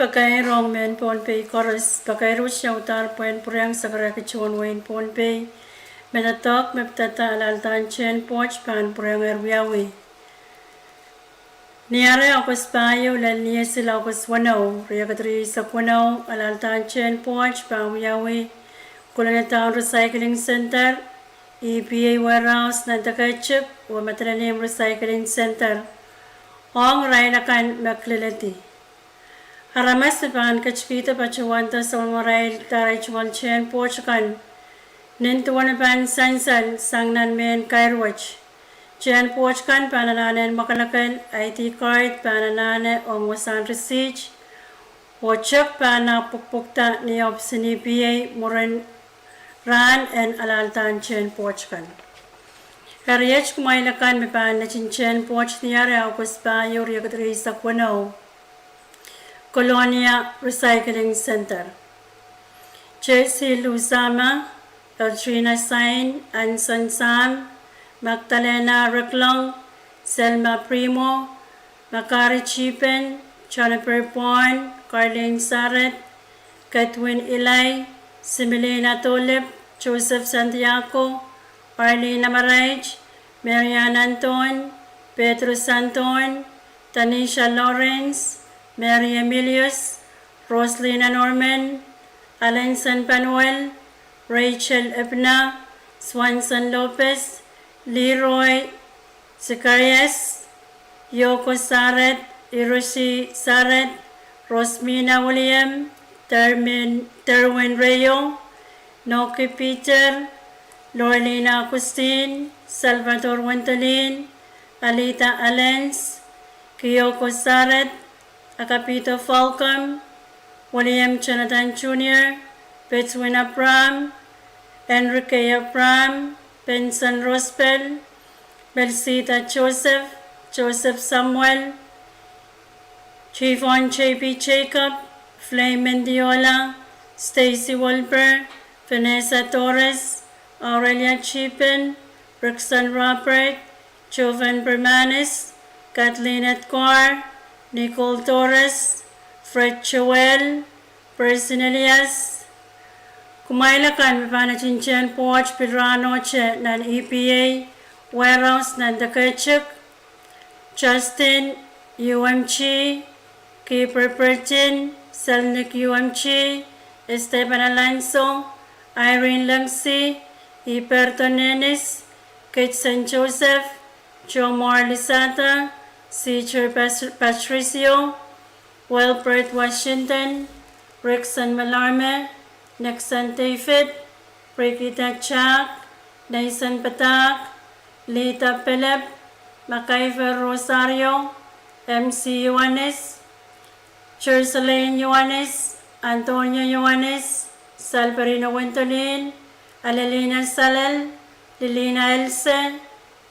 Pagkairong men Pohnpei chorus pagkairusya utar poen Pwuhng sagara kichon wain Pohnpei metatok meptata alaltan chen poch pan Pwuhng erwiawi niare akos payo lalnie sila akos wanaw riagatri sakwanaw alaltan chen poch pan wiawi Kulanatown Recycling Center EPA Warehouse Nantakachip wa Matranim Recycling Center Ong Rainakan Maklilati Haramas pan kachpita pachawanta sa maray taray chuan chen pochkan nintuan pan sansan sangnan men kairwach chen pochkan panananen makalakan IT card pananane ong wasan receipt wachak pana pukpukta ni opsini PA muran ran and alaltan chen pochkan Hariyach kumailakan me pan na chen poch niyari aukos pa yuri agatri sa kwanaw Colonia Recycling Center. Chelsea Luzama, Eltrina Sain, Anson Sam, Magdalena Reclong, Selma Primo, Makari Chipen, Jennifer Pwuhng, Carlene Saret, Catwin Ilay, Similena Tulip, Joseph Santiago, Arlene Amaraj, Marian Anton, Petrus Anton, Tanisha Lawrence, Mary Emilius, Roslina Norman, Alenson Panuel, Rachel Ebna, Swanson Lopez, Leroy Zacharias, Yoko Saret, Iroshi Saret, Rosmina William, Terwin Rayo, Noki Peter, Lorlina Agustin, Salvador Wentolin, Alita Alens, Kyoko Saret, Agapito Falcom, William Jonathan Jr., Betwin Abram, Enrique Abram, Benson Rospel, Belsita Joseph, Joseph Samuel, Chivon J.P. Jacob, Flame Mendiola, Stacy Wolper, Vanessa Torres, Aurelia Chipin, Brixton Robert, Jovan Bermanis, Kathleen Edgar, Nicole Torres, Fred Joel, Percy Elias, kumailakan mipana chinchen poch pilrano che nan EPA warehouse nan Dakachuk, Justin UMG, Keeper Pertin, Selnik UMG, Esteban Alonso, Irene Langsi, Iperton Nenis, Kate St. Joseph, Joe Lisata, Teacher Patricio, Wilbert Washington, Rickson Malarme, Nixon David, Brigitte Chuck, Nathan Patak, Lita Philip, MacIver Rosario, MC Ioannis, Jersalyn Ioannis, Antonio Ioannis, Salperino Wintolin, Alalina Salel, Lilina Else,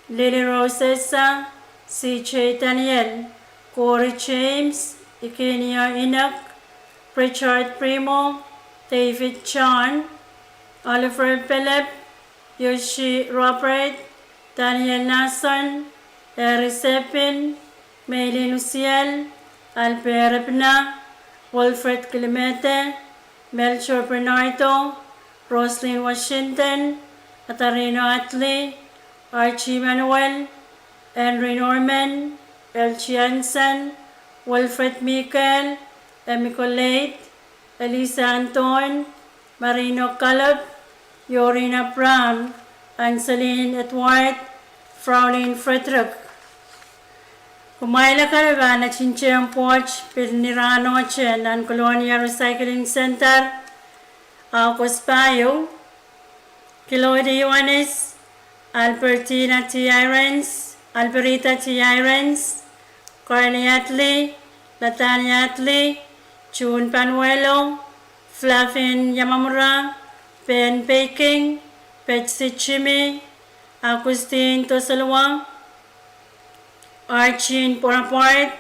Lily Rosessa, C.J. Daniel, Corey James, Ikenia Enoch, Richard Primo, David John, Oliver Philip, Yoshi Robert, Daniel Nason, Eric Sepin, Maylin Uciel, Albert Abna, Wilfred Clemente, Melchor Bernardo, Roslyn Washington, Atarino Atlee, Archie Manuel, Henry Norman, Elchie Hansen, Wilfred Michael, Emiko Late, Elisa Anton, Marino Caleb, Yorina Brown, Anseline Edward, Fraulein Frederick. Kumaila ka ba na Chincheng Porch, Pinirano Chen, and Colonia Recycling Center, Cospayo, Kiloide Ioannis, Albertina T. Irons, Alberita T. Irons, Carly Atley, Latanya Atley, June Panuelo, Flavin Yamamura, Ben Baking, Betsy Chimi, Agustin Tosalwa, Archie Bonaparte,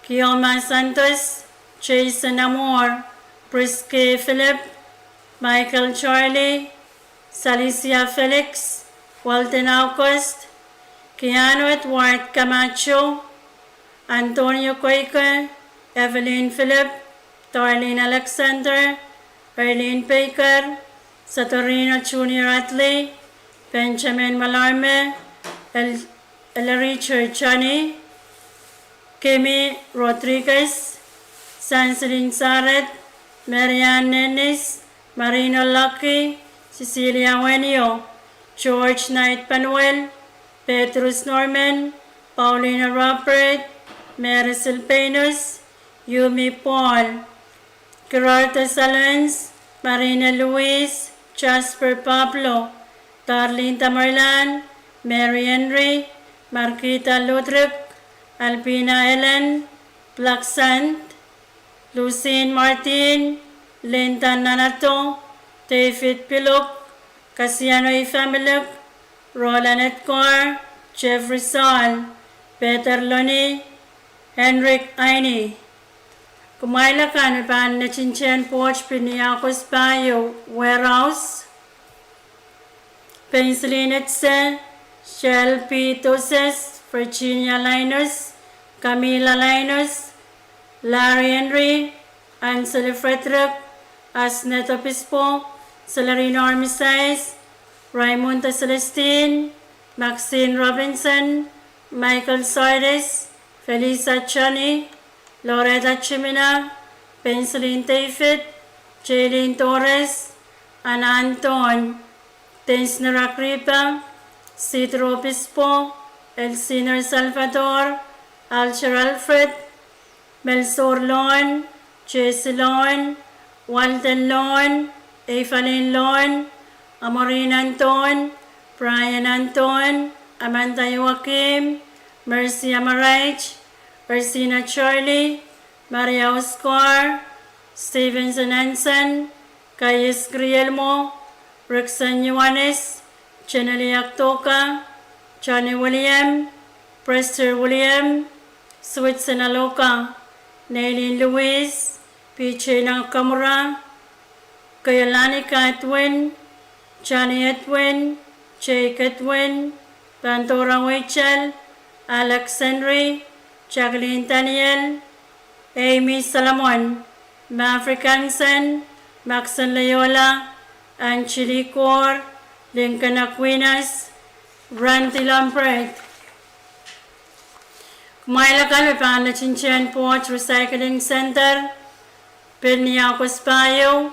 Guillermo Santos, Jason Amor, Brisky Philip, Michael Charlie, Salicia Felix, Walton August, Keanu Edward Camacho, Antonio Coica, Evelyn Philip, Darlene Alexander, Erlene Baker, Satorino Junior Atley, Benjamin Malarme, Richard Chani, Kimi Rodriguez, Sanselin Saret, Marianne Nennis, Marino Lucky, Cecilia Wenio, George Knight Panuel, Petrus Norman, Paulina Robert, Mary Silvanus, Yumi Paul, Gerardo Salens, Marina Luis, Jasper Pablo, Darlene Tamerlan, Mary Henry, Marquita Ludwig, Albina Ellen, Black Sant, Lucine Martin, Linda Nanato, David Piluk, Casiano Ifamiluk, Roland Edgar, Jeffrey Saul, Peter Loni, Henrik Aini. Kumaila ka na ba na Chincheng Porch Piniacos Bayo Warehouse, Pensilinetse, Shell P. Toses, Virginia Linus, Camila Linus, Larry Henry, Ansel Frederick, Asnet Obispo, Celerino Armistice, Raimonda Celestine, Maxine Robinson, Michael Sardis, Felisa Chani, Loretta Chimina, Penceline David, Jaylene Torres, Ana Anton, Tensner Akripa, Cedro Obispo, Elsinor Salvador, Alcher Alfred, Melsor Lon, Jesse Lon, Walden Lon, Evelyn Lon, Amorine Anton, Brian Anton, Amanda Joaquim, Mercy Amarich, Ursina Charlie, Maria Oscar, Stevenson Anson, Cayes Grielmo, Rexon Ioannis, Jenny Aktoka, Johnny William, Prester William, Switson Aloka, Nailin Louise, PJ Nakamura, Kayalani Edwin, Johnny Edwin, Jake Edwin, Pantora Rachel, Alex Henry, Jacqueline Daniel, Amy Salomon, Maverick Hansen, Maxon Loyola, Angeli Kaur, Lincoln Aquinas, Randy Lambert. Kumaila ka na ba na Chincheng Porch Recycling Center, Piniacos Bayo,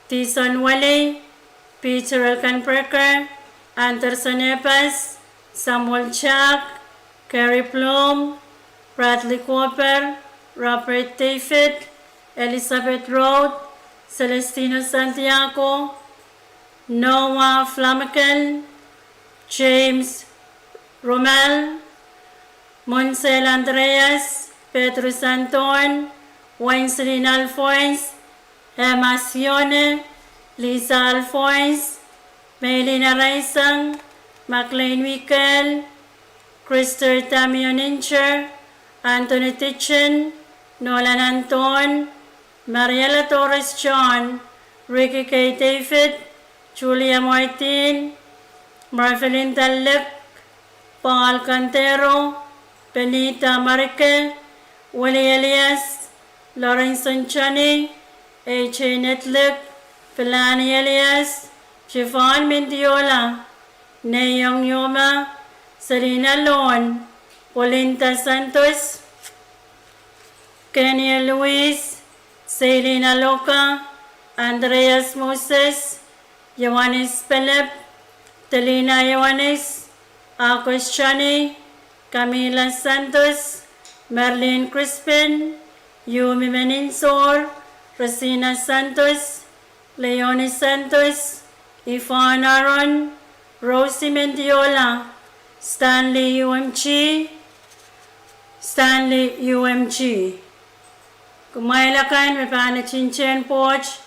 Tison Wally, Peter Elkan-Perker, Anderson Epas, Samuel Chuck, Carrie Pwuhng, Bradley Cooper, Robert David, Elizabeth Road, Celestino Santiago, Noah Flamacan, James Romel, Monsel Andreas, Pedro Santon, Wencelin Alphonse, Emma Sione, Lisa Alphonse, Maylina Raisang, McLean Michael, Krister Tamionincher, Anthony Tichin, Nolan Anton, Mariela Torres John, Ricky K. David, Julia Martin, Marvelin Talek, Paul Cantero, Benita Marique, Willie Elias, Lawrence Chani, A.J. Netlick, Filani Elias, Javon Mendiola, Neyong Yoma, Selena Lon, Polinta Santos, Kenya Luis, Selena Loca, Andreas Moses, Yohanes Philip, Telina Yohanes, Akos Chani, Camila Santos, Merlin Crispin, Yumi Meninsor, Rosina Santos, Leonie Santos, Yvonne Aaron, Rosie Mendiola, Stanley UMG. Kumailakan Mepana Chinchen Poch,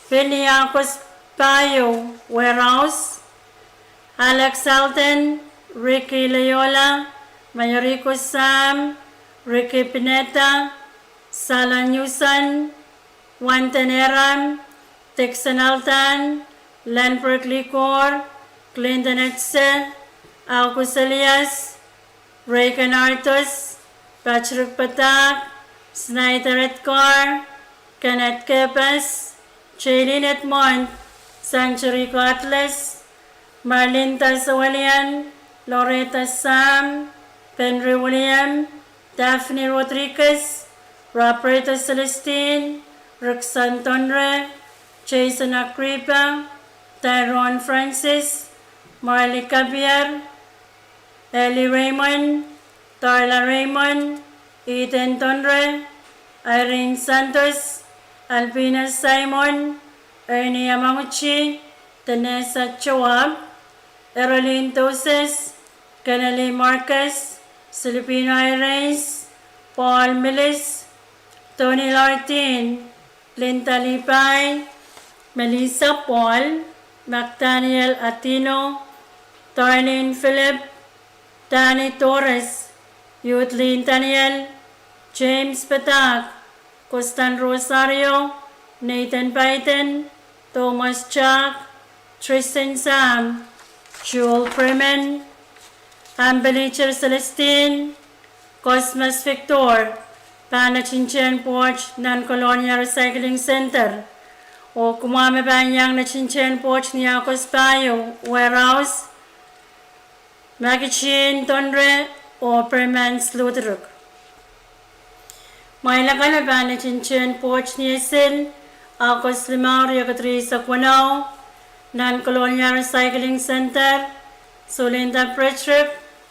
Peniakos Payo Warehouse, Alex Alton, Ricky Loyola, Mayorico Sam, Ricky Pineta, Sala Newson, Juan Teneram, Texan Altan, Lanberg Licor, Clinton Etze, August Elias, Reagan Artus, Patrick Patak, Snyder Edgar, Kenneth Kepas, Jaylin Edmond, Sanchurico Atlas, Marlene Tasawalian, Loretta Sam, Henry William, Daphne Rodriguez, Roberta Celestine, Roxanne Tonre, Jason Akripa, Tyrone Francis, Marley Cabier, Ellie Raymond, Darla Raymond, Eden Tonre, Irene Santos, Albina Simon, Ernie Yamaguchi, Vanessa Chawab, Eroline Toses, Kennedy Marcus, Filipino Irens, Paul Millis, Tony Lartin, Linda Lipay, Melissa Paul, McDaniel Atino, Darlene Philip, Danny Torres, Yudlin Daniel, James Patak, Costan Rosario, Nathan Biden, Thomas Chuck, Tristan Sam, Joel Freeman, Ambelicher Celestine, Cosmas Victor, Panachinchen Porch Non-Colonial Recycling Center, o kumame banyang na Chinchen Porch ni Akos Payo Warehouse, Magichin Tondre o Permans Lutruk. May lakan na na Chinchen Porch ni Esil, Akos Limang Riyagatri sa Kwanaw, Non-Colonial Recycling Center, Sulinda Pretrip,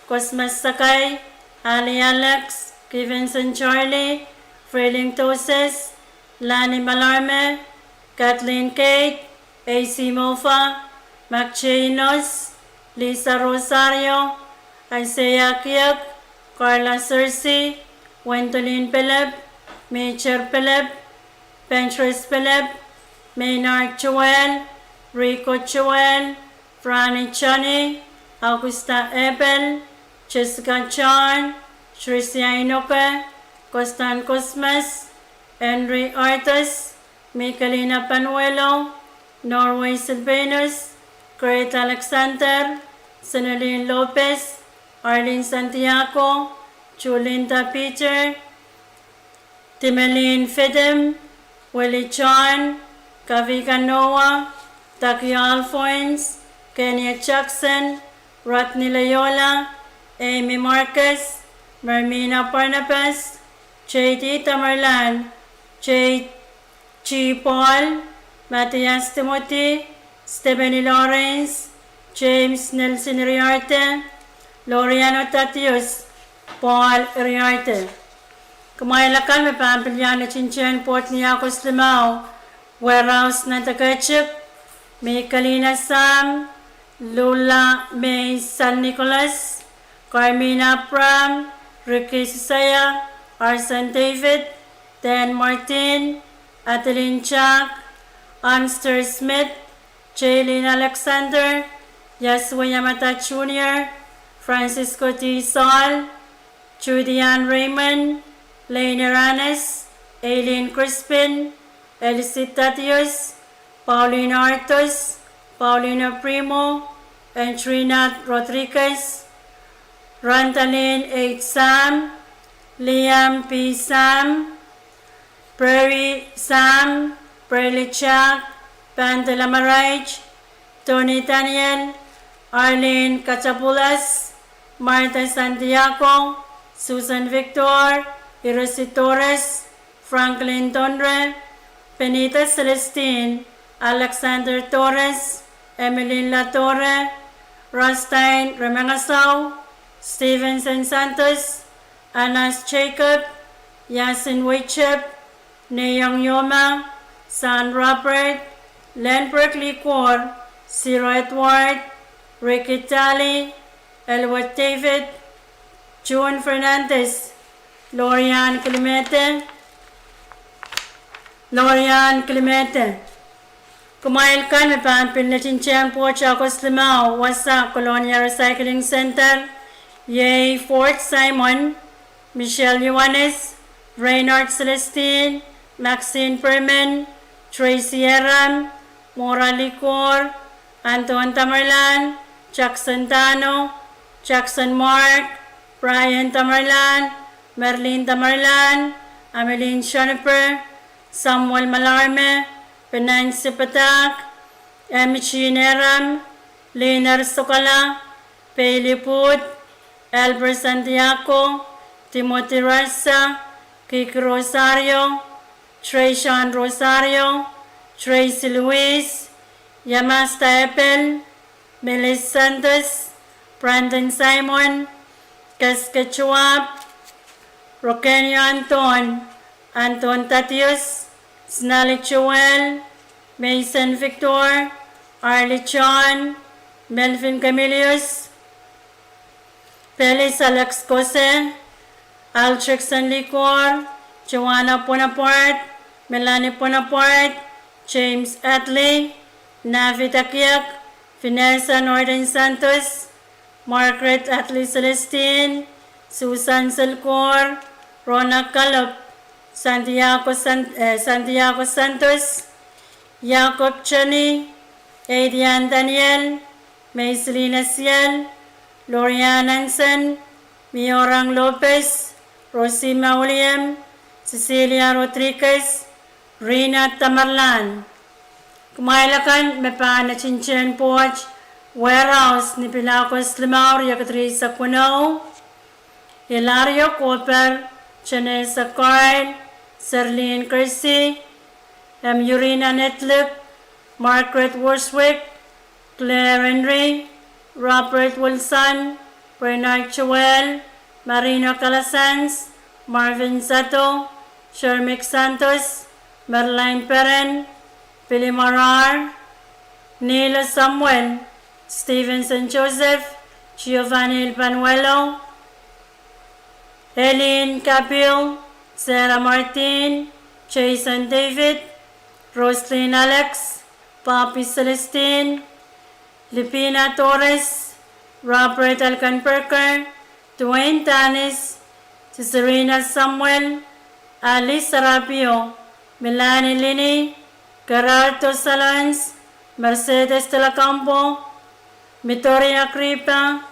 Cosmas Sakay, Ali Alex, Kivinson Charlie, Freeling Toses, Lani Malarme, Kathleen Kate, AC Mofa, Mac Chinos, Lisa Rosario, Isaiah Kiak, Carla Cersei, Wendolyn Philip, Major Philip, Pentress Philip, Maynard Joel, Rico Joel, Franny Chani, Augusta Ebel, Jessica John, Tricia Inoke, Costan Cosmas, Henry Artus, Michelina Panuelo, Norway Silvanus, Kurt Alexander, Sonaline Lopez, Arlene Santiago, Julinda Peter, Timeline Fidem, Willie John, Kavika Noah, Taki Alphonse, Kenya Jackson, Rodney Loyola, Amy Marcus, Mermina Barnabas, J.D. Tamerlan, J.G. Paul, Matthias Timothy, Stephanie Lawrence, James Nelson Riarte, Loriano Tatius, Paul Riarte. Kumaylakan may pampilyan na Chinchen Port Niyakos Limao, Warehouse na Tagachip, May Kalina Sam, Lula May San Nicolas, Carmina Pram, Ricky Sisaya, Arson David, Dan Martin, Adeline Chuck, Amster Smith, Jaylene Alexander, Yasua Yamata Jr., Francisco T. Saul, Judian Raymond, Lane Ranes, Aileen Crispin, Elisith Tatius, Paulina Artos, Paulina Primo, and Trinat Rodriguez, Rantalyn H. Sam, Liam P. Sam, Prairie Sam, Prairie Chuck, Pantela Maraj, Tony Daniel, Arlene Cachapulas, Marta Santiago, Susan Victor, Irosi Torres, Franklin Tondre, Benita Celestine, Alexander Torres, Emeline La Torre, Rostine Remengasau, Stevenson Santos, Anas Jacob, Yasin Weichep, Neyong Yoma, San Robert, Lenbrook Licor, Ciro Edward, Ricky Talley, Elwood David, June Fernandez, Lorian Clemente, Kumailkan may pampil na Chinchen po Chacos Limao, Wasa Colonia Recycling Center, Yay Fort Simon, Michelle Yuanes, Reynard Celestine, Maxine Perman, Tracy Eram, Mora Licor, Anton Tamerlan, Jackson Tano, Jackson Mark, Brian Tamerlan, Merlin Tamerlan, Ameline Shoniper, Samuel Malarme, Penansi Patak, Emichi Neram, Leonard Sokala, Peli Put, Albert Santiago, Timothy Rasa, Kiki Rosario, Trayshawn Rosario, Tracy Luis, Yamasta Epel, Melis Santos, Brandon Simon, Kaskachuap, Rokenio Anton, Anton Tatius, Snally Joel, Mason Victor, Arlie John, Melvin Camilius, Pelis Alex Cose, Altrixon Licor, Joanna Bonaparte, Melanie Bonaparte, James Atley, Navi Takiak, Vanessa Norton Santos, Margaret Atley Celestine, Susan Selcor, Rona Calop, Santiago Santos, Jacob Chani, Adrian Daniel, Maiselina Ciel, Lorian Anson, Miorang Lopez, Rosima William, Cecilia Rodriguez, Rina Tamarlan. Kumaylakan may pa na Chinchen Porch, Warehouse ni Pilacos Limao, Yakatri sa Kuno, Hilario Cooper, Chanesa Carl, Serlene Kersey, Urina Netlip, Margaret Worswick, Claire Henry, Robert Wilson, Bernard Joel, Marino Calasans, Marvin Sato, Shermick Santos, Merline Perren, Billy Marar, Neil Samuel, Stevenson Joseph, Giovanni Panuelo, Eileen Capill, Sarah Martin, Jason David, Roslyn Alex, Poppy Celestine, Lipina Torres, Robert Alcanperker, Dwayne Tanis, Cesarina Samuel, Alice Sarapio, Melanie Lini, Gerardo Salans, Mercedes de la Campo, Mitoria Kripa,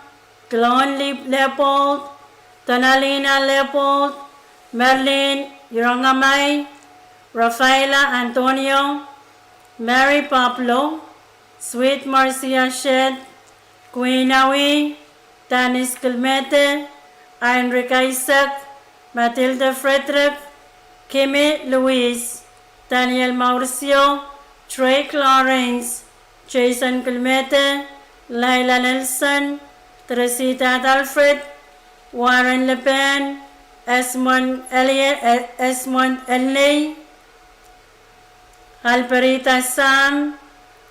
Glon Leopold, Donalina Leopold, Merlin Yorangamay, Rafaela Antonio, Mary Pablo, Sweet Marcia Shed, Queen Awi, Tanis Kilmete, Heinrich Isaac, Matilda Frederick, Kimi Luis, Daniel Mauricio, Drake Lawrence, Jason Kilmete, Laila Nelson, Teresita Alfred, Warren Le Pen, Esmond Elney, Alperita Sam,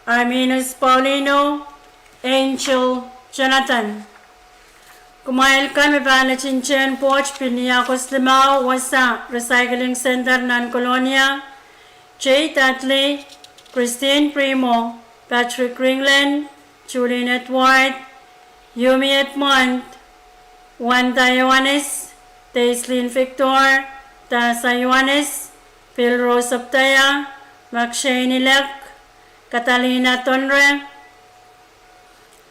Arminus Paulino, Angel Jonathan. Kumail ka may bala Chinchen Poch Piniakos Limao Wasa Recycling Center Nan Colonia, Jay Tatley, Christine Primo, Patrick Ringland, Julian Edward, Yumi Edmond, Wanda Yohanes, Taislin Victor, Tasa Yohanes, Phil Rose Aptaya, Makshane Lek, Catalina Tonre,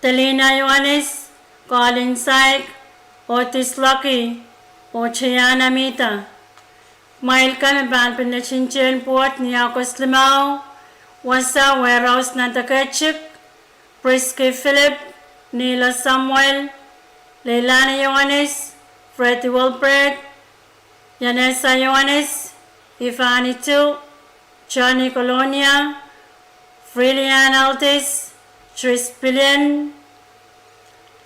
Telina Yohanes, Colin Syke, Otis Lucky, Oceana Mita. Mail ka na banpin na Chinchen Port ni Akos Limao, Wasa Warehouse na Takachik, Prisky Philip, Nila Samuel, Leilani Yohanes, Freddie Wilbert, Yanessa Yohanes, Ifani Tu, Johnny Colonia, Frilian Altis, Tris Billion,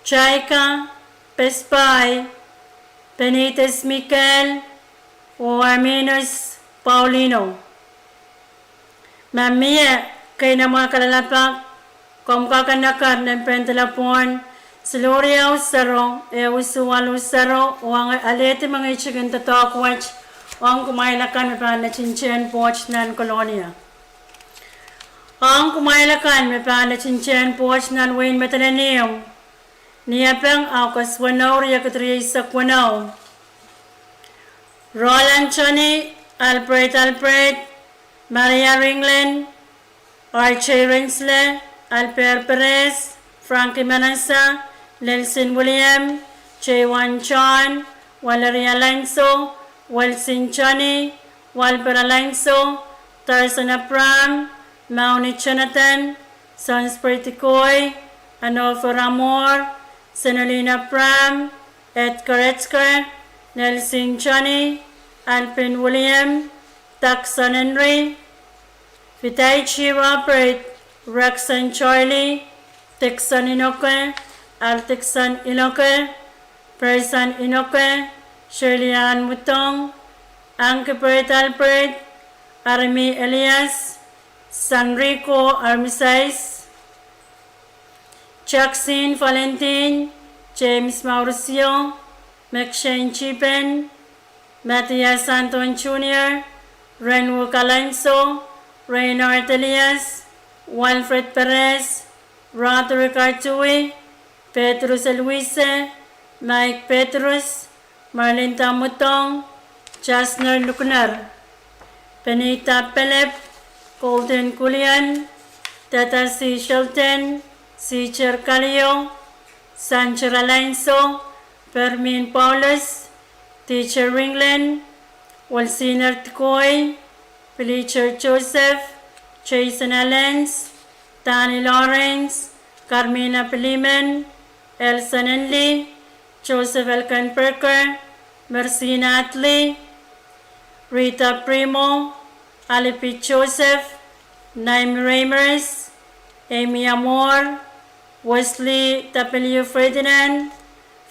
Chaika, Pespay, Benitez Mikel, o Arminus Paulino. Mamia, kay na mga kalalapak, kung kakanakar ng pentelapon, Siluria Usaro, Usual Usaro, o ang alete mga ichigan tatok watch, o ang kumailakan may na Chinchen Poch ng Colonia. Ang kumailakan may na Chinchen Poch ng Wayne Metalaniyong, Niapeng Aukas Wanaw, Riakatri sa Wanaw. Roland Chani, Alfred, Maria Ringland, Archie Rinsle, Alper Perez, Frankie Manasa, Nelson William, J1 John, Valeria Alonso, Wilson Chani, Walper Alonso, Tarzan Abram, Mauni Jonathan, Sons Pretikoy, Anolfo Ramor, Senolina Pram, Edgar, Nelson Chani, Alpin William, Tucson Henry, Vitaichi Robert, Rexon Charlie, Texan Inoke, Altexan Inoke, Persan Inoke, Shirley Ann Mutong, Ankepert Albert, Armi Elias, Sanrico Armisais, Jackson Valentin, James Mauricio, McShane Chipen, Matthias Anton Jr., Renwo Alonso, Reynard Elias, Wilfred Perez, Roderick Artui, Petrus Eluise, Mike Petrus, Marlene Tamutong, Jasner Lukner, Benita Pelep, Golden Kulian, Tata C. Shelton, C. Calio, Sancher Alonso, Fermin Paulus, Teacher Ringland, Walsiner Tikoy, Felicia Joseph, Jason Allens, Tani Lawrence, Carmina Peliman, Elsa Nenli, Joseph Elkan Perker, Mercina Atli, Rita Primo, Alipi Joseph, Naim Ramers, Amy Amor, Wesley Tapelio Ferdinand,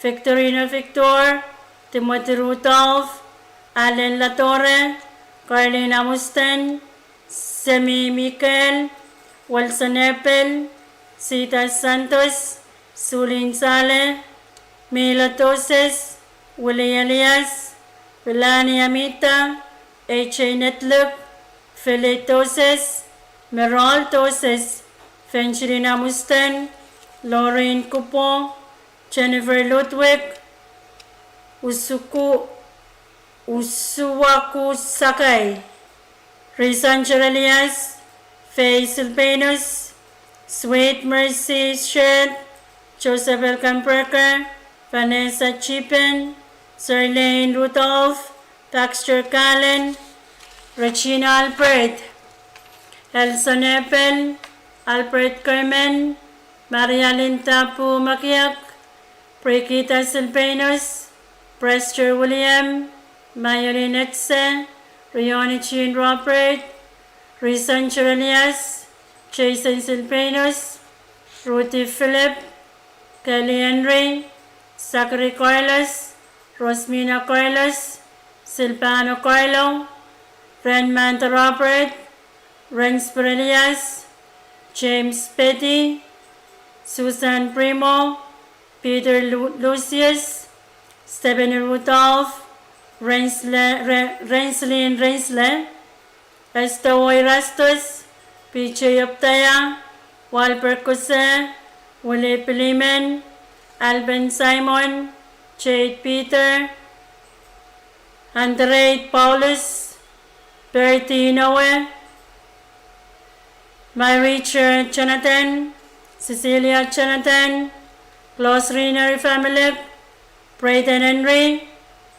Victorino Victor, Timothy Rudolph, Allen Latorre, Carlina Mustan, Semi Mikel, Wilson Epel, Sita Santos, Sulin Sale, Mila Toses, Willie Elias, Vilani Amita, H.A. Netluk, Philip Toses, Merol Toses, Fenchirina Mustan, Lorraine Kupo, Jennifer Ludwig, Usuwaku Sakai, Risancher Elias, Faye Silvanus, Sweet Mercy Shed, Joseph Elkan Perker, Vanessa Chipen, Sirlane Rudolph, Baxter Callen, Regina Albert, Elsa Nepel, Albert Kerman, Maria Linta Makiak, Prekita Silvanus, Prester William, Mayolin Etze, Rioni Chin Robert, Risancher Elias, Jason Silvanus, Ruthie Philip, Kelly Henry, Zachary Carlos, Rosmina Carlos, Silvano Carlo, Renmanta Robert, Renz Perelias, James Petty, Susan Primo, Peter Lucius, Stephen Rudolph, Renslin Rensle, Estoy Rastos, PJ Optaya, Walper Cose, Willie Pilimen, Alvin Simon, Jade Peter, Andre Paulus, Bertie Noe, Mary-Richard Jonathan, Cecilia Jonathan, Klaus Riener family, Brayden Henry,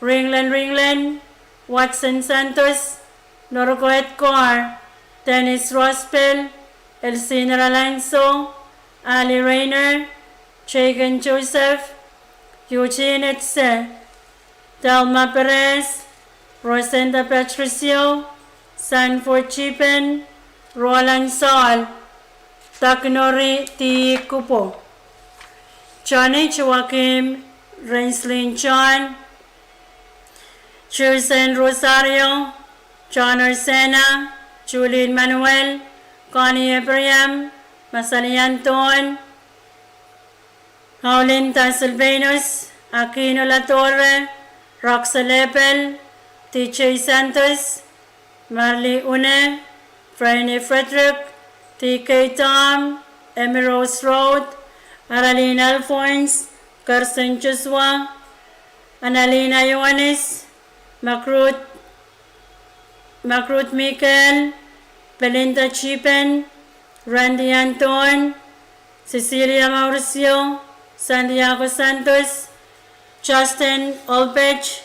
Ringland, Watson Santos, Norco Edgar, Dennis Rospel, Elcina Alonso, Ali Rayner, Jagan Joseph, Eugene Etze, Delma Perez, Rosenda Patricio, Sanford Chipen, Roland Saul, Taknori T. Kupo, John H. Joaquim, Renslin John, Susan Rosario, John Arsena, Julian Manuel, Connie Abraham, Masali Anton, Haulinta Silvanus, Aquino La Torre, Roxa Lepel, TJ Santos, Marley Une, Franny Frederick, TK Tom, Emmy Rose Road, Araline Alphonse, Carson Joshua, Annalena Ioannis, Macruth Michael, Belinda Chipen, Randy Anton, Cecilia Mauricio, Santiago Santos, Justin Olbech,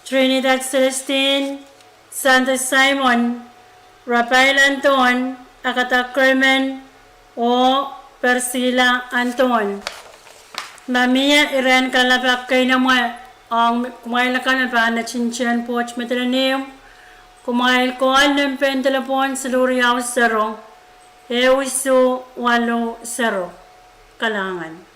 Trinidad Celestine, Santos Simon, Rafael Anton, Akata Kerman, o Persila Anton. Mamia Iran kalabak kay na mga ang kumail ka na ba na chinchan poch metalanim kumail ko ng pen telepon sa Luriao 0 Ewisu 80 Kalangan.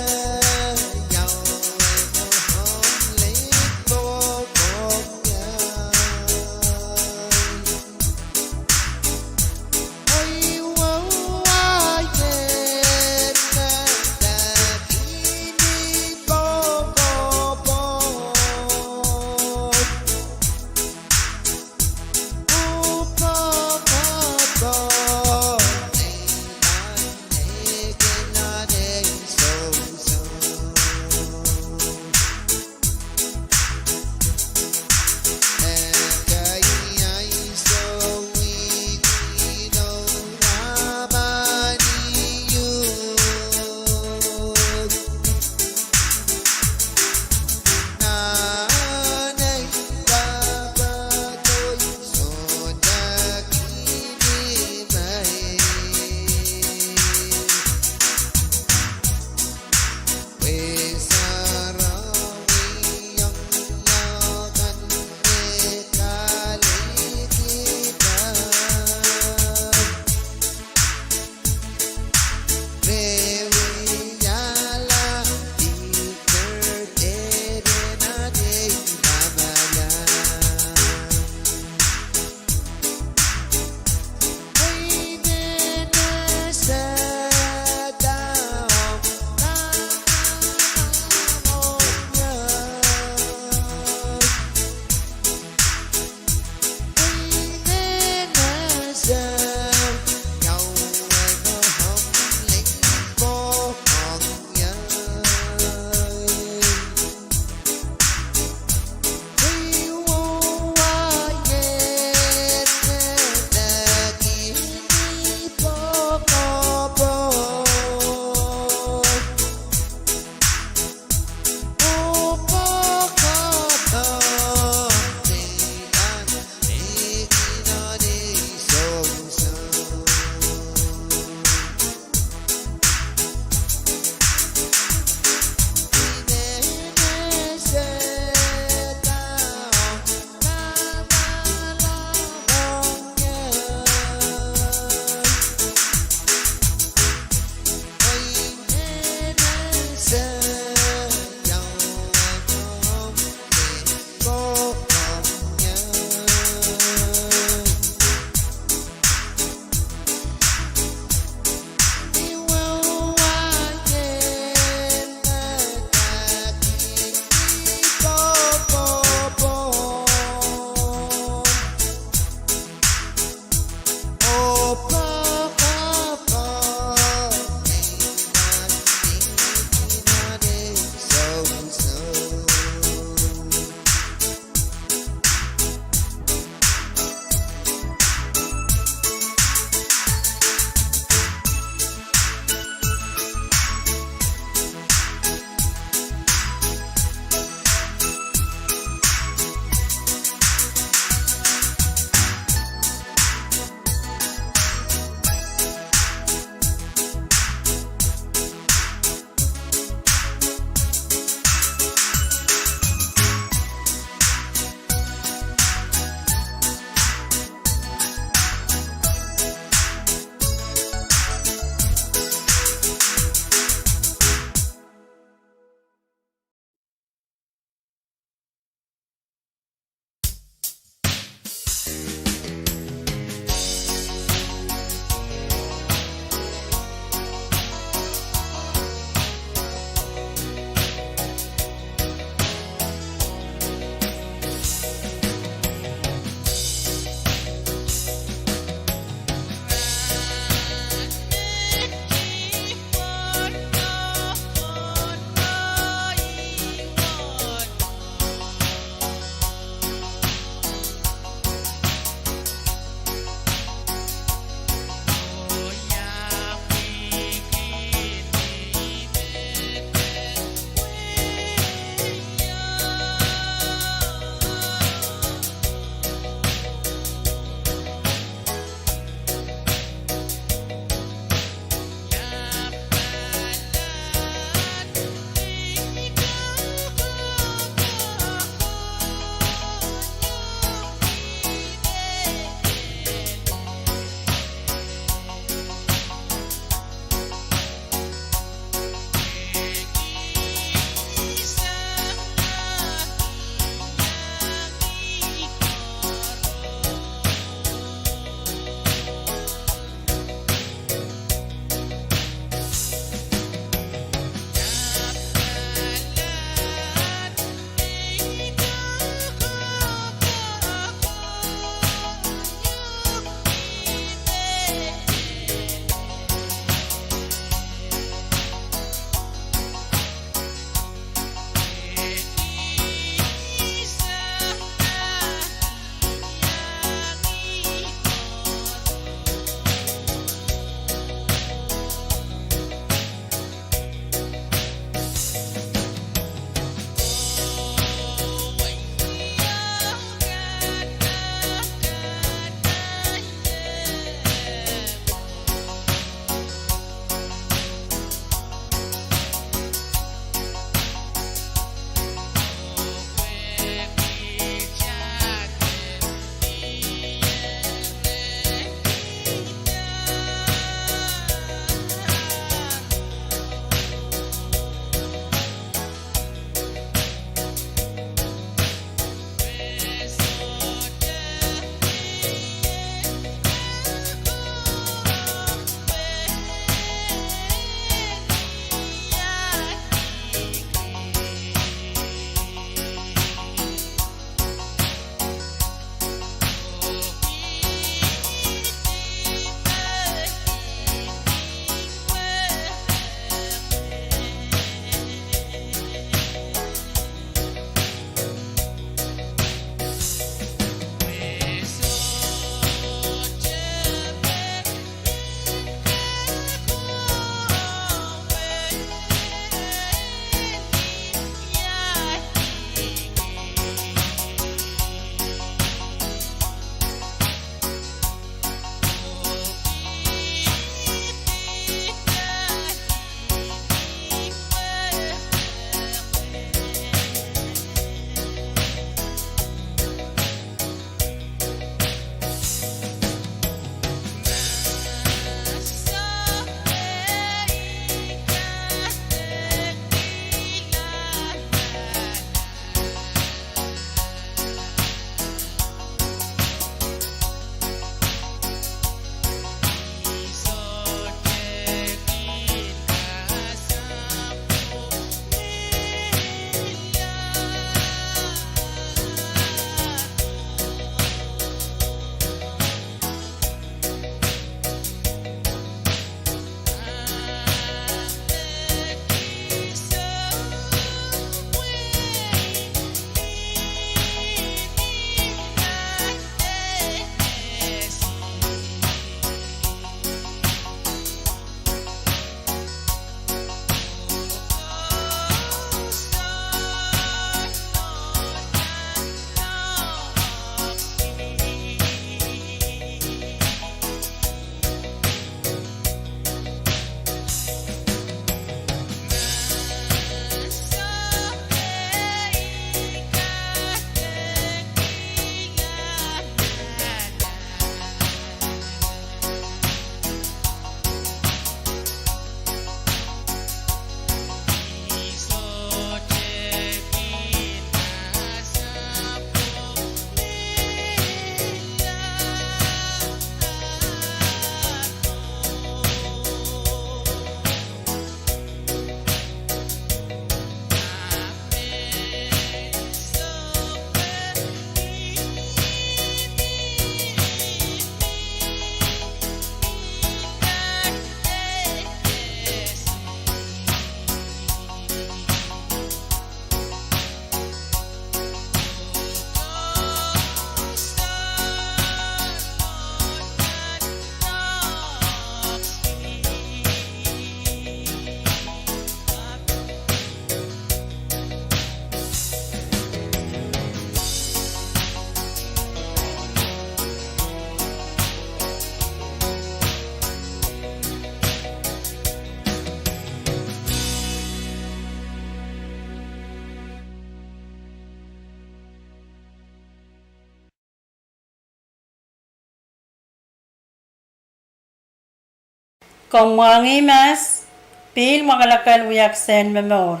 Kung mangimas, pil makalakal uyaksen memor.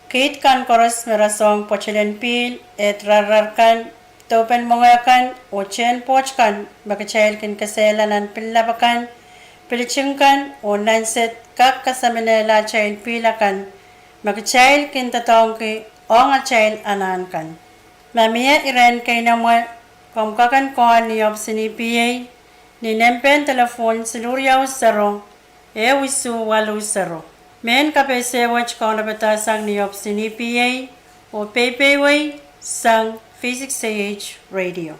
Kit kan koros merasong pochelen pil et rararkan topen mongakan ochen pochkan makachail kin kaselanan pilabakan pilicingkan o nanset kak kasaminela chail pilakan makachail kin tatongki onga chail anankan. Mamia iren kay namwa komkakan kohan ni opsini PA ni nempen telefon seluriau saro wisu walu saro. Men kapese watch kong nabatasang ni opsini PA o PayPay sang V6AH Radio.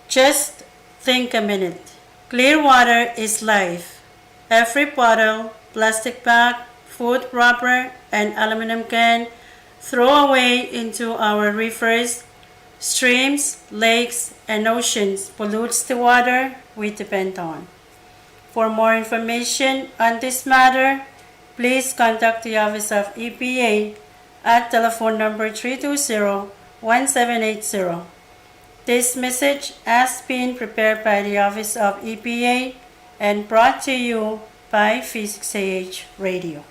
Just think a minute. Clear water is life. Every bottle, plastic bag, food wrapper, and aluminum can throw away into our rivers, streams, lakes, and oceans pollutes the water we depend on. For more information on this matter, please contact the Office of EPA at telephone number 320-1780. This message has been prepared by the Office of EPA and brought to you by V6AH Radio.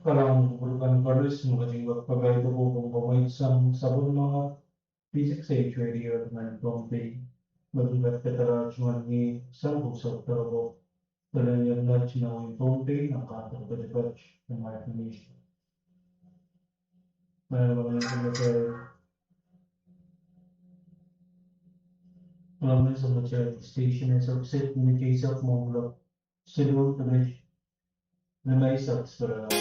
Parang bukan paris mga pagkaya ko kung pamay isang sabon mga V6AH Radio at Pohnpei. Magulat ka tarajman ni isang usap tarabo. Talang yung lunch na yung Pohnpei ng Kadkadaur ng mga information. Mayroon mga Malamang sa mga station and subset in the case of Monglo, Silur Tamesh, na may subs para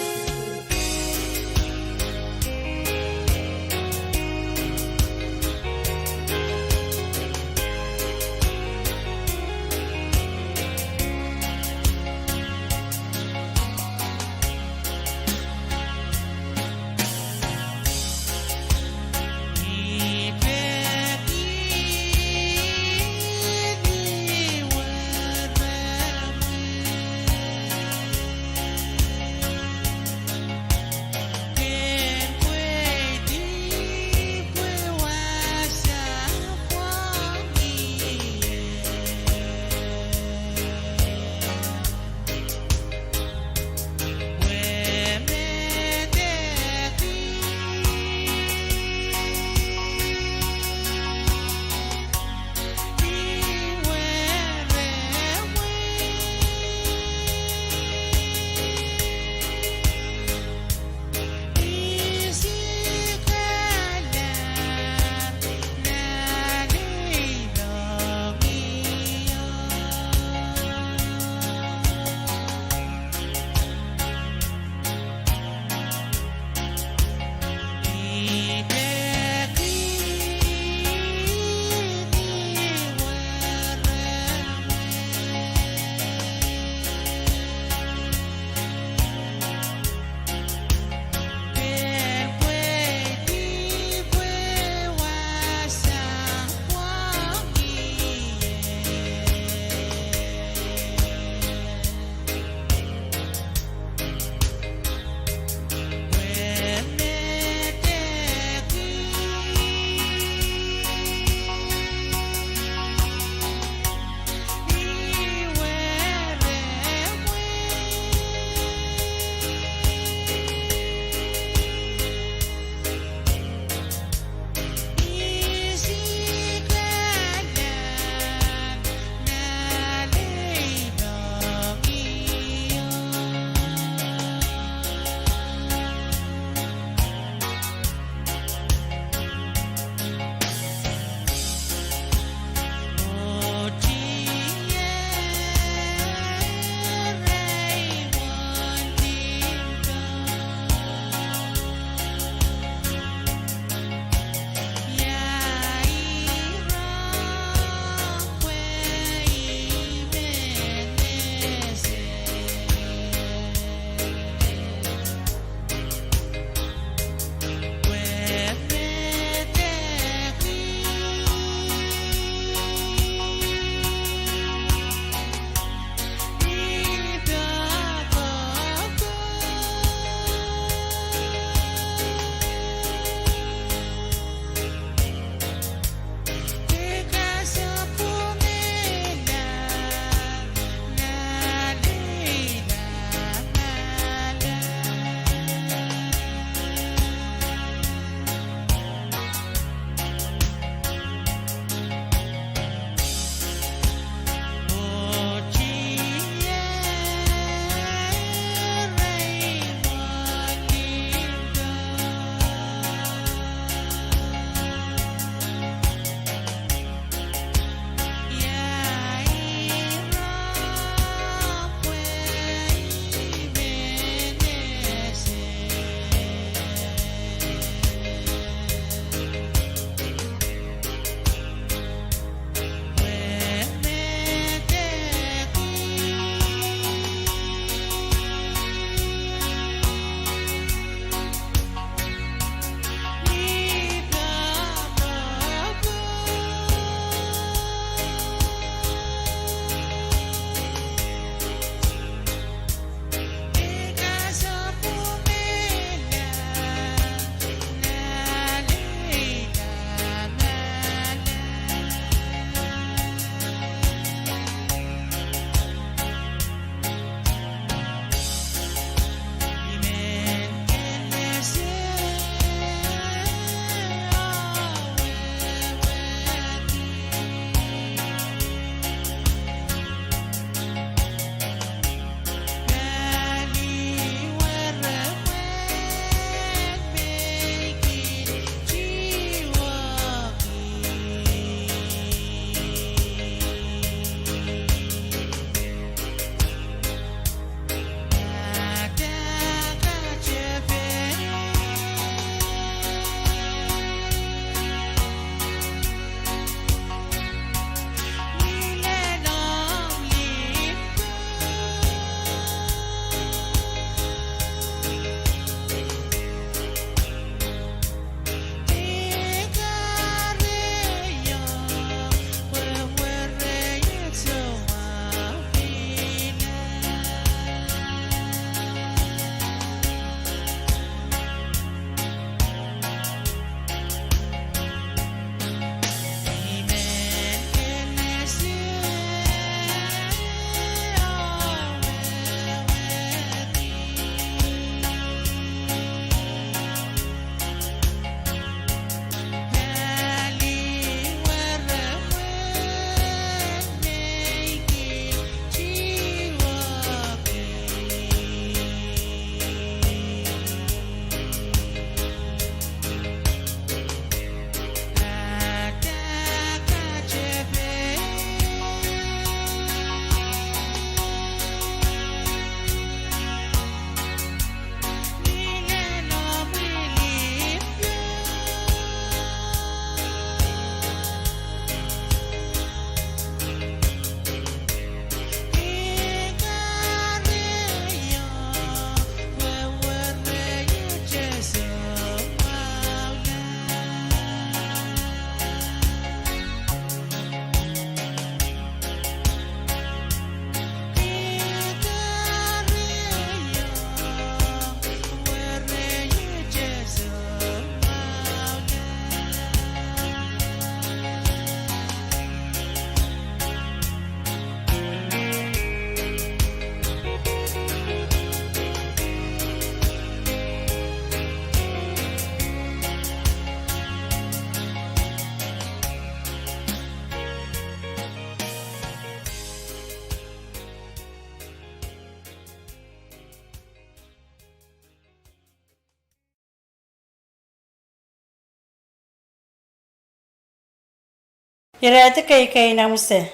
Irate kay namuse.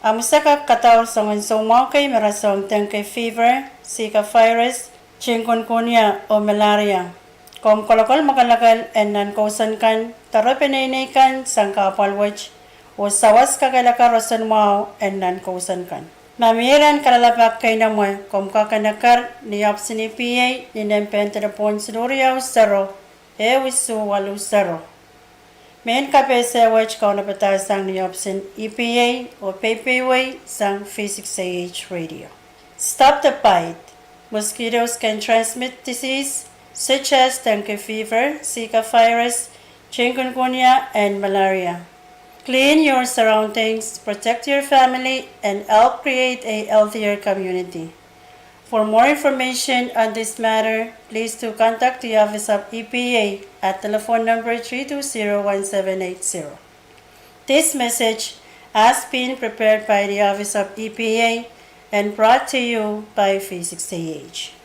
Amusa ka kataur songon songmao kay merasong tengke fever, Zika virus, chikungunya o malaria. Kom kolokol makalakal enan kausan kan tarapenay kan sang kapalwaj o sawas kagalaka rosan mao enan kausan kan. Mamiran kalalapak kay namoy kom kakanakar ni opsini PA ni nempen telepon senuriyaw saro wisu walu saro. Main KAPWARESOU kau na sang ni option EPA o Pohnpei sang V6AH Radio. Stop the bite. Mosquitoes can transmit disease such as dengue fever, Zika virus, chikungunya, and malaria. Clean your surroundings, protect your family, and help create a healthier community. For more information on this matter, please do contact the Office of EPA at telephone number 320-1780. This message has been prepared by the Office of EPA and brought to you by V6AH.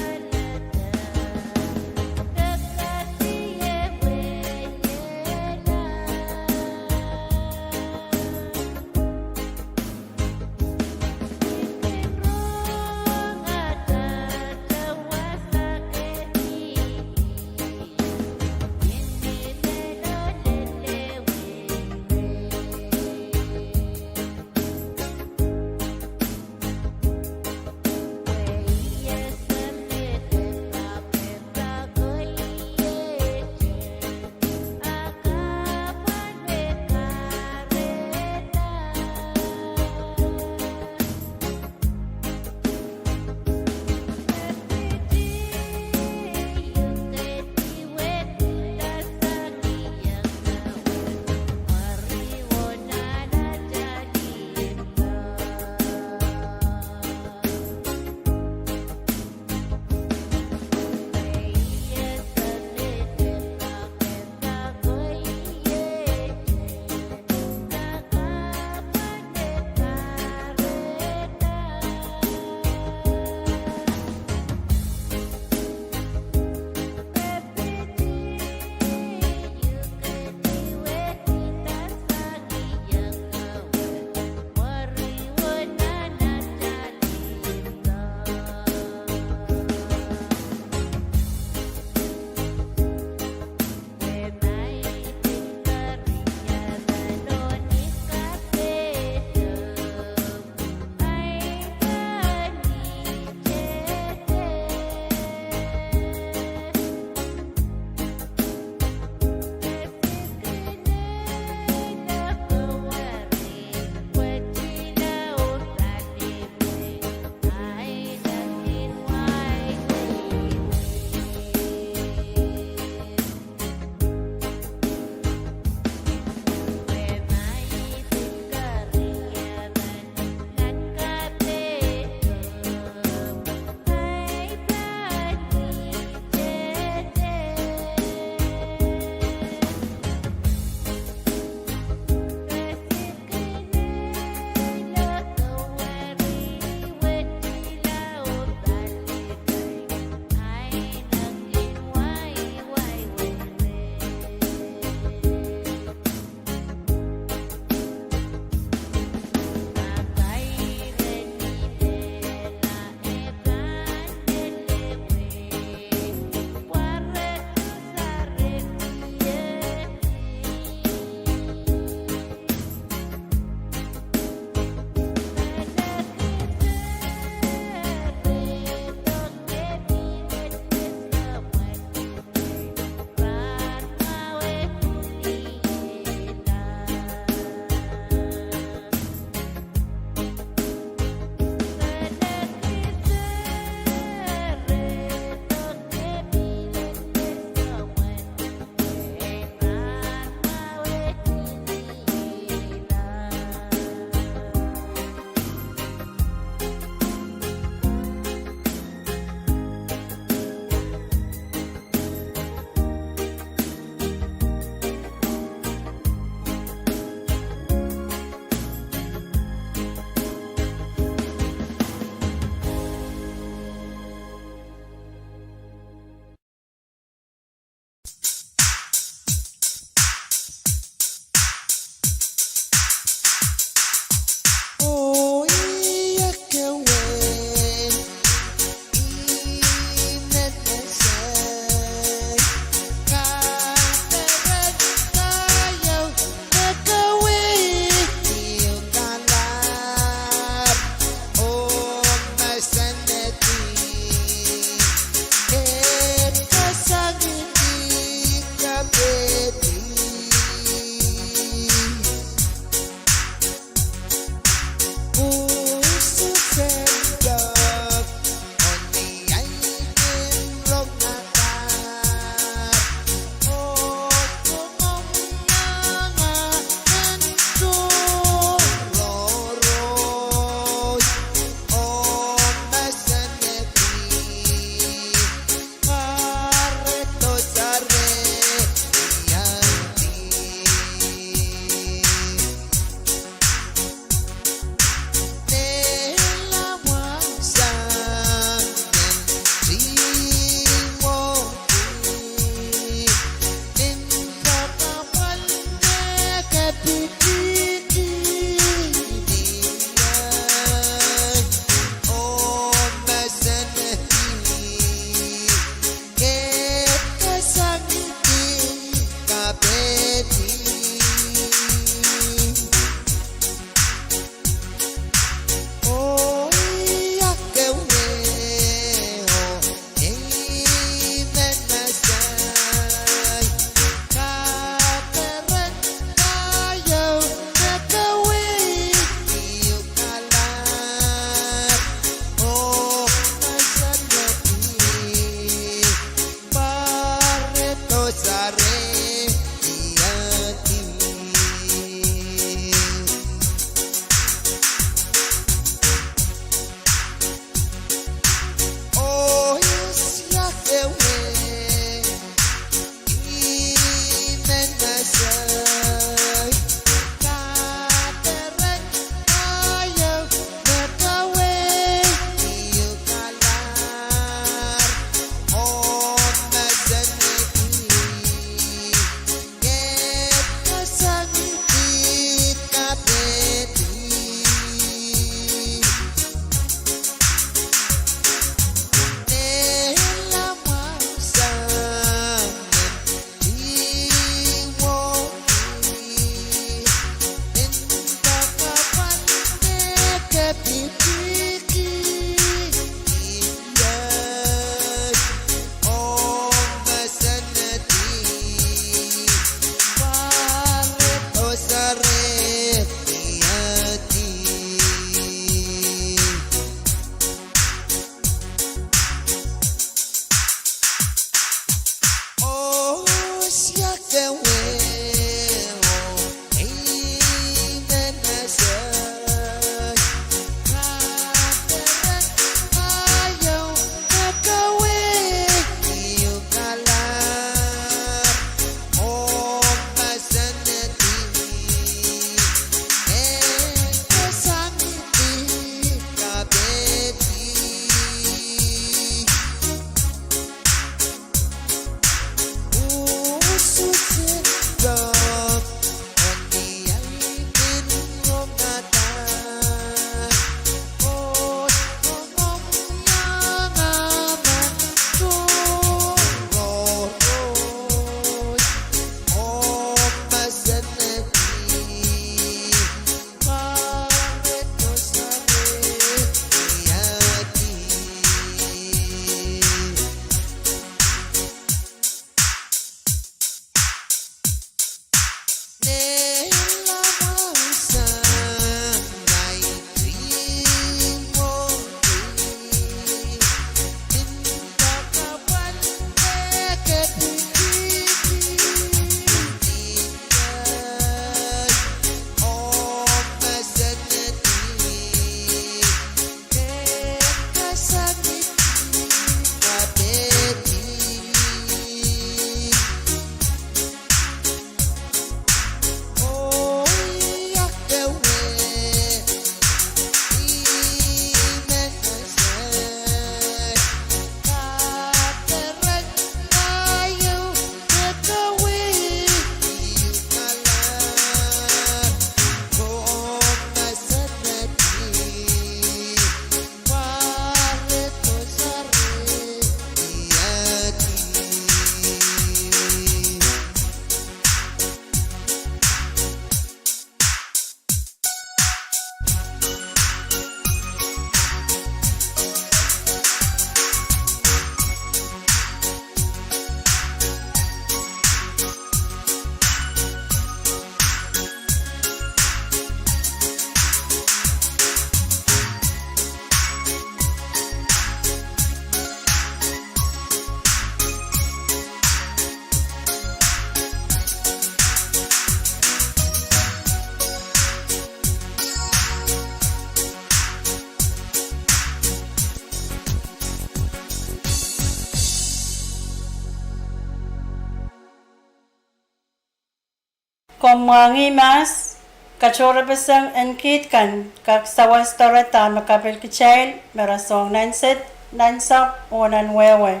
mangimas, kachora besang enkit kan, kak sawas torata makapil kichail, merasong nansap o nanwewe.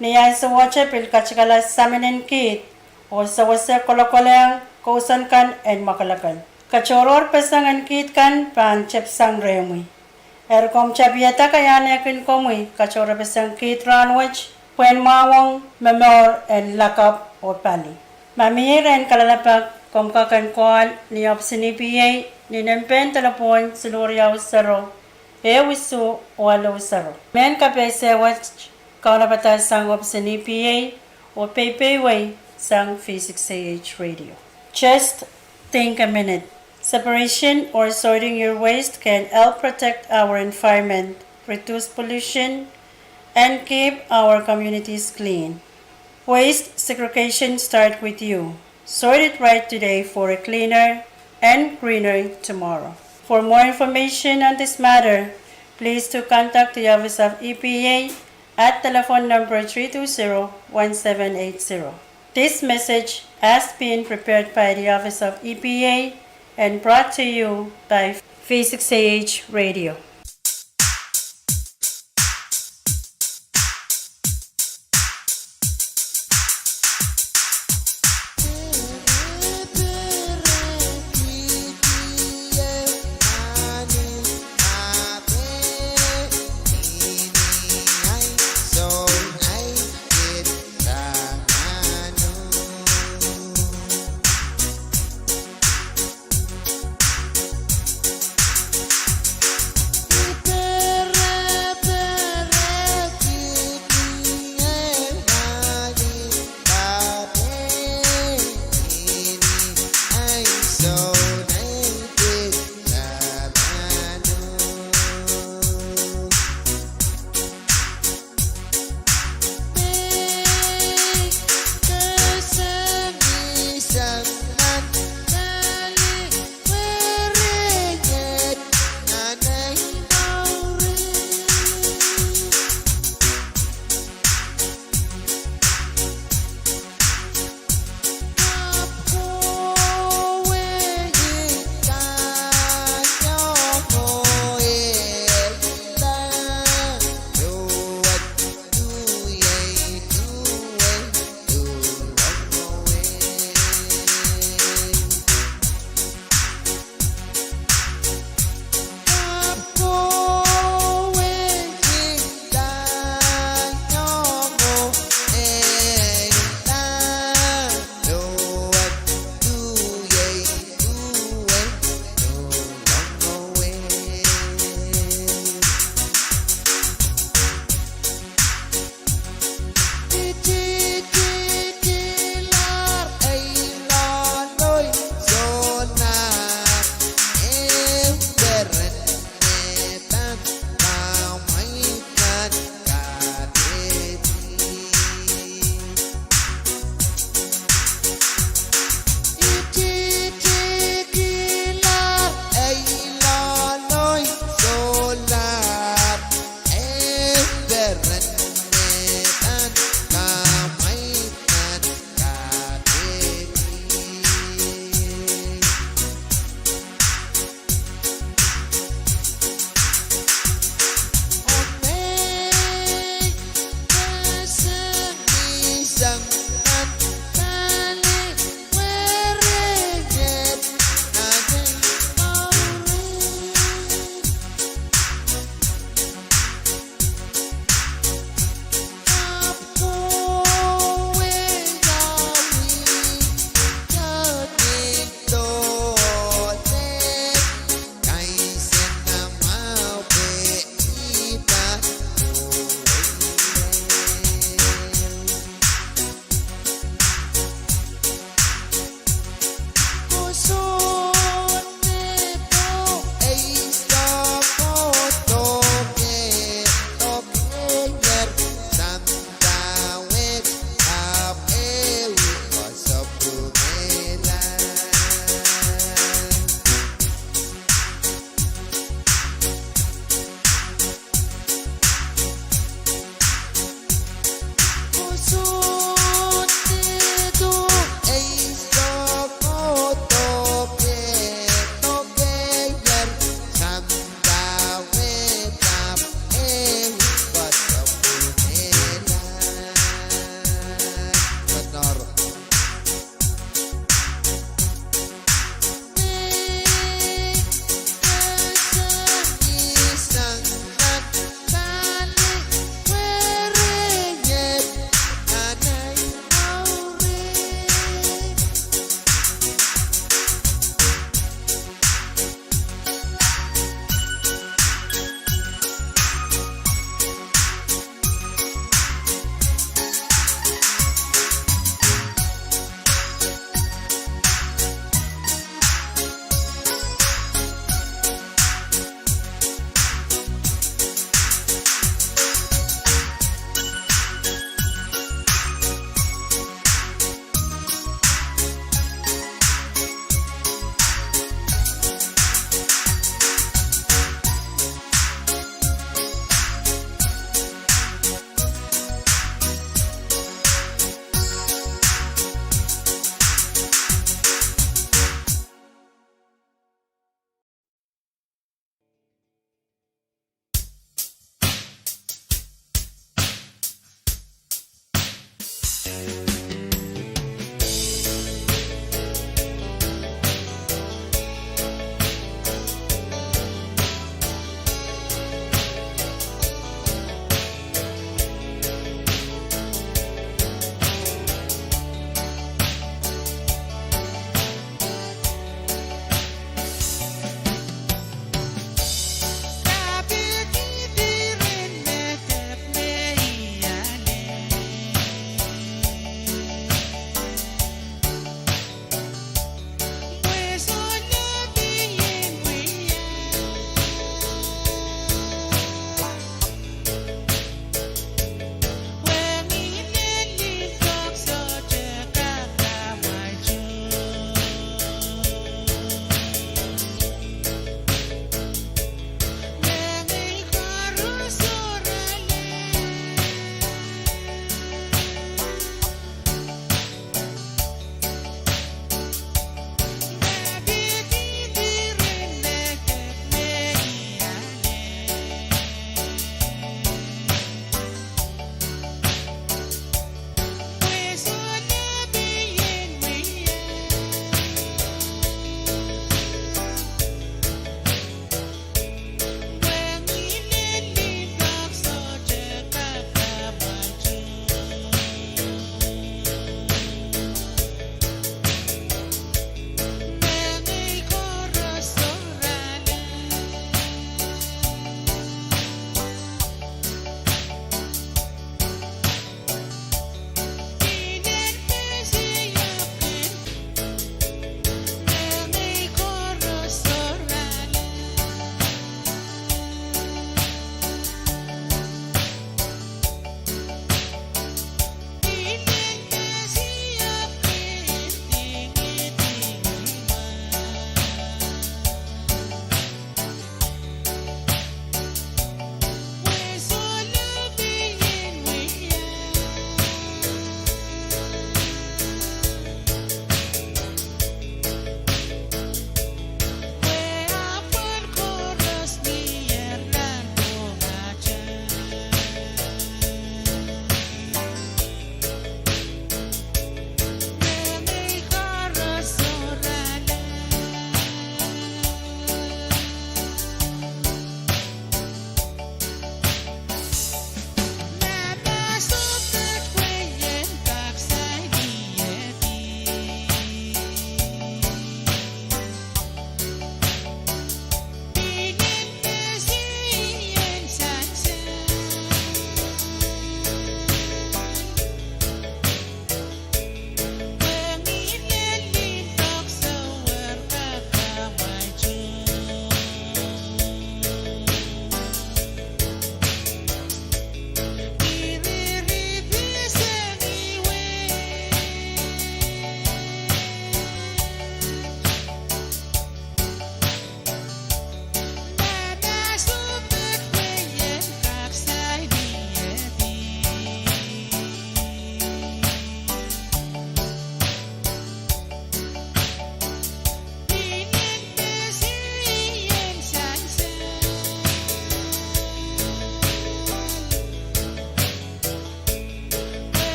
Niya sa wacha pil kachikala samin enkit, o sawasa kolokolang kausan kan en makalakan. Kachoror pesang enkit kan pan chepsang remui. Erkom chabiata kayane kin komui, kachora besang kit ranwich, puen mawang, memor en lakap o pali. Mamir en kalalapak komkakan kual ni opsini PA ni nempen telepon seluruh saro. Wisu walo saro. Men kapese watch kauna batas sang opsini PA o Pohnpei sang V6AH Radio. Just think a minute. Separation or sorting your waste can help protect our environment, reduce pollution, and keep our communities clean. Waste segregation starts with you. Sort it right today for a cleaner and greener tomorrow. For more information on this matter, please to contact the Office of EPA at telephone number 320-1780. This message has been prepared by the Office of EPA and brought to you by V6AH Radio.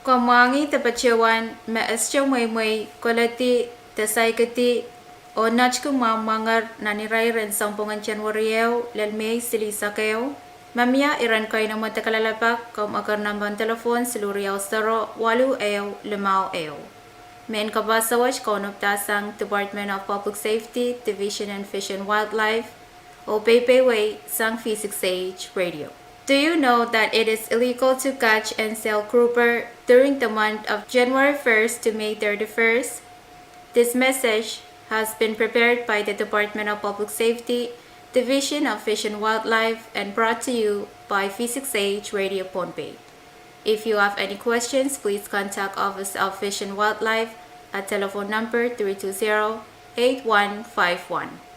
Komangi tapachewan ma ascho may kolati tasaykati o nachku mamangar naniray ren sampungan Januaryo lalmay silisakeo. Mamia iran kayo ng matakalalapag kung agar nambang telefon siluriyaw 0-8-5. Men kabasawaj konoptasang Department of Public Safety, Division and Fish and Wildlife o Pohnpei sang V6AH Radio. Do you know that it is illegal to catch and sell grouper during the month of January 1st to May 31st? This message has been prepared by the Department of Public Safety, Division of Fish and Wildlife, and brought to you by V6AH Radio Pohnpei. If you have any questions, please contact Office of Fish and Wildlife at telephone number 320-8151.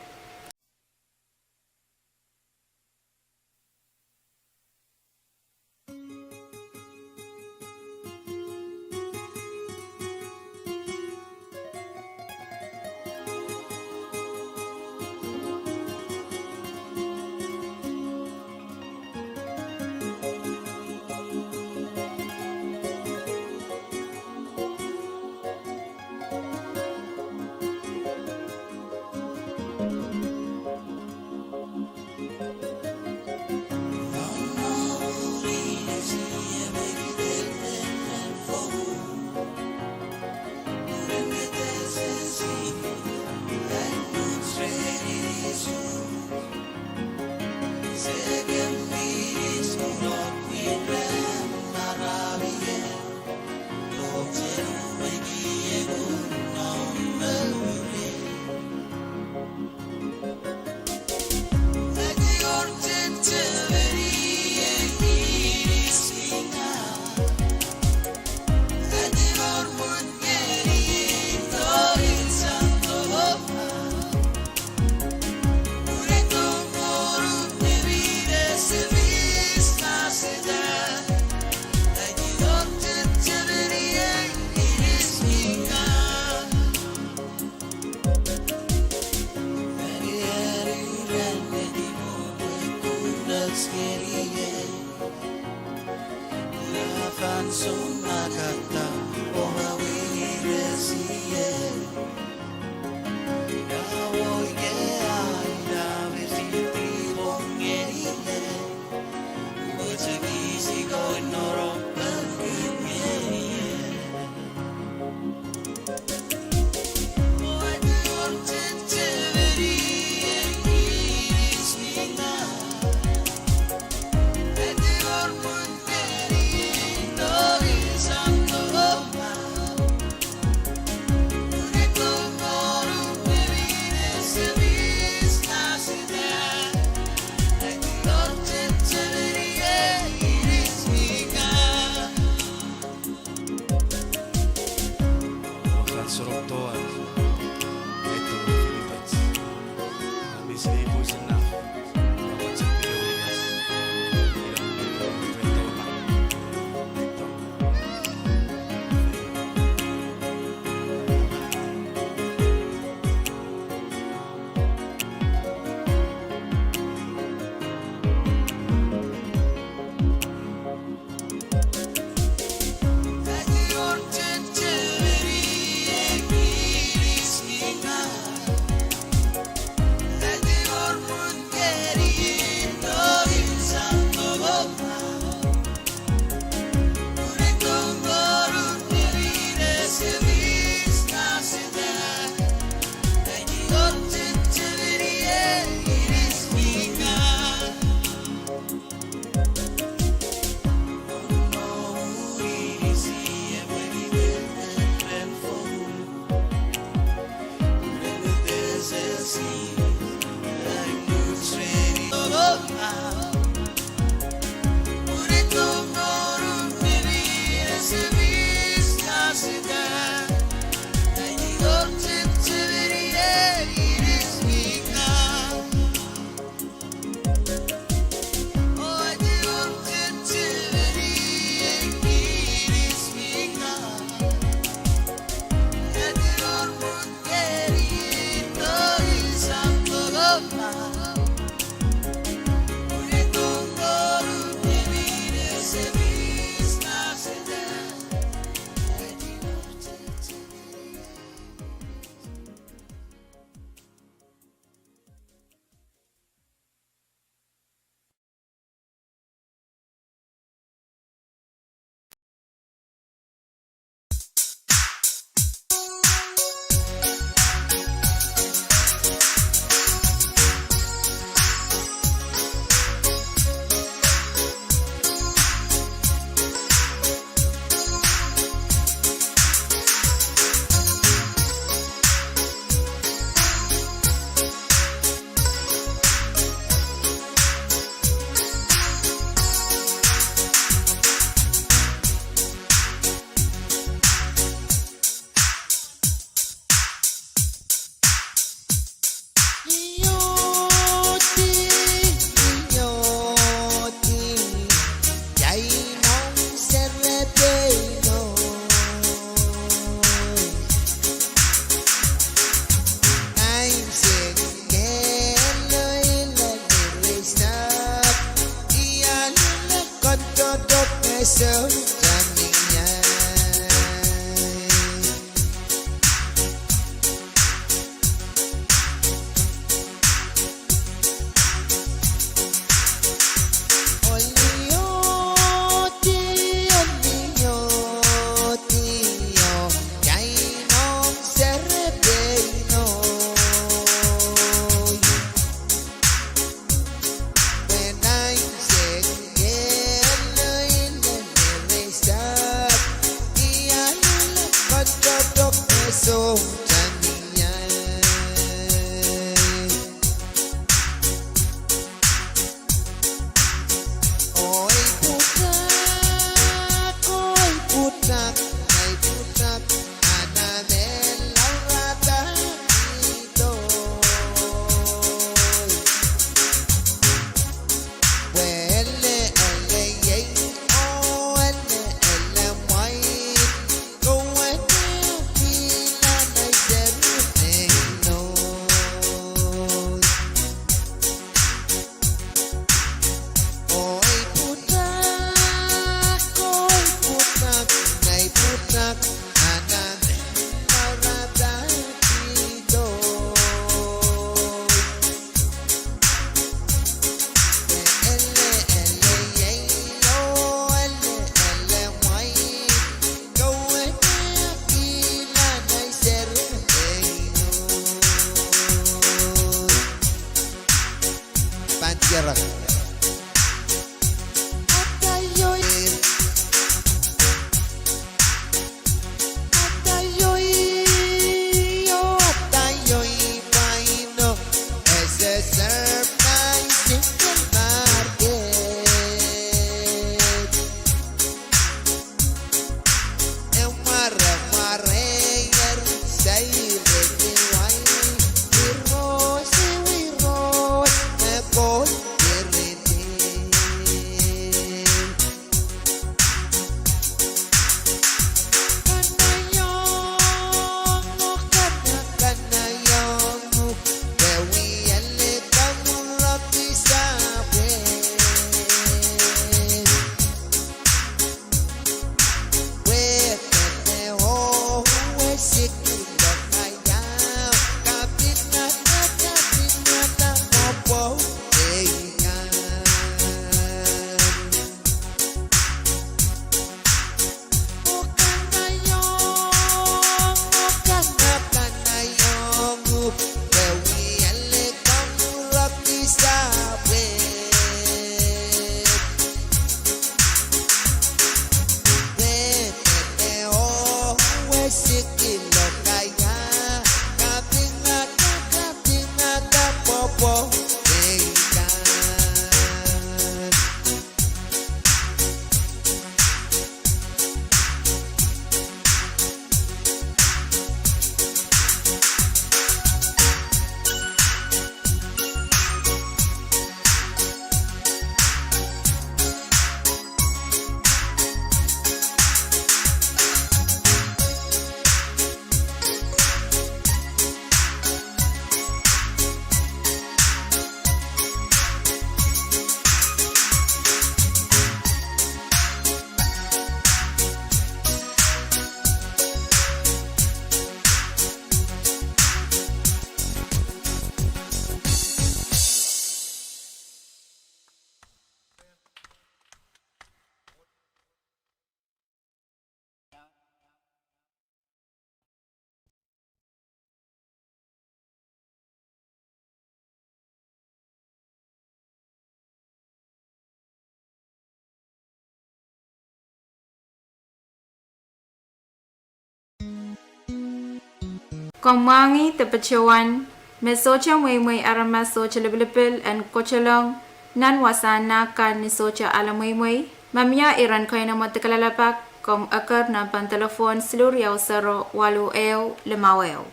Kongmangi tepechuan, mesocha mui arama socha lebelepel and kochalong, nan wasana kan ni socha alamui, mamia iran kaina matakalalpak, kom akar na pantelefon seluruh yaw saro walu eo lemaweo.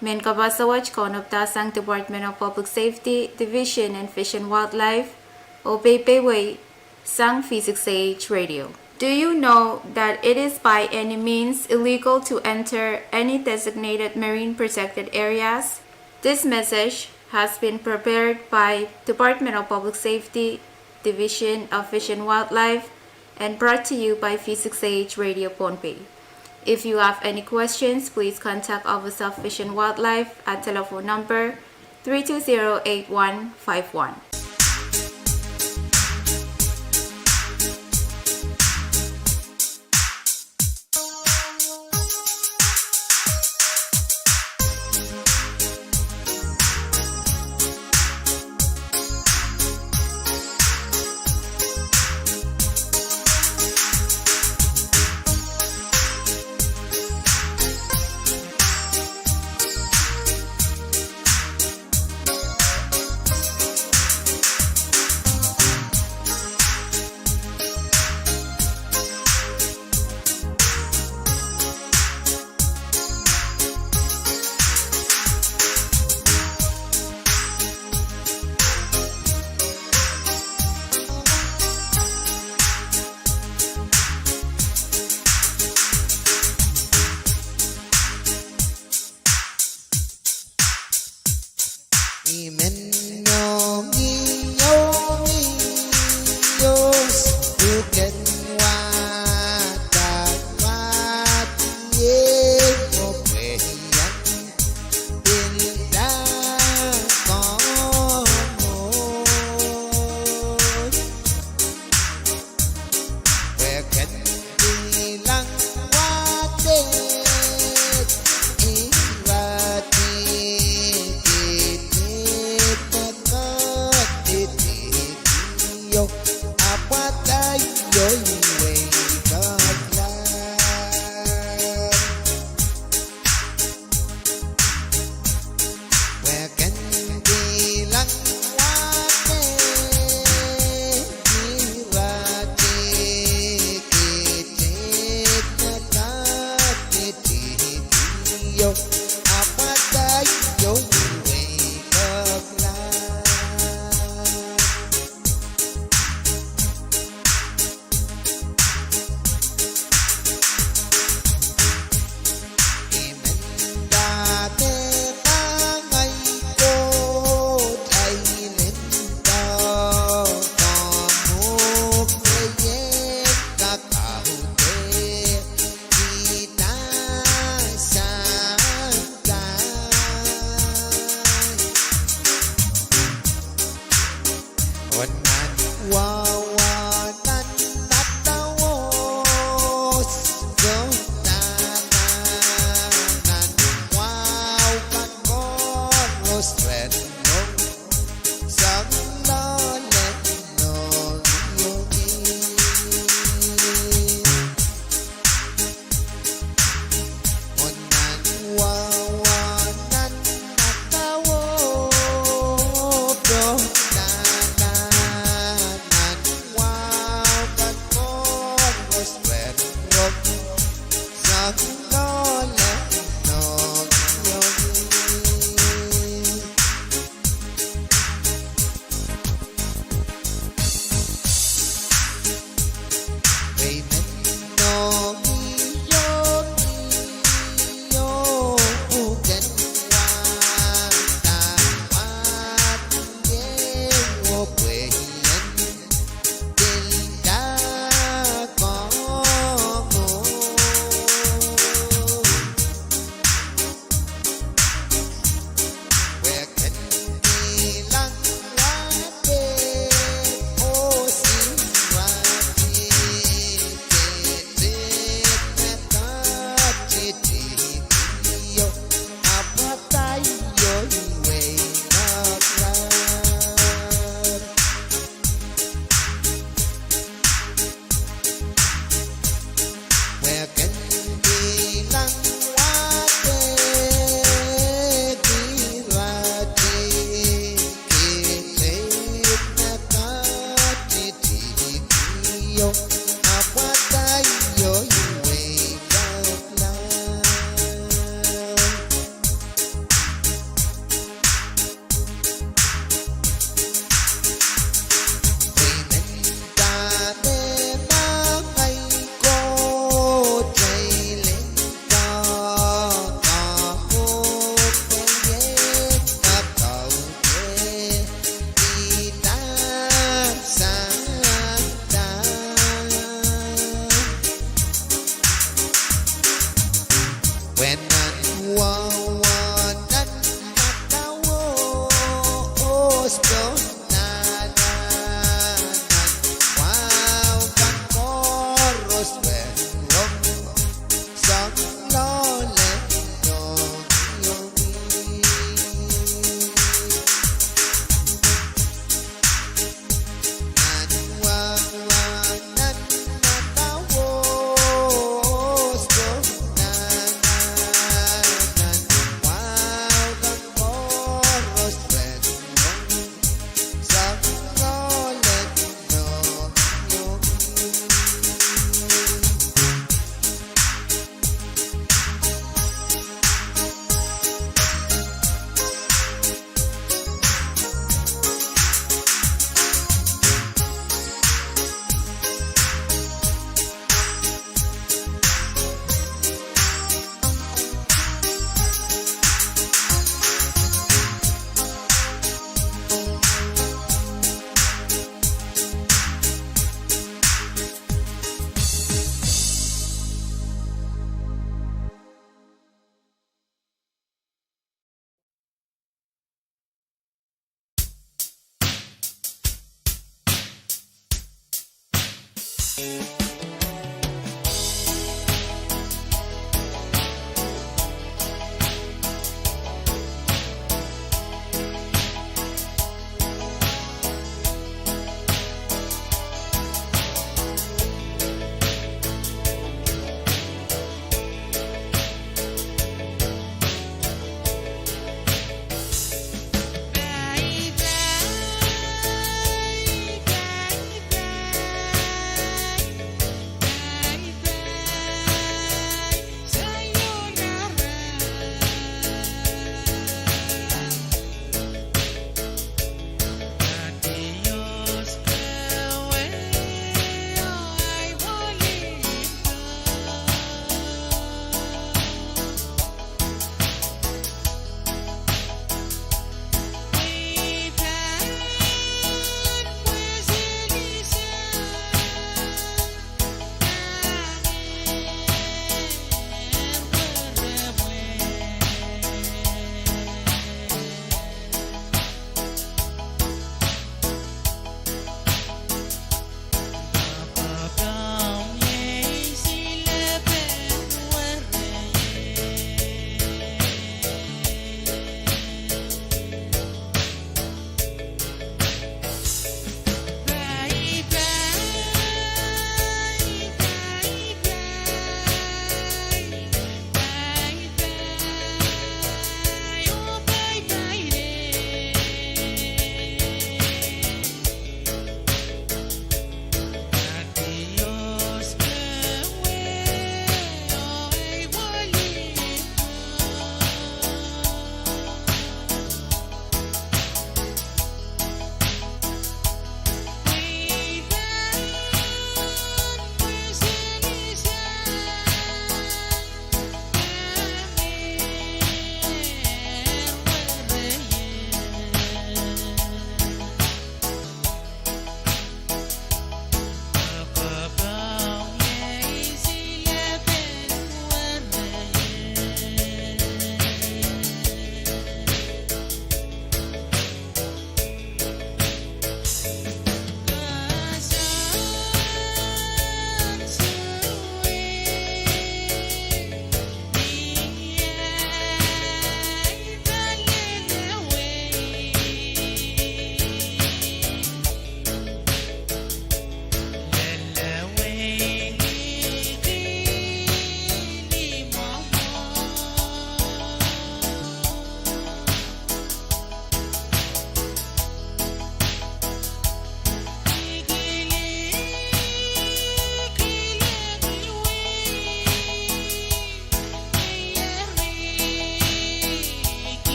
Men kabasawach konoptasang Department of Public Safety, Division and Fish and Wildlife, o Pohnpei sang V6AH Radio. Do you know that it is by any means illegal to enter any designated marine protected areas? This message has been prepared by Department of Public Safety, Division of Fish and Wildlife, and brought to you by V6AH Radio Pohnpei. If you have any questions, please contact Office of Fish and Wildlife at telephone number 320-8151.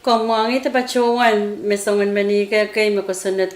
Komwangi te pachuan mesongan manika kay makusunet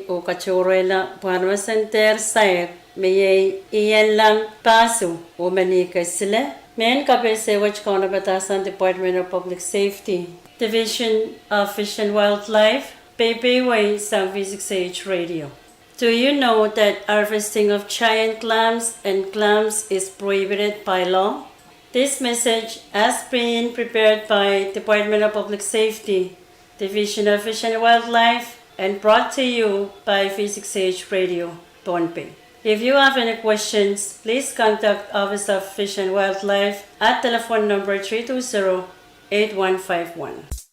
o kachurela Pwuhng Center Sayak meye iyan lang paso o manika sila. Men KAPWARESOU Kono Batasan Department of Public Safety, Division of Fish and Wildlife, Pohnpei Way, sang V6AH Radio. Do you know that harvesting of giant clams and clams is prohibited by law? This message has been prepared by Department of Public Safety, Division of Fish and Wildlife, and brought to you by V6AH Radio, Pohnpei. If you have any questions, please contact Office of Fish and Wildlife at telephone number 320-8151.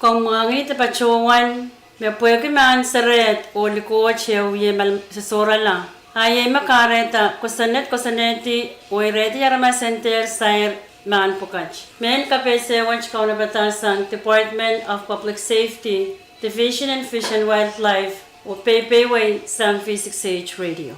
Kung mangi te pachuan, me pueke man saret o liko cheu ye mal sesora la. Haye makareta kusaneti o reti yarama center sair man pukach. Men kapese wanch kauna batasang Department of Public Safety, Division and Fish and Wildlife o Pohnpei way sang V6AH Radio.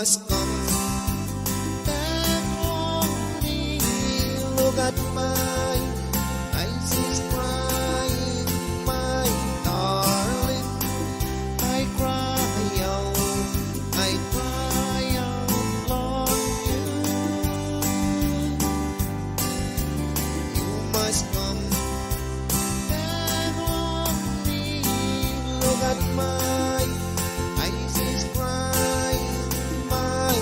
must come back only. Look at my eyes is crying, my darling. I cry out for you. You must come back only. Look at my eyes is crying, my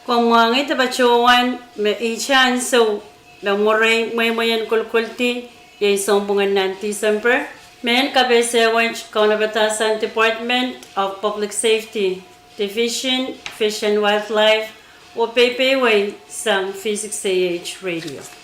Pamangit bachuan me ichan so la moray may mayan kulkulti yay sombungan nan December. Men kabesewach Kaunabatasan Department of Public Safety, Division Fish and Wildlife o Pohnpei sang V6AH Radio.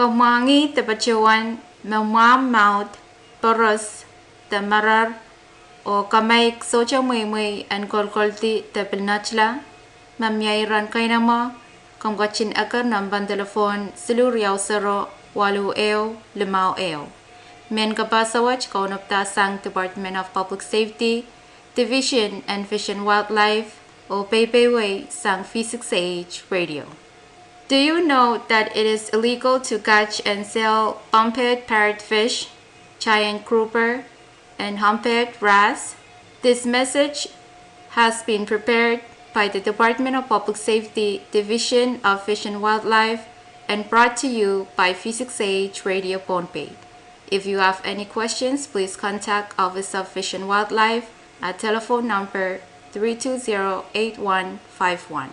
Komangi tepachuan mamam maut poros tamarar o kamay socha muy an kolkolti tepilnachla mamyairan kainama kamgachin akar namban telefon silur yaw sero walu eo limao eo. Men kapasawach kaunopta sang Department of Public Safety, Division and Fish and Wildlife o Pohnpei way sang V6AH Radio. Do you know that it is illegal to catch and sell Pohnpei parrotfish, giant grouper, and humpback wrasse? This message has been prepared by the Department of Public Safety, Division of Fish and Wildlife, and brought to you by V6AH Radio Pohnpei. If you have any questions, please contact Office of Fish and Wildlife at telephone number 320-8151.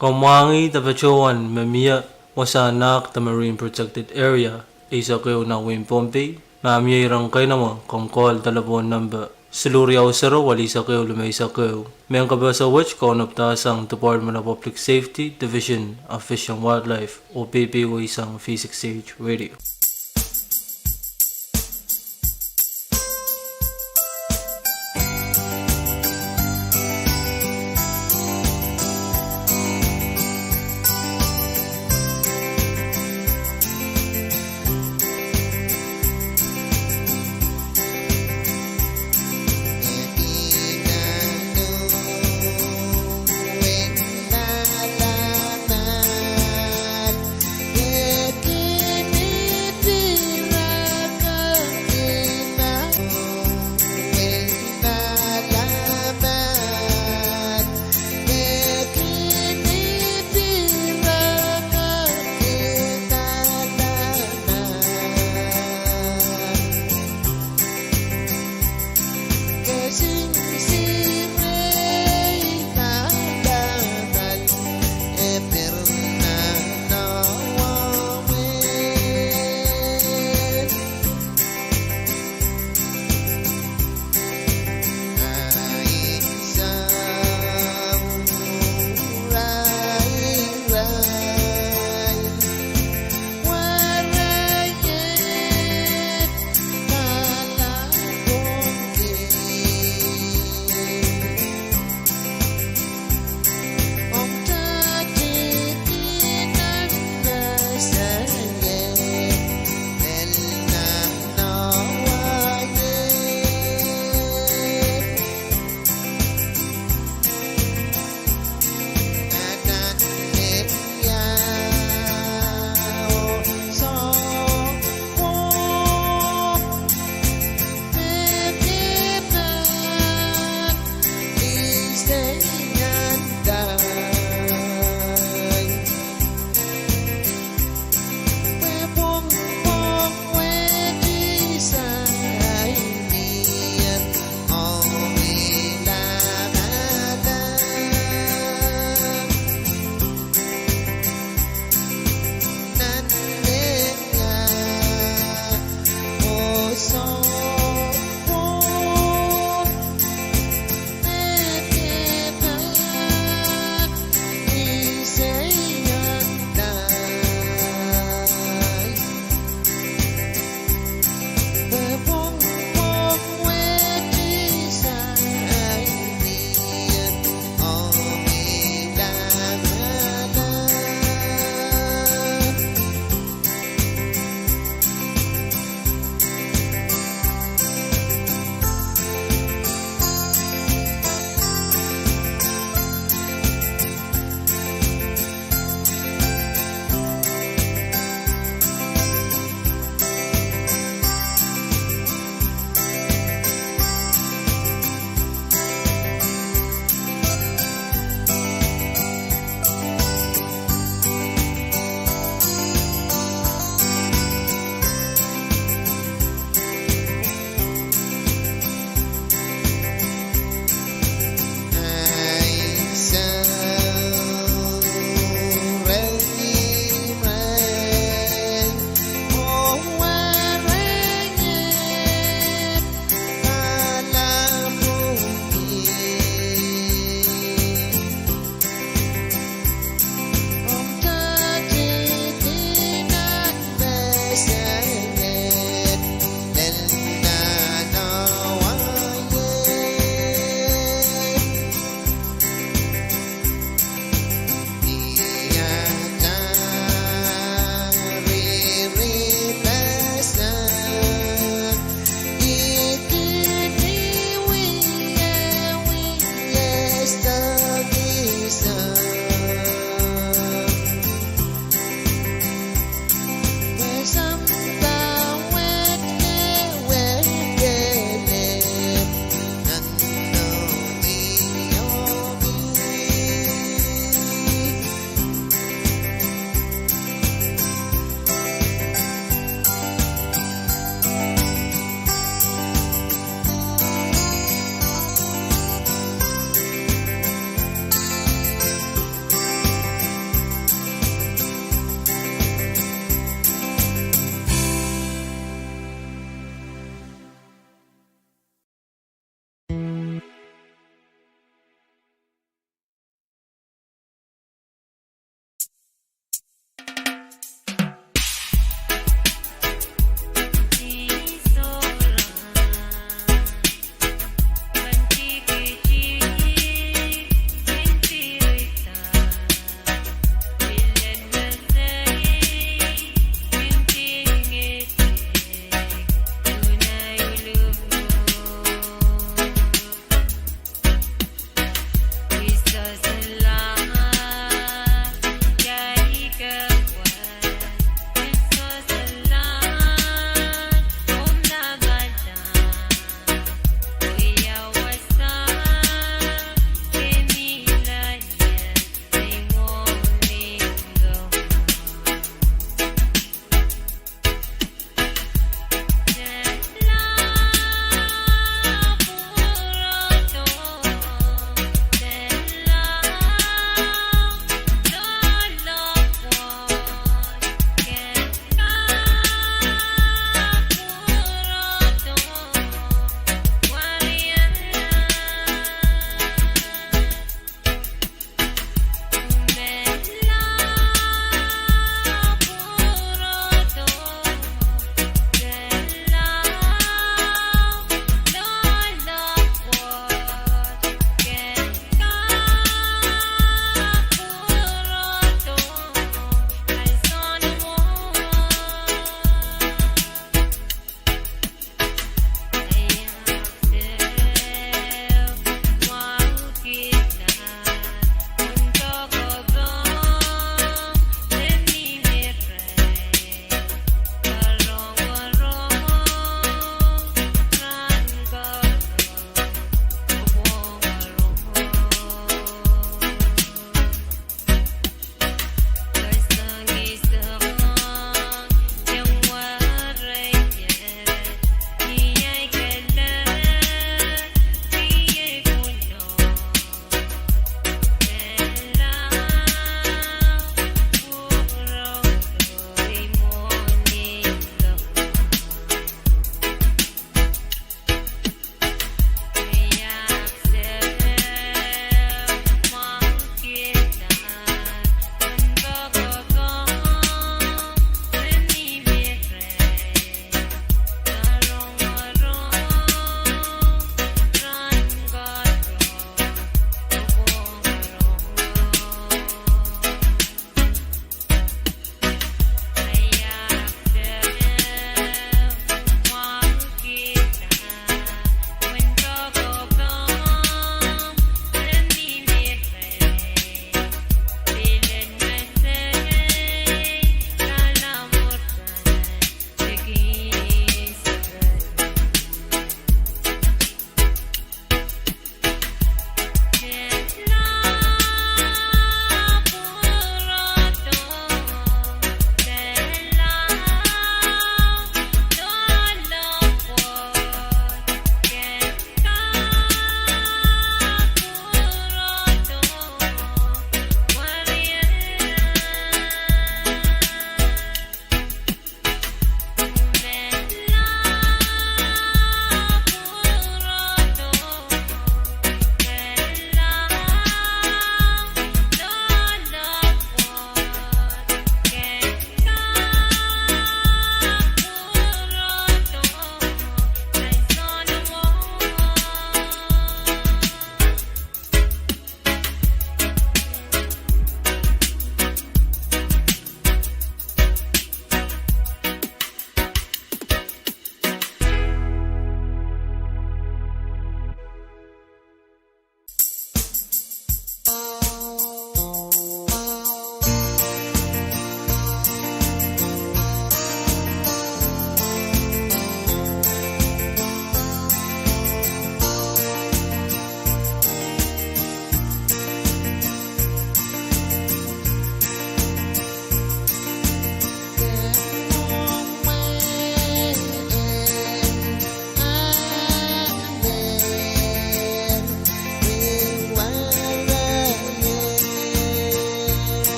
Kamwangi tapachuan mamia wasanak ta marine protected area isa kayo na win Pohnpei na amiyay rangkay naman kung call telephone number Siluriaw 0 wali sa kayo lumay sa kayo. Mayang kabasa watch kaunaptasang Department of Public Safety Division of Fish and Wildlife o PPWA sang V6AH Radio.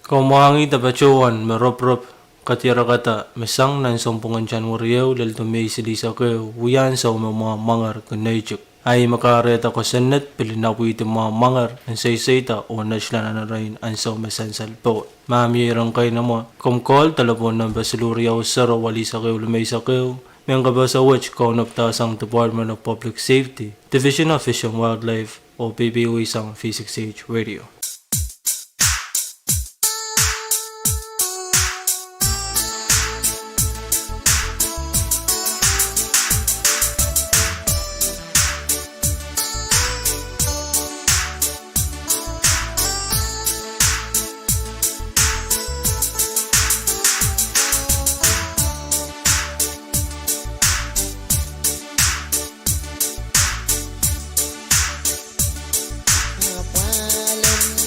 Komangi tapachuan merop-rop katirakata mesang nan sompungan chan wariyaw lal tumay silisa ko wiyan sa mga mangar kanaychuk. Ay makareta ko senat pilinawi iti mga mangar ang saysayta o naslan na rin ang sa masansal po. Mamirang kayo na mo. Kumkol talapon ng basiluriyaw saro wali sa kayo lumay sa kayo. May kabasa which kaunaptasang Department of Public Safety, Division of Fish and Wildlife o PPWESAU V6AH Radio. While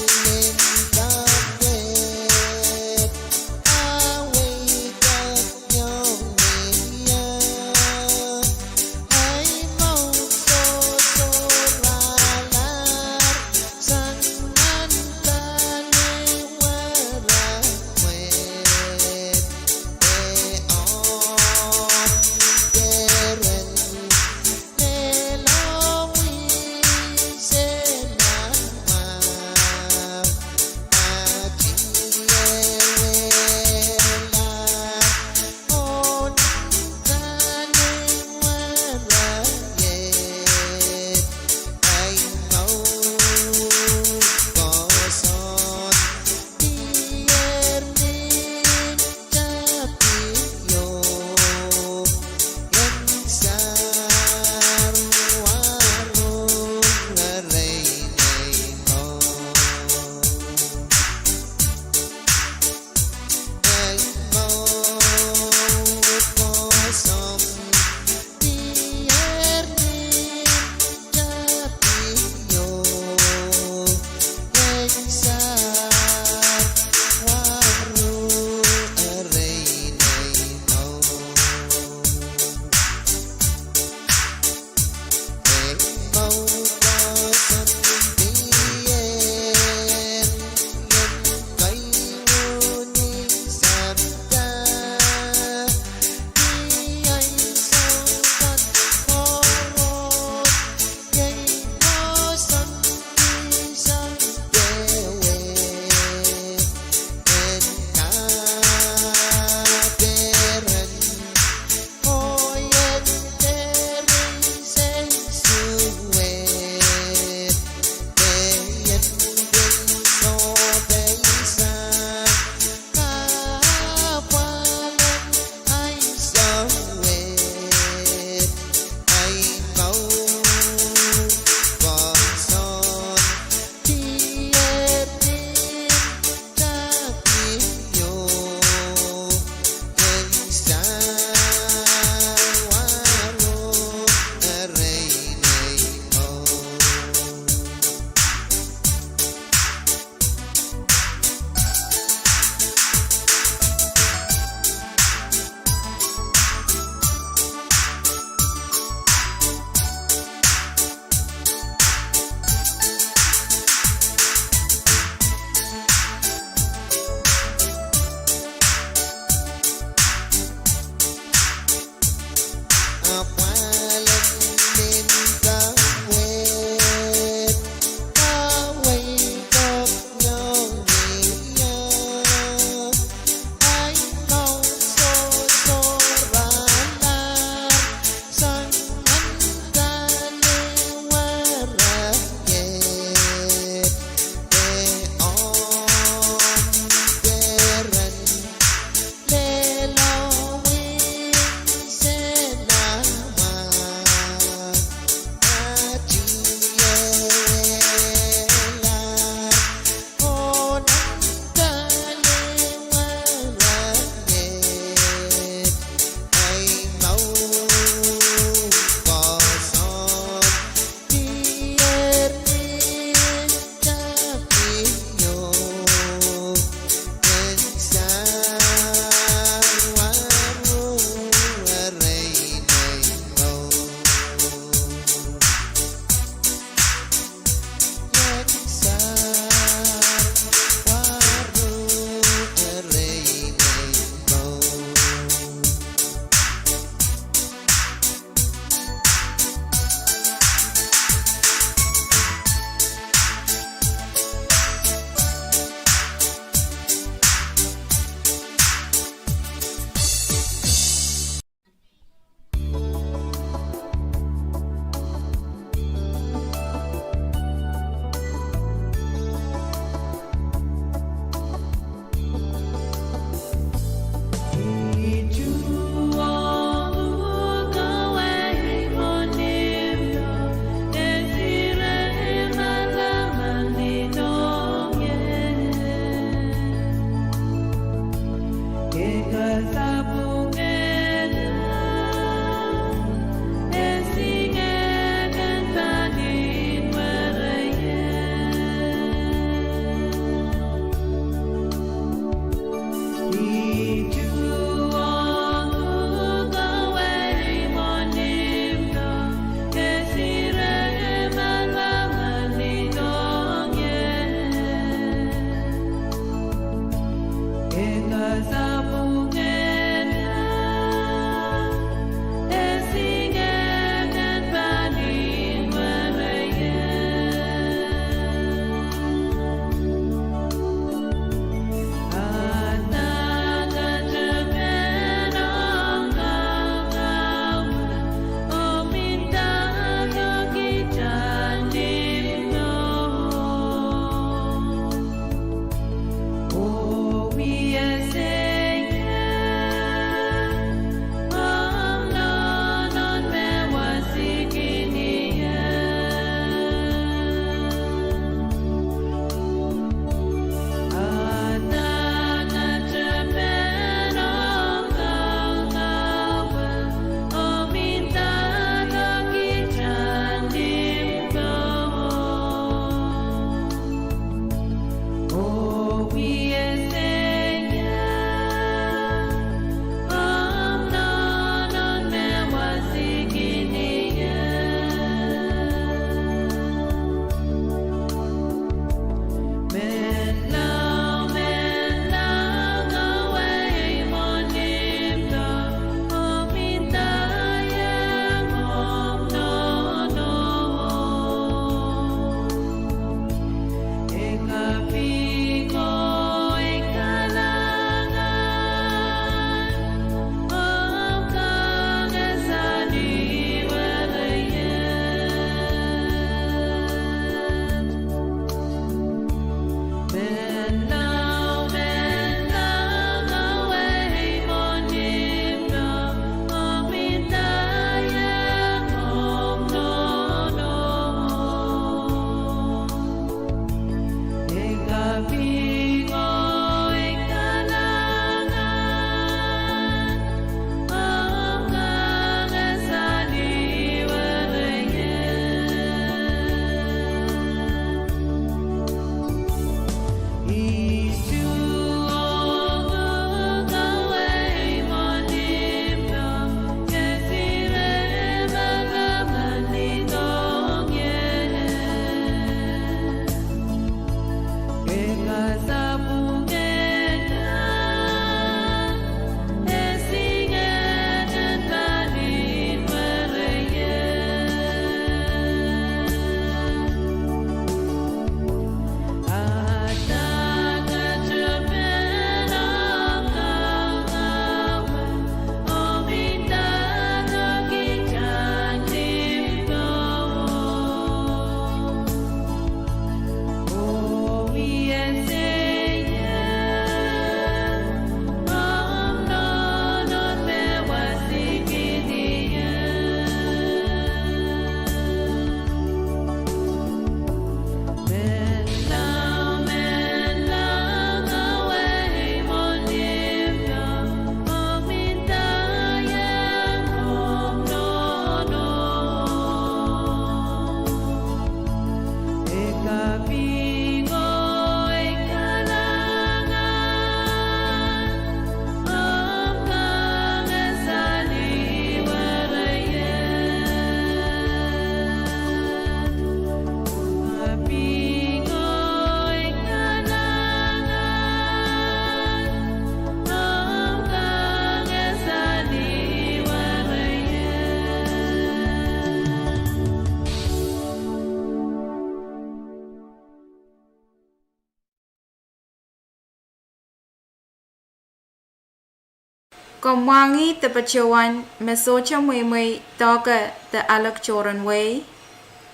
Komwangi the Pachawan, Mesocha Mui Doga the Alak Choran Way.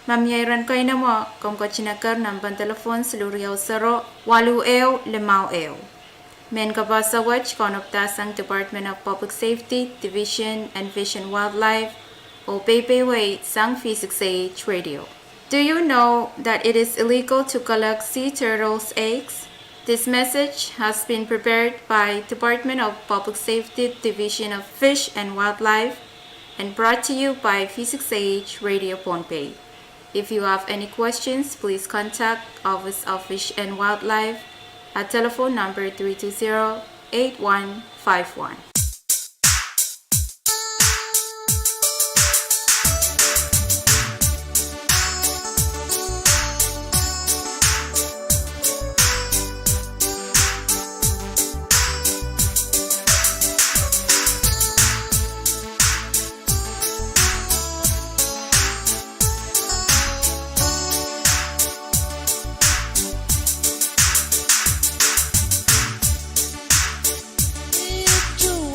Mamyeran Kainama, Komkachinakar Namban Telephone Siluriao Saro, Walu Eo, Limau Eo. Men Kabasawach, Konoptasang Department of Public Safety, Division and Fish and Wildlife, o Pohnpei Way, Sang V6AH Radio. Do you know that it is illegal to collect sea turtles' eggs? This message has been prepared by Department of Public Safety, Division of Fish and Wildlife, and brought to you by V6AH Radio Pohnpei. If you have any questions, please contact Office of Fish and Wildlife at telephone number 320-8151. If you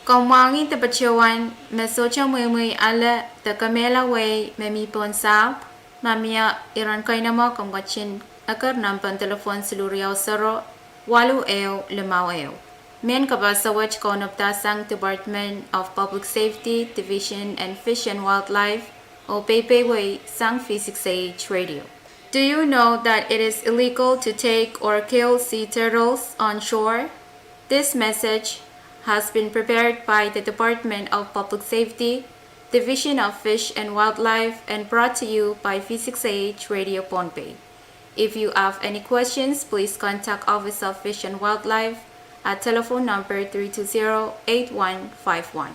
Kongwangi te pachewan mesocha mui ala te kamela way memi ponsap mamia iran kainamo kongwachin akar nampan telepon seluruh sero walu limau Men kabasawach konoptasang Department of Public Safety Division and Fish and Wildlife o Pohnpei way sang V6AH Radio. Do you know that it is illegal to take or kill sea turtles on shore? This message has been prepared by the Department of Public Safety, Division of Fish and Wildlife, and brought to you by V6AH Radio Pohnpei. If you have any questions, please contact Office of Fish and Wildlife at telephone number 320-8151.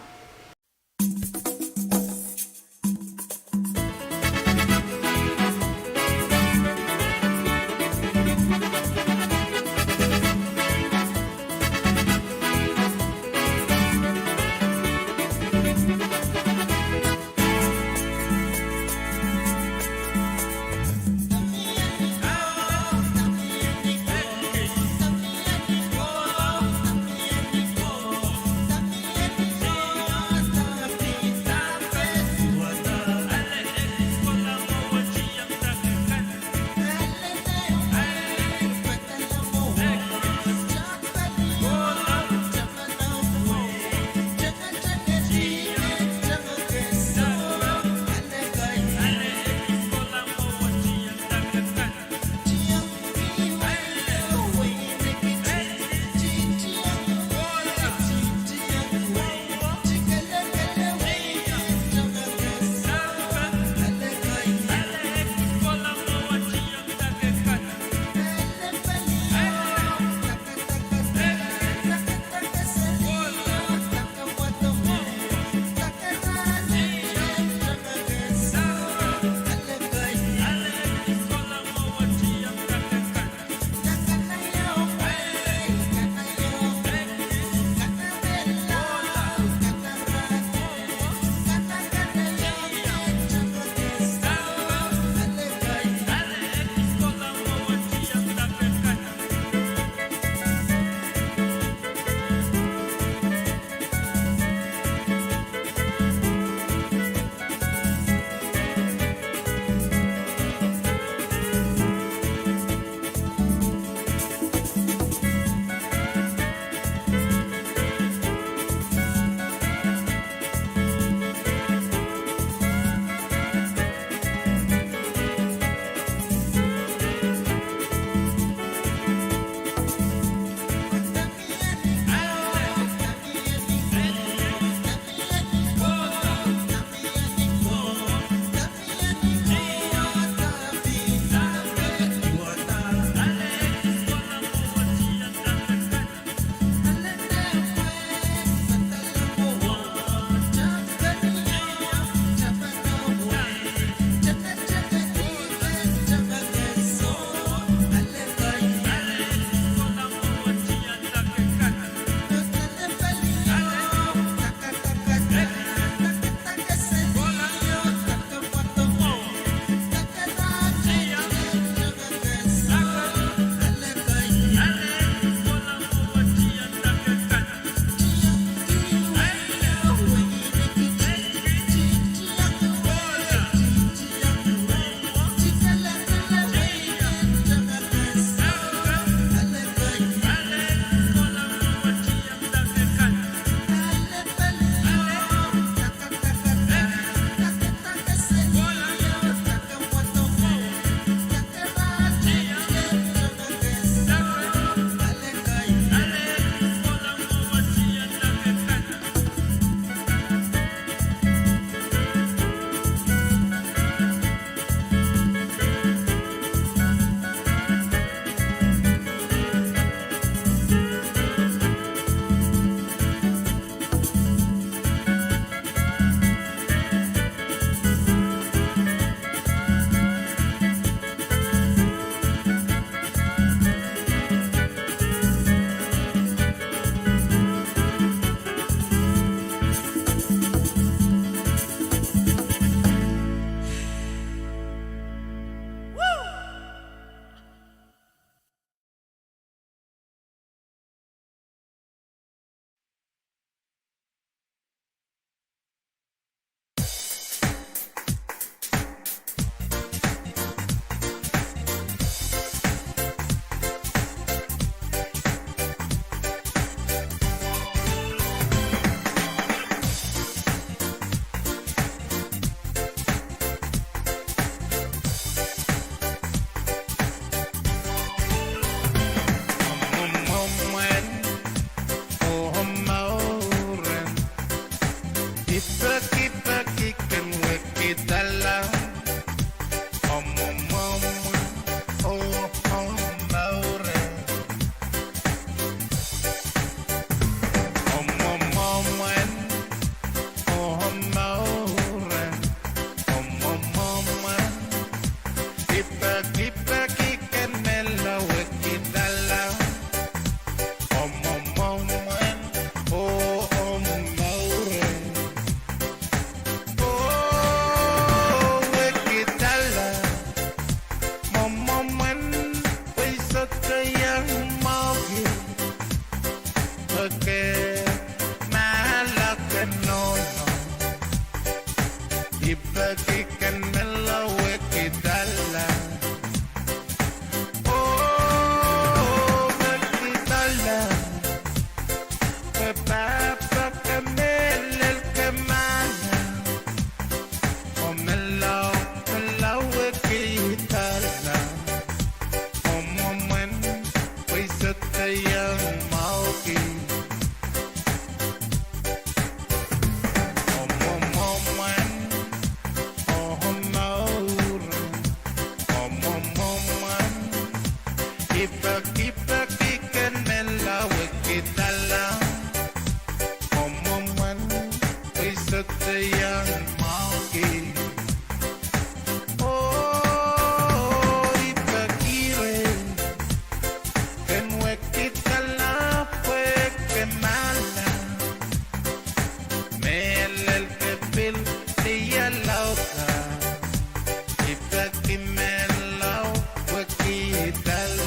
Ipakipakikan melawak kita lang Omoman ay satayang mauki Oh, ipakire Kan wak kita lang Pwek kemala Melal kepil Liya lauka Ipakimelaw Wak kita lang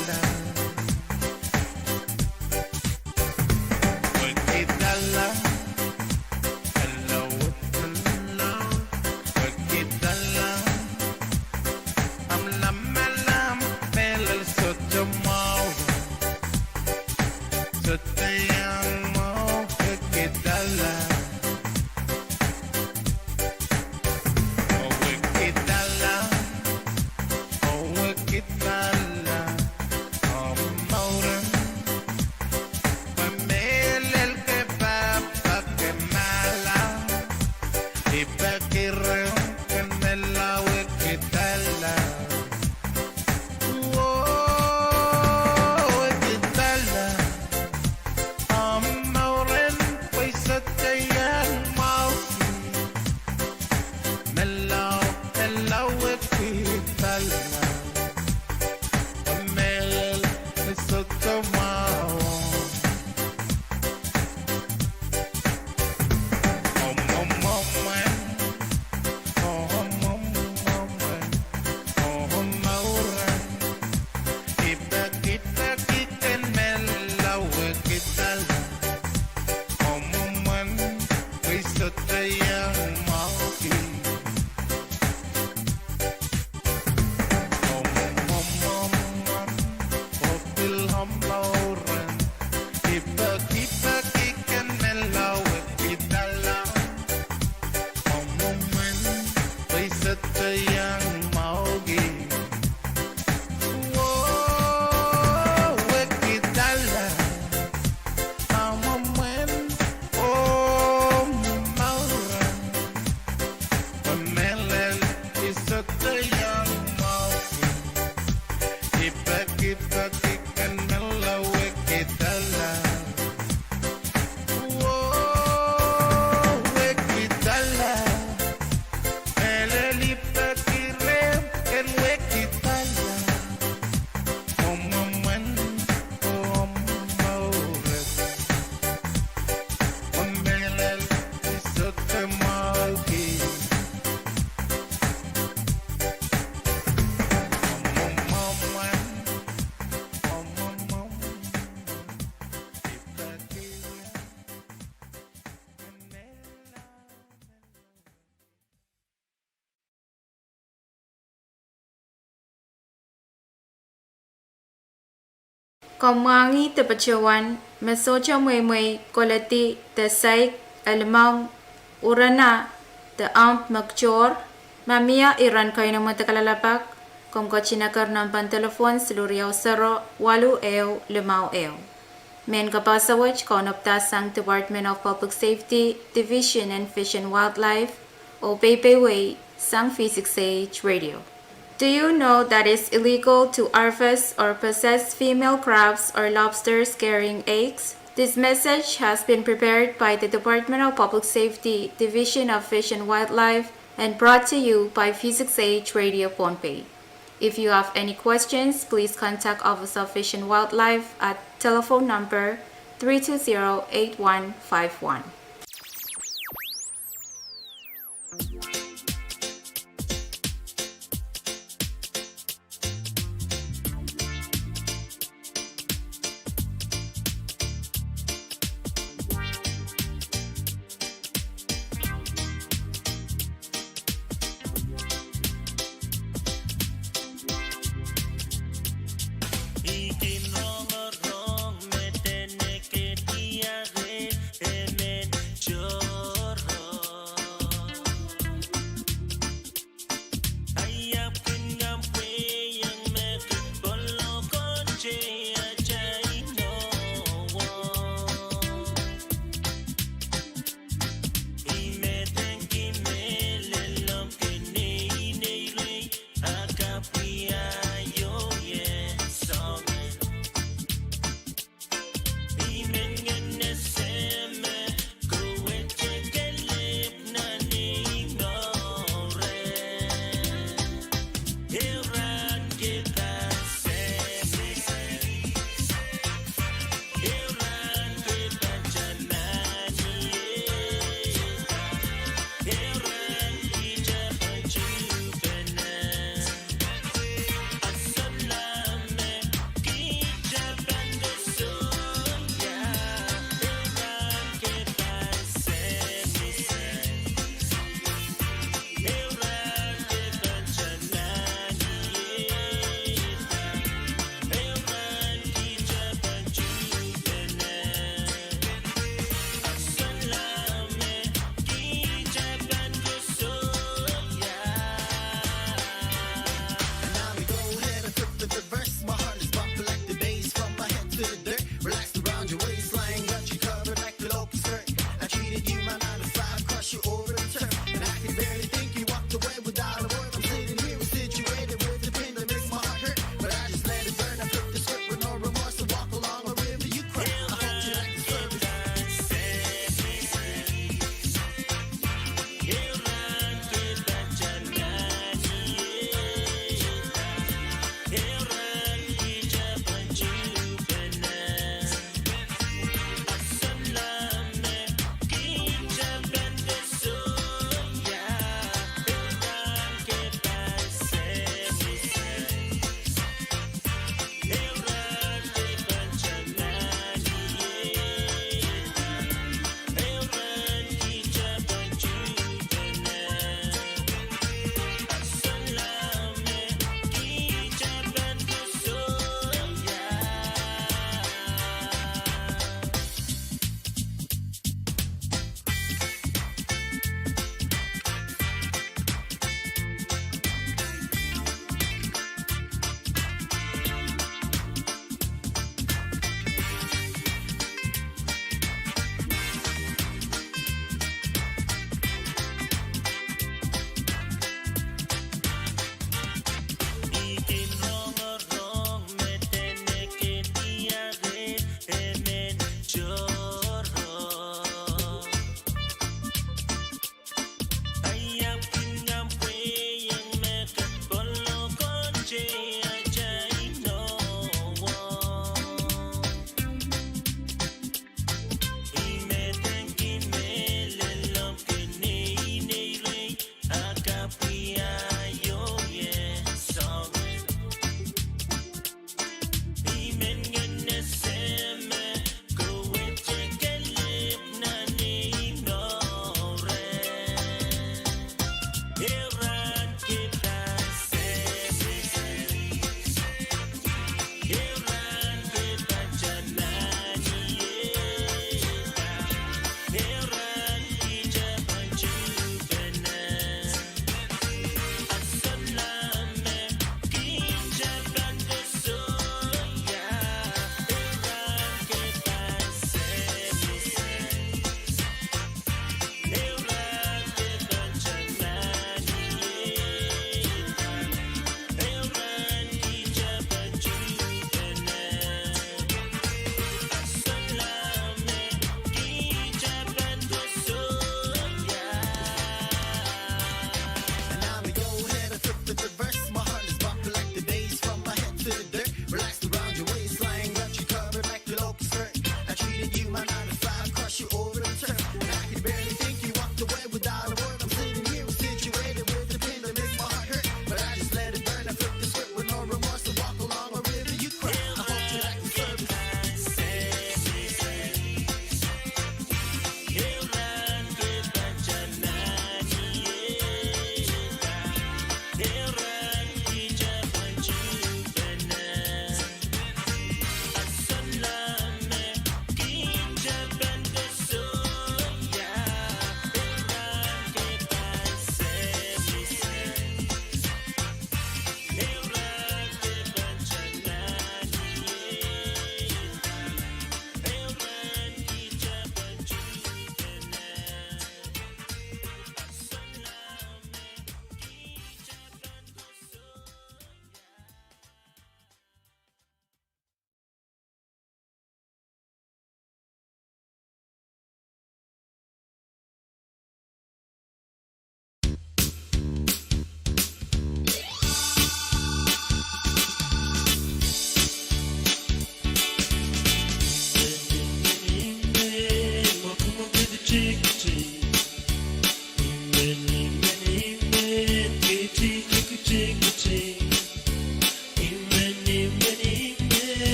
Komangi te pacawan, mesocha mui kolati te saik alamang urana te amp makchor, mamia iran kayo ng mga takalalapak, kung kachinakar ng pantelefon seluriyaw saro, 8 Men kapasawach kaunaptasang Department of Public Safety, Division and Fish and Wildlife, o Pohnpei sang V6AH Radio. Do you know that it's illegal to harvest or possess female crabs or lobsters carrying eggs? This message has been prepared by the Department of Public Safety, Division of Fish and Wildlife, and brought to you by V6AH Radio Pohnpei. If you have any questions, please contact Office of Fish and Wildlife at telephone number 320-8151. Ikin rong rong metene ke dia re emen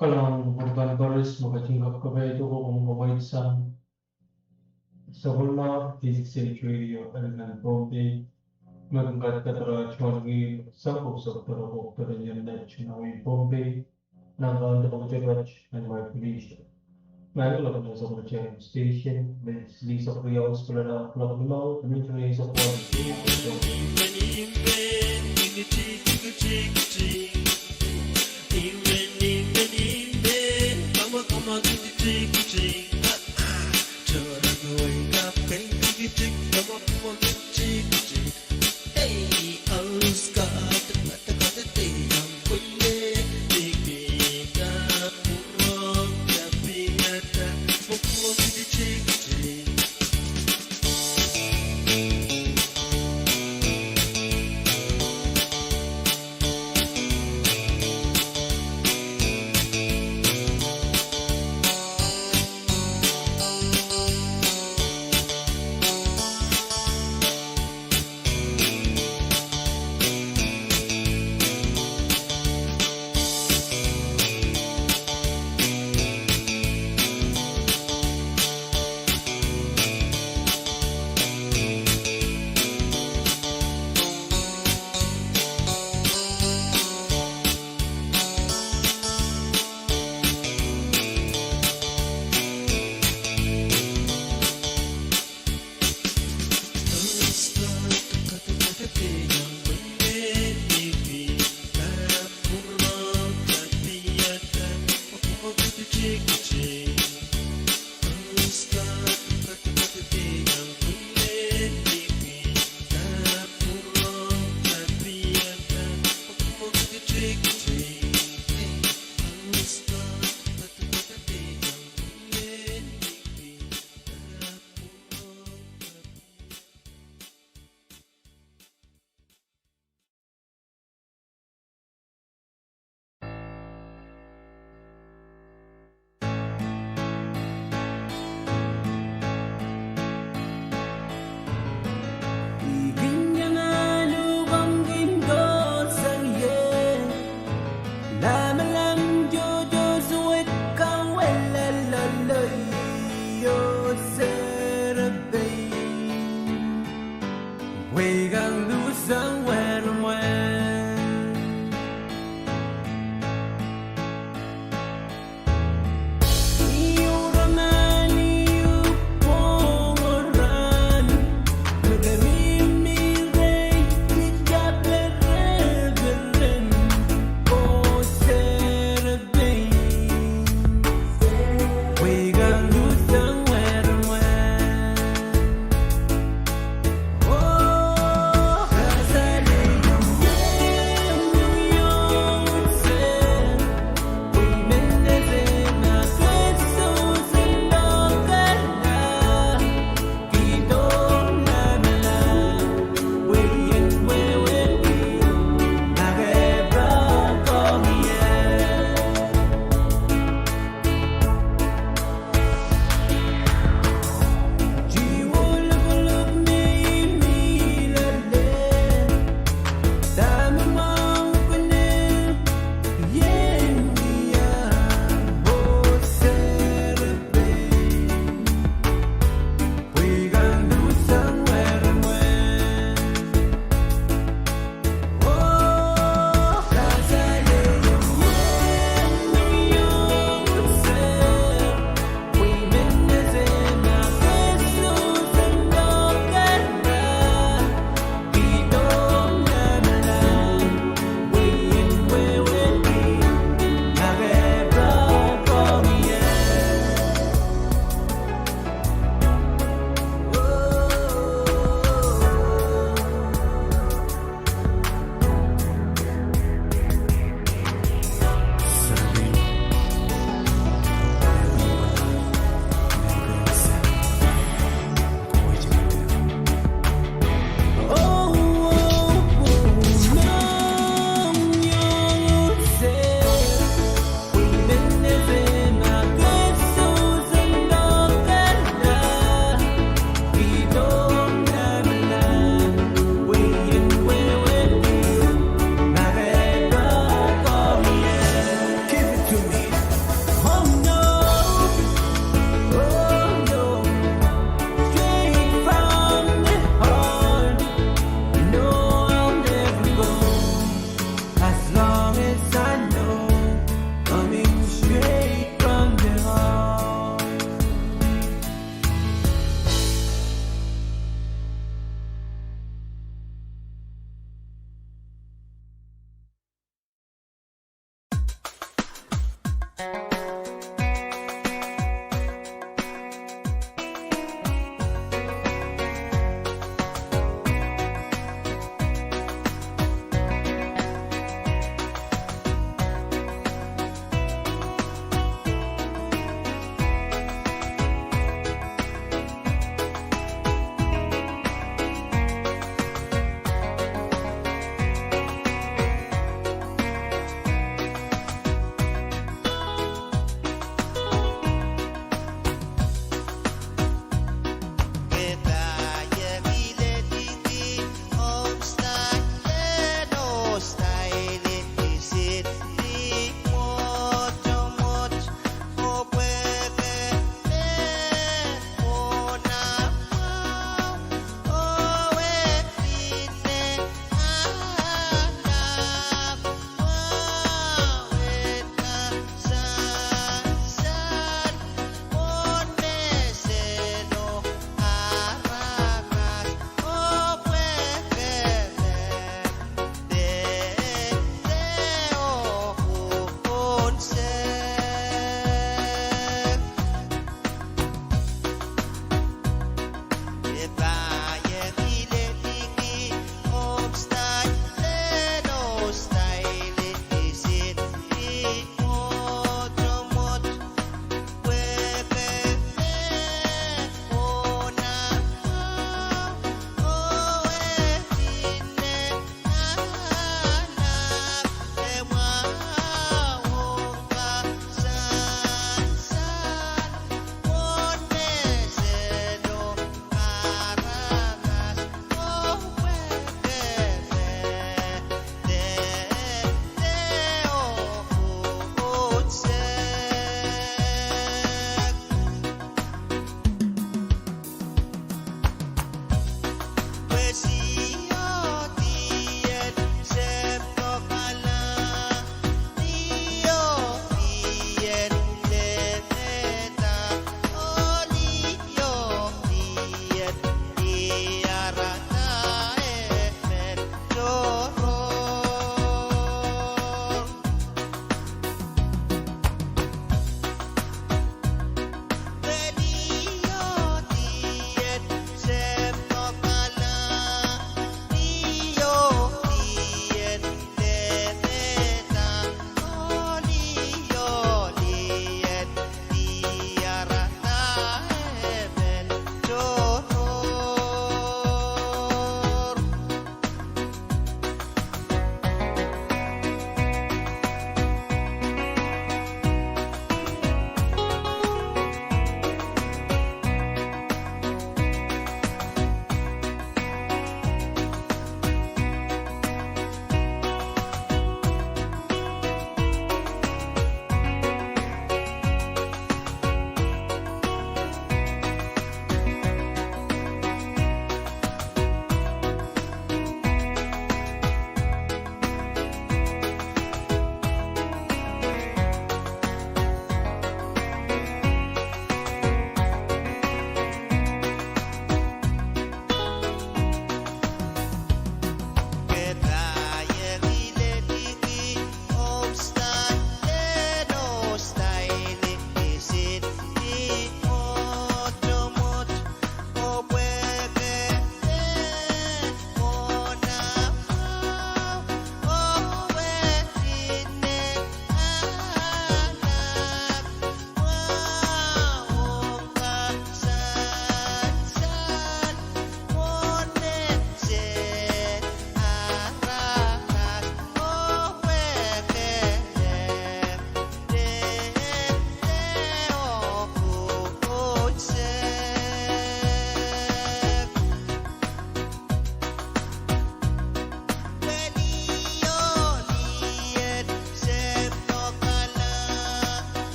Kalang urban baris magatingkap kabay ito kung mabait sa wala V6AH Radio alinan Pohnpei magangkat katara chwangi sabog sa tarabok taranyan na chinawi Pohnpei nang ang jagat and my police. Mangalap na sa mga station, Legislature sa Riyaos pala na Klakulaw, Community sa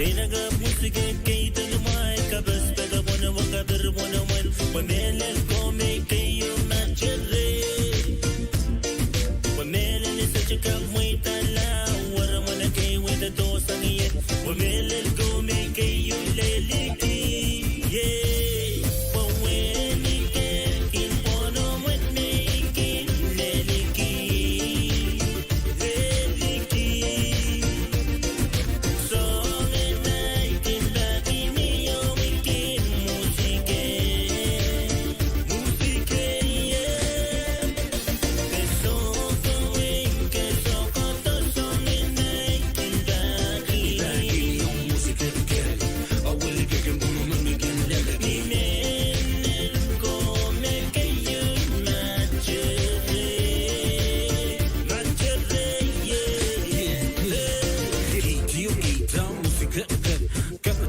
Inaga musika kay tanumay kabas pega bona wanga ber bona wen wamelen kome kayo na chere wamelen is such a kang way tala wara mana kay wenda to sangiye wamelen kome kayo leliki yeah waweli kin bono wen making leliki leliki so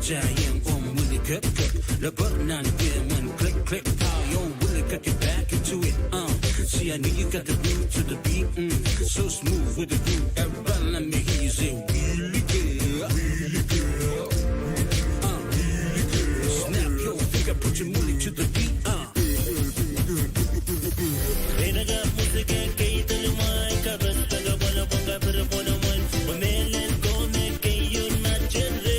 Giant on Willie Cup the button on the click click power yo Willie cut it back into it see I know you got the groove to the beat so smooth with the groove everybody let me hear you say really good really good snap your finger put your money to the beat Ain't I got music and kay talumay kabas taga bona bonga pero bona mon wamelen kome kayo na chere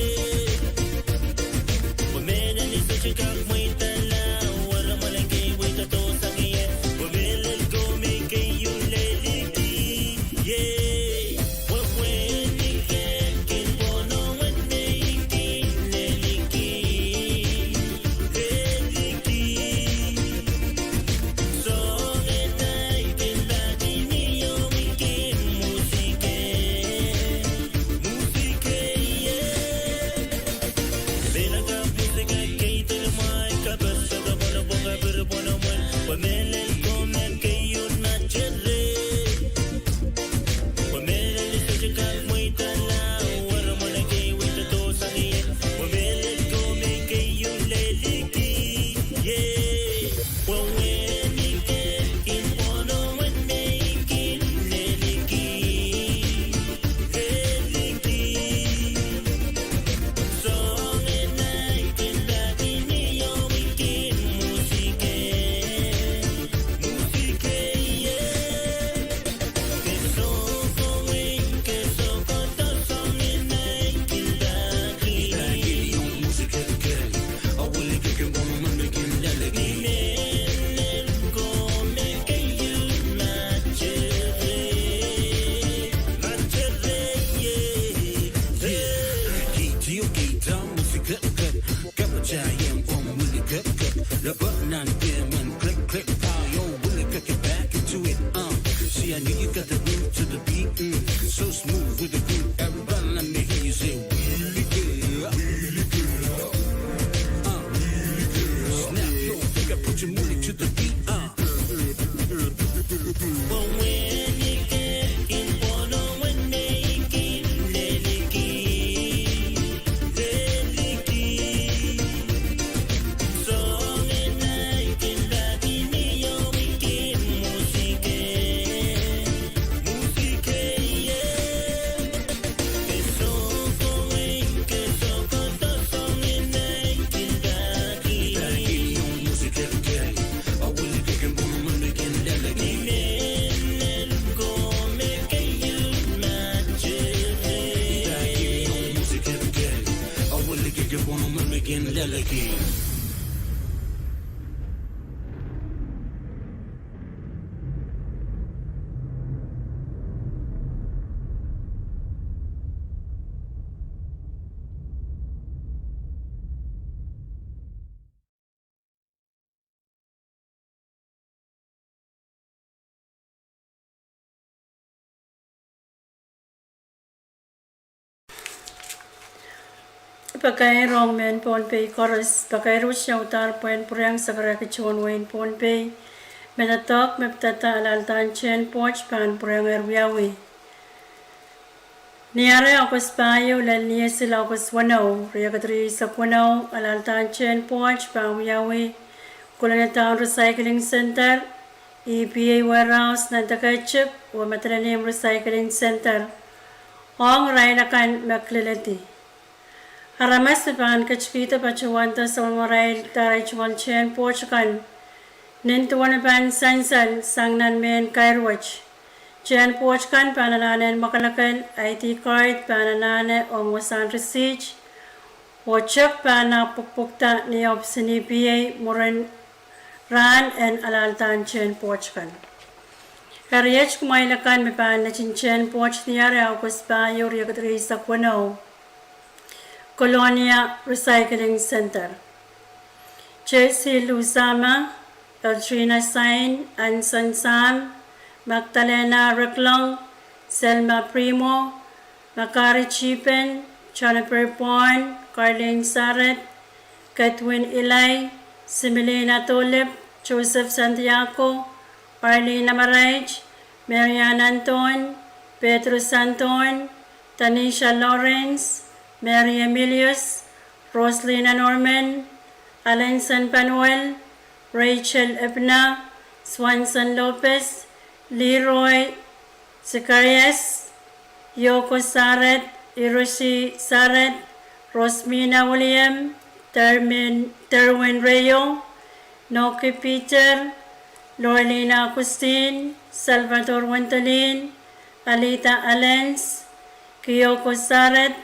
Chicago muy tala, wala malangay way to sangiye. Wamelen ko may kayo leliki, yeah. Waweli kin bono wen making leliki, leliki. So enay kin lagi niyo making musike, musike, yeah. Belaga musika kay Wamelen komen kayo na chere Wamelen is such a kang way tala wara mana kay wita to sangiye Wamelen komen kayo leliki yeah Waweli kin bono wen making leliki leliki So enay kin lagi niyo making musike The button on them and click, click, power, yo, Willie, cut it back into it, See, I know you got the groove to the beat, so smooth with the groove. Everybody let me hear you say, really good, really good, really good. Snap your finger, put your money to the beat, But when you get in bono when making leliki, leliki. So enay kin lagi niyo making musike, musike, yeah. Keso ko to song enay kin lagi yung musike kay awili kay bono man making leliki. Menen ko may kayo na chere yung musike kay awili kay bono man making leliki. Pakai rong men Pohnpei chorus pakai rus utar poin Pwuhng sagara kechon wain Pohnpei Metatok meptata alaltan chen poch pan Pwuhng erwiawi. Niare akus payo lalnie sila akus wano, riagatri sakwano alaltan chen poch pan wiawi. Kulana Town Recycling Center, EPA Warehouse Nantakachip, wa Matalanim Recycling Center. Ong Rainakan Maklilati. Haramas pan kachkita pachuanta sa maray taraychwal chen pochkan. Nintuan pan sansan sangnan men kairwach. Chen pochkan panananen makalakan IT card pananane ong wasan receipt. Wachak pana pukpukta ni opsin EPA muran ran and alaltan chen pochkan. Karyach kumailakan may pan na chen poch niyari akus pa yuri katri sa kwano. Colonia Recycling Center. Chelsea Lusama, Eltrina Sain, Anson Sam, Magdalena Reclong, Selma Primo, Makari Chipen, Jennifer Pwuhng, Carlene Saret, Catwin Ilay, Similena Tulip, Joseph Santiago, Arlene Amaraj, Marian Anton, Pedro Santon, Tanisha Lawrence, Mary Emilius, Roslina Norman, Alenson Panuel, Rachel Ebna, Swanson Lopez, Leroy Zacharias, Yoko Saret, Hiroshi Saret, Rosmina William, Terwin Rayo, Noki Peter, Lorlina Agustin, Salvador Wentolin, Alita Alens, Kyoko Saret,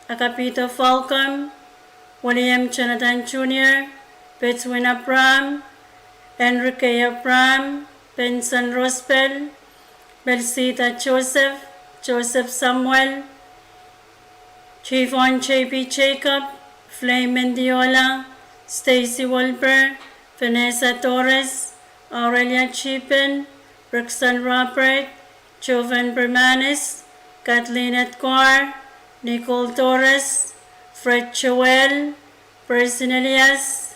Agapito Falcom, William Jonathan Jr., Betwin Abram, Enrique Abram, Benson Rospel, Belsita Joseph, Joseph Samuel, Chivon J.P. Jacob, Flame Mendiola, Stacy Wolper, Vanessa Torres, Aurelia Chipin, Brixton Robert, Jovan Bermanis, Kathleen Edgar, Nicole Torres, Fred Joel, Percy Elias.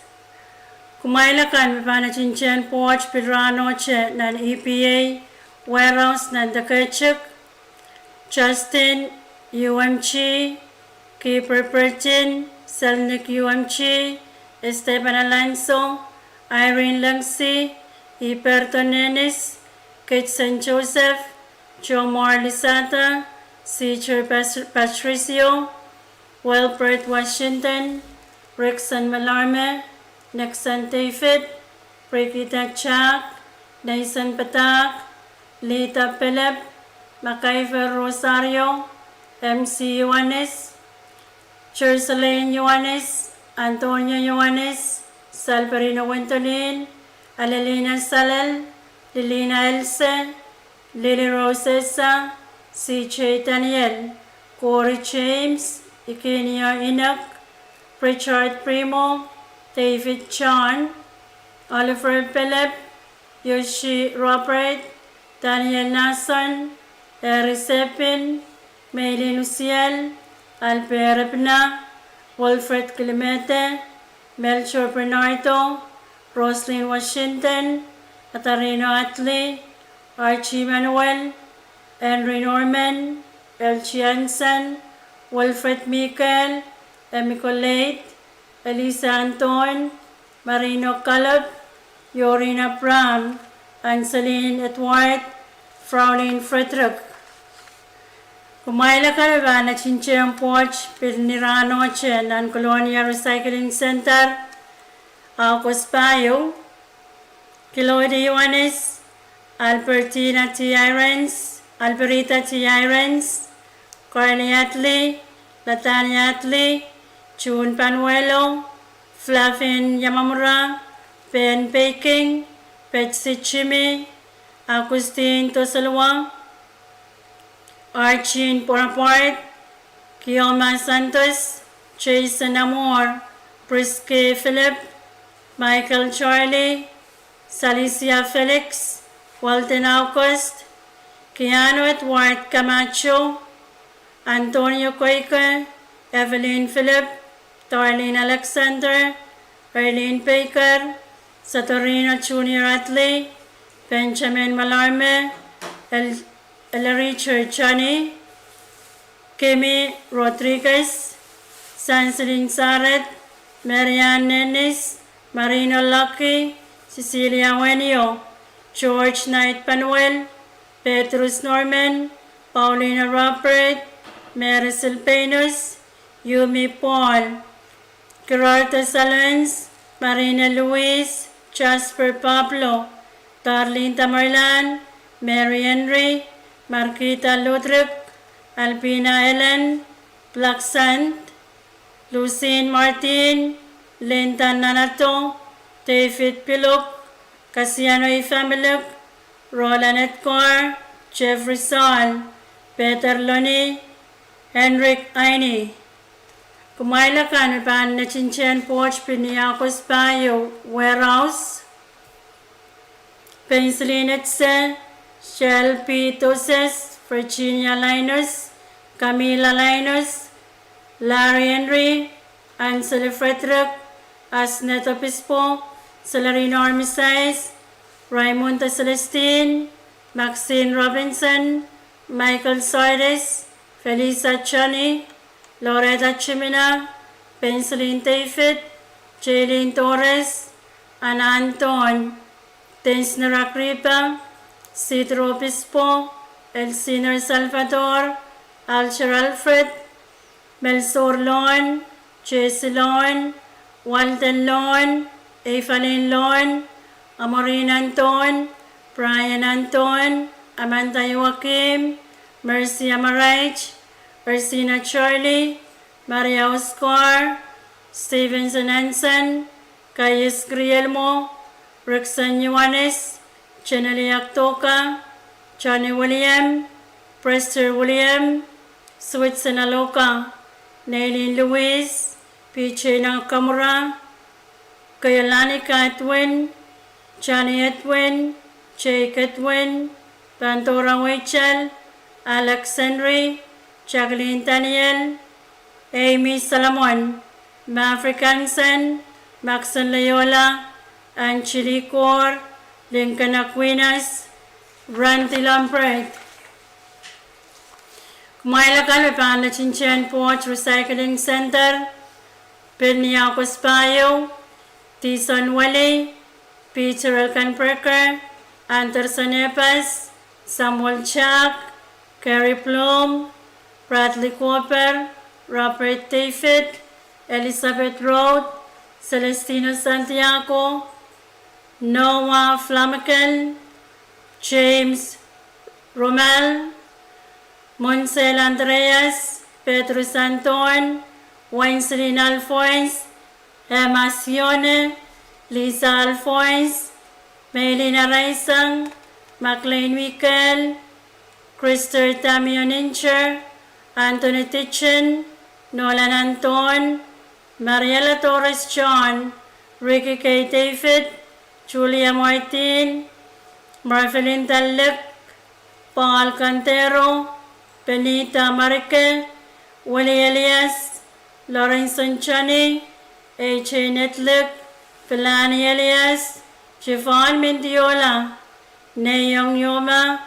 Kumailakan mapana chinchen poch pilrano che nan EPA warehouse nan Dakachuk, Justin UMG, Keeper Pertin, Selnik UMG, Esteban Alonso, Irene Langsi, Iperto Nenis, Kate St. Joseph, Joe Lisata, Seacher Patricio, Wilbert Washington, Rickson Malarme, Nixon David, Brigitte Chak, Nathan Patak, Lita Philip, Macaiver Rosario, MC Ioannis, Jersalyn Ioannis, Antonio Ioannis, Salverino Wentolin, Alelina Salel, Lilina Else, Lily Rosessa, CJ Daniel, Corey James, Ikenia Enoch, Richard Primo, David John, Oliver Philip, Yoshi Robert, Daniel Nason, Eric Sepin, Maylin Luciel, Albert Ebna, Wilfred Clemente, Melchor Bernardo, Roslyn Washington, Katarino Atley, Archie Manuel, Henry Norman, Elchie Hansen, Wilfred Michael, Emiko Late, Elisa Anton, Marino Caleb, Yorina Brown, Anseline Edward, Fraulein Frederick. Kumaila ka ba na Chincheng Porch, Pilnirano Chen, and Colonia Recycling Center, Alcospayo, Kiloide Ioannis, Albertina T. Irons, Alberita T. Irons, Carly Atley, Latanya Atley, June Panuelo, Flavin Yamamura, Ben Baking, Betsy Chimi, Agustin Tosalwa, Archie Bonaparte, Guillermo Santos, Jason Amor, Brisky Philip, Michael Charlie, Salicia Felix, Walton August, Keanu Edward Camacho, Antonio Coica, Evelyn Philip, Darlene Alexander, Erlene Baker, Satorino Junior Atley, Benjamin Malarme, Richard Chani, Kimi Rodriguez, Sanselin Saret, Marianne Nennis, Marino Lucky, Cecilia Wenio, George Knight Panuel, Petrus Norman, Paulina Robert, Marisol Penus, Yumi Paul, Gerardo Salens, Marina Luis, Jasper Pablo, Darlene Tamerlan, Mary Henry, Marquita Ludrip, Alpina Ellen, Black Sant, Lucine Martin, Linda Nanato, David Piluk, Casiano Ifamiluk, Roland Edgar, Jeffrey Saul, Peter Loni, Henrik Aini. Kumailakan pan na Chinchen Porch Piniakos Bayo Warehouse, Pennsylvania, Shell P. Toses, Virginia Linus, Camila Linus, Larry Henry, Ansel Frederick, Asnet Obispo, Celerino Armistice, Raimonda Celestine, Maxine Robinson, Michael Sardis, Felisa Chani, Loretta Chimina, Pencilin David, Jaylene Torres, Ana Anton, Tensner Agripa, Cedro Obispo, Elsinor Salvador, Alcher Alfred, Melsor Lon, Jesse Lon, Walden Lon, Evelyn Lon, Amorin Anton, Brian Anton, Amanda Joaquim, Mercy Amarich, Ursina Charlie, Maria Oscar, Stevenson Anson, Cayes Grielmo, Roxanne Yuanes, Chenely Aktoka, Johnny William, Prester William, Switson Aloka, Nailin Louise, PJ Nakamura, Kayalani Edwin, Johnny Edwin, Jake Edwin, Pantora Rachel, Alex Henry, Jacqueline Daniel, Amy Salomon, Maverick Hansen, Maxon Loyola, Anchili Kaur, Lincoln Aquinas, Randy Lambert. Kumailakan pa na Chinchen Porch Recycling Center, Piniakos Bayo, Tison Wally, Peter Elkanperker, Anderson Epas, Samuel Chuck, Carrie Plum, Bradley Cooper, Robert David, Elizabeth Road, Celestino Santiago, Noah Flamakel, James Romel, Monsel Andreas, Pedro Santon, Wencelin Alphonse, Emma Sione, Lisa Alphonse, Melina Raisang, McLean Mikel, Krister Damian Incher, Anthony Titchen, Nolan Anton, Mariela Torres John, Ricky K. David, Julia Martin, Marvelin Dalek, Paul Cantero, Benita Marique, Willie Elias, Lawrence Chani, A.J. Netlick, Filani Elias, Javon Mendiola, Neyong Yoma,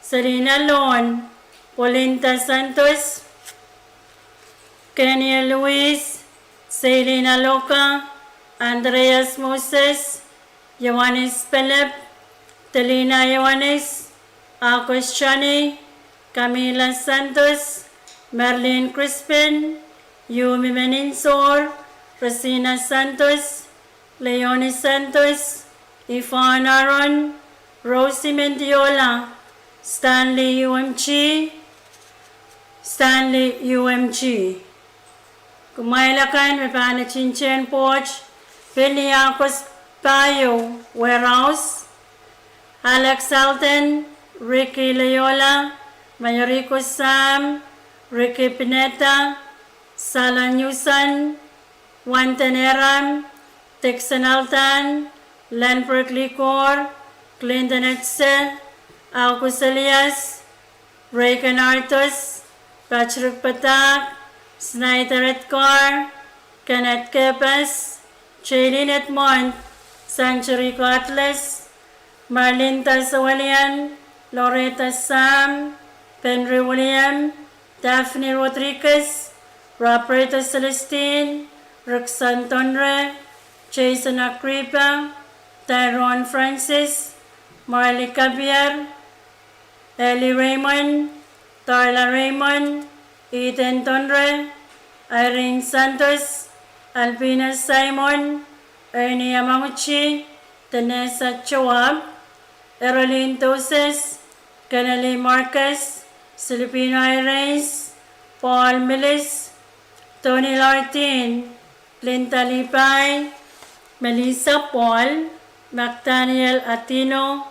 Serena Lon, Polinta Santos, Kenya Luis, Selena Loca, Andreas Moses, Yohanes Philip, Telina Yohanes, Akos Chani, Camila Santos, Marlene Crispin, Yumi Meninsor, Rosina Santos, Leonie Santos, Yvonne Aaron, Rosie Mendiola, Stanley UMG. Kumailakan may pa na Chinchen Porch, Piniakos Bayo Warehouse, Alex Alton, Ricky Loyola, Mayorico Sam, Ricky Pineta, Sala Newson, Juan Teneram, Texan Altan, Lenberg Licor, Clinton Etze, August Elias, Reagan Artus, Patrick Patak, Snyder Edgar, Kenneth Kepas, Jaylene Edmond, Sanctuary Atlas, Marlinta William, Loretta Sam, Henry William, Daphne Rodriguez, Roberta Celestine, Roxanne Tondre, Jason Agripa, Tyrone Francis, Marley Cabier, Ellie Raymond, Darla Raymond, Ethan Tondre, Irene Santos, Albina Simon, Ernie Yamaguchi, Vanessa Chawab, Eroline Toses, Kennedy Marcus, Filipino Irens, Paul Millis, Tony Lartin, Linda Lipay, Melissa Paul, McDaniel Atino,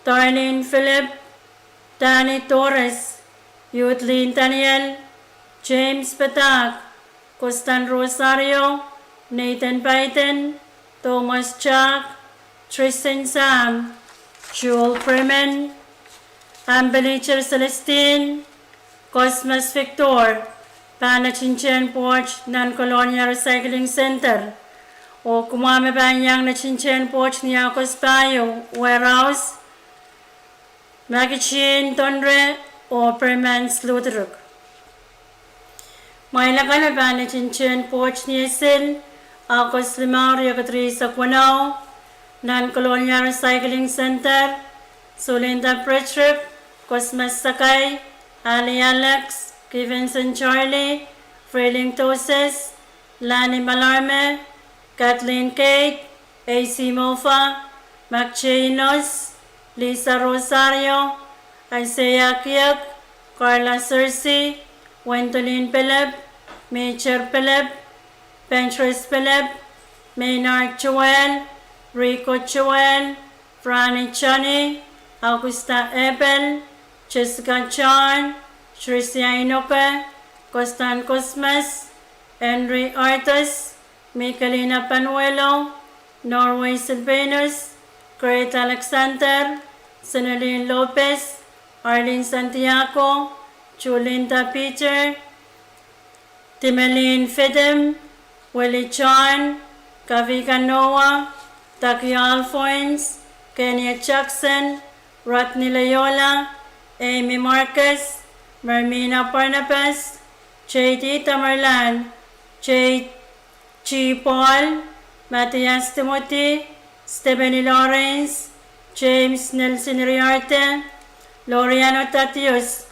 Darlene Philip, Danny Torres, Yudlin Daniel, James Patak, Costan Rosario, Nathan Python, Thomas Chuck, Tristan Sam, Joel Freeman, Ambelicher Celestine, Cosmas Victor, Panachinchen Porch Non-Colonial Recycling Center, o kumame banyang na Chinchen Porch ni Akos Payo Warehouse, Magichin Tondre o Permans Lutruk. May lakan na ba na Chinchen Porch ni Esil, Akos Limang Riyagatri sa Kwanaw, Non-Colonial Recycling Center, Sulinda Pretrip, Cosmas Sakay, Ali Alex, Kivinson Charlie, Freeling Toses, Lani Malarme, Kathleen Kate, AC Mofa, Mac Chinos, Lisa Rosario, Isaiah Kiyak, Carla Cersei, Wendolyn Philip, Major Philip, Pentress Philip, Maynard Joel, Rico Joel, Franny Chani, Augusta Ebel, Jessica John, Tricia Inope, Costan Cosmas, Henry Artus, Michelina Panuelo, Norway Silvanus, Kurt Alexander, Sonaline Lopez, Arlene Santiago, Julinda Peter, Timeline Fidem, Willie John, Kavika Noah, Taki Alphonse, Kenya Jackson, Rodney Loyola, Amy Marcus, Mermina Barnabas, J.D. Tamerlan, J.G. Paul, Matthias Timothy, Stephanie Lawrence, James Nelson Riarte, Loriano Tatius,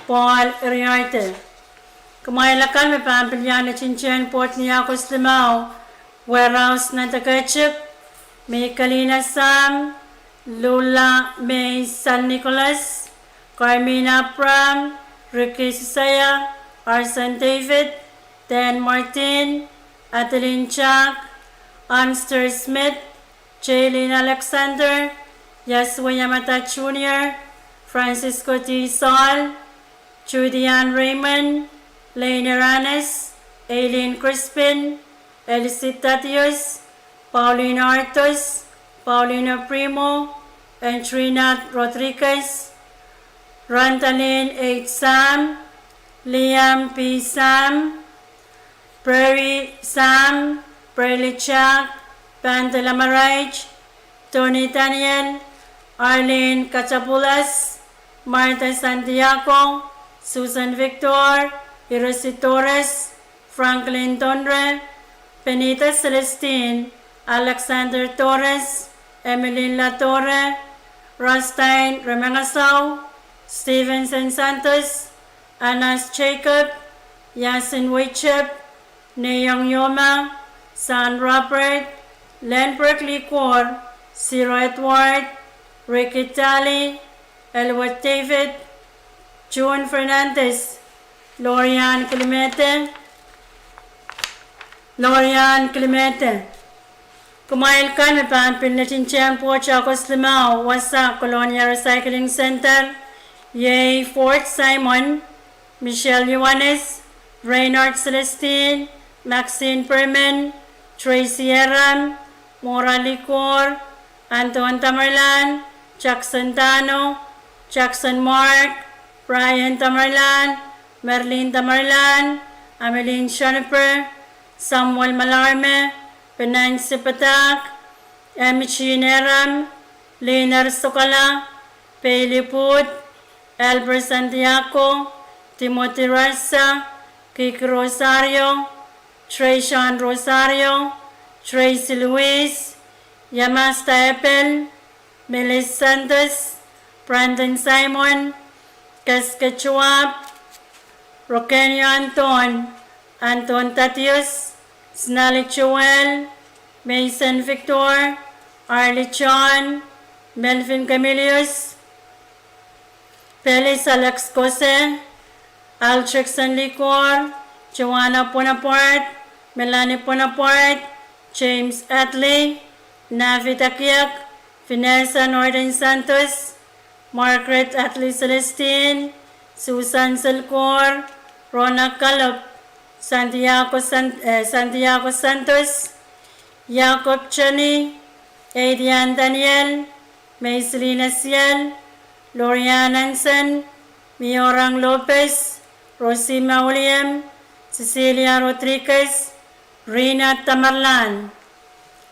Paul Riarte. Kumaylakan may pampilyan na Chinchen Port ni Akos Limao, Warehouse na Tagachip, May Kalina Sam, Lula May San Nicolas, Carmina Pram, Ricky Susaya, Arson David, Dan Martin, Adeline Chuck, Amster Smith, Jaylene Alexander, Yasua Yamata Jr., Francisco T. Saul, Judian Raymond, Lane Aranes, Aileen Crispin, Elisith Tatius, Paulina Artus, Paulina Primo, and Trinidad Rodriguez, Rantalyn H. Sam, Liam P. Sam, Prairie Sam, Prairie Chuck, Pantela Maraj, Tony Daniel, Arlene Cachapulas, Marta Santiago, Susan Victor, Hiroshi Torres, Franklin Tondre, Benita Celestine, Alexander Torres, Emeline La Torre, Rostine Remengasau, Stevenson Santos, Anas Jacob, Yasin Weichep, Neyong Yoma, San Robert, Lenbrook Licor, Ciro Edward, Ricky Talley, Elwood David, June Fernandez, Lorian Clemente, Kumail ka na pampil na Chinchen po Chacos Limao, Wasa Colonial Recycling Center, Yay Fort Simon, Michelle Yuanes, Reynard Celestine, Maxine Perman, Tracy Eram, Mora Licor, Anton Tamerlan, Jackson Tano, Jackson Mark, Brian Tamerlan, Merlin Tamerlan, Ameline Shoniper, Samuel Malarme, Penang Sipatak, Emichi Neram, Linar Sokala, Peliput, Albert Santiago, Timothy Rasa, Kiki Rosario, Trayshawn Rosario, Tracy Luis, Yamasta Epel, Melis Santos, Brandon Simon, Cascachuap, Roquenio Anton, Anton Tatius, Snally Joel, Mason Victor, Arlie John, Melvin Camilius, Pelis Alex Cose, Altrix Licor, Joanna Bonaparte, Melanie Bonaparte, James Atley, Navi Takiak, Vanessa Norton Santos, Margaret Atley Celestine, Susan Selcor, Rona Calop, Santiago Santos, Jacob Chani, Adrian Daniel, Maiselina Ciel, Lorian Anson, Miorang Lopez, Rosima William, Cecilia Rodriguez, Rina Tamarlan.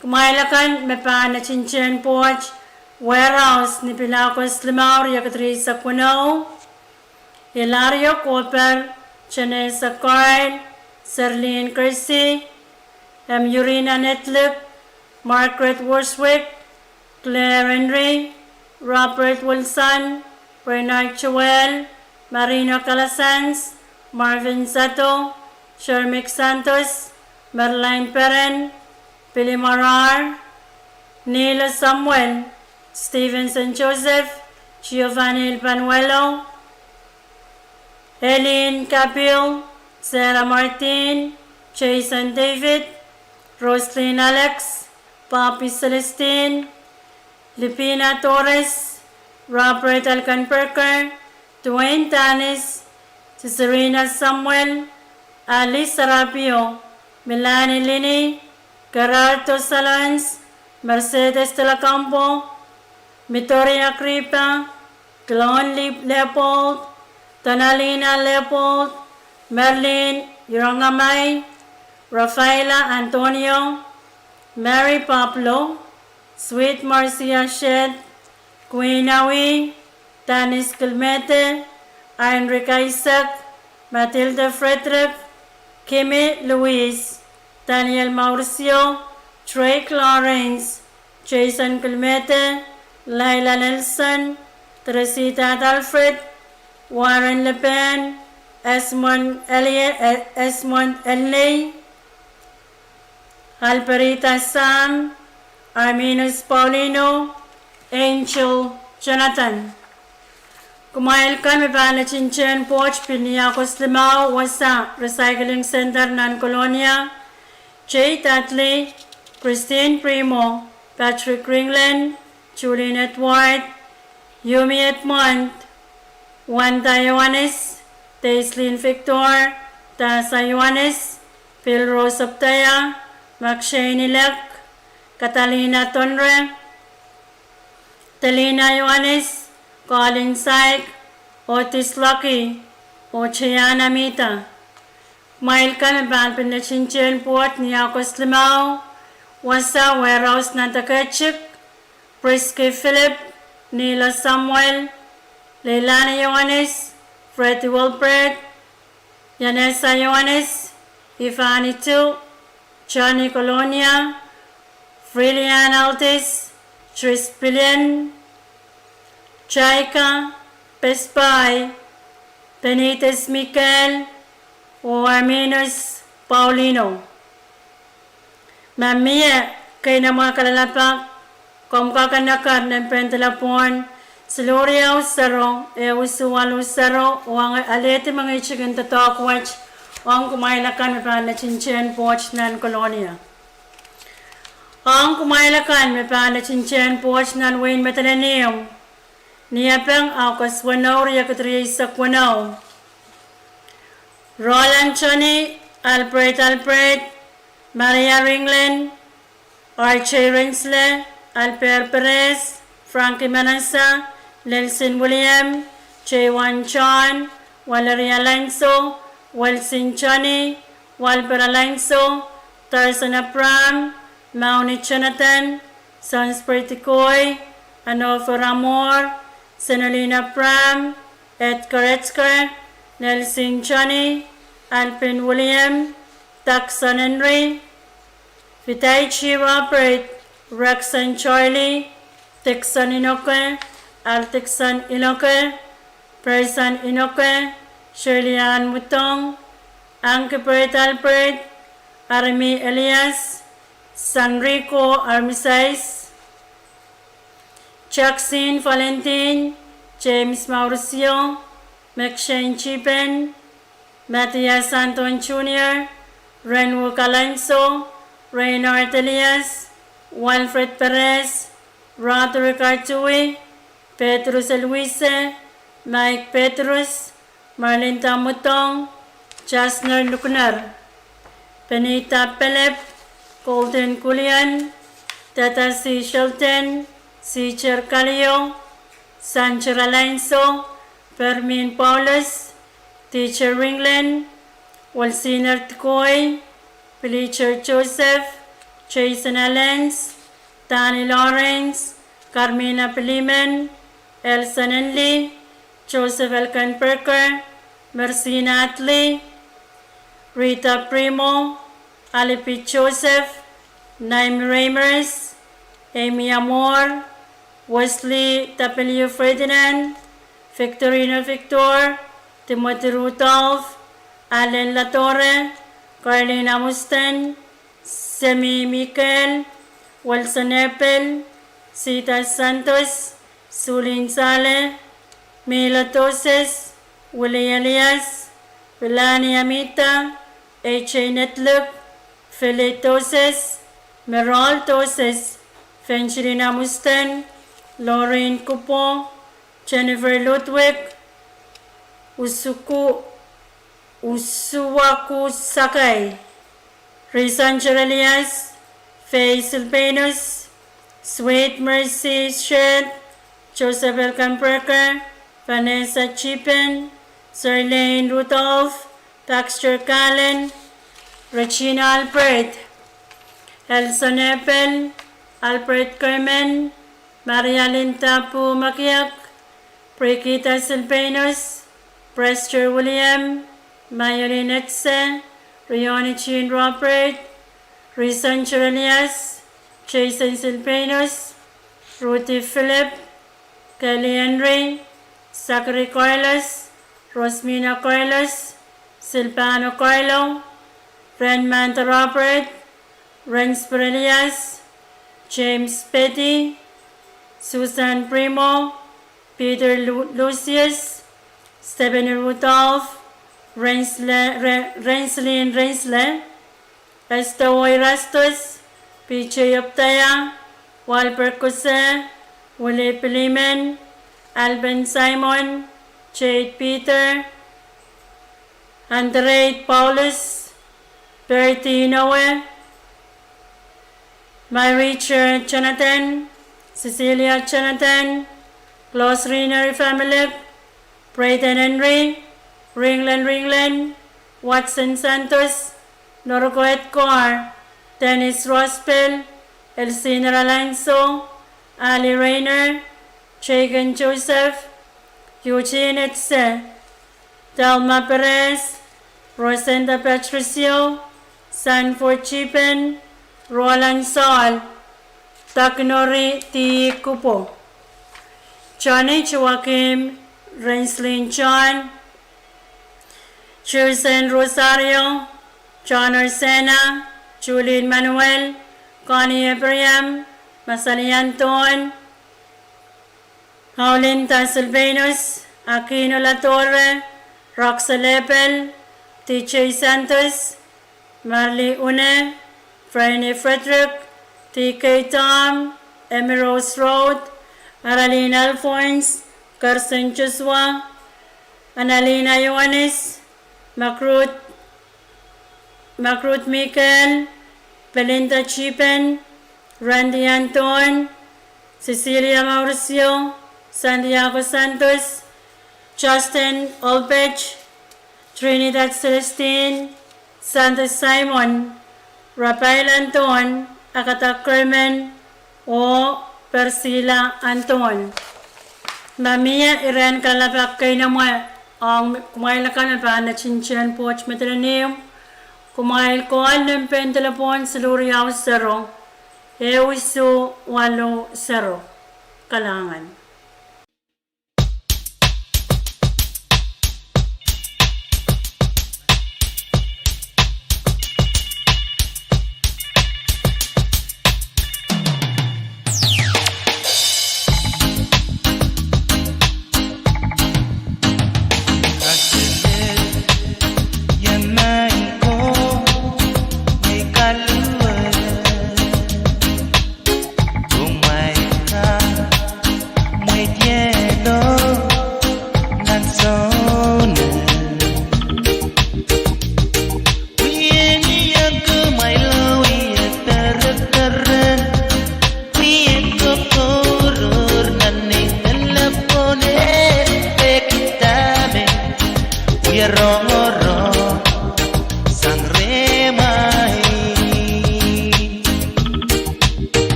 Kumailakan mepa na Chinchen Porch, Warehouse ni Pilacos Limaur, Yakatri sa Kuno, Hilario Cooper, Chanesa Coyle, Serlene Christie, Urina Netlip, Margaret Worswick, Claire Henry, Robert Wilson, Bernard Joel, Marino Calasans, Marvin Sato, Shermick Santos, Merline Perren, Billy Marar, Neil Samuel, Stevenson Joseph, Giovanni Panuelo, Eileen Capil, Sarah Martin, Jason David, Roslyn Alex, Papi Celestine, Lipina Torres, Robert Alcanperker, Dwayne Tanis, Serena Samuel, Alice Sarapio, Melanie Lini, Gerardo Salans, Mercedes de la Campo, Mitoria Kripa, Glon Leopold, Donalina Leopold, Merlin Yorangamay, Rafaela Antonio, Mary Pablo, Sweet Marcia Shed, Queen Awi, Tanis Kilmete, Heinrich Isaac, Matilda Frederick, Kimmy Louise, Daniel Mauricio, Drake Lawrence, Jason Kilmete, Laila Nelson, Teresita Alfred, Warren Le Pen, Esmond Elney, Alperita Sam, Arminus Paulino, Angel Jonathan. Kumail kami ba na Chinchen Poch, Piniacos Limao, Wasa, Recycling Center ng Colonia, Jay Tatley, Christine Primo, Patrick Ringland, Julian Edward, Yumi Edmond, Wanda Ioannis, Daislin Victor, Tasa Ioannis, Phil Rose Optaya, Maxine Ilek, Catalina Tonre, Telina Ioannis, Colin Syke, Otis Lucky, Oceana Mita. Mail kami ba ang Pinachinchen Port, Niacos Limao, Wasa Warehouse na Takachik, Prisky Philip, Nila Samuel, Leilani Ioannis, Freddie Wilbert, Yanessa Ioannis, Ifani Tu, Johnny Colonia, Frilian Altis, Tris Billion, Chaika, Pespay, Benitez Mikel, o Arminus Paulino. Mamia, kay na mga kalalapak, kung kakanakan ng pentelapon, Siluria Usaro, Usual Usaro, o ang alete mga ichigan tatakwach, o ang kumailakan may na Chinchen Poch ng Colonia. Ang kumailakan may na Chinchen Poch ng Wayne Matalaniyong, Niapeng Aukas Wanaw, Riakatri sa Wanaw, Roland Chani, Alfred, Maria Ringland, Archie Rinsle, Alper Perez, Frankie Manasa, Nelson William, J1 John, Valeria Alonso, Wilson Chani, Walper Alonso, Tarzan Abram, Mauni Jonathan, Sons Pretikoy, Anofo Ramor, Senolina Pram, Edgar, Nelson Johnny, Alpin William, Tucson Henry, Vitaichi Robert, Rexon Charlie, Texan Inoke, Altexan Inoke, Person Inoke, Shirley Ann Mutong, Ankebert Albert, Army Elias, Sanrico Armisais, Jackson Valentin, James Mauricio, McShane Chipen, Matthias Anton Jr., Renwo Calanzo, Reynard Elias, Wilfred Perez, Roderick Artui, Petrus Elwise, Mike Petrus, Marlene Tamutong, Jasner Lukner, Benita Pelep, Golden Kulian, Tata C. Shelton, Sicher Calio, Sancher Alonso, Fermin Paulus, Teacher Ringland, Walsiner Tkoy, Felicia Joseph, Jason Allens, Danny Lawrence, Carmina Peliman, Elson Enley, Joseph Elkan Perker, Mercina Atley, Rita Primo, Alipi Joseph, Naim Ramers, Amy Amor, Wesley Tapelio Ferdinand, Victorino Victor, Timothy Rudolph, Allen Latorre, Carlina Mustan, Semi Mikel, Wilson Epel, Sita Santos, Sulin Sale, Mila Toses, Willie Elias, Vilani Amita, H.A. Netluk, Philip Toses, Merol Toses, Fenchirina Mustan, Lorraine Kupo, Jennifer Ludwig, Usuwaku Sakai, Risancher Elias, Faye Silvanus, Sweet Mercy Shed, Joseph Elkan Perker, Vanessa Chipen, Sirlane Rudolph, Baxter Callen, Regina Albert, Elson Epel, Albert Kerman, Maria Lintapu Makiak, Brigitta Silvanus, Prester William, Mayolin Etze, Rioni Chin Robert, Risancher Elias, Jason Silvanus, Ruthie Philip, Kelly Henry, Zachary Carlos, Rosmina Carlos, Silvano Carlo, Ren Manta Robert, Renz Elias, James Petty, Susan Primo, Peter Lucius, Stephen Rudolph, Renslin Rensle, Estoy Rastos, PJ Optaya, Walper Cose, Willie Peliman, Alvin Simon, Jade Peter, Andre Paulus, Bertie Noe, My Richard Jonathan, Cecilia Jonathan, Klaus Riener family, Brayden Henry, Ringland, Watson Santos, Norgo Edgar, Dennis Rospel, Elcina Alonso, Ali Rayner, Jagan Joseph, Eugene Etze, Delma Perez, Rosenda Patricio, Sanford Chipen, Roland Saul, Taknori T. Kupo, Johnny Joaquim, Renslin John, Chusen Rosario, John Arsena, Julian Manuel, Connie Abraham, Masali Anton, Paulinta Silvanus, Aquino La Torre, Roxa Lepel, TJ Santos, Marley Une, Franny Frederick, TK Tom, Emmy Rose Road, Araline Alphonse, Carson Joshua, Annalena Ioannis, Macruth Michael, Belinda Chipen, Randy Anton, Cecilia Mauricio, Santiago Santos, Justin Olbech, Trinidad Celestine, Santos Simon, Rafael Anton, Akata Kerman, o Persila Anton. Mamia Iran kalabak kay naman ang kumail ka na pa na chinchan poch metalanim. Kumail ko ng pen telepon sa Luriao 0. Ewisu 80 Kalangan.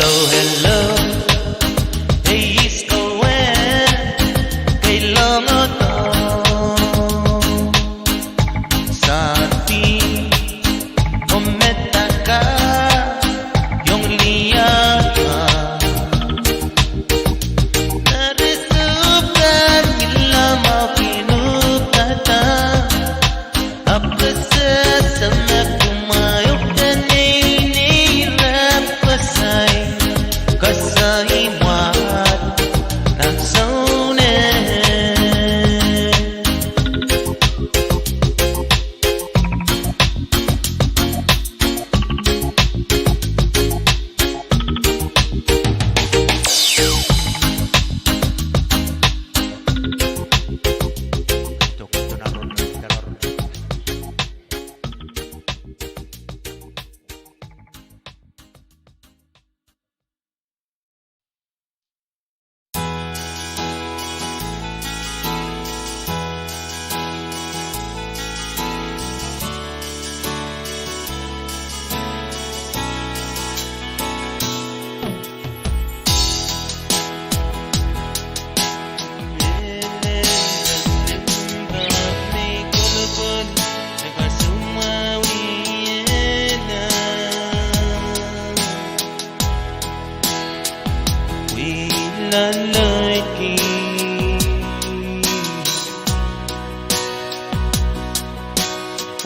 Hello, hey, is going, kay long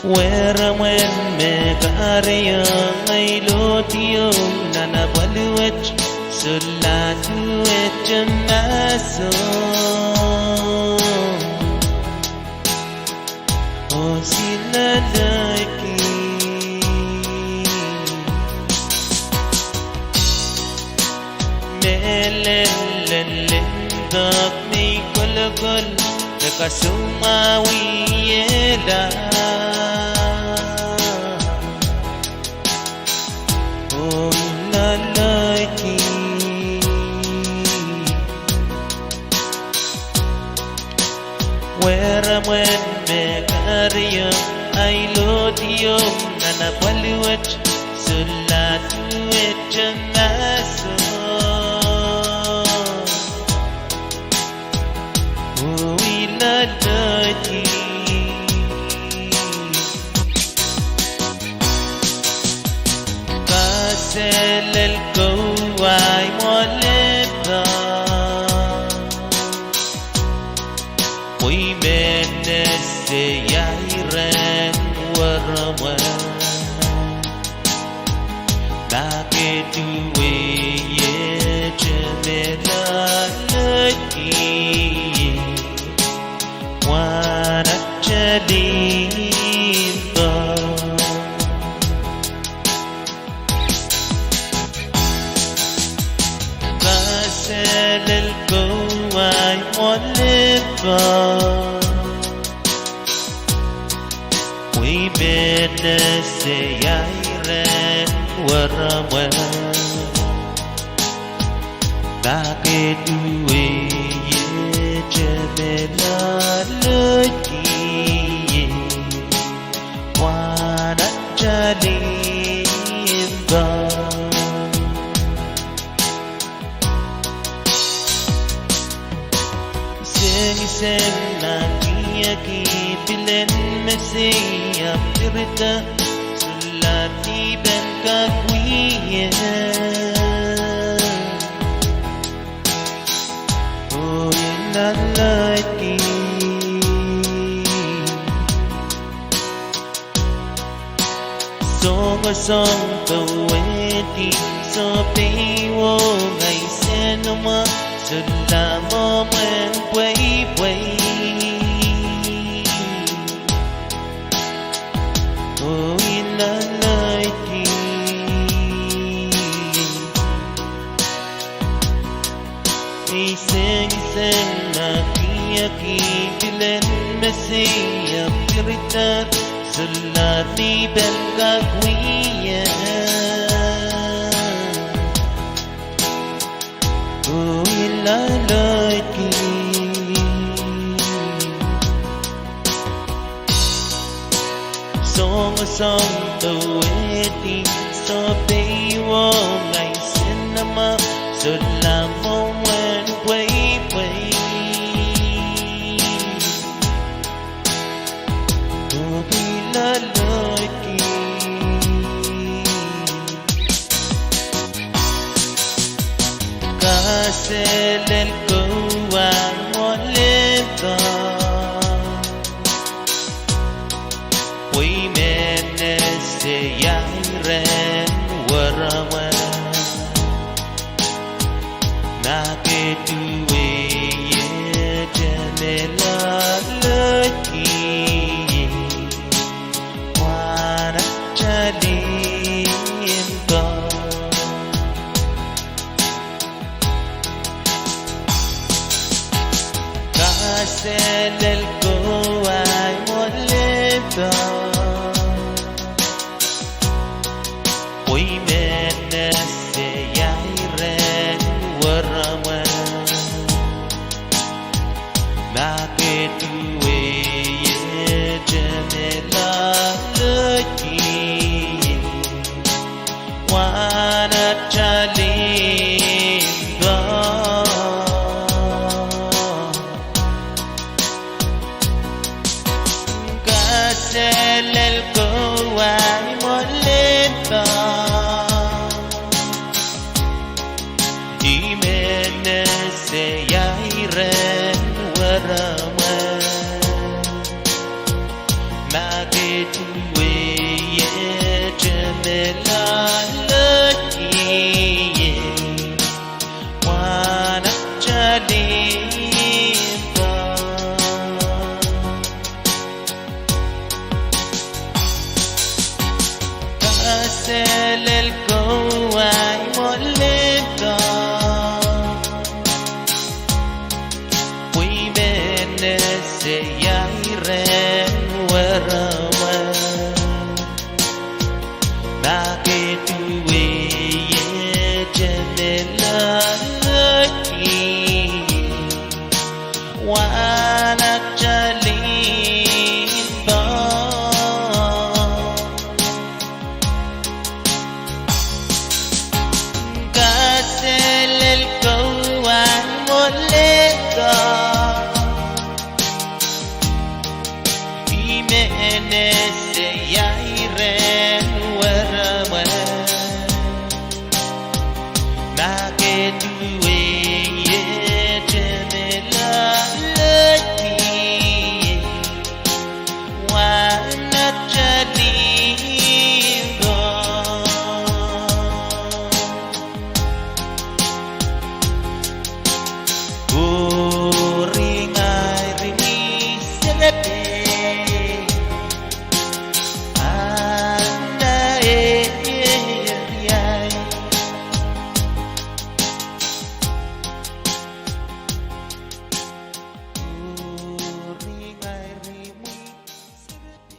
Where when me carry I lot you nana baluet sulatu etnaso O sinalaki Melellendak mi kolkol nakasumawiyela Oh inalaki Where when me carry I load you nana baluet sulatu etnaso Inalaki Kasel el-Kawai moleba Wimenese yairen warama Naketuwe ye jemelalaki Wanachaliba Kasel el-Kawai moleba Wimenese yairen warama Naketuwe ye jemelalaki Wanachaliba Sing na kiyaki bilen mesya pirta sulati ben kakwiye Oh inalaki Song taweti so piwo ngay senoma Sulamo men Pwuhng Oh inalaki Iseng na kiyaki bilen mesya pirita Sulati ben kakwiye Oh ilalaki Song taweti so piwo ngay sinama Sulamo men Pwuhng Oh ilalaki Kasel el-Kawai moleba Wimenese yairen warama Naketuwe ye jemelalaki Wanachaliba Kasel el-Kawai moleba Wimenese yairen warama Naketuwe ye jemelalaki Wanachaliba Kasel el-Kawai moleba Imenese yairen warama seyairen warawa naketuwe yejemelaki wanakjalimba kaselel kawan moleka imenese yairen warawa naketuwe yejemelaki wanakjalimba Kuringai rini serete Anda yai Kuringai rini serete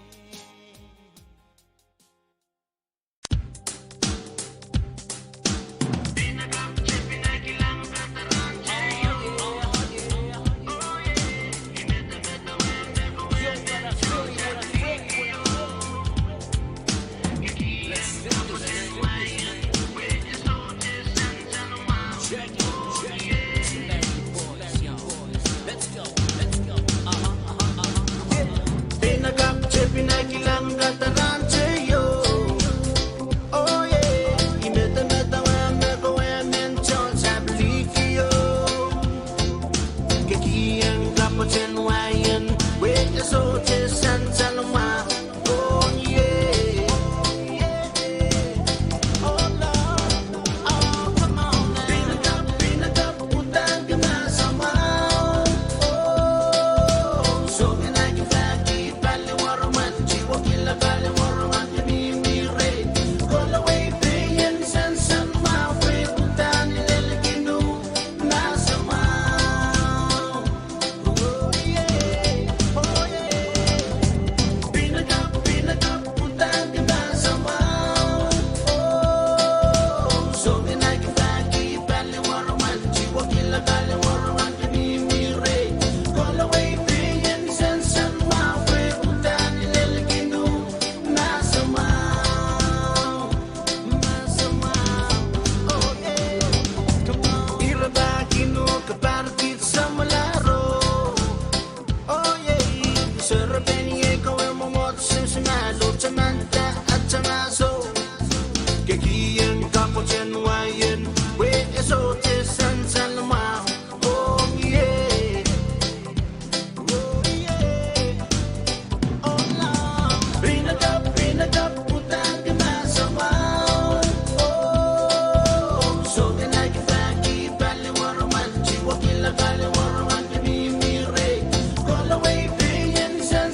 Pinakilang kataran sa'yo. Oh yeah, imeta-meta wame chon sa blikyo. Kekiyang kapochen wayan, wait the soldiers and salama. Oh yeah, oh Lord, oh come on now. Pinagap, utang ka na sa mouth. Oh, so kinakifaki, paliwaraman, chiwa kila paliwaraman, kanimire. Call away, payan, san mawe, utang nilalagino, nasa mouth. Oh yeah, oh yeah. Pinagap, utang ka na sa mouth. Oh, so kinakifaki, paliwaraman, chiwa kila paliwaraman, kanimire. Call away, payan, san mawe, utang nilalagino, nasa mouth. Nasa mouth. Oh yeah. Come on. Irabakino kapartit sa malaro. Oh yeah. Sarapeni ikaw ang mamot sa simalo, samanta at samaso. Kekiyang kapotyan wayan, wait esotes san salama. Oh yeah. Oh yeah. Oh Lord. Pinagap, utang ka na sa mouth. Oh, so kinakifaki, paliwaraman, chiwa kila paliwaraman, kanimire. Call away, payan, san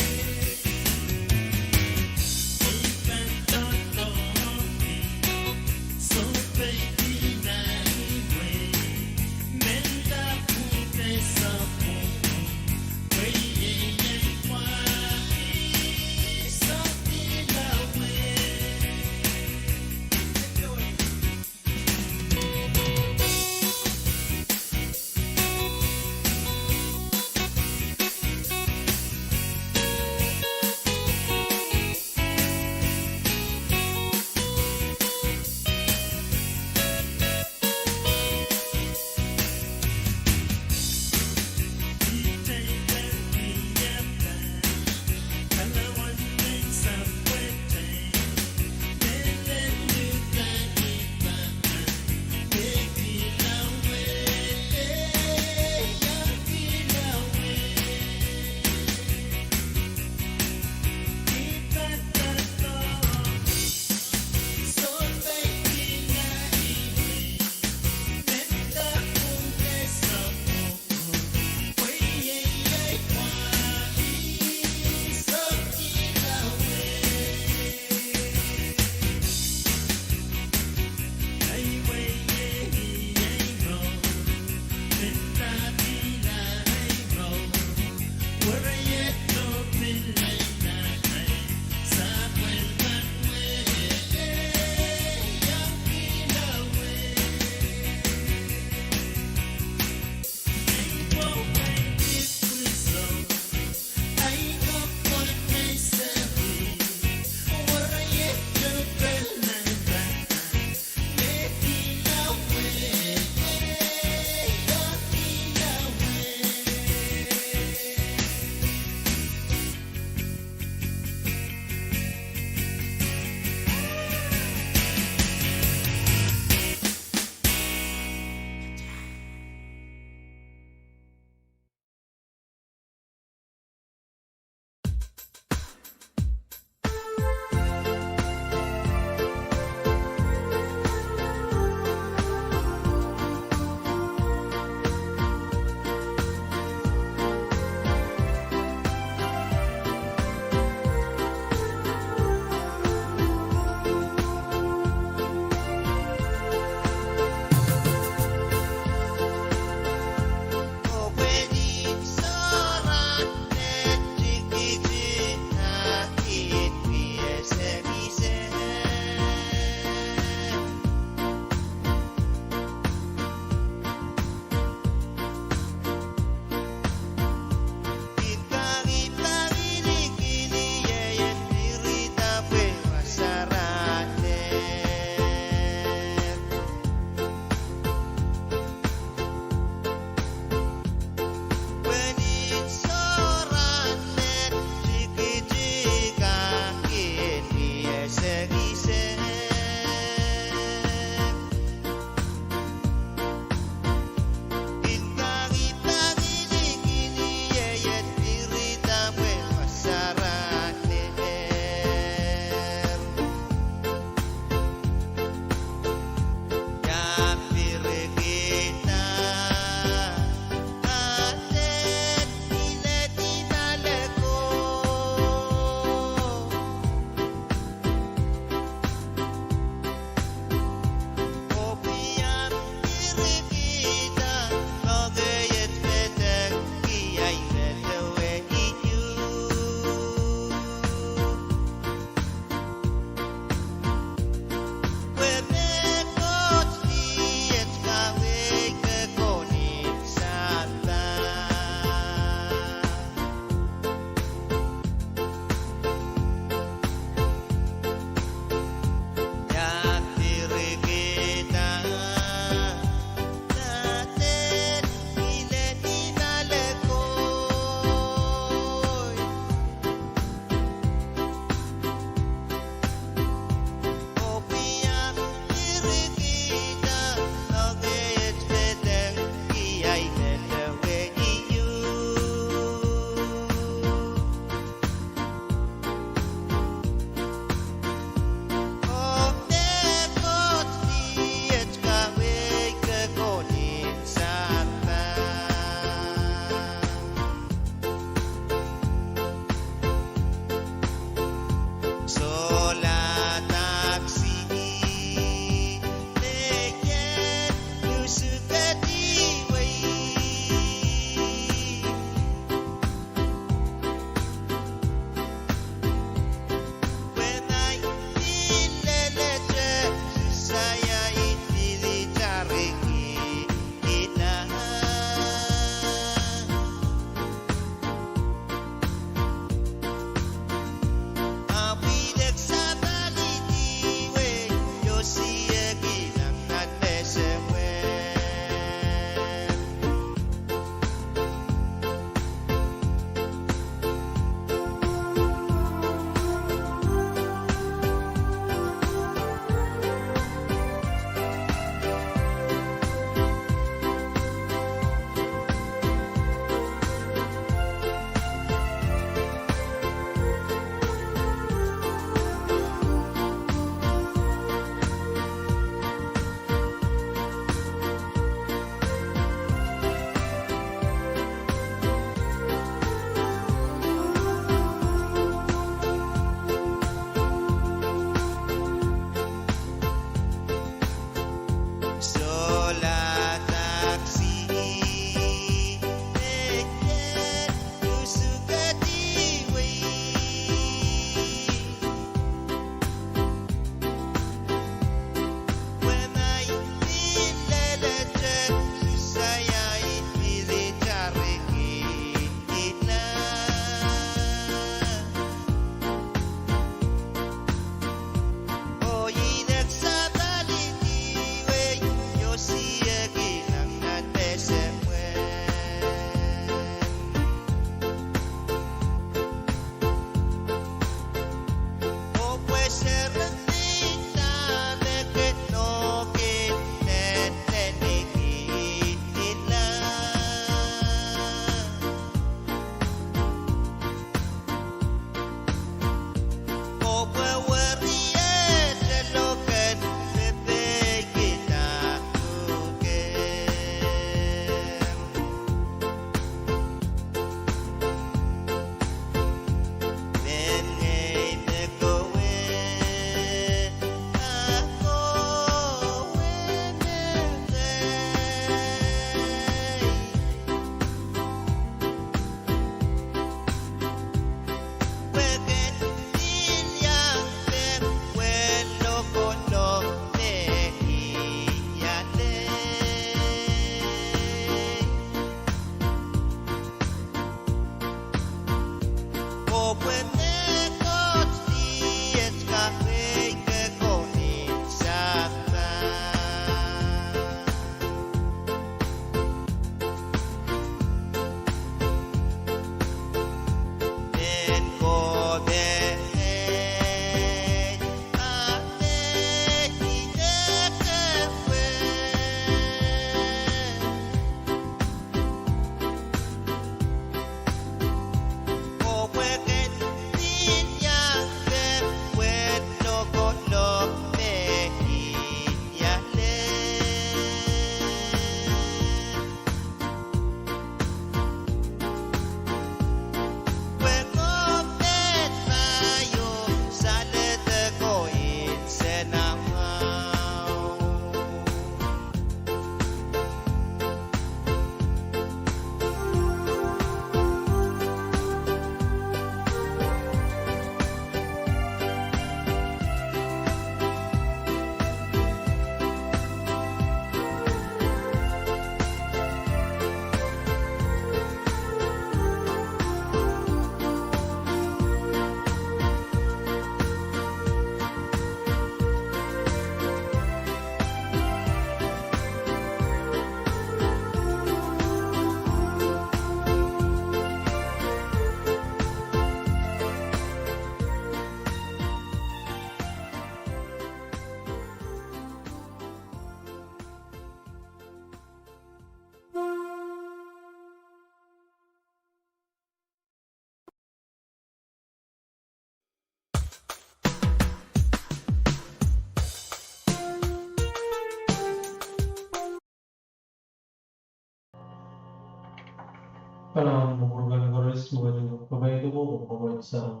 Parang mag-organize mo yung pagbayad mo, pagbayad sa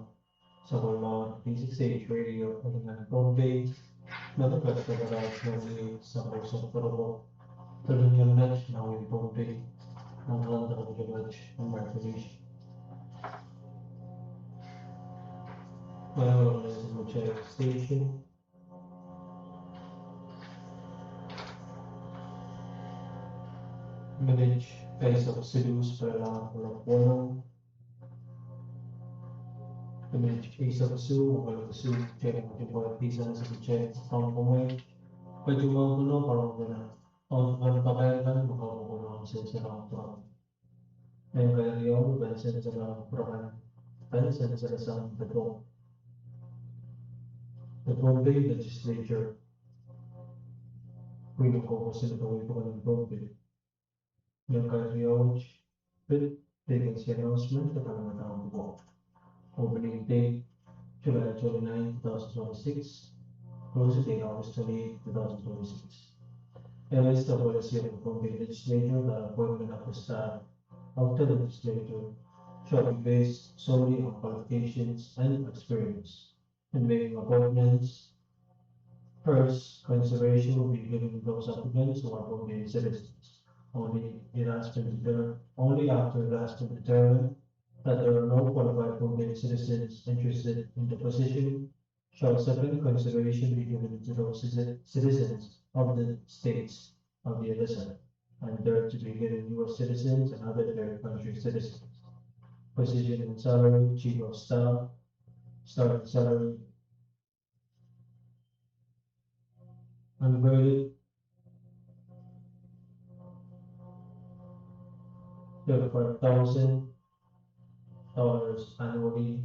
mga V6AH Radio, dengan Pohnpei, matagal ka na lang sa kusang parabo. Tuloy yung match na yung Pohnpei, ang handa ko yung match ng marketing. Mayroon na sa mga station. Manage FSMTC para lang walang Pwuhng. Manage FSMTC, FSMTC, check yung mga pisa sa check Pohnpei. Pwede mo parang na ang pagkailan makakukuha ang sensa ng Trump. Ngayon kaya riyon, bensen sa lang program, bensen sa lasang Pwuhng. The Pohnpei Legislature, ko sila gawin po ng Pohnpei. Ngayon kaya riyon, vacancy announcement na pangamatang po. Opening date, July 29, 2026. Closing date, August 28, 2026. List of policy of the Pohnpei Legislature, the appointment of the staff of the legislature shall be based solely on qualifications and experience. In making appointments, first, consideration will be given to those applicants who are Pohnpei citizens. Only after it has been determined that there are no qualified Pohnpei citizens interested in the position shall second consideration be given to those citizens of the states of the other and third to be given U.S. citizens and other third country citizens. Position and salary, chief of staff, starting salary, ungraded, $35,000 annually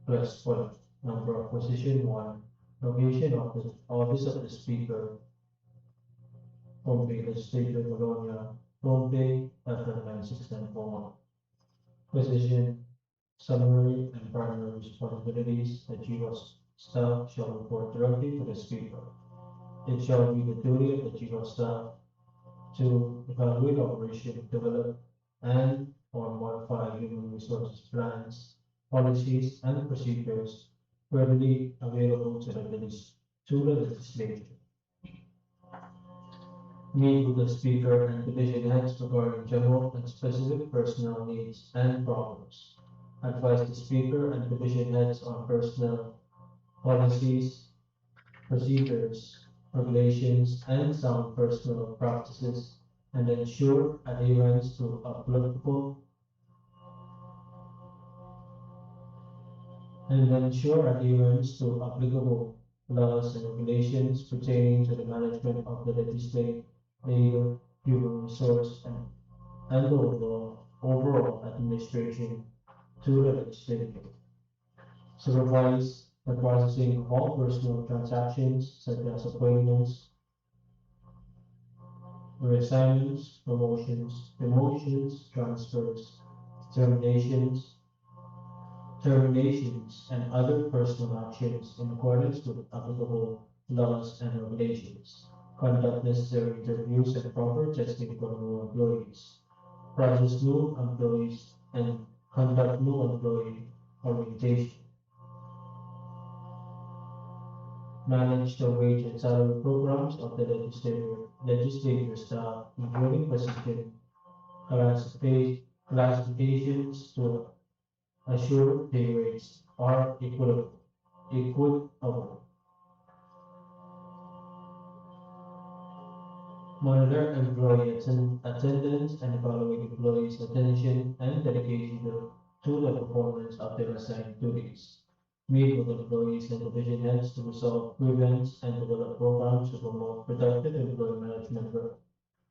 plus what number of position 1, location of the office of the speaker, Pohnpei Legislature, Bologna, Pohnpei, FM 96.1. Position, summary and primary responsibilities. The chief of staff shall report directly to the speaker. It shall be the duty of the chief of staff to evaluate operation, develop and or modify human resources plans, policies and procedures readily available to the legislature. Meet with the speaker and division heads regarding general and specific personnel needs and problems. Advise the speaker and division heads on personnel policies, procedures, regulations, and sound personnel practices, and ensure adherence to applicable laws and regulations pertaining to the management of the legislative, human resource, and the overall administration to the legislature. Supervise the processing of all personal transactions such as appointments, reassignments, promotions, demotions, transfers, terminations, and other personal actions in accordance with applicable laws and regulations. Conduct necessary interviews and proper testing for new employees. Process new employees and conduct new employee orientation. Manage the wage and salary programs of the legislature staff, including position classifications to assure pay rates are equitable. Monitor employee attendance and evaluate employees' attention and dedication to the performance of their assigned duties. Meet with employees and division heads to resolve grievances and develop programs to promote productive employee management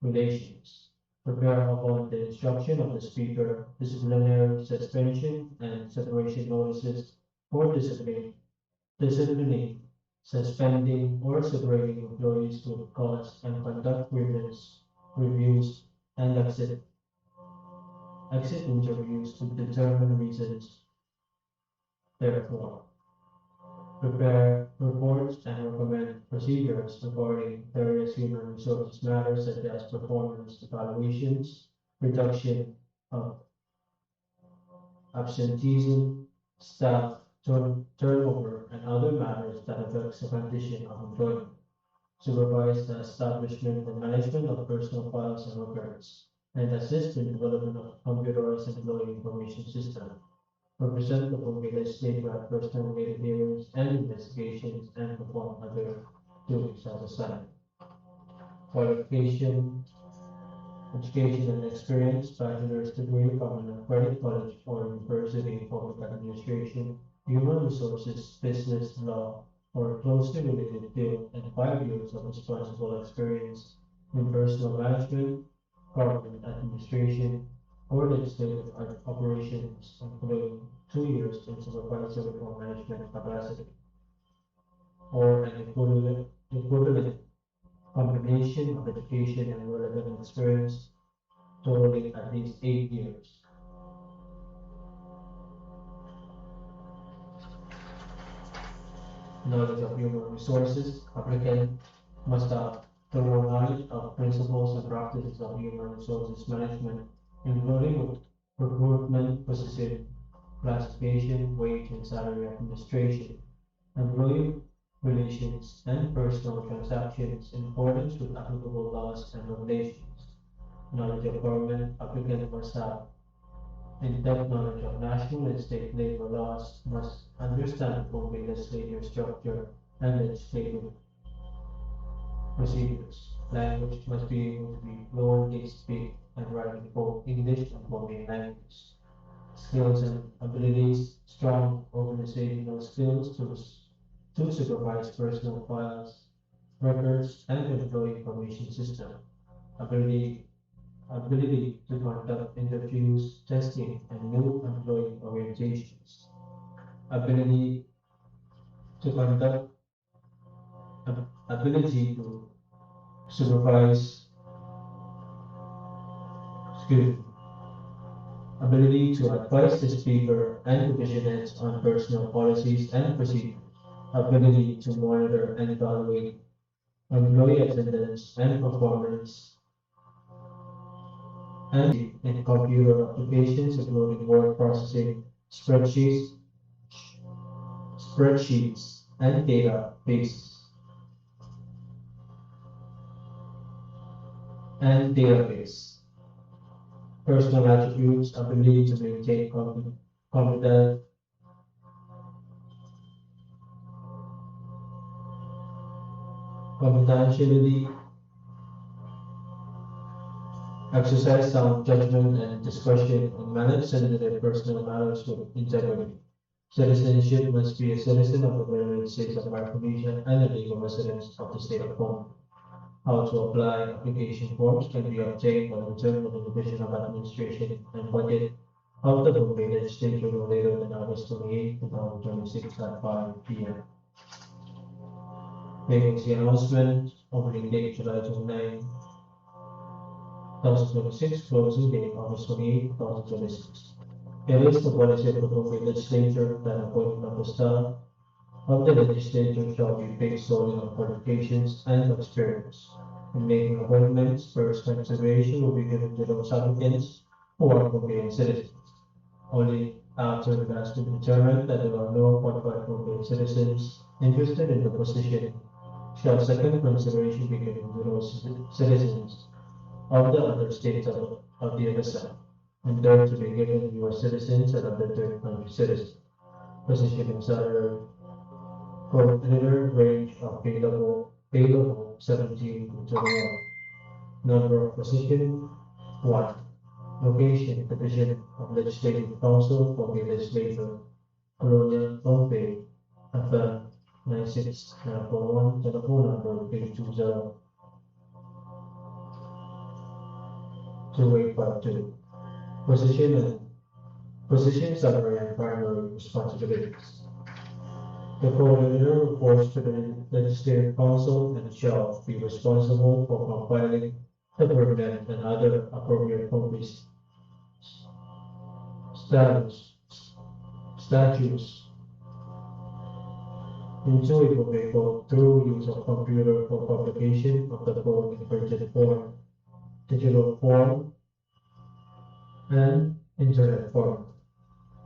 relations. Prepare upon the instruction of the speaker disciplinary suspension and separation notices for disciplining, suspending, or separating employees to cause and conduct grievance reviews and exit interviews to determine reasons therefore. Prepare reports and recommend procedures regarding various human resources matters such as performance evaluations, reduction of absenteeism, staff turnover, and other matters that affect the condition of employment. Supervise the establishment and management of personal files and records, and assist in development of computerized employee information system. Represent the Pohnpei Legislature at personal related hearings and investigations and perform other duties as assigned. Qualification, education and experience, bachelor's degree from an accredited college or university in public administration, human resources, business, law, or closely related field, and 5 years of responsible experience in personal management, government administration, or legislative operations, including 2 years in supervisory or management capacity, or an equivalent combination of education and relevant experience totaling at least 8 years. Knowledge of human resources. Applicant must have thorough knowledge of principles and practices of human resources management, including recruitment, position, classification, wage and salary administration, employee relations, and personal transactions in accordance with applicable laws and regulations. Knowledge of government. Applicant must have in-depth knowledge of national and state labor laws, must understand Pohnpei legislative structure and legislative procedures. Language must be able to be fluent in speak and write both English and Pohnpei language. Skills and abilities. Strong organizational skills to supervise personal files, records, and employee information system. Ability to conduct interviews, testing, and new employee orientations. Ability to supervise, ability to advise the speaker and division on personal policies and procedures. Ability to monitor and evaluate employee attendance and performance, and in computer applications, including word processing, spreadsheets, and databases, and database. Personal attributes. Ability to maintain confidentiality, exercise sound judgment and discretion, and manage sensitive personal matters with integrity. Citizenship. Must be a citizen of the United States of Micronesia and a legal resident of the state of Pohnpei. How to apply. Application forms can be obtained by return of the Division of Administration and Budget of the Pohnpei Legislature no later than August 28, 2026 at 5 p.m. Vacancy announcement. Opening date July 29, 2026, closing date August 28, 2026. It is the policy of the Pohnpei Legislature that appointment of the staff of the legislature shall be based solely on qualifications and experience. In making appointments, first consideration will be given to those applicants who are Pohnpei citizens. Only after it has been determined that there are no qualified Pohnpei citizens interested in the position shall second consideration be given to those citizens of the other states of the FSM, and third to be given to U.S. citizens and other third country citizens. Position and salary. Coordinator range of payable 17 to 21. Number of position 1. Location Division of Legislative Council for the Legislature, Colonial Pohnpei, FM 96-941, telephone number 820 2852. Position summary and primary responsibilities. The coordinator reports to the Legislative Council and shall be responsible for compiling the permanent and other appropriate Pohnpei statutes into it will be both through use of computer for publication of the code in printed form, digital form, and internet form.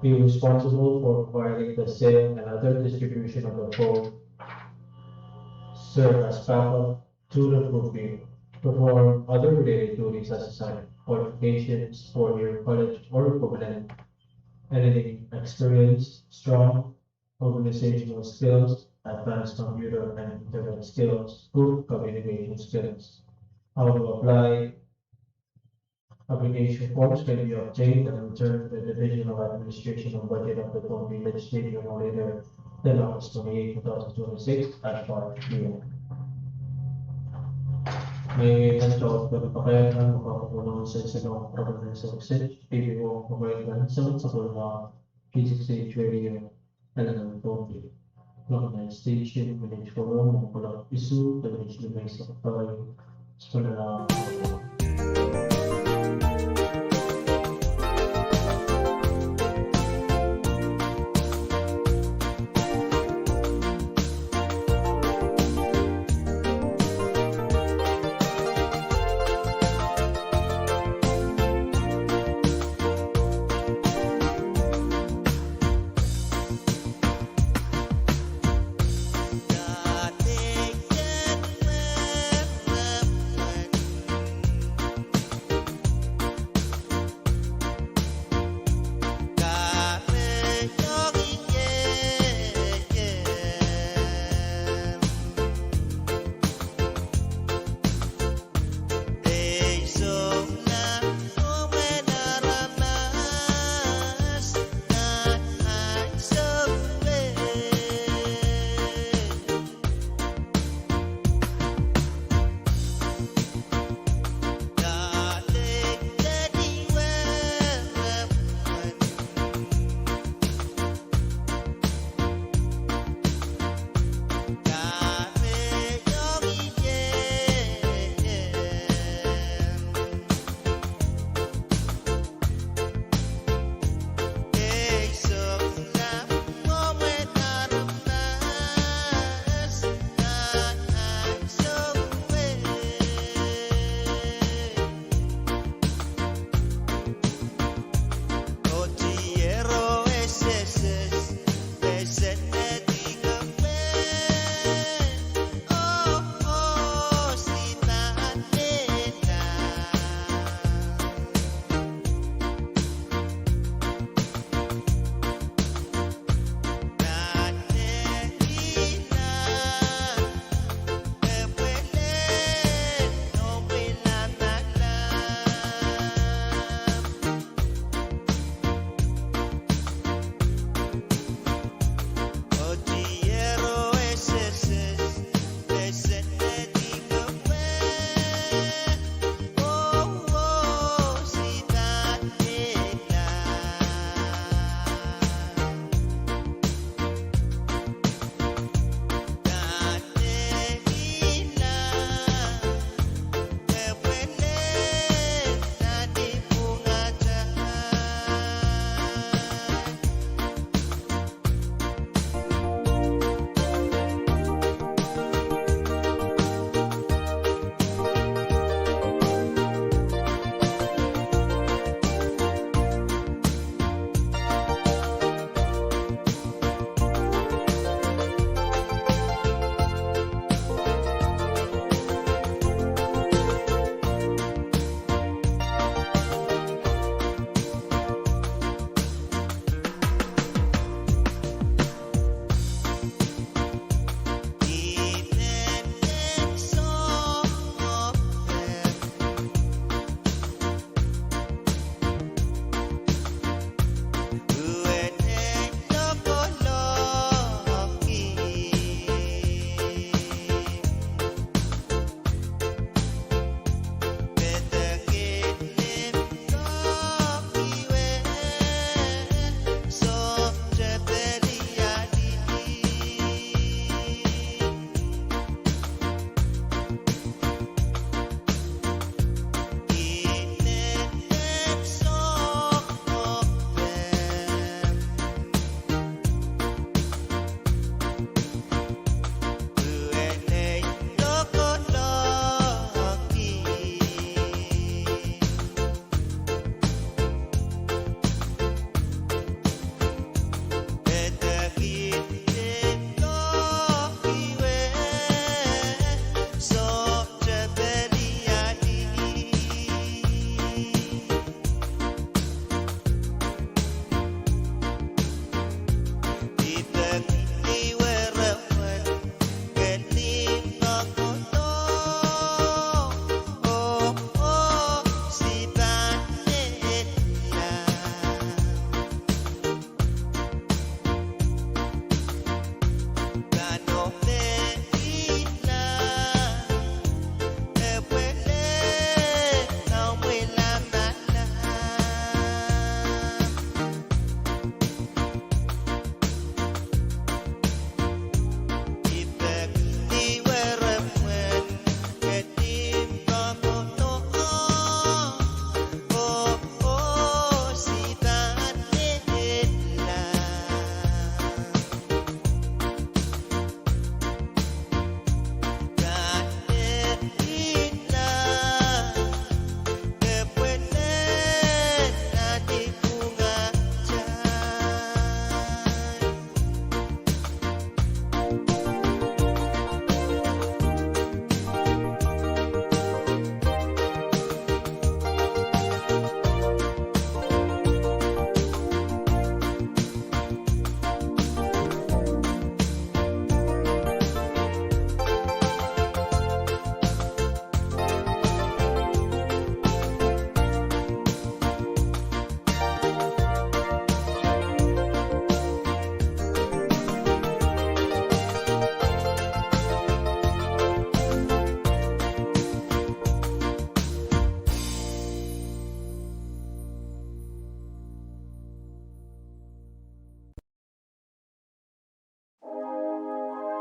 be responsible for providing the sale and other distribution of the phone, serve as backup to the grouping, perform other related duties as assigned, qualifications, 4-year college or equivalent, editing experience, strong organizational skills, advanced computer and internet skills, good communication skills. How to apply? Application forms can be obtained and returned to the Division of Administration and Budget of the Pohnpei Legislature no later than August 28, 2026 at 5 p.m. May nagtawag pa rin pa kaya ng makakukulong sa Senate Province of Six, PBO, Pwuhng, sa mga V6AH Radio, Talagang Pohnpei. Local Station, Village Forum, KAPWARESOU, the Village Device of Pahrek, Scholar. Dating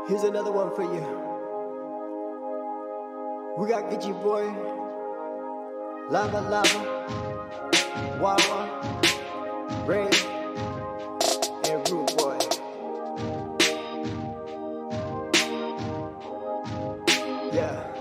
Here's another one for you. We got Gitchy Boy, Lava Lava, Wawa, Ray, and Root Boy. Yeah.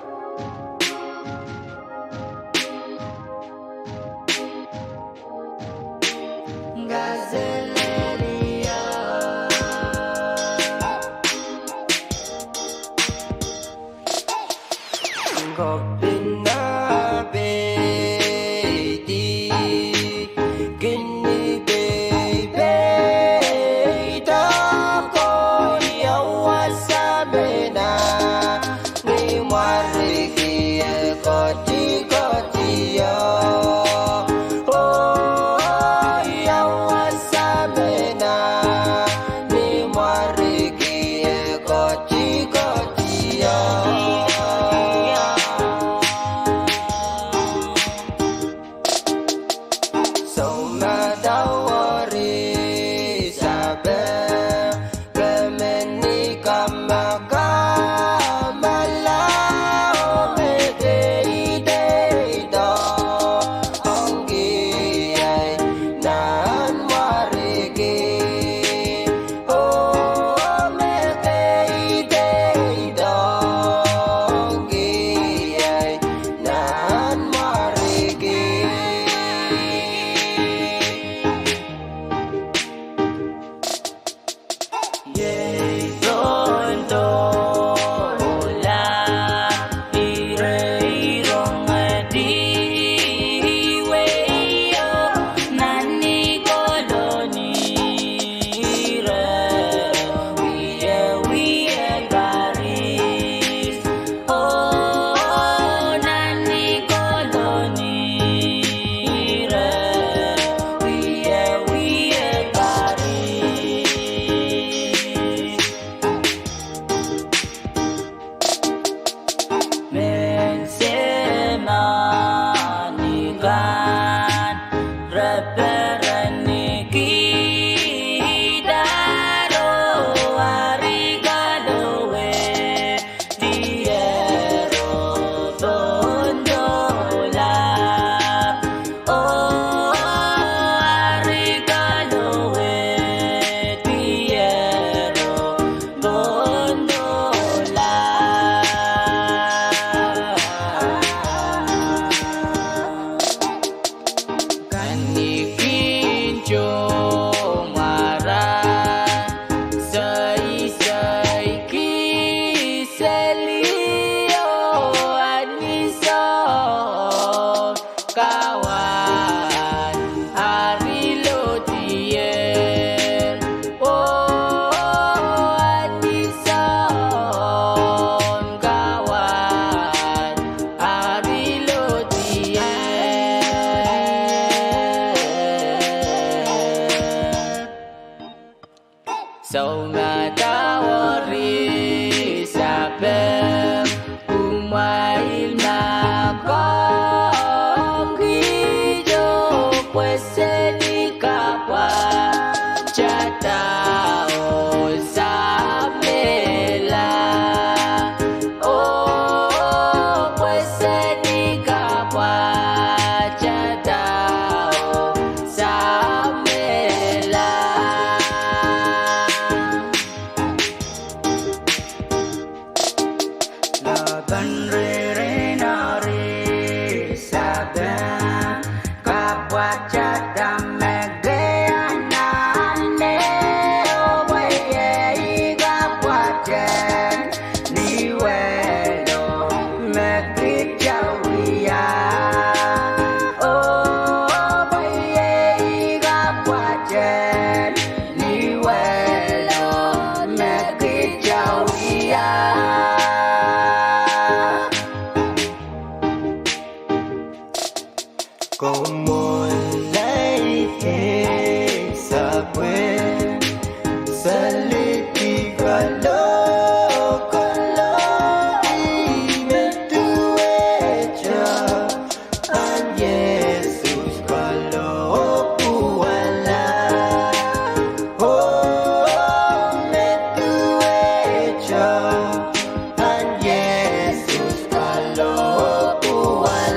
Ang Jesus kalokohan.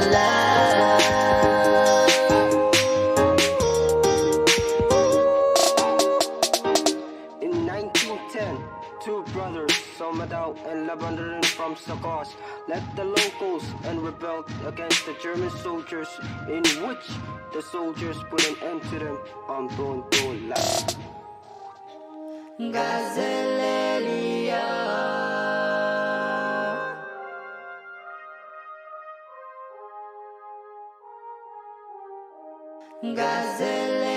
In 1910, two brothers, Somadao and Labandarin from Sakos, left the locals and rebelled against the German soldiers, in which the soldiers put an end to them on Pohnpei. Gazelelia. Gazelelia.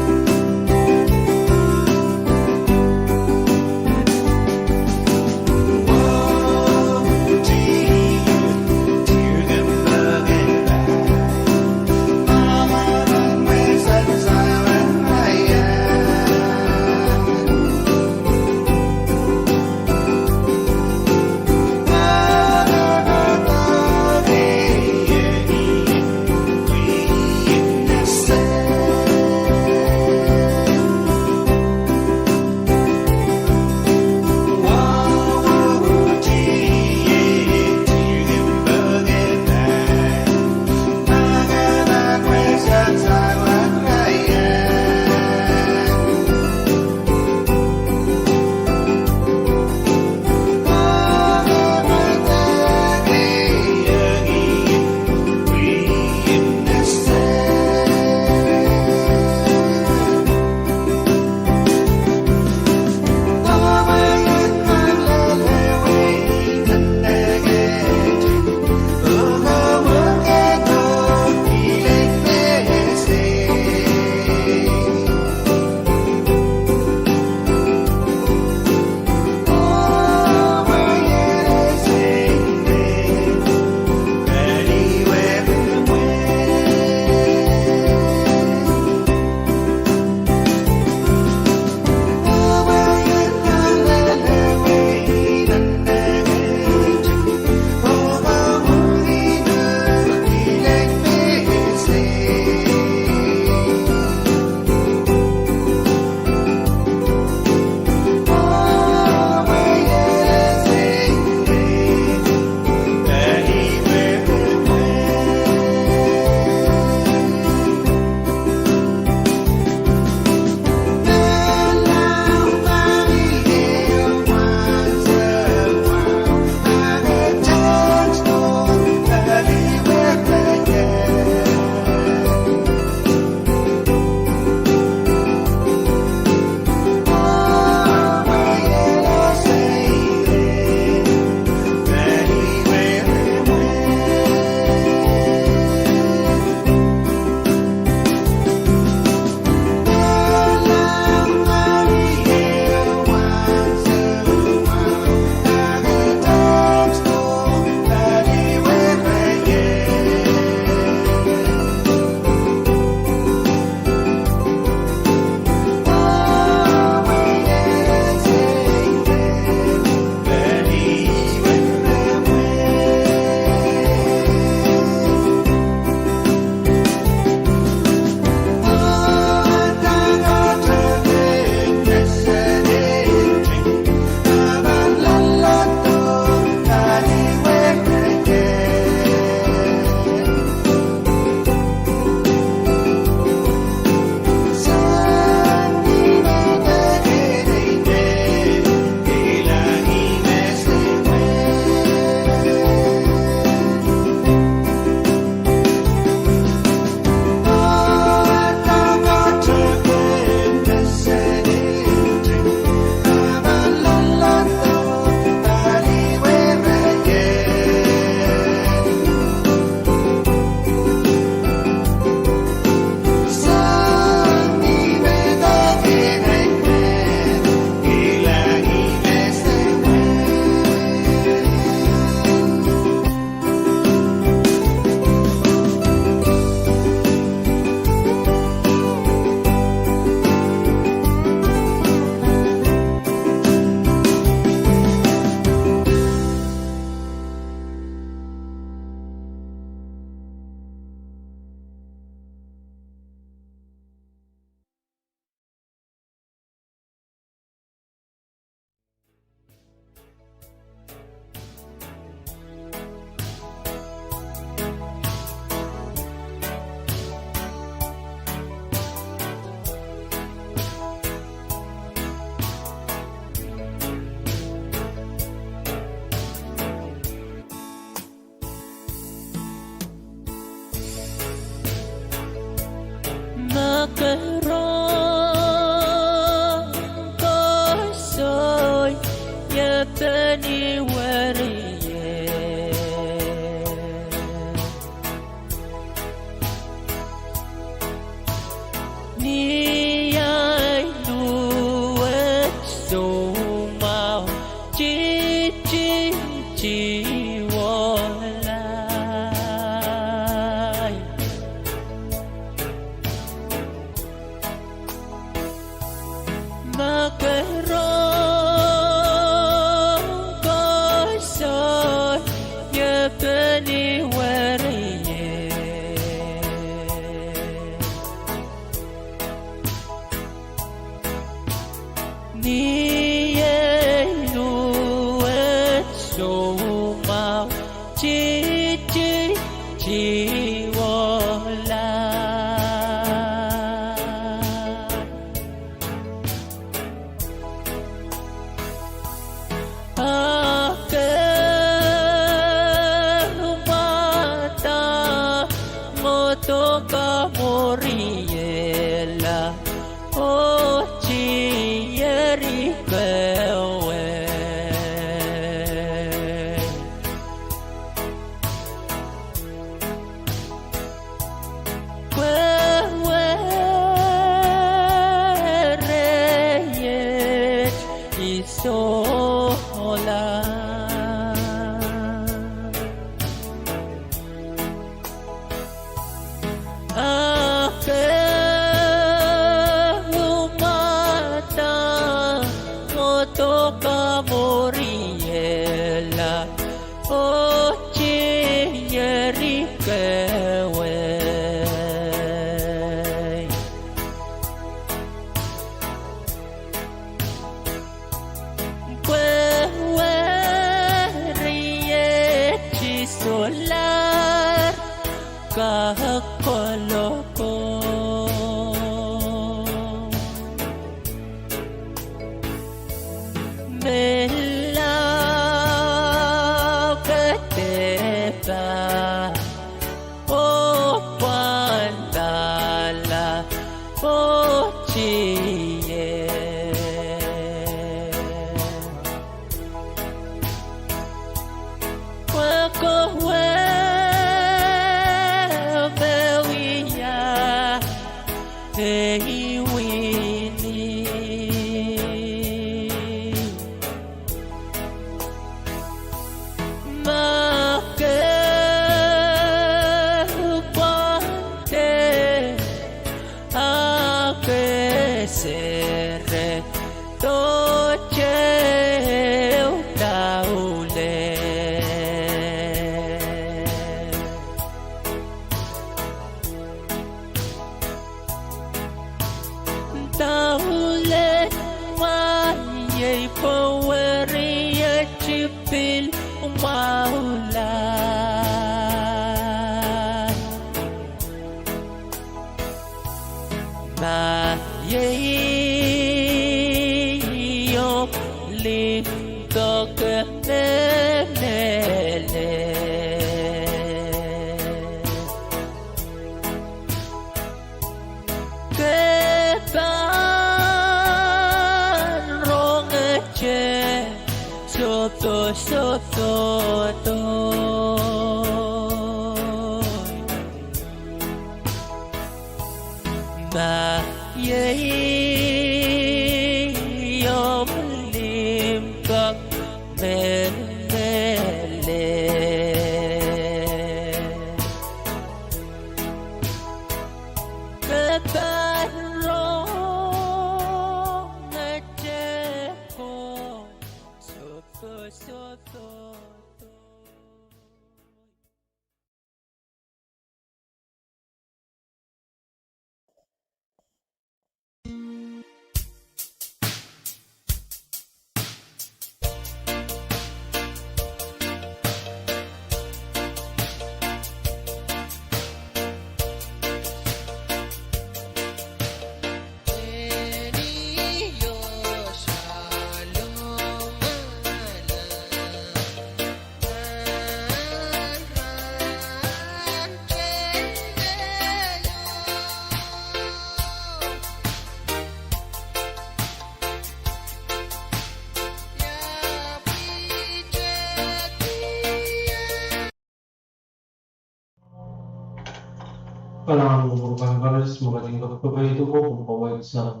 Parang bubukan pares magaling pagpapahito ko kung pawag sa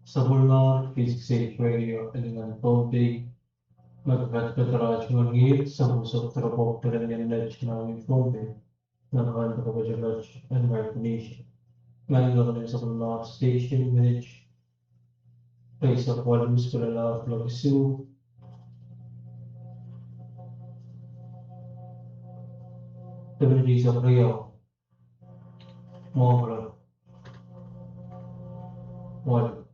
Pwuhng, V6AH Radio, dengan Pohnpei, magkakataras mangit sa musok terapok terangyan ledge ng Pohnpei, ng kanto ko Ledge and Mark Nation. Ngayon lang sa Pwuhng Station Village, kay sa Kualus Kalala KAPWARESOU, Tabi sa Rio, Mohammed, Wal.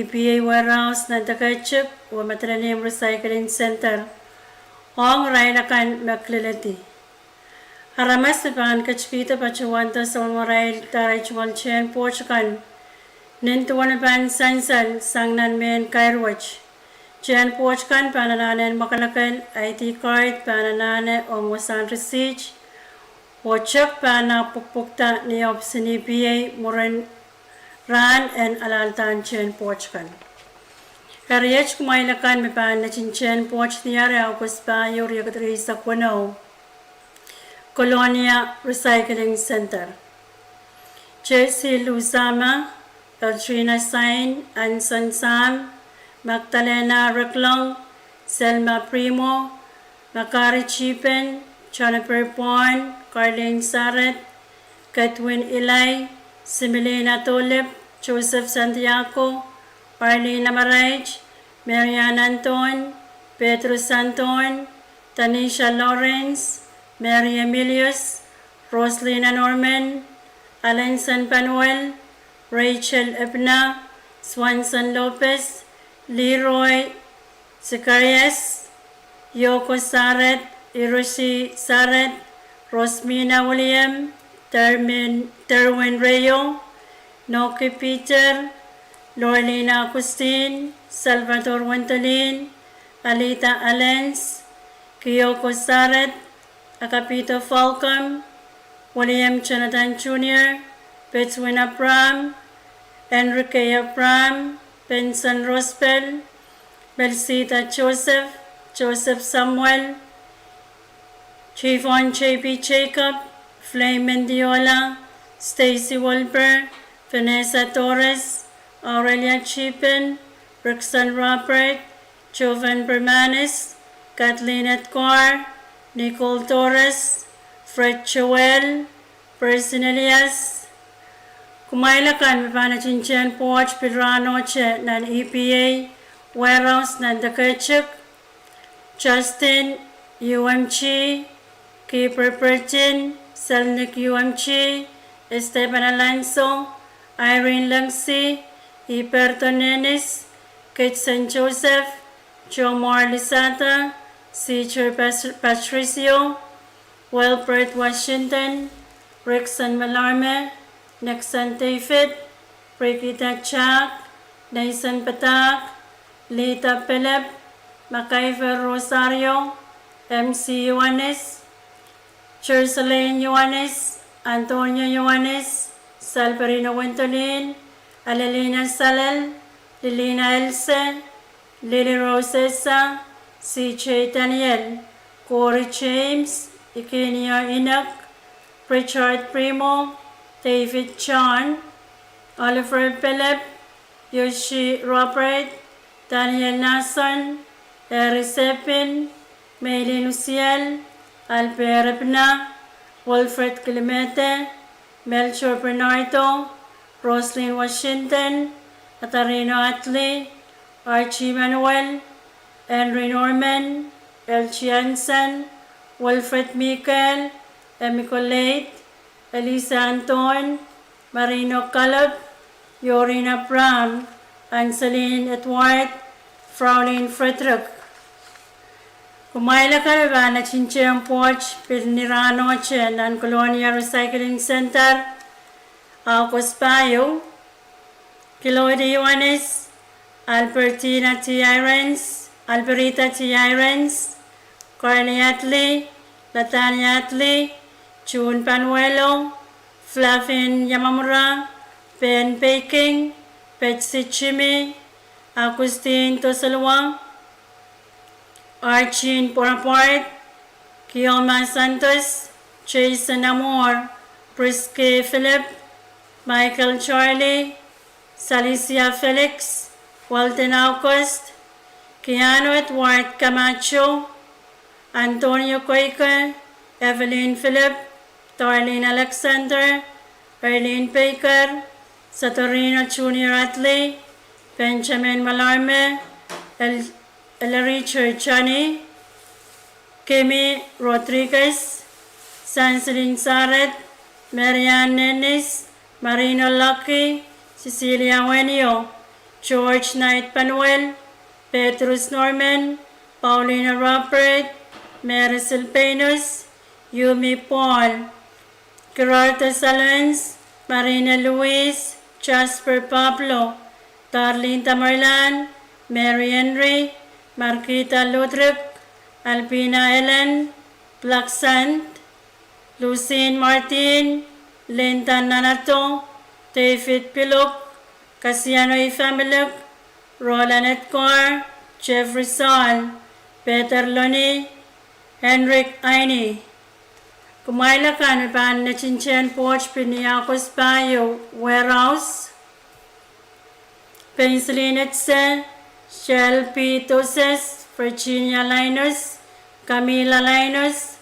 EPA Warehouse na Dakachuk o Matalanim Recycling Center Pwuhng Rainakan Maklalati. Haramas na pangan kachpita pachuwanta sa umaray taray chuwal chen pochakan nintuwan pan sansan sangnan men kairwach. Chen pochakan panananen makalakan IT card panananen o wasan receipt Wachak pana pukpukta ni opsin EPA muran ran and alaltan chen pochkan. Kariyach kumailakan may pan na chen poch niyari aukos pa yuri katri sa Kwanaw Colonia Recycling Center. Chelsea Luzama, Eltrina Sain, Anson Sam, Magdalena Reclong, Selma Primo, Makari Chipen, Jennifer Pwuhng, Carlene Saret, Katwin Ilay, Similena Tulip, Joseph Santiago, Arlene Amaraj, Marian Anton, Pedro Santon, Tanisha Lawrence, Mary Emilius, Roslina Norman, Alenson Panuel, Rachel Ebna, Swanson Lopez, Leroy Zacharias, Yoko Saret, Hiroshi Saret, Rosmina William, Terwin Rayo, Noki Peter, Lorlina Agustin, Salvador Wentolin, Alita Alens, Kyoko Saret, Agapito Falcom, William Jonathan Jr., Betwin Abram, Enrique Abram, Benson Rospel, Belsita Joseph, Joseph Samuel, Chivon J.P. Jacob, Flame Mendiola, Stacy Wolper, Vanessa Torres, Aurelia Chipin, Brixton Robert, Jovan Bermanis, Kathleen Edgar, Nicole Torres, Fred Joel, Percy Elias. Kumailakan mapanatin chen poch pilrano che nan EPA Warehouse nan Dakachuk, Justin UMG, Keeper Pertin, Selnik UMG, Esteban Alonso, Irene Langsi, Iperto Nenis, Kate St. Joseph, Joe Lisata, Cesar Patricio, Wilbert Washington, Rickson Malarme, Nixon David, Brigitte Chak, Nathan Patak, Lita Philip, MacIver Rosario, MC Ioannis, Jersalyn Ioannis, Antonio Ioannis, Salvarino Wentolin, Alelina Salel, Lilina Else, Lily Rosessa, CJ Daniel, Corey James, Ikenia Enoch, Richard Primo, David John, Oliver Philip, Yoshi Robert, Daniel Nason, Eric Sepin, Maylin Luciel, Albert Ebna, Wilfred Clemente, Melchor Bernardo, Roslyn Washington, Katarino Atley, Archie Manuel, Henry Norman, Elchie Hansen, Wilfred Michael, Emiko Late, Elisa Anton, Marino Caleb, Yorina Brown, Anseline Edward, Fraulein Frederick. Kumaila ka na Chincheng Poch, Pilnirano Chen, and Colonia Recycling Center, Cospayo, Kilodi Ioannis, Albertina T. Irons, Alberita T. Irons, Carly Atley, Latanya Atley, June Panuelo, Flavin Yamamura, Ben Baking, Betsy Chimi, Agustin Tosalwa, Archin Bonaparte, Guillermo Santos, Jason Amor, Briske Philip, Michael Charlie, Salicia Felix, Walton August, Keanu Edward Camacho, Antonio Quaker, Evelyn Philip, Darlene Alexander, Erlene Baker, Satorino Junior Atley, Benjamin Malarme, Richard Chani, Kimi Rodriguez, Sanselin Saret, Marianne Nennis, Marino Lucky, Cecilia Wenio, George Knight Panuel, Petrus Norman, Paulina Robert, Mary Silpanus, Yumi Paul, Gerardo Salons, Marina Luis, Jasper Pablo, Darlene Tamarlan, Mary Henry, Marquita Ludrip, Alpina Ellen, Black Sant, Lucine Martin, Linda Nanato, David Piluk, Casiano Ifamiluk, Roland Edgar, Jeffrey Saul, Peter Loni, Henrik Aini. Kumailakan pan na Chinchen Porch Piniakos Bayo Warehouse, Pennsylvania, Shell P. Toses, Virginia Linus, Camila Linus,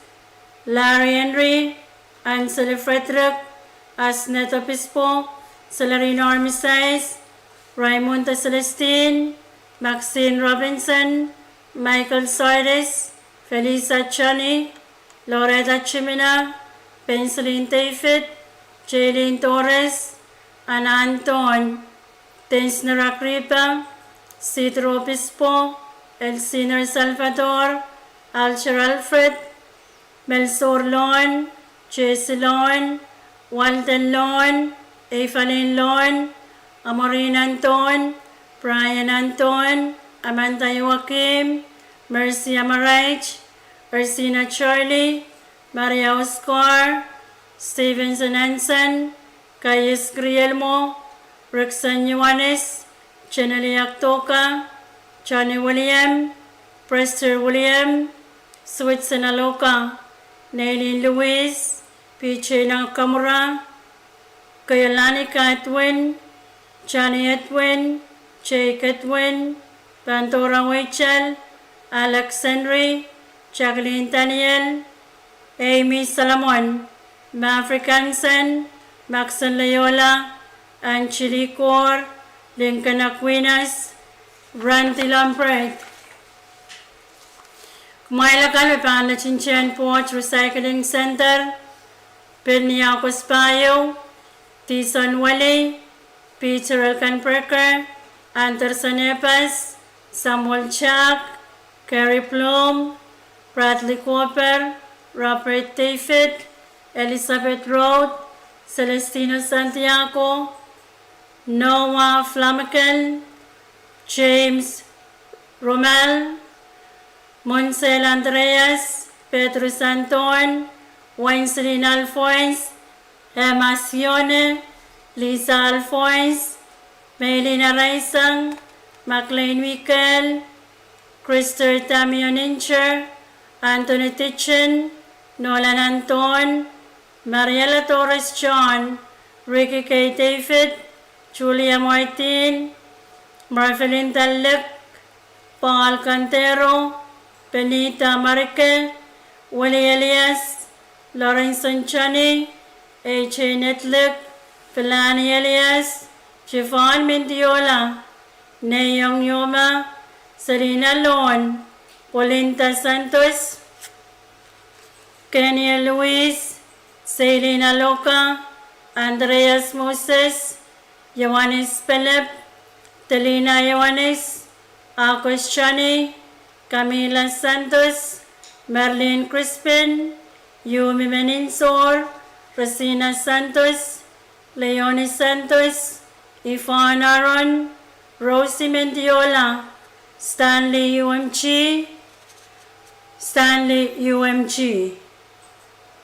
Larry Henry, Ansel Frederick, Asnet Obispo, Celerino Armistice, Raimonda Celestine, Maxine Robinson, Michael Sardes, Felisa Chani, Loretta Chimina, Penceline David, Jaylene Torres, Ana Anton, Tensner Agripa, Cedro Obispo, Elsinor Salvador, Alcher Alfred, Melsor Lon, Jesse Lon, Walden Lon, Evelyn Lon, Amorin Anton, Brian Anton, Amanda Joaquim, Mercy Amarich, Ursina Charlie, Maria Oscar, Stevenson Anson, Cayes Grielmo, Roxanne Yuanes, Chenely Aktoka, Johnny William, Prester William, Switzer Aloka, Nailin Louise, PJ Nakamura, Kayalani Edwin, Johnny Edwin, Jake Edwin, Pantora Rachel, Alex Henry, Jacqueline Daniel, Amy Salomon, Maverick Hansen, Maxon Loyola, Angelique Kaur, Lincoln Aquinas, Randy Lambert. Kumailakan pa na Chinchen Porch Recycling Center, Piniakos Bayo, Tison Wally, Peter Elkanperker, Anderson Epas, Samuel Chuck, Carrie Plum, Bradley Cooper, Robert David, Elizabeth Road, Celestino Santiago, Noah Flamakel, James Romel, Monsel Andreas, Pedro Santon, Wencelin Alphonse, Emma Sione, Lisa Alphonse, Melina Raisang, McLean Mikel, Krister Tamion Incher, Anthony Titchen, Nolan Anton, Mariela Torres John, Ricky K. David, Julia Martin, Marvelin Dalek, Paul Cantero, Benita Marique, Willie Elias, Lawrence Chani, A.J. Netlick, Filani Elias, Javon Mendiola, Neyong Yoma, Serena Lon, Polinta Santos, Kenya Luis, Selena Loca, Andreas Moses, Yohanes Philip, Telina Yohanes, Akos Chani, Camila Santos, Merlin Crispin, Yumi Meninsor, Rosina Santos, Leonie Santos, Yvonne Aaron, Rosie Mendiola, Stanley UMG,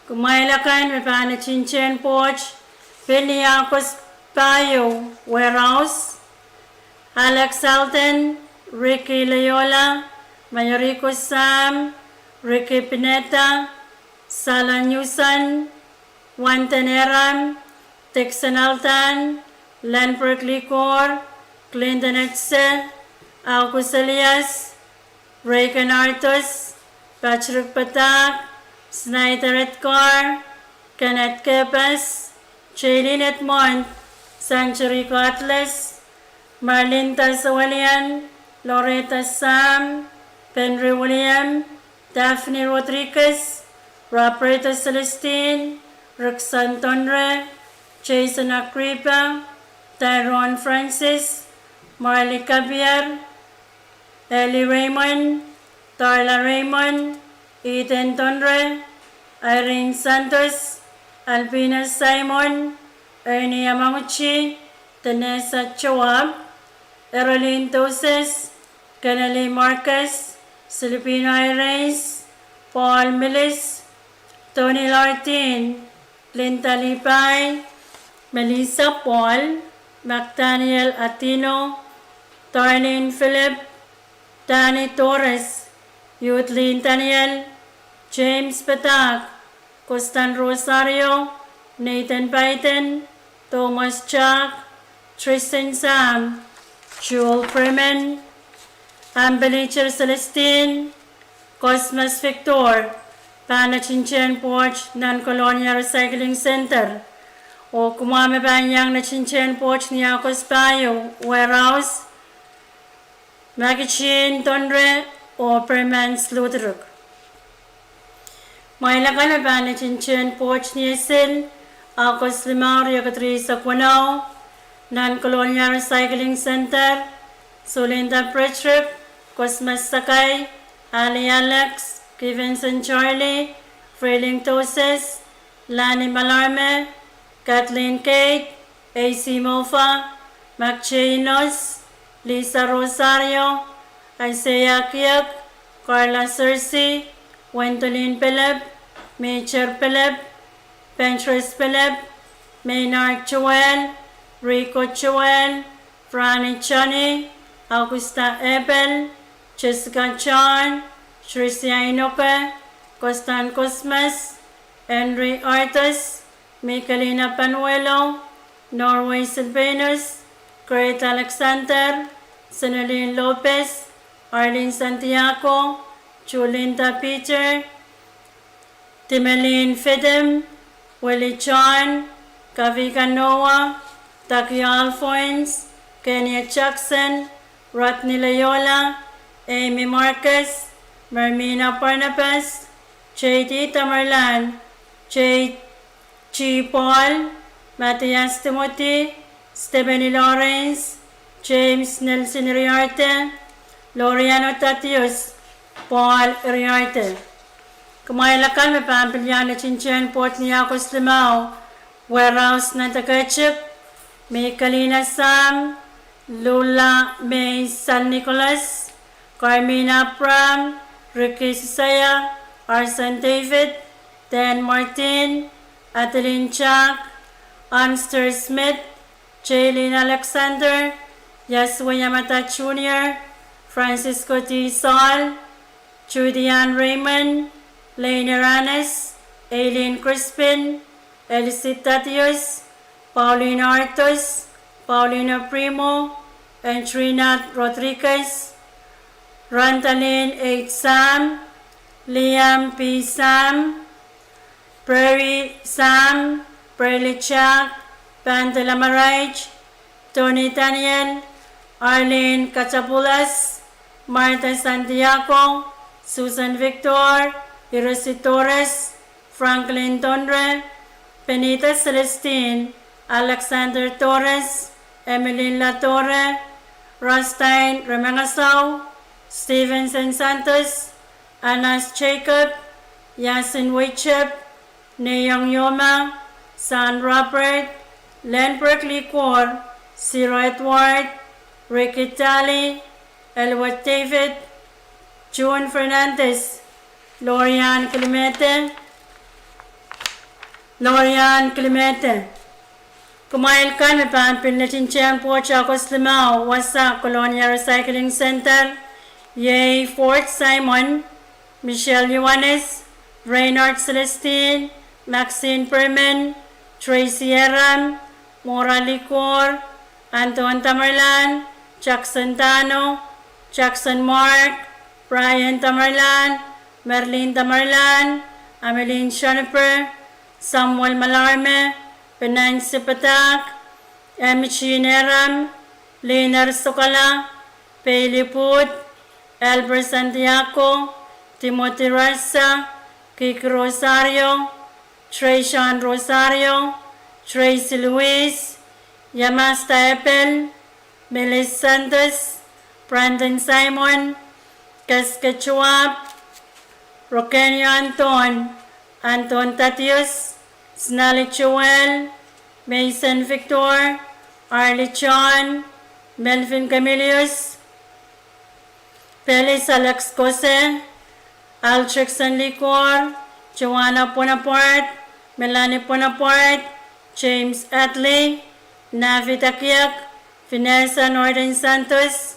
Kumailakan Mepana Chinchen Porch, Piniakos Bayo Warehouse, Alex Alton, Ricky Loyola, Mayorico Sam, Ricky Pineta, Sala Newson, Juan Teneram, Texan Altan, Lanford Licor, Clinton Etze, August Elias, Reagan Artus, Patrick Patak, Snyder Edgar, Kenneth Kepas, Jaylin Edmond, Sancherico Atlas, Marlene Tasawalian, Loretta Sam, Henry William, Daphne Rodriguez, Roberto Celestine, Roxanne Tonre, Jason Agripa, Tyrone Francis, Marley Cavier, Ellie Raymond, Tarla Raymond, Ethan Tondre, Irene Santos, Alpina Simon, Ernie Yamaguchi, Vanessa Chawab, Eroline Toses, Kennedy Marcus, Filipino Irene, Paul Millis, Tony Lartin, Linda Lipay, Melissa Paul, McDaniel Atino, Darlene Philip, Danny Torres, Yudlin Daniel, James Patak, Costan Rosario, Nathan Biden, Thomas Chuck, Tristan Sam, Joel Freeman, Ambelicher Celestine, Cosmas Victor, Panachinchen Porch Non-Colonial Recycling Center, o kumame banyang na Chinchen Porch niya Cospayo Warehouse, Magichin Tondre, o Permans Lutruk. May lakan na ba na Chinchen Porch niya Sil, Akos Limang Riakatri sa Pwuhng, Non-Colonial Recycling Center, Sulinda Pretrip, Cosmas Sakay, Ali Alex, Kivinson Charlie, Freeling Toses, Lani Malarme, Kathleen Kate, AC Mofa, Macchinos, Lisa Rosario, Isaiah Kiak, Carla Cersei, Wendolyn Philip, Major Philip, Pinterest Philip, Maynard Joel, Rico Joel, Franny Chani, Augusta Ebel, Jessica John, Tricia Inoke, Costan Cosmas, Henry Artus, Michelina Panuelo, Norway Silvanus, Great Alexander, Sonaline Lopez, Arlene Santiago, Julinda Peter, Timeline Fidem, Willie John, Kavika Noah, Taki Alphonse, Kenya Jackson, Rodney Loyola, Amy Marcus, Mermina Barnabas, J.D. Tamerlan, J.G. Paul, Matthias Timothy, Stephanie Lawrence, James Nelson Riarte, Loriano Tatius, Paul Riarte. Kumaylakan may pampilyan na Chinchen Port ni Akos Limao, Warehouse na Takachip, May Kalina Sam, Lula May San Nicolas, Carmina Pram, Ricky Sisaya, Arson David, Dan Martin, Adeline Chuck, Anster Smith, Jaylene Alexander, Yasua Yamata Jr., Francisco T. Saul, Judian Raymond, Lane Aranes, Aileen Crispin, Elisith Tatius, Paulina Artos, Paulina Primo, and Trinat Rodriguez, Rantalin H. Sam, Liam P. Sam, Prairie Sam, Prairie Chuck, Pantela Maraj, Tony Daniel, Arlene Cachapulas, Marta Santiago, Susan Victor, Hiroshi Torres, Franklin Tondre, Benita Celestine, Alexander Torres, Emeline La Torre, Rostine Remangasau, Stevenson Santos, Anas Jacob, Yasin Weichep, Neyong Yoma, San Robert, Lenbrook Licor, Ciro Edward, Ricky Talley, Elwood David, June Fernandez, Lorian Clemente, Kumail kan may pampin na Chinchen po Chacos Limao, Wasa Colonial Recycling Center, Yay Fort Simon, Michelle Yuanes, Reynard Celestine, Maxine Perman, Tracy Eram, Mora Licor, Anton Tamerlan, Jackson Tano, Jackson Mark, Brian Tamerlan, Merlin Tamerlan, Ameline Shoniper, Samuel Malarme, Penansi Patak, Emichi Neram, Leonard Sokala, Peli Put, Albert Santiago, Timothy Rasa, Kiki Rosario, Trayshawn Rosario, Tracy Luis, Yamasta Epel, Melis Santos, Brandon Simon, Kaskatchewan, Rokenio Anton Tatius, Snally Joel, Mason Victor, Arlie John, Melvin Camilius, Pelis Alex Cose, Altrix Licor, Joanna Bonaparte, Melanie Bonaparte, James Atley, Navi Takiak, Vanessa Norton Santos,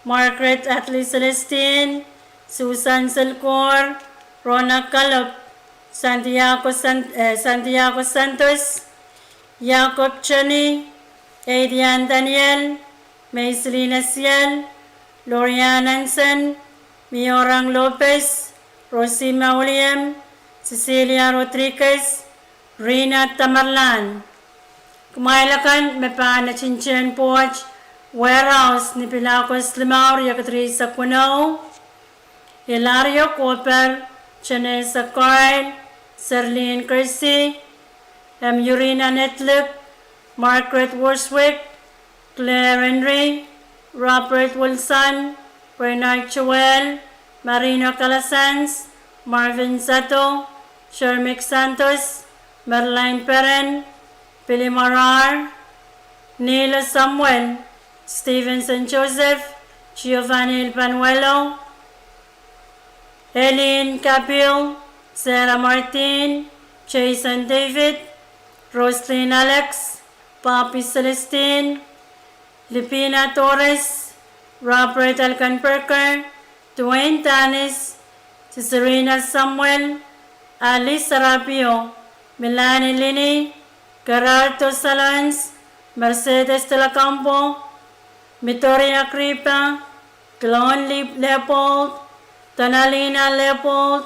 Margaret Atley Celestine, Susan Selcor, Rona Calop, Santiago Santos, Jacob Chani, Adrian Daniel, Maiselina Ciel, Lorian Hansen, Miorang Lopez, Rosima William, Cecilia Rodriguez, Rina Tamarlan. Kumailakan may na Chinchen Porch, Warehouse ni Pilacos Limaur, Yakatri sa Kuno, Hilario Cooper, Chanesa Coyle, Serlene Kersey, Urina Netlip, Margaret Worswick, Claire Henry, Robert Wilson, Bernard Joel, Marino Calasans, Marvin Sato, Shermick Santos, Merline Perren, Billy Marar, Neil Samuel, Stevenson Joseph, Giovanni Panuelo, Eileen Capil, Sarah Martin, Jason David, Roslyn Alex, Papi Celestine, Lipina Torres, Robert Alcanperker, Dwayne Tanis, Cesarina Samuel, Alice Sarapio, Melanie Lini, Gerardo Salans, Mercedes de la Campo, Mitoria Kripa, Glon Leopold, Tonalina Leopold,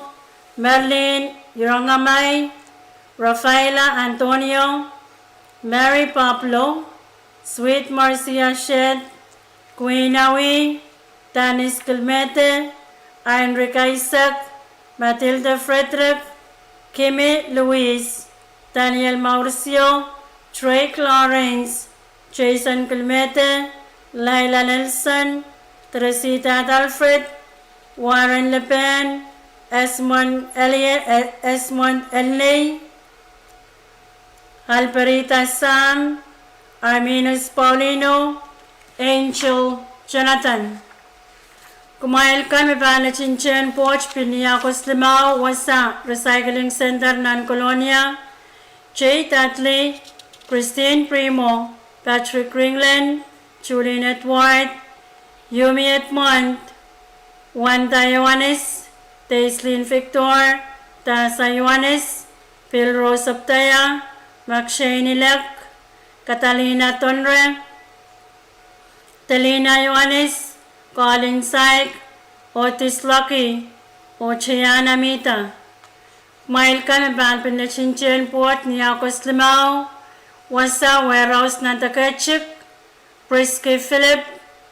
Merlin Yorangamay, Rafaela Antonio, Mary Pablo, Sweet Marcia Shed, Queen Awi, Tanis Kilmete, Heinrich Isaac, Matilda Frederick, Kimmy Louise, Daniel Mauricio, Drake Lawrence, Jason Kilmete, Laila Nelson, Teresita Alfred, Warren Le Pen, Esmond Elney, Alperita Sam, Arminus Paulino, Angel Jonathan. Kumail kami ba na Chinchen Poch, Piniakos Limao, Wasa, Recycling Center Nan Colonia, Jay Tatley, Christine Primo, Patrick Ringland, Julian Edward, Yumi Edmond, Wanda Ioannis, Daislin Victor, Tasa Ioannis, Phil Rose Optaya, Maxine Ilek, Catalina Tonre, Telina Ioannis, Colin Syke, Otis Lucky, Oceana Mita. Mail kami ba na Chinchen Port, Niakos Limao, Wasa Warehouse na Takachik, Prisky Philip,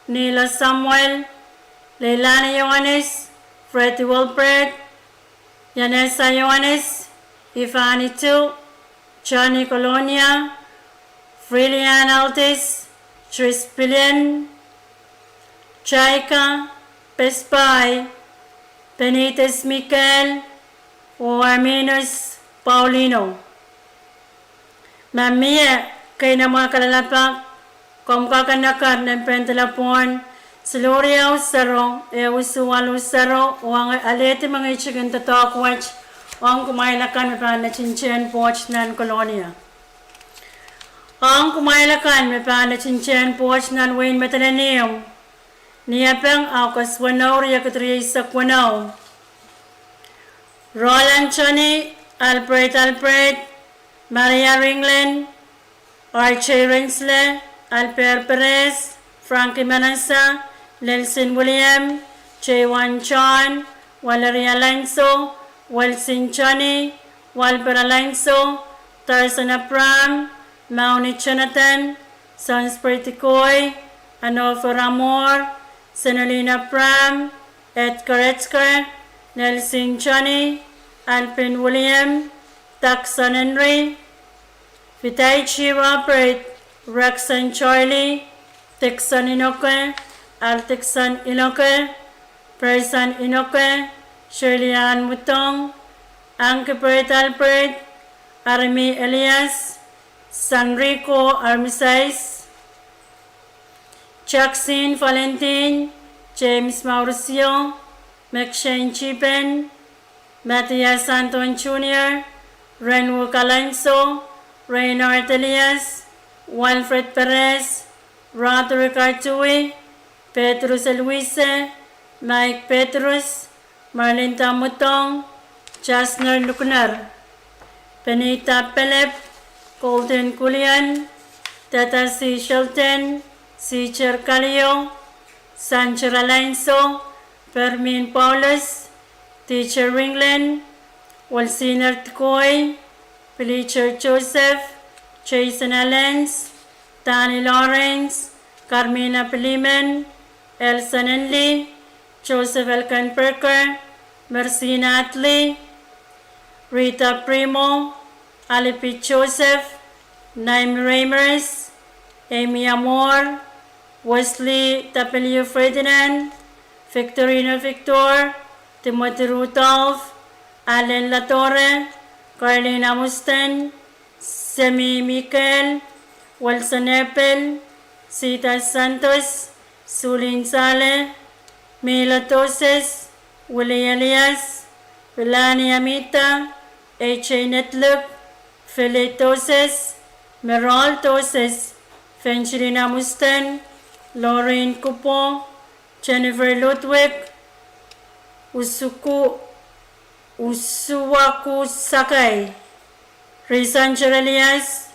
Nila Samuel, Leilani Ioannis, Freddie Wilbert, Yanessa Ioannis, Ifani Tu, Johnny Colonia, Frilian Altis, Tris Billion, Chaika, Pespay, Benitez Mikel, o Arminus Paulino. Mamia, kay na mga kalalapak, kung kakanakan ng pentalapon, Siluria Usaro, Usual Usaro, o ang alete mga ichigan tatakwach, o ang kumailakan na Chinchen Poch ng Colonia. Ang kumailakan na Chinchen Poch ng Wayne Matalaneo, Niyapang Aukas Wanaw, Yakatri sa Kwanaw, Roland Chani, Alfred, Maria Ringland, Archie Rinsle, Alper Perez, Frankie Manasa, Nelson William, J1 John, Valeria Alonso, Wilson Chani, Walper Alonso, Tarzan Abram, Mauni Jonathan, Sons Pretikoy, Anofo Ramor, Senolina Pram, Edgar, Nelson Chani, Alpin William, Tucson Henry, Vitaichi Robert, Roxanne Charlie, Texan Inoke, Al Texan Inoke, Persan Inoke, Shirley-Ann Mutong, Anke Pert Alfred, Army Elias, Sanrico Armisais, Jackson Valentin, James Mauricio, McShane Chipen, Matthias Anton Jr., Renwo Calanzo, Reynard Elias, Wilfred Perez, Roderick Artui, Petrus Eluise, Mike Petrus, Marlinta Mutong, Jasner Lukner, Benita Pelep, Colton Culian, Tata C. Shelton, C. Calio, Sancho Alonso, Fermin Paulus, Teacher Ringland, Walsiner Tkoy, Felicia Joseph, Jason Allens, Danny Lawrence, Carmina Peliman, Elsa Nenley, Joseph Elkan Perker, Mercina Atley, Rita Primo, Alipit Joseph, Naim Ramers, Amy Amor, Wesley Tapelio Ferdinand, Victorino Victor, Timothy Rudolph, Allen Latorre, Carlina Mustan, Semi Mikel, Wilson Epel, Sita Santos, Sulin Sale, Mila Toses, Willie Elias, Vilani Amita, H.A. Netluk, Philip Toses, Merol Toses, Fenchelina Mustan, Lauren Kupo, Jennifer Ludwig, Usuwaku Sakai, Rizancher Elias,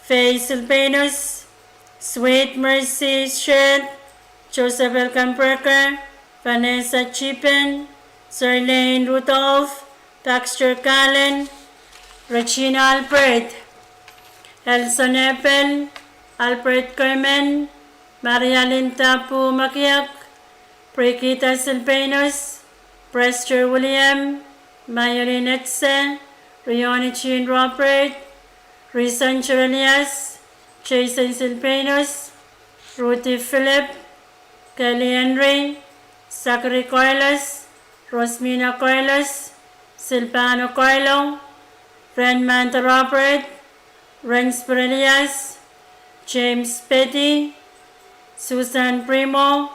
Faye Silvanus, Sweet Mercy Shed, Joseph Elkan Perker, Vanessa Chippen, Sirlane Rudolph, Baxter Callen, Regina Albert, Elsa Nepel, Albert Kerman, Maria Lintapu Makiak, Prekita Silvanus, Prester William, Mayolin Etze, Rioni Chin Robert, Rizancher Elias, Jason Silvanus, Ruthie Philip, Kelly Henry, Zachary Carlos, Rosmina Carlos, Silvano Carlo, Ren Manta Robert, Renz Elias, James Petty, Susan Primo,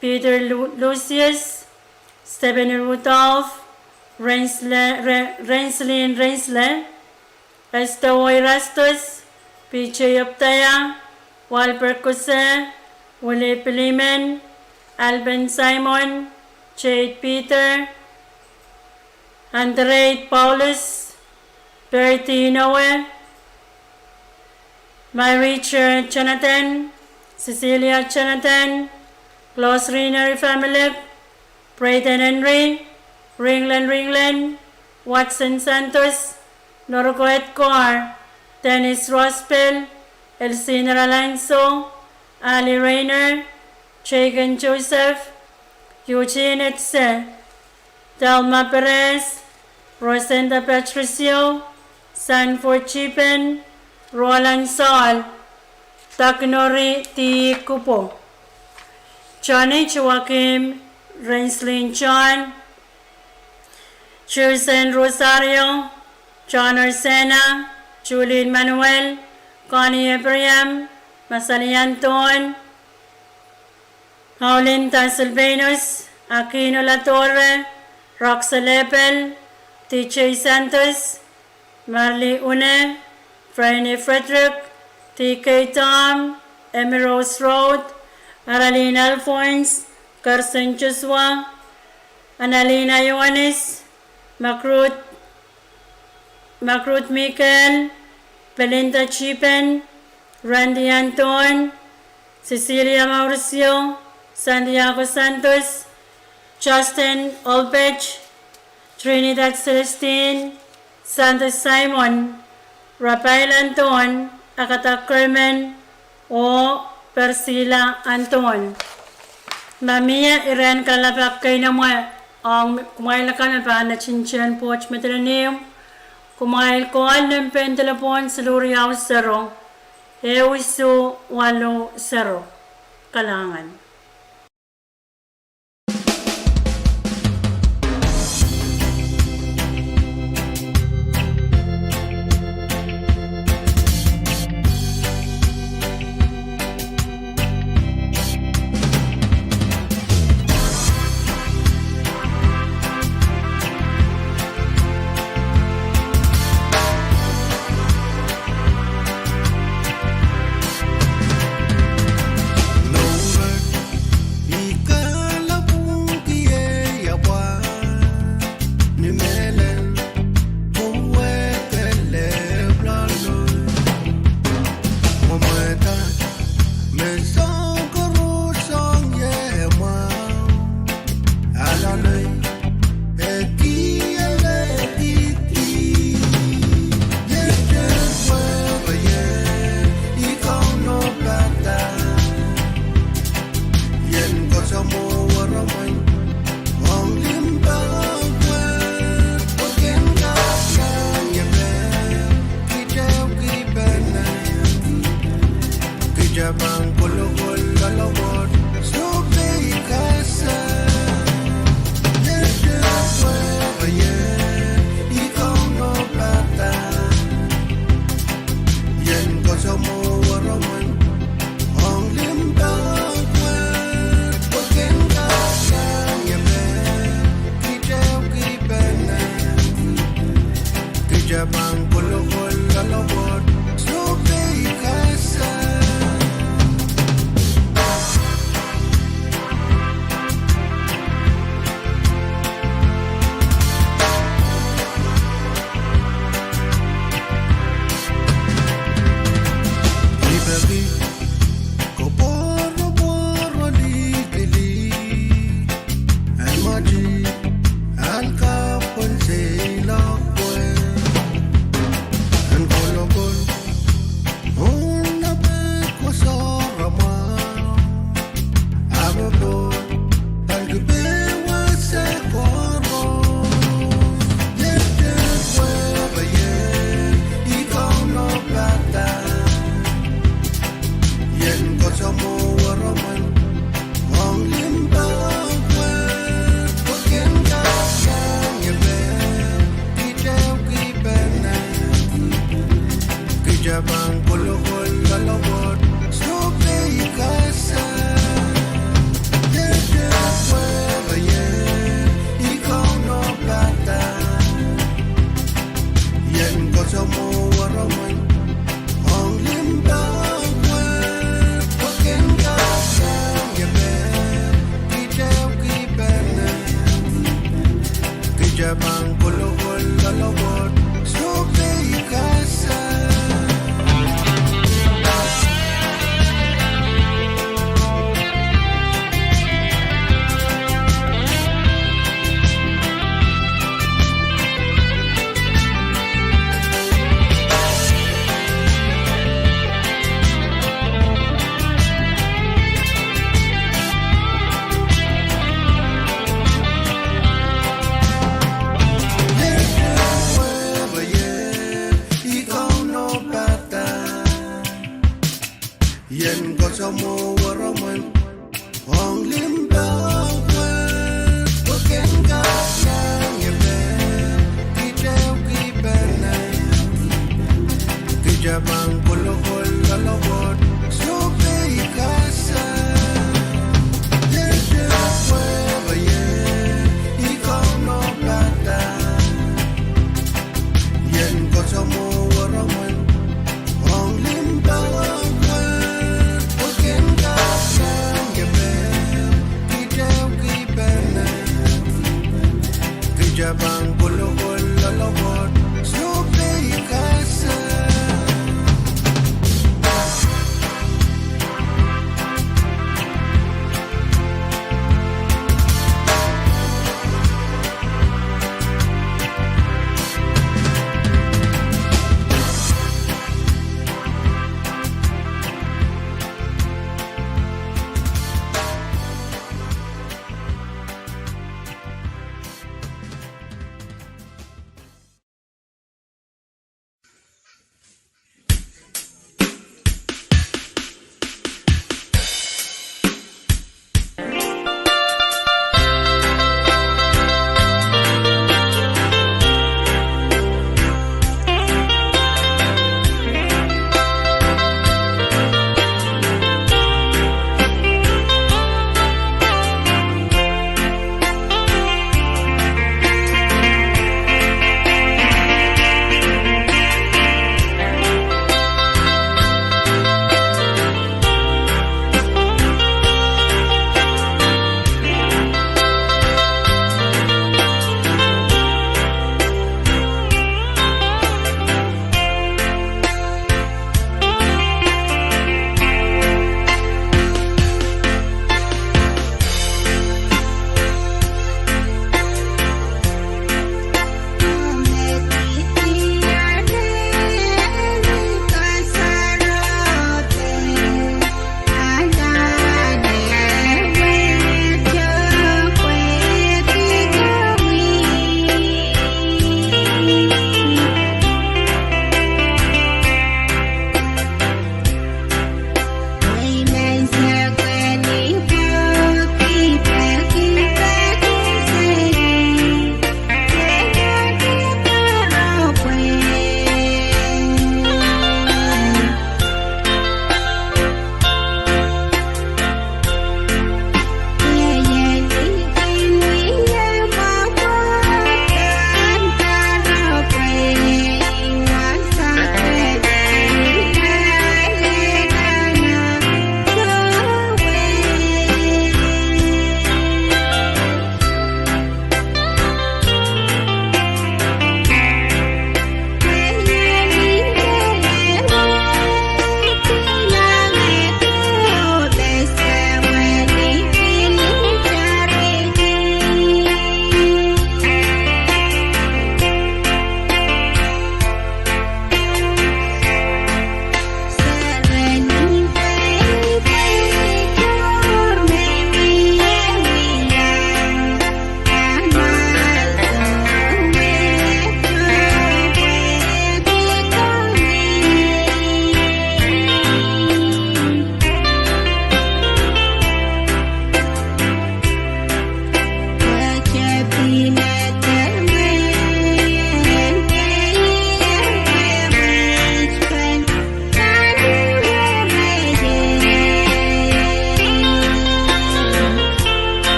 Peter Lucius, Stephen Rudolph, Renslin Rensle, Estoy Rastos, PJ Optaya, Walper Cose, Willie Peliman, Alvin Simon, Jade Peter, Andre Paulus, Bertie Noe, my Richard Jonathan, Cecilia Jonathan, Klaus Riner family, Brayden Henry, Ringland, Watson Santos, Norco Edgar, Dennis Rospel, Elcina Alonso, Ali Rayner, Jagan Joseph, Eugene Etze, Delma Perez, Rosenda Patricio, Sanford Chipen, Roland Saul, Taknori T. Kupo, Johnny Joaquim, Renslin John, Chirsen Rosario, John Arsena, Julian Manuel, Connie Abraham, Masali Anton, Paulinta Silvanus, Aquino La Torre, Roxa Lepel, TJ Santos, Marley Une, Franny Frederick, TK Tom, Emerald Road, Araline Alphonse, Carson Joshua, Annalena Ioannis, Macruth Michael, Belinda Chipen, Randy Anton, Cecilia Mauricio, Santiago Santos, Justin Olbech, Trinidad Celestine, Santos Simon, Rafael Anton, Akata Kerman, o Persila Anton. Mamia Iran Kalabak kay na mga ang kumail na kanal na Chinchian Poch Metronym, kumail ko ng pen telepon sa Luriao 0, Ewisu 80. kalangan.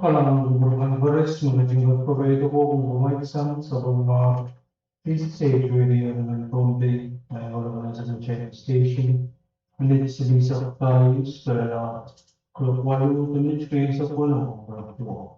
Kalangan Kapawares, magandang magpapagaito po kung bumaysang sa mga V6AH Radio ng Pohnpei, ay wala na sa channel station. Hindi sila tayo sa KAPWARESOU tunit kayo sa puno ng Pwuhng.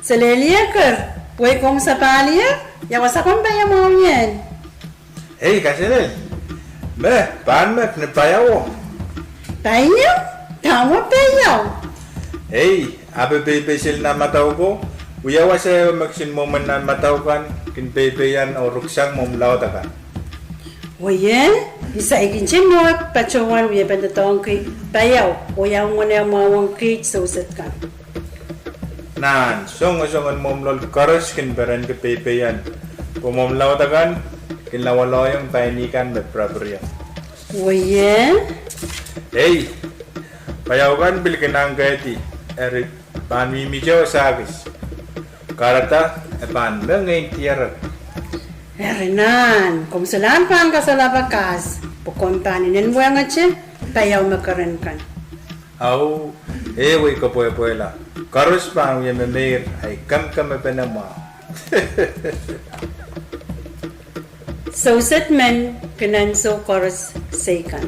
Seleliaker, way kong sa palia, yawas akong bayang mo yan. Hey, kasilil. Me, paan me, pinapayaw. Payaw? Tama payaw. Hey, abe pesil na mataw ko. Uyawa sa maksin moment na mataw kan, kinpepeyan o ruksang momlaw takan. Wayan, isa ikin mo, pacawan wiya pantatawang kay payaw, uyaw mo na yung mawang kay susat ka. Nan, songon momlol karos kinperan kepepeyan. Pumomlaw takan, kinlawaloyong painikan met prabriya. Wayan? Hey, payaw kan bilkinang gaiti, erit panmimijaw sa agis. Karata, epan ngayon tiyara. Renan, kung salaan pa ang kasalabakas, pukon paninin mo ang atse, payaw makaran kan. Au, way ko puwela. Karos pa ang yamamir ay kam panama. Susat man, kananso koros saykan.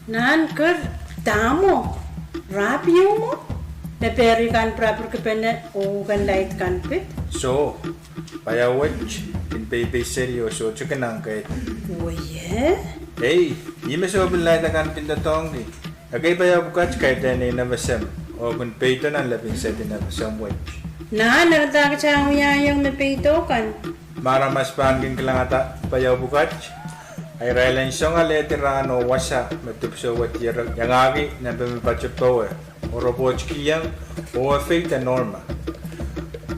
Nan ker tamo rapio mo. Neperi kan proper kepene o kan light kan pit. So, payawach kin baby seryoso chukanang kay. Oye. Hey, di masobelay na kan pindatongi. Agay payaw bukat kay tani na masam. O kun peito na labing sa din na masam wedge. Nan nagtaka chang yung mepeito kan. Mara mas pangin kalangata payaw bukat. Ay railan siyang aletirano wasa matupso wat yerag yangagi na bimipacho power. O robot kiyang o effect na norma.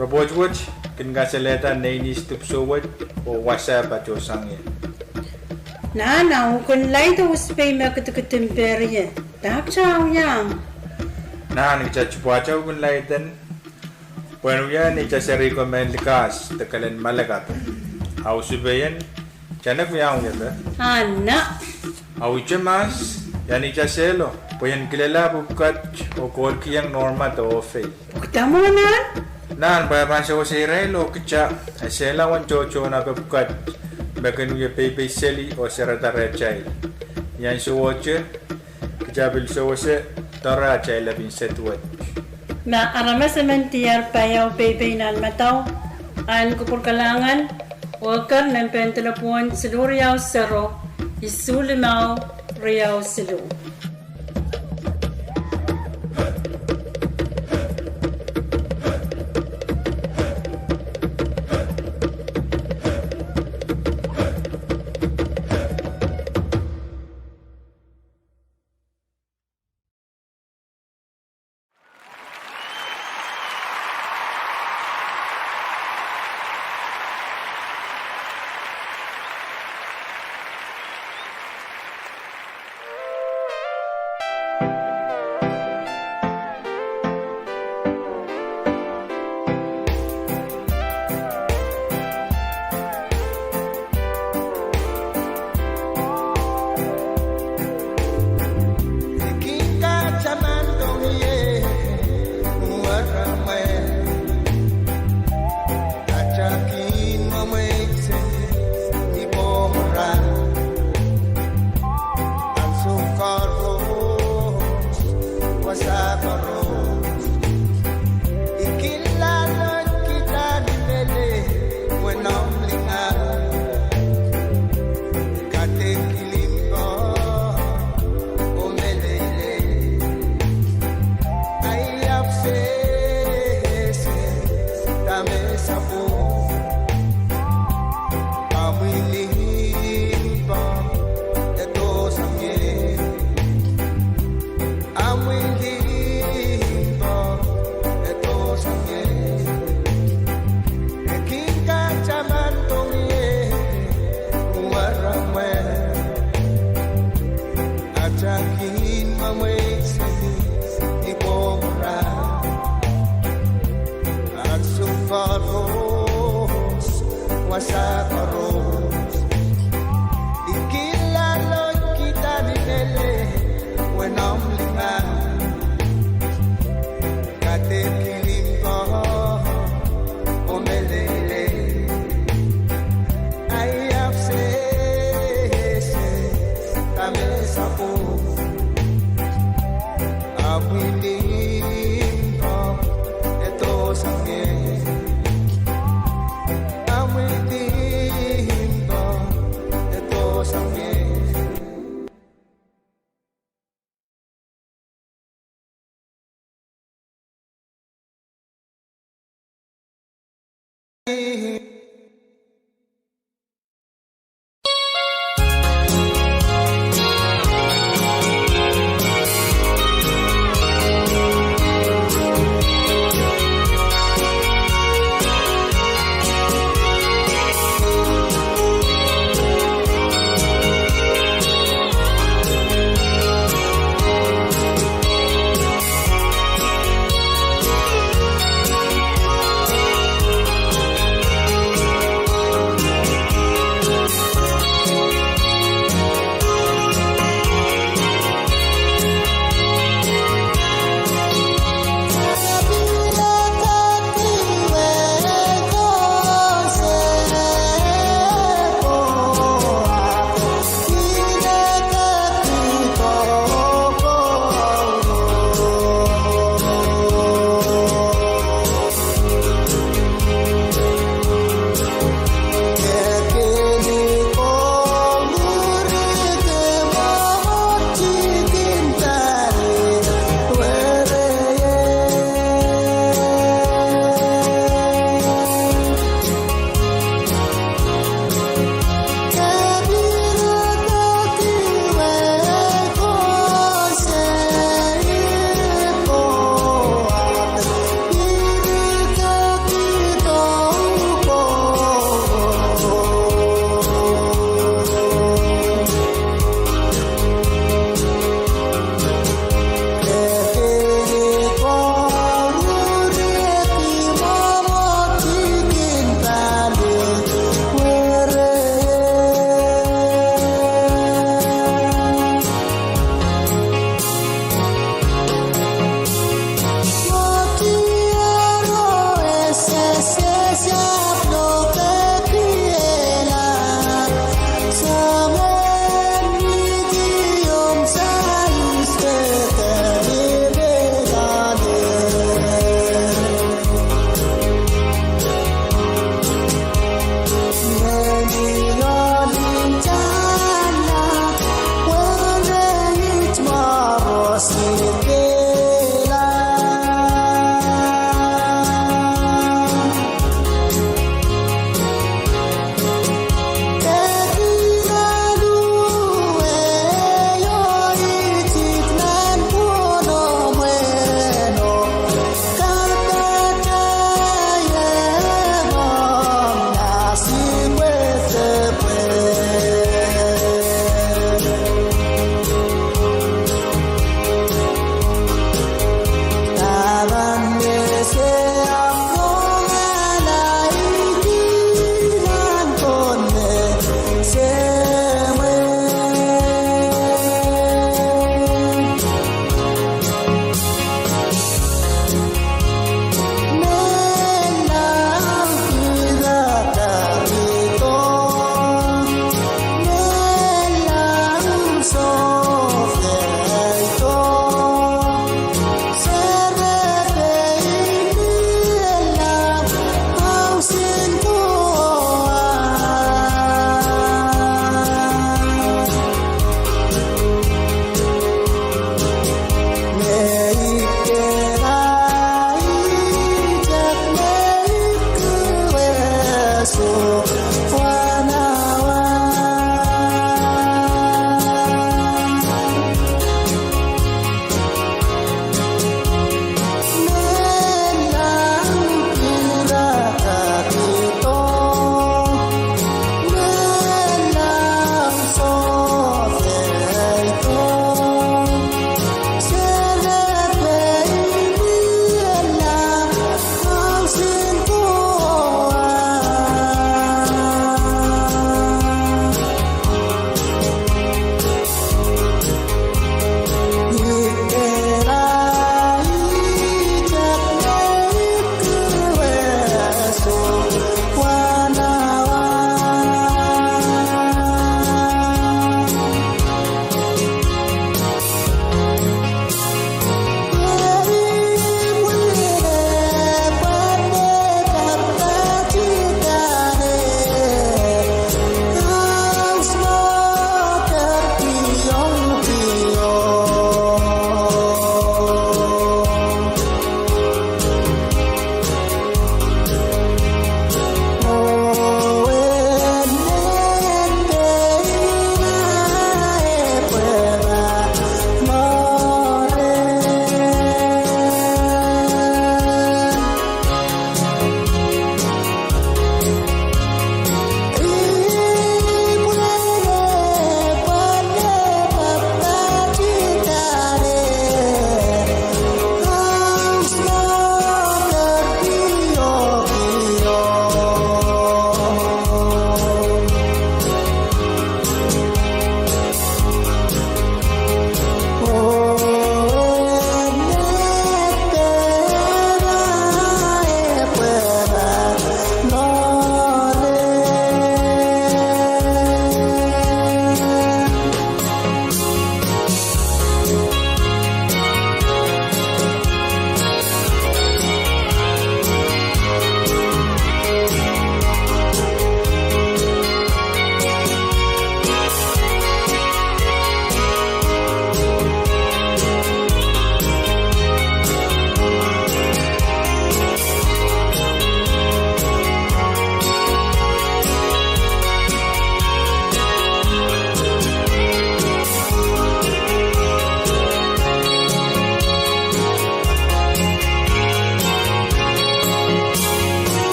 Robot watch kin gasaleta nainis tupso wat o wasa pacho sangye. Na kun light o spay me kutukutemperiye. Tak chang yang. Na nagchachupachaw kun laitan. Bueno yan se recommend likas tekalan malagat. Au subayan chanak yang yata. Anak. Au chemas yan selo. Puyan kilala bukat o kol kiyang norma to ofe. Tamo na. Nan bayaban sa si Relo kitsa sela wan chocho na bukat. Bagan uya pepe seli o serata rechay. Yan suwoche kitsa bil suwose tara chay labin setwet. Na arama sementiar payaw pepe nan mataw. An kupur kalangan. Wakar ng pentelapuan silu riyaw sero. Isulimaw riyaw silu.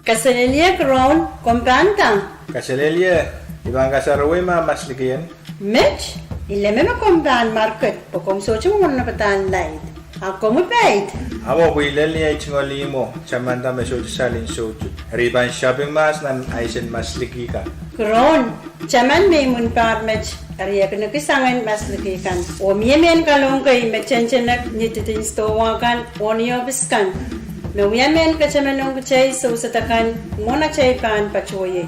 Kasalelia karon kompanta. Kasalelia, ibang kasarawi mas ligian. Mitch, ileme makomban market pokong socho mo na patan light. Ako mo paid. Amo kuilali ay chingoli mo, chamanda may soju salin soju. Riban shopping mas nan aisen mas ligi ka. Karon, chaman may mun par Mitch. Ariya ka nakisangan mas lagi kan. O miyamen kalong kay machenchenak nititin stowa kan. O niyo biskan. Miyamen ka chamanong kachay so satakan muna chay pan pachoye.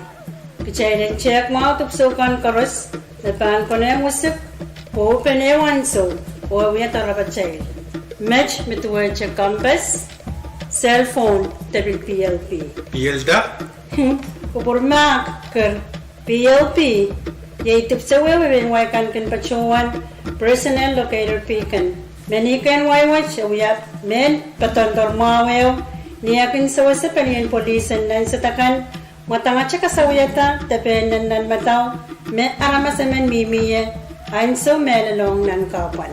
Kachay ng check mo tupsukan karos. Napan ko na yung usip. O penewan so. O wiya tarapat chay. Match mituwa cha compass. Cellphone tabi PLP. PLDA? Kupurma ker PLP. Yaitu sewa kan pacuan personal locator pikan. Menikan watch uyap men patontor mawel niakin sewa sepalian polisan dan setakan matanga caka sawiyata tepenan nan mataw me aramasamen mimiye ainso melalong nan kapan.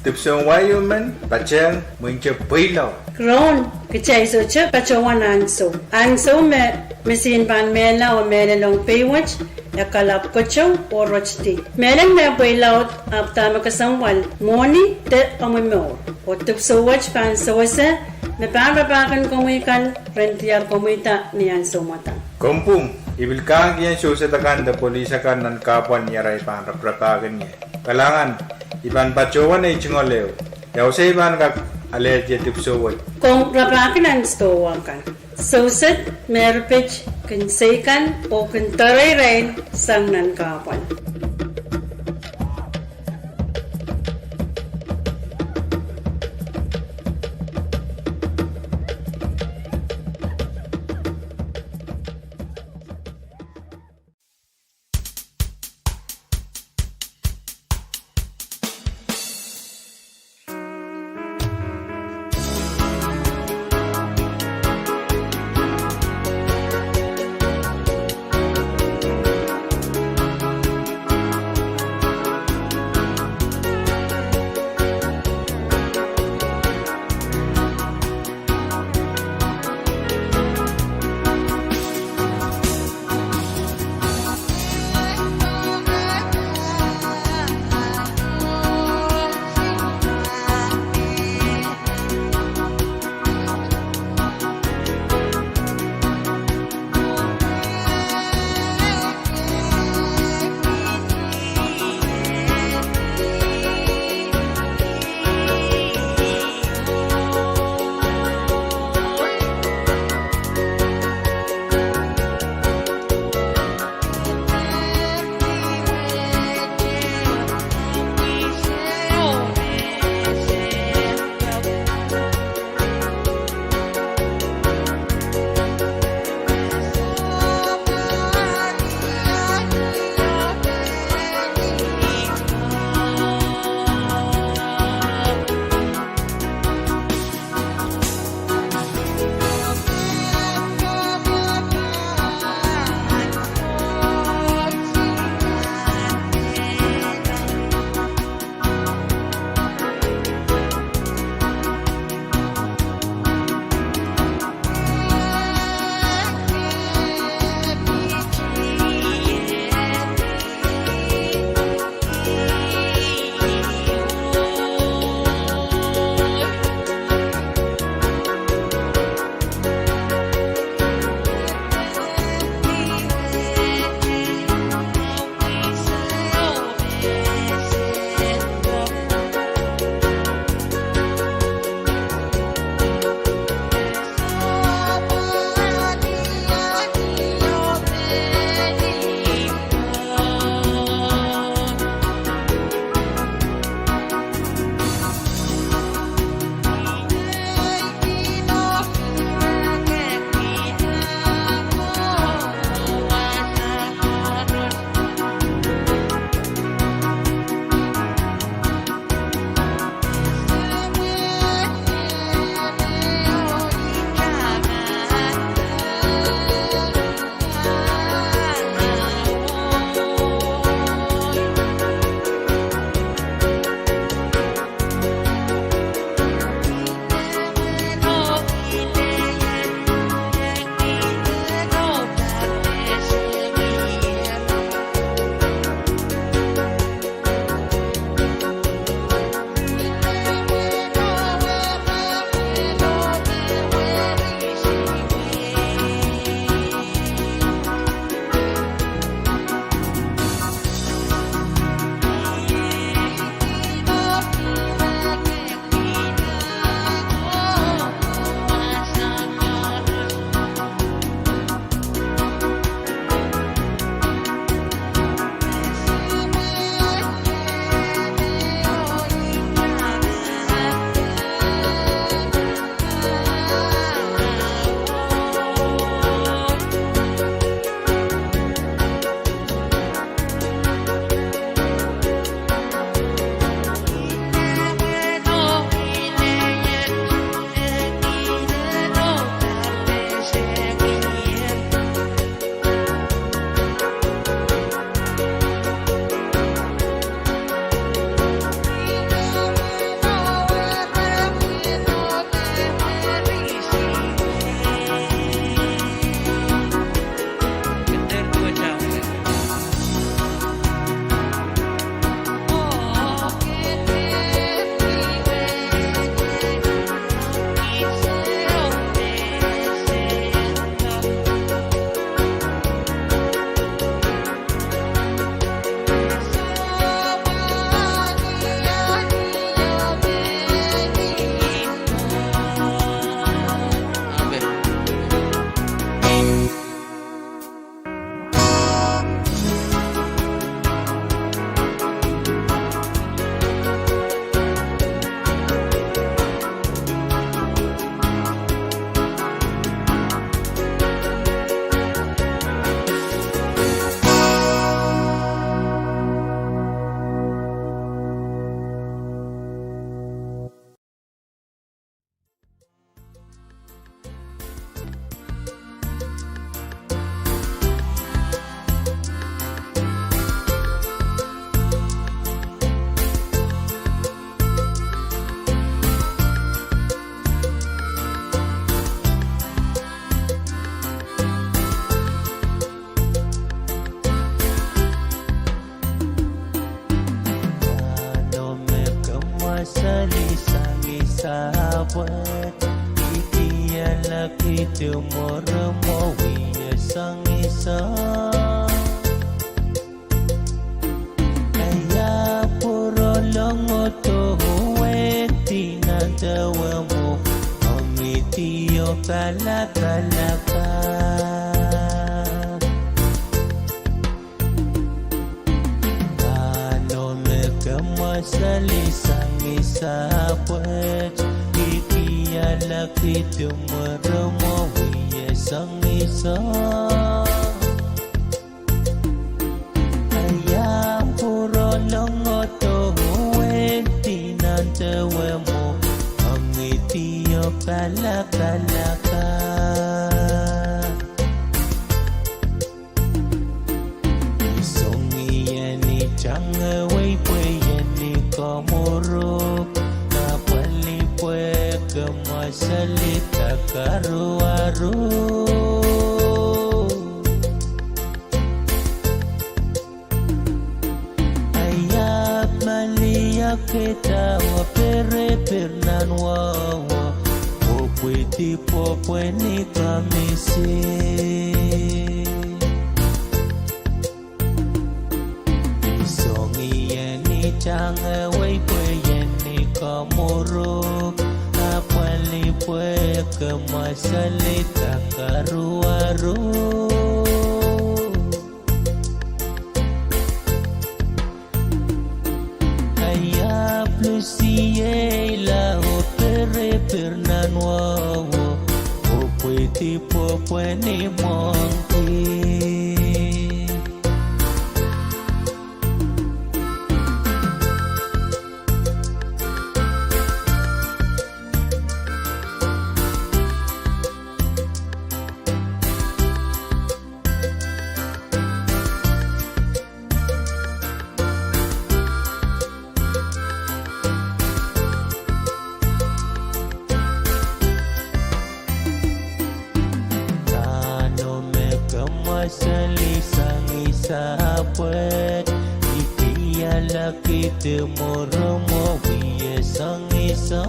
Tipsong wayo man pacang muncul pilaw. Kron kecai so che pacuan anso. Anso me mesin ban mela o melalong paywatch yakalap kocho o rochti. Melang na bailaut apta makasangwal moni te amimo. O tupso watch pan sawasa me panrapakan komuikan rentiar komuita niyan sumata. Kumpung, ibil kang yan susetakan da polisa kan nan kapan yaray panrapakan niya. Kalangan, iban pacuan ay chingoleo. Yaw sa iban kak alerje tipso watch. Kung rapakan ang stowa kan. Susit, merpich, kinsikan, o kintaray rin sang nankapan. salisang isabot Ikiyalaki tumuramo Wiyasang isa Kaya puro longo tuhuwet Tinadawa mo Omitiyo kalakalaka Salisang isabot Ikiyalaki tumaramo Wiyasang isa Kaya puro longo tuhuwet Tinadawa mo Ang itiyo kalakalaka Isong iyan itang away Komuruk Kapalipwe Kemasalita karu-aru Ayat maliyak kita Wapere-pernan wawa Popwe-tipopwe ni kamisi Chang away pwe ni komuruk Kapali pwe kemasalita karu-aru Ayap lusiye la opere pernan wawo Popwe tipopwe ni monki Salisang isabot Ikiyalaki tumuramo Wiyasang isa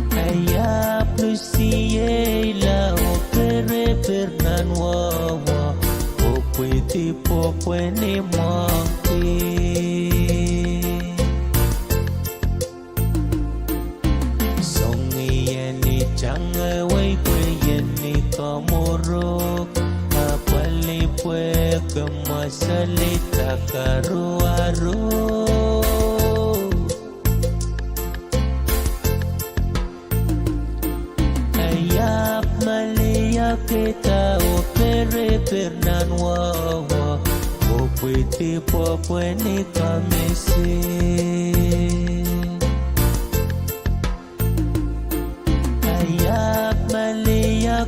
Kaya plusiye la opere-pernan wawa Popwe-tipopwe ni monkey Chang away pwe ni komuruk Kapali pwe kemasalita karu-aru Ayap maliyak kita opere-pernan wawa Popwe-tipopwe ni kamisi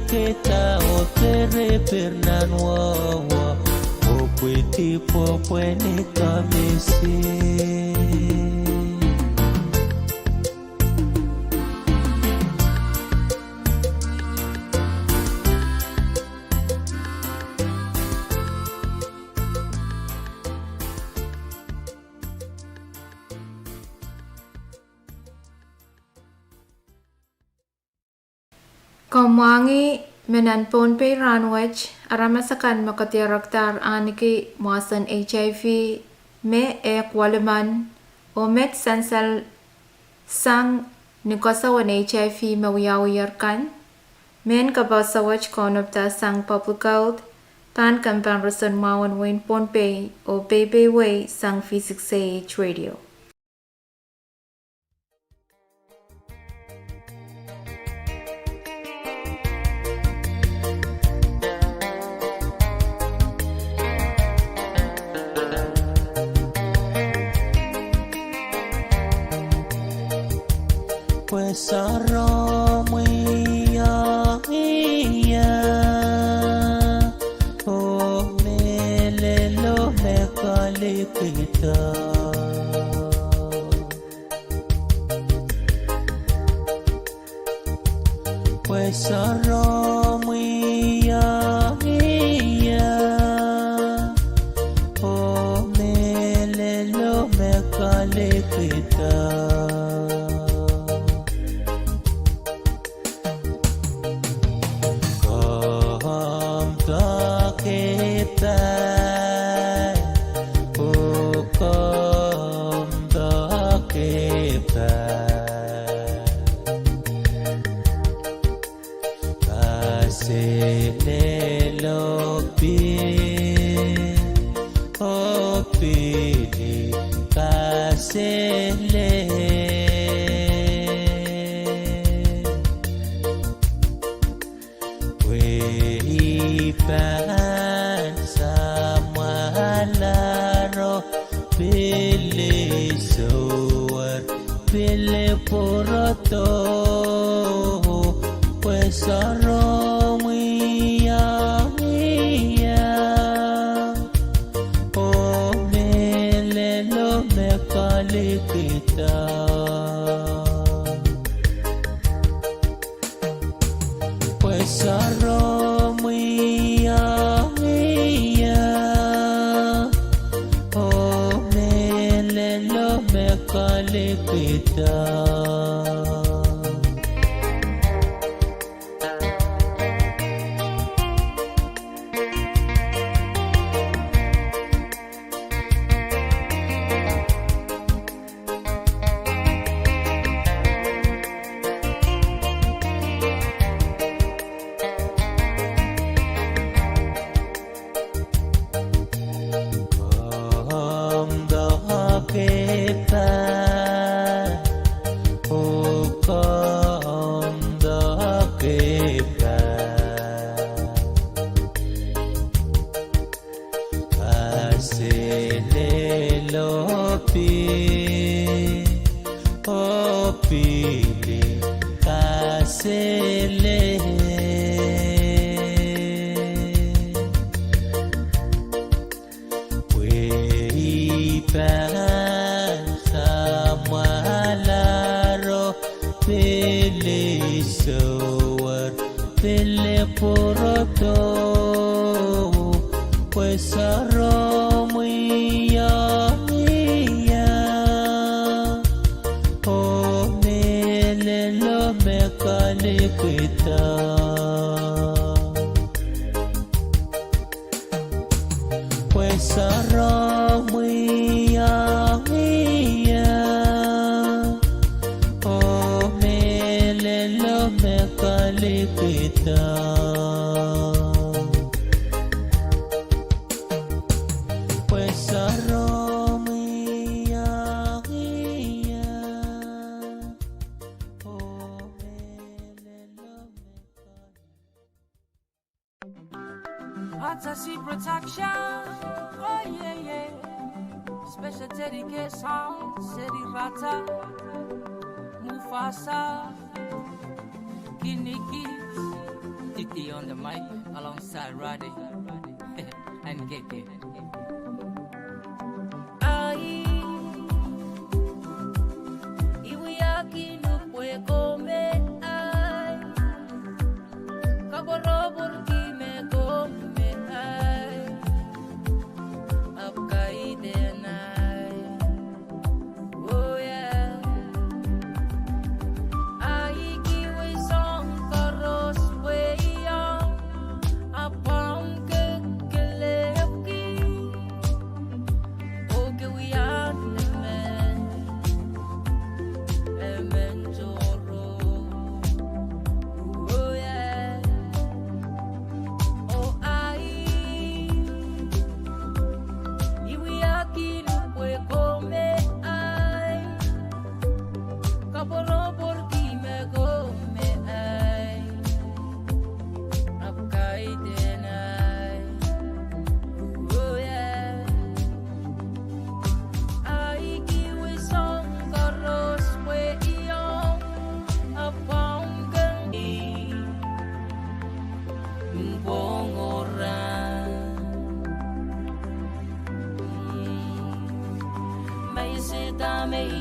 Kita opere-pernan wawa Popwe-tipopwe ni kamisi Komwangi menan Pohnpei ranwech aramasakan makatiraktar aniki muasan HIV me kwaleman o met sansal sang nikosawan HIV mawiyawiyarkan men kabasawach konopta sang public health pan kampanrasan mawan wen Pohnpei o Pohnpei way sang V6AH Radio. Pues arromo o melelo me calikita pues arromo kita hukum dah kita kasih lelopi opi kasih le Pan sama laro pilih suar pilih poroto pesaro mia oh melelo mekali kita pesaro kita Fantasy protection, oh yeah, yeah. Special dedicated song, City Rata, Mufasa, Guinea Geeks, Titi on the mic, alongside Roddy, and KK. Iwiaki no puede comer, ay, Kadkadaur porque me come.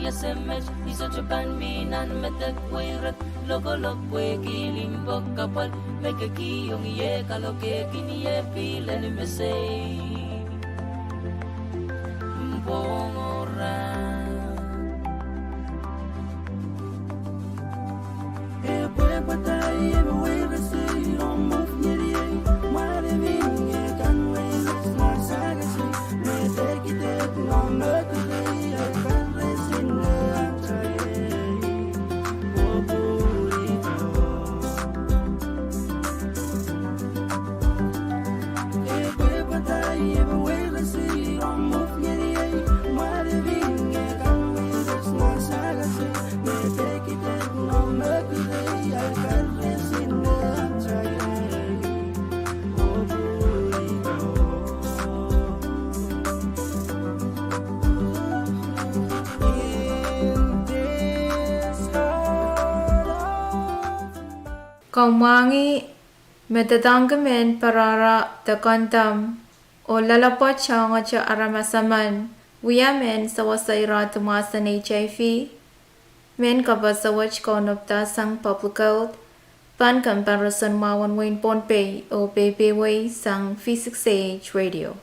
SMS isa Japan minan matakwirat loko-lokwe kilimbok kapal may kakiyong iye kaloke kiniye pila ni mesay bongoran Epwe patay ewe weve say on muf nyeriye Mare vinge kanwe Kaumangi metatanggamen parara takantam o lalapot siya nga siya aramasaman wiyamen sa wasaira tumasan HIV men kabasawach konopta sang public health pan comparison mawan wain Pohnpei o Pohnpei sang V6AH Radio.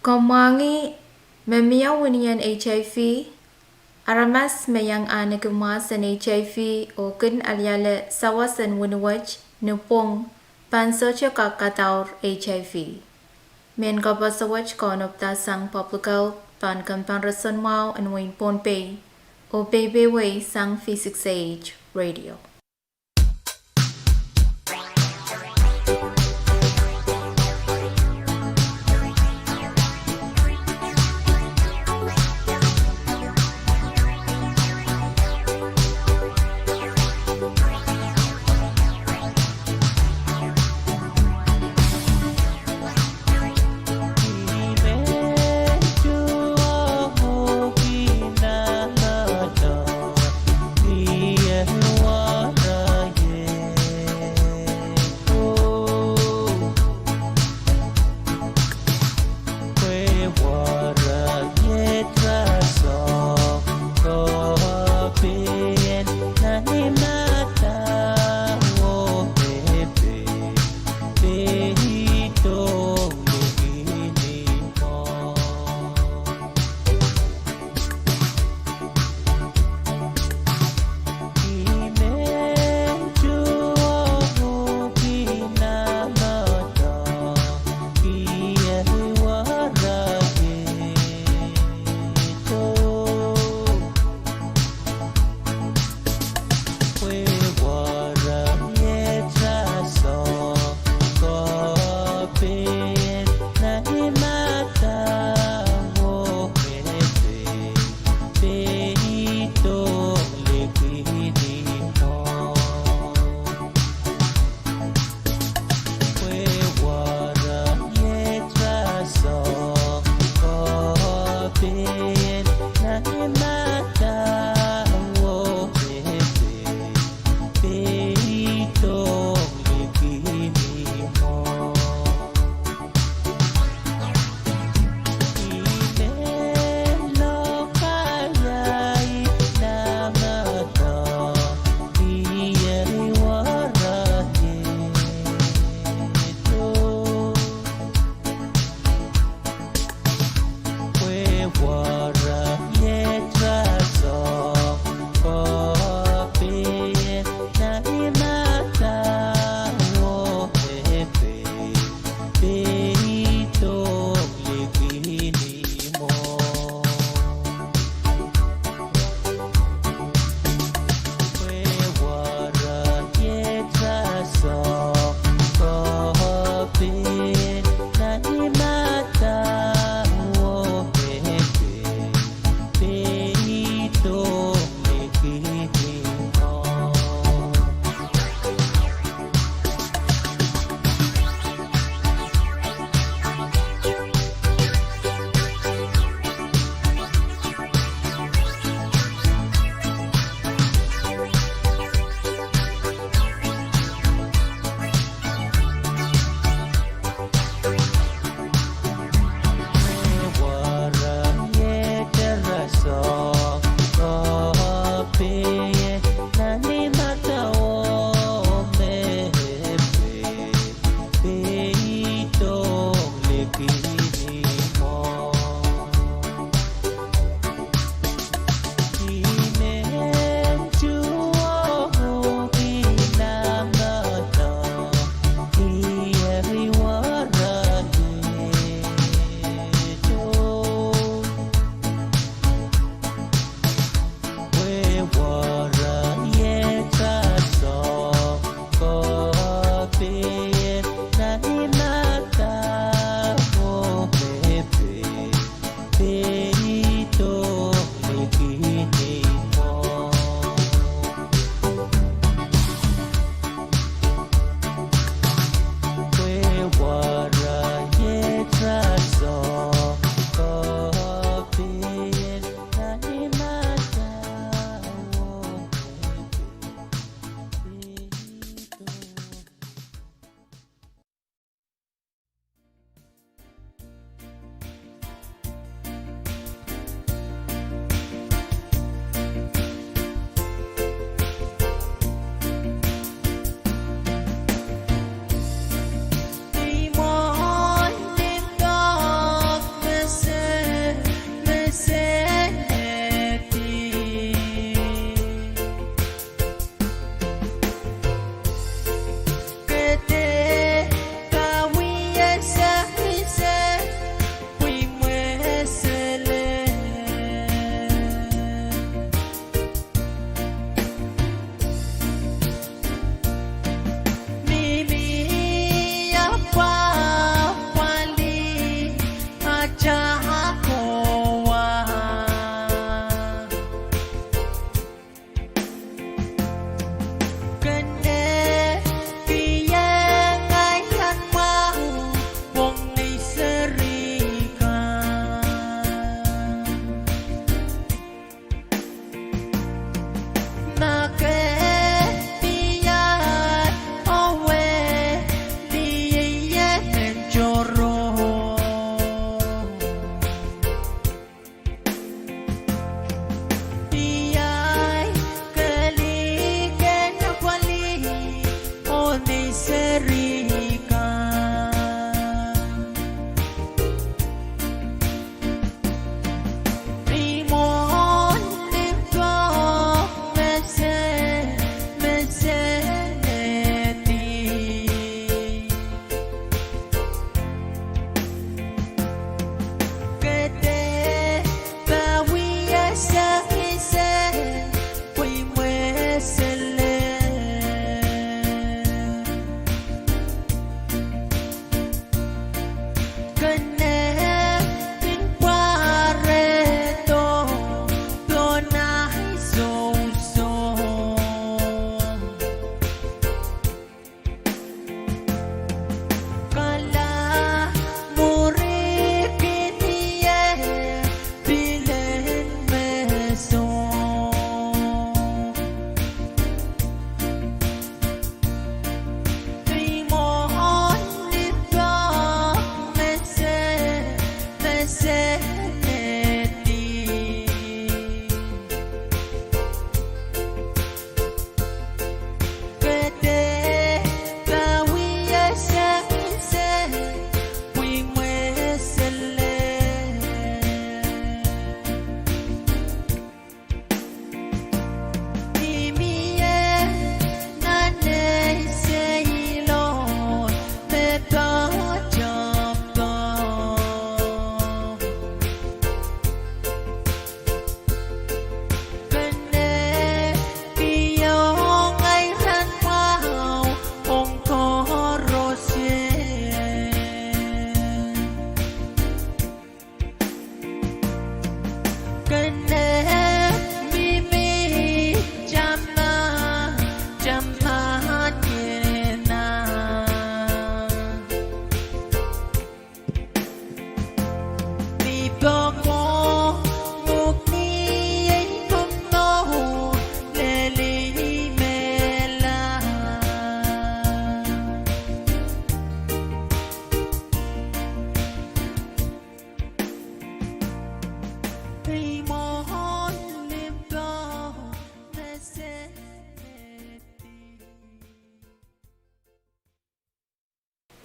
Komangi memia winian HIV aramas meyang anagumasan HIV o kun aliale sawasan winwach nupong pansocha Kadkadaur HIV. Men kabasawach konopta sang public health pan kampanrason mau and win Pohnpei o Pwuhng sang V6AH Radio.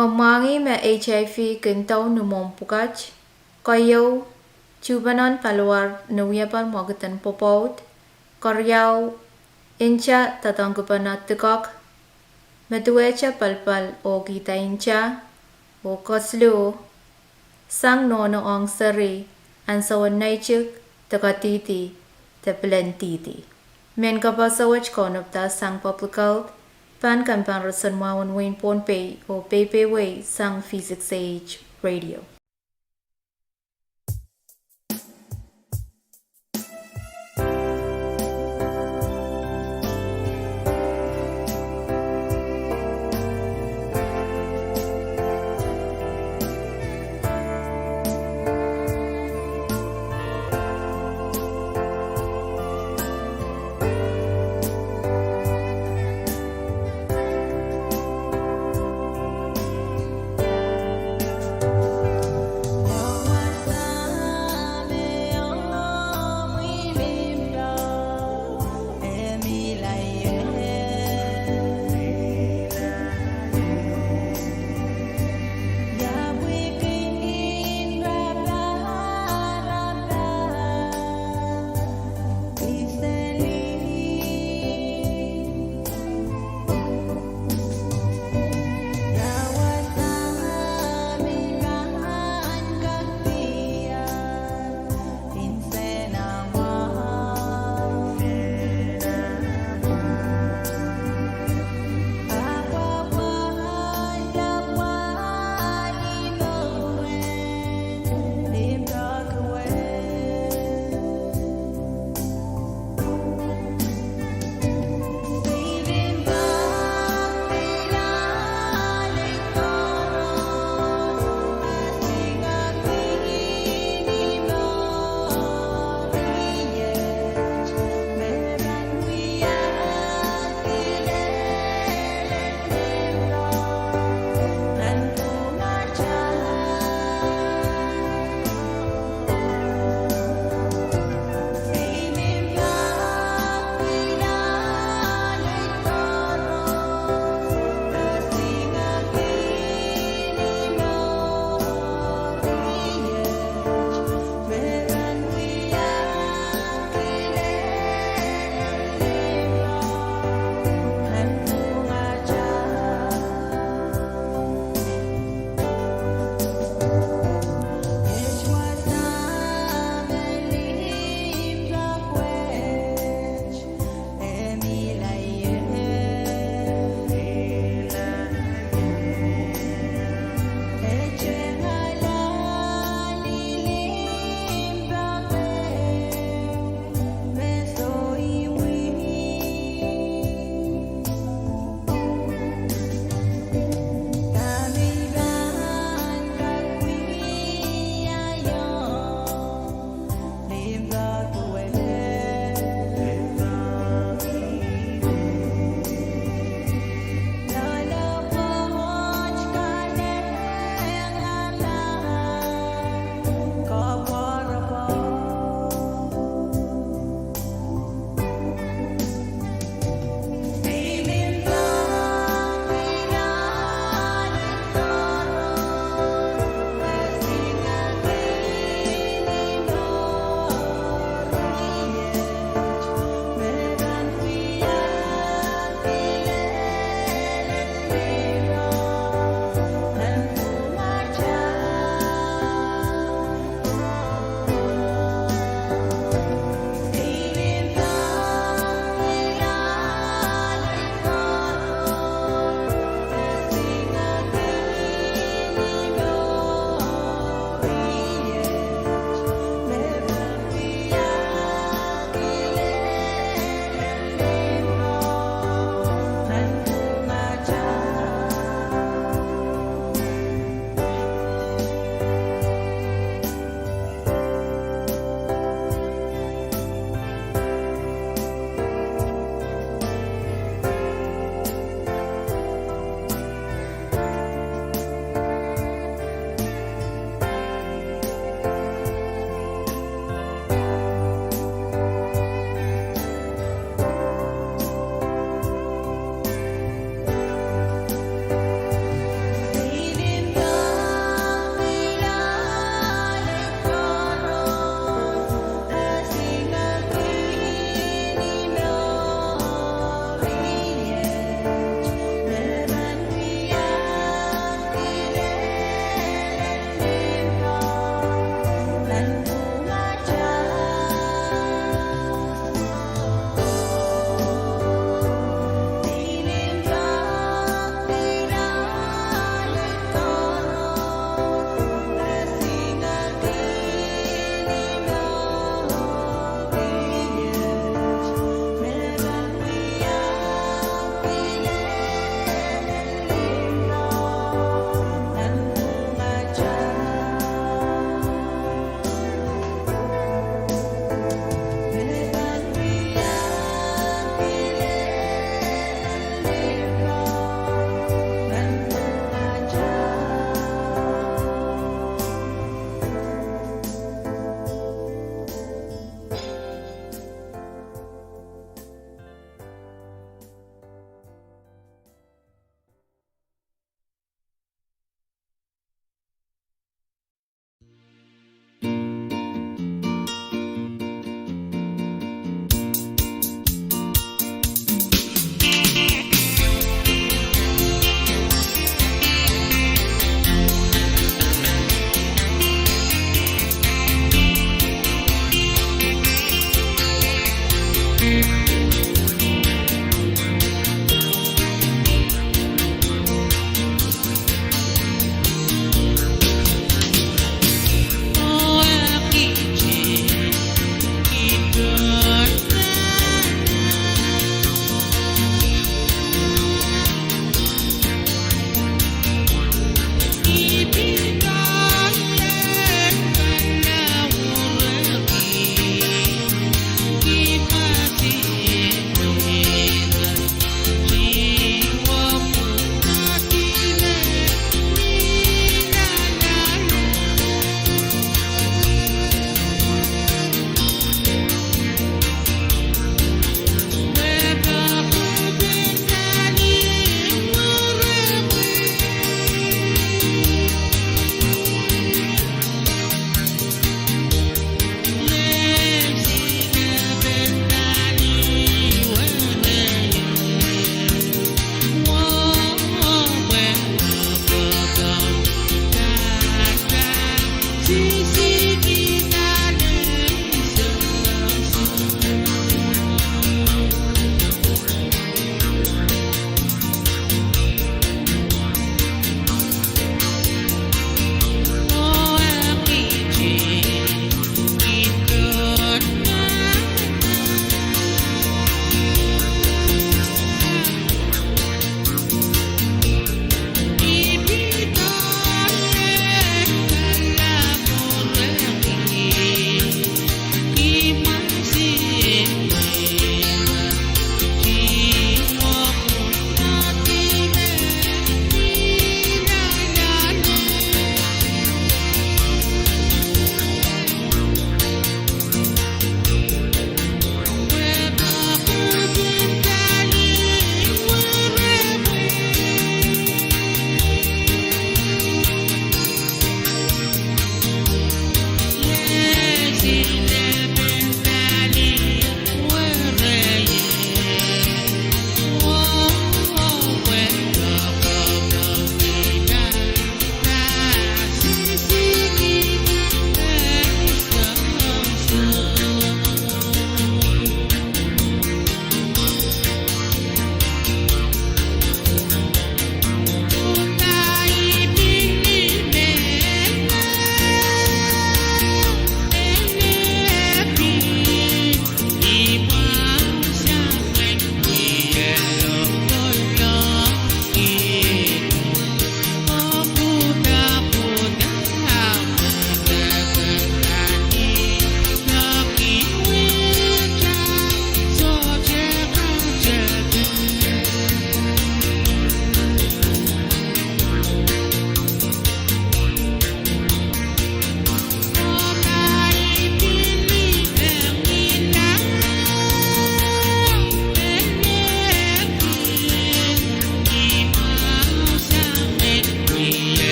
Komangi me HIV kentau numong pukach, koyo chubanon paluar nuyapan mogatan popot, koryao incha tatangkupanat tikok, metuecha palpal o kita incha, o koslu, sang nono ong sari, ansawan naichuk, takatiti, tapilantiti. Men kapasawach konopta sang public health, Pan Kampang Rasan Mawan Wayne Pohnpei o Pohnpei sang V6AH Radio.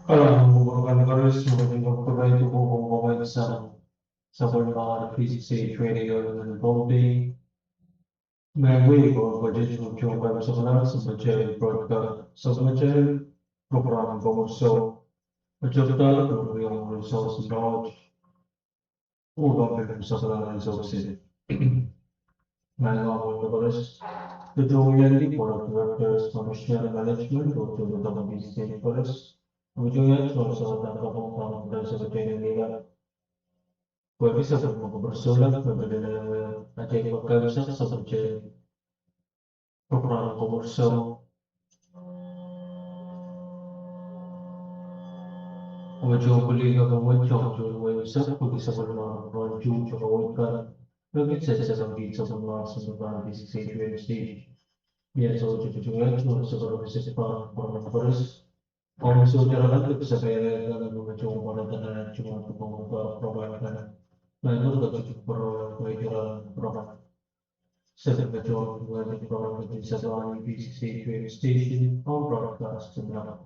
Kalau membutuhkan terus mengenai pegawai tubuh pegawai sa mga V6AH Radio ng Pohnpei, may ko budget ng Pwuhng sa kanal sa budget broadcast sa budget program PWUhng budget ng yung resource knowledge upang sa kanal resources. Manual Congress, the Joint Board of Directors, Commercial Management, or to the V6AH Forest, which you have also done the home from the Secretary Nila. Pwede sa pagmamabarsulat, pwede na natin magkabisa sa budget program PWUhng. Wajo kuliga kang wajo jo sa pag sa mga wajo jo ka nagit sa pizza sa mga sa V6AH stage. Yes, so jo sa services pa ng Forest. Kung so jalan sa pera ng mga jo para na cuma program na ito ka jo pro program sa jo ng program sa V6AH station on broadcast na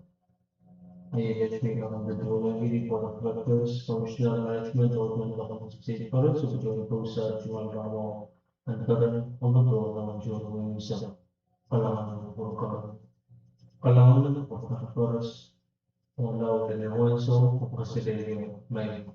AHP ang Joint Board of Directors, Commercial Management, o ng V6AH Forest, so join po sa Juan Ramo ang kagan ang nagro ng Joint sa kalangan ng program. Kalangan ng program Forest, ang law de Leonso, o Presidente May.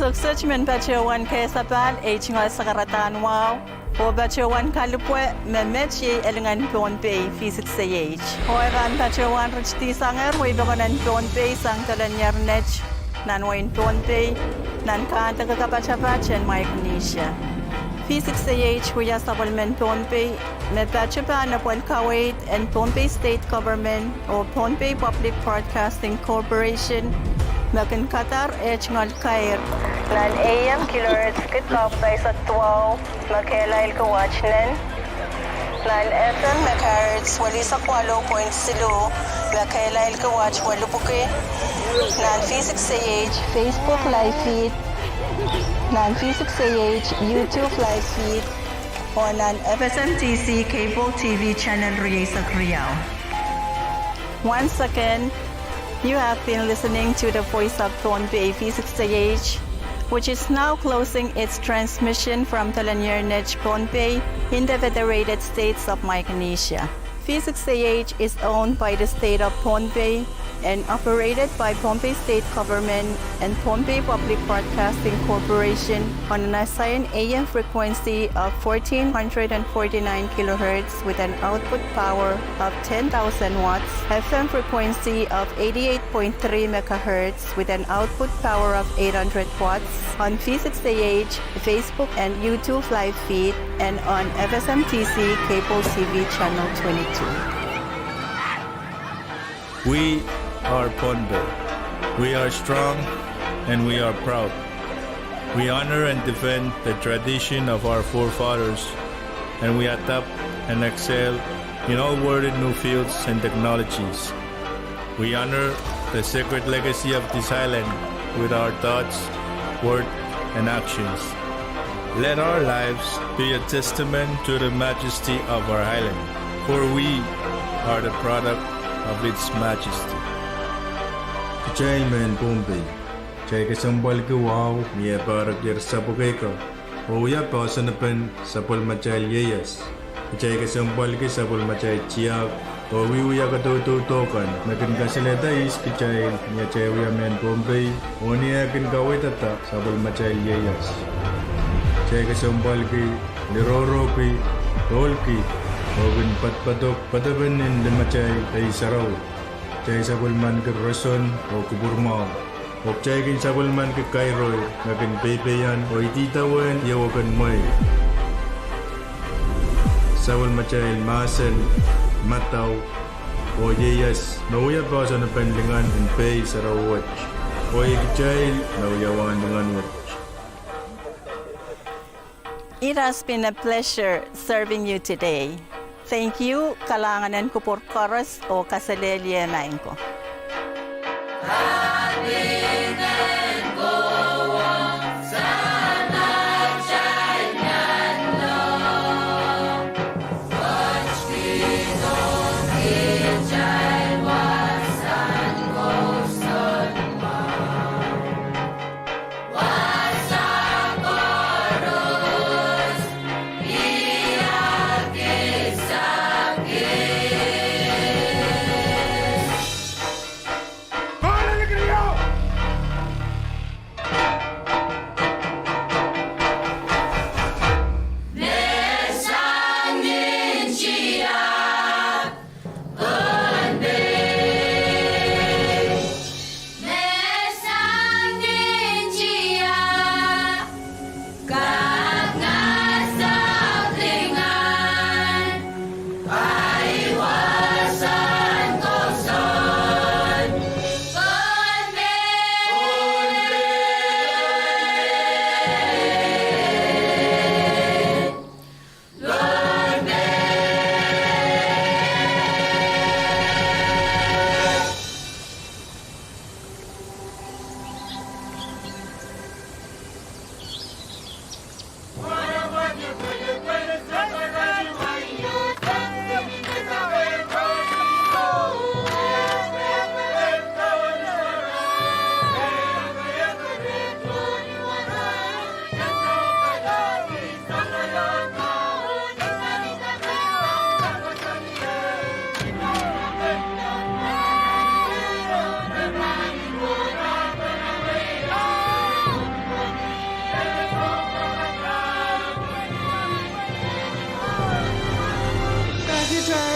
suksuk men bacawan kesapan ngol sakaratan wow. O bacawan kalupwe memechi elengan Pohnpei V6AH. Hoevan bacawan rechti sanger hoibakonan Pohnpei sang talanyer nech nan wain Pohnpei nan kanta kakapachapach en Micronesia. V6AH huya sabulmen Pohnpei met bachapan apol Kuwait and Pohnpei State Government o Pohnpei Public Broadcasting Corporation Makan Qatar ngol kair nan AM kilohertz kitkap by sa 12 makelail ka watch nan FM megahertz wali sa 8.0 makelail ka watch walupuke nan V6AH Facebook live feed nan V6AH YouTube live feed o nan FSMTC cable TV channel sa Riau. Once again, you have been listening to the voice of Pohnpei V6AH, which is now closing its transmission from Talanyer Nech Pohnpei in the Federated States of Micronesia. V6AH is owned by the state of Pohnpei and operated by Pohnpei State Government and Pohnpei Public Broadcasting Corporation on an assigned AM frequency of 1449 kHz with an output power of 10,000 watts, FM frequency of 88.3 MHz with an output power of 800 watts on V6AH Facebook and YouTube live feed and on FSMTC cable TV channel 22. We are Pohnpei. We are strong and we are proud. We honor and defend the tradition of our forefathers, and we adapt and excel in all worthy new fields and technologies. We honor the sacred legacy of this island with our thoughts, words, and actions. Let our lives be a testament to the majesty of our island, for we are the product of its majesty. Jai men Pohnpei, jai ke sambal ke wow, mie Pahrek yer sabukai ka. Oya pasanapan sapol macai yeyas. Jai ke sambal ke sapol macai ciak. Owi uya ka tokan. Makin kasileta is ke jai mie jai uya men Pohnpei. Oni akin kawai tata sapol macai yeyas. Jai ke sambal ke niroro ke tol ke. Ogin patpatok patabanin de macai ay saraw. Jai sabulman ke rason o kuburmao. O jai kin sabulman ke kairoy, nakin pepeyan o ititawan yawakan moy. Sabul macay masan, mataw, o yeyas, nauya pa sa napanlingan and pay sa rawat. O ikichay, nauyawan dengan watch. It has been a pleasure serving you today. Thank you, kalanganan ko por chorus o kasalelya nain ko.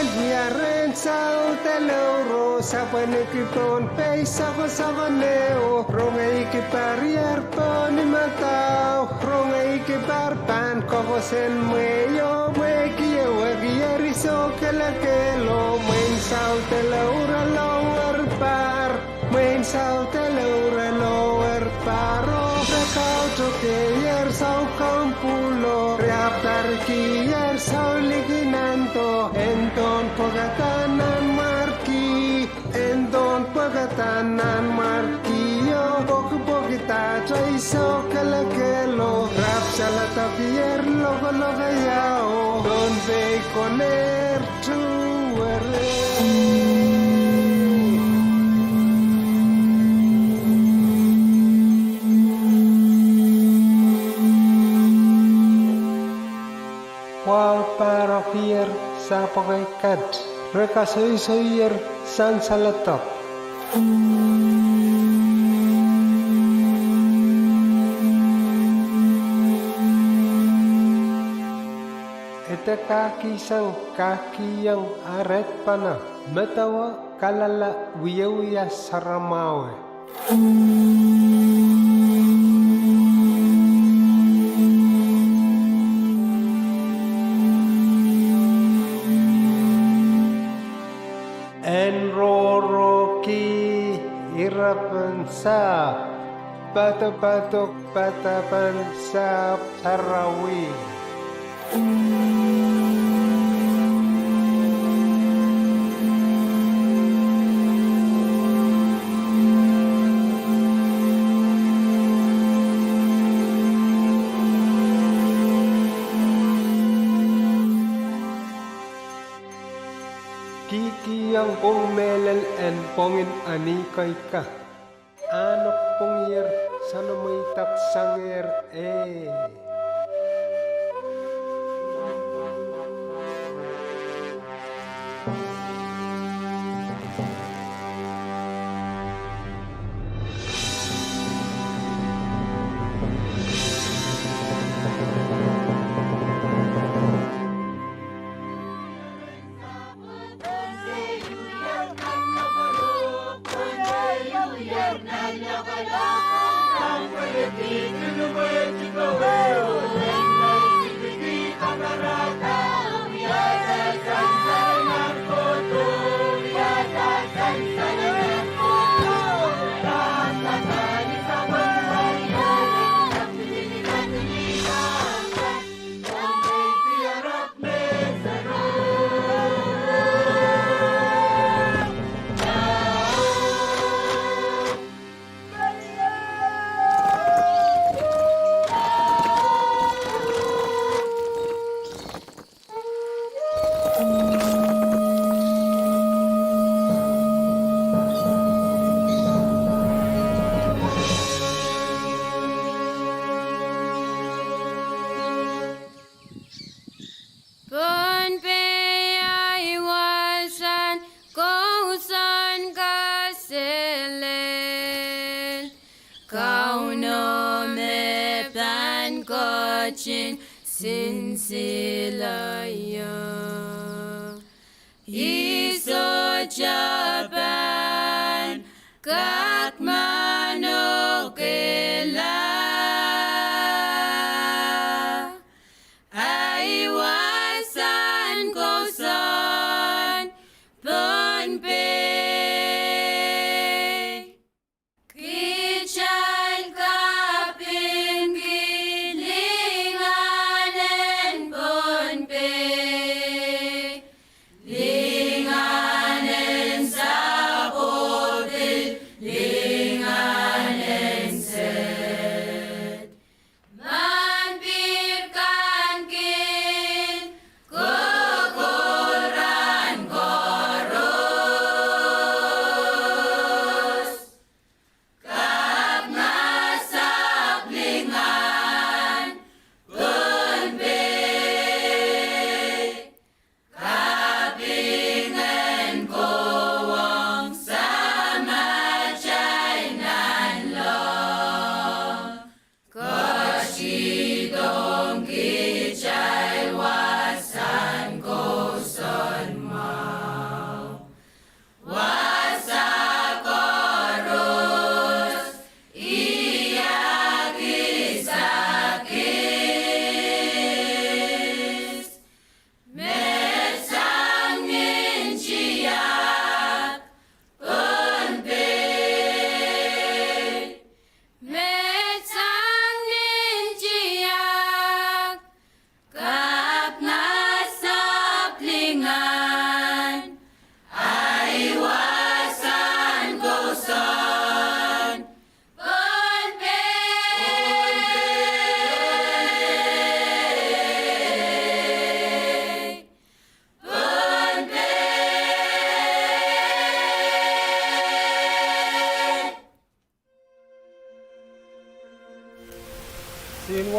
and yaren sao teloro sapan ekipon pay sako sabaneo ronga ikiparier poni matao ronga ikiparpan kokosen mueyo muekie wegieri so kelakelo muen sao teloro lower par muen sao teloro lower paro rekau toke yer sao kampulo reaptar ki yer sao liginanto enton pagatanan marki enton pagatanan marki yo pokita trai so kelakelo rap salata pier logo logo yao don ve coner tu Wal parafier sa pakaikat rekasoy-soyer san salatok Ete kaki sang kaki yang aret pana metawa kalala wiya saramawe Enroroki irapansa Bata-batok batapan sa sarawi Kiki yang pumelel en pongin anikay ka Anok pongyer sana may taksanger Pohnpei ay wasan kausan kaselen kauno me pan kochin sinsilaya iso Japan katmano kela Pohnpei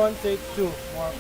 1, take 2. Mark.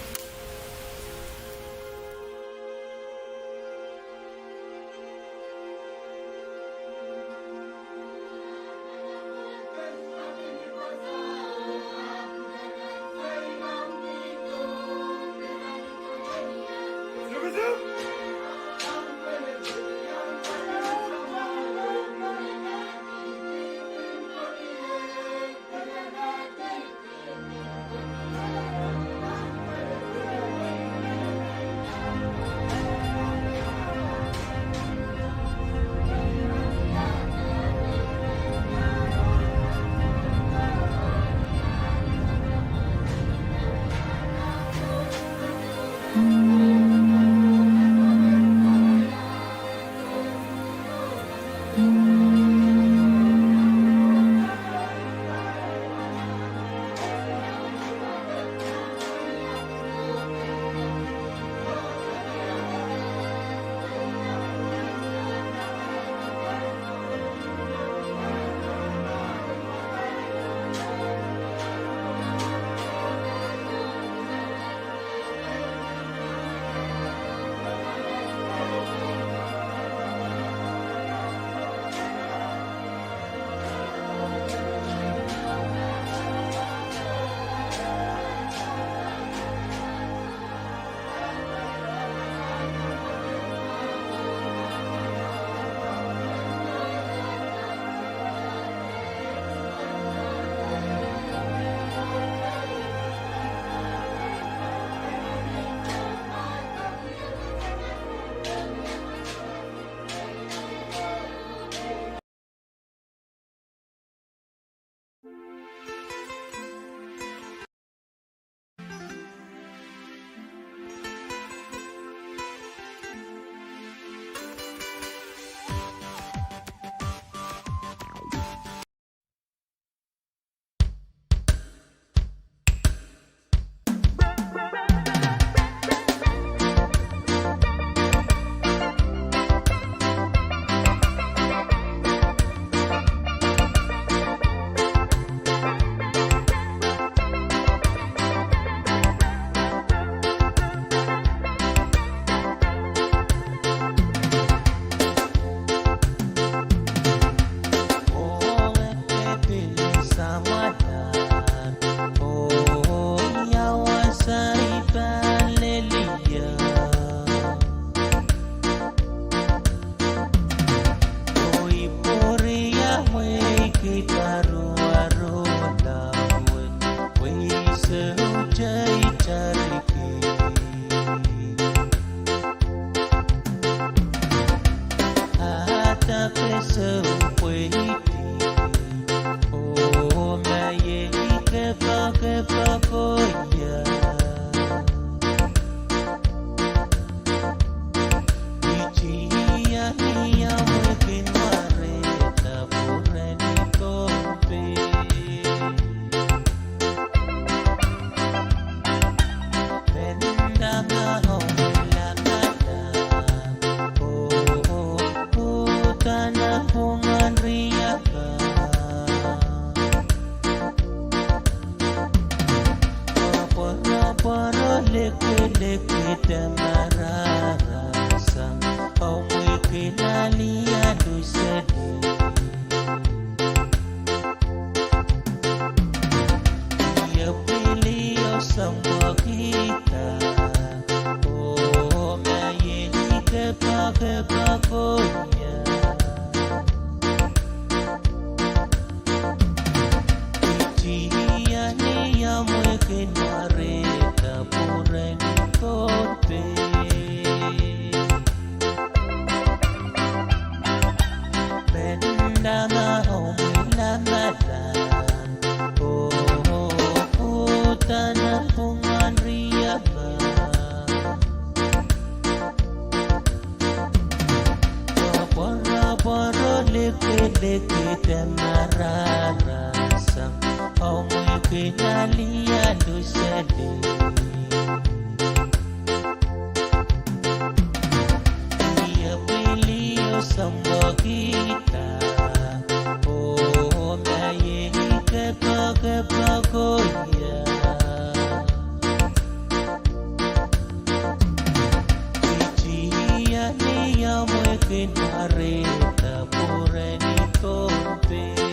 kinareta pureni Pohnpei.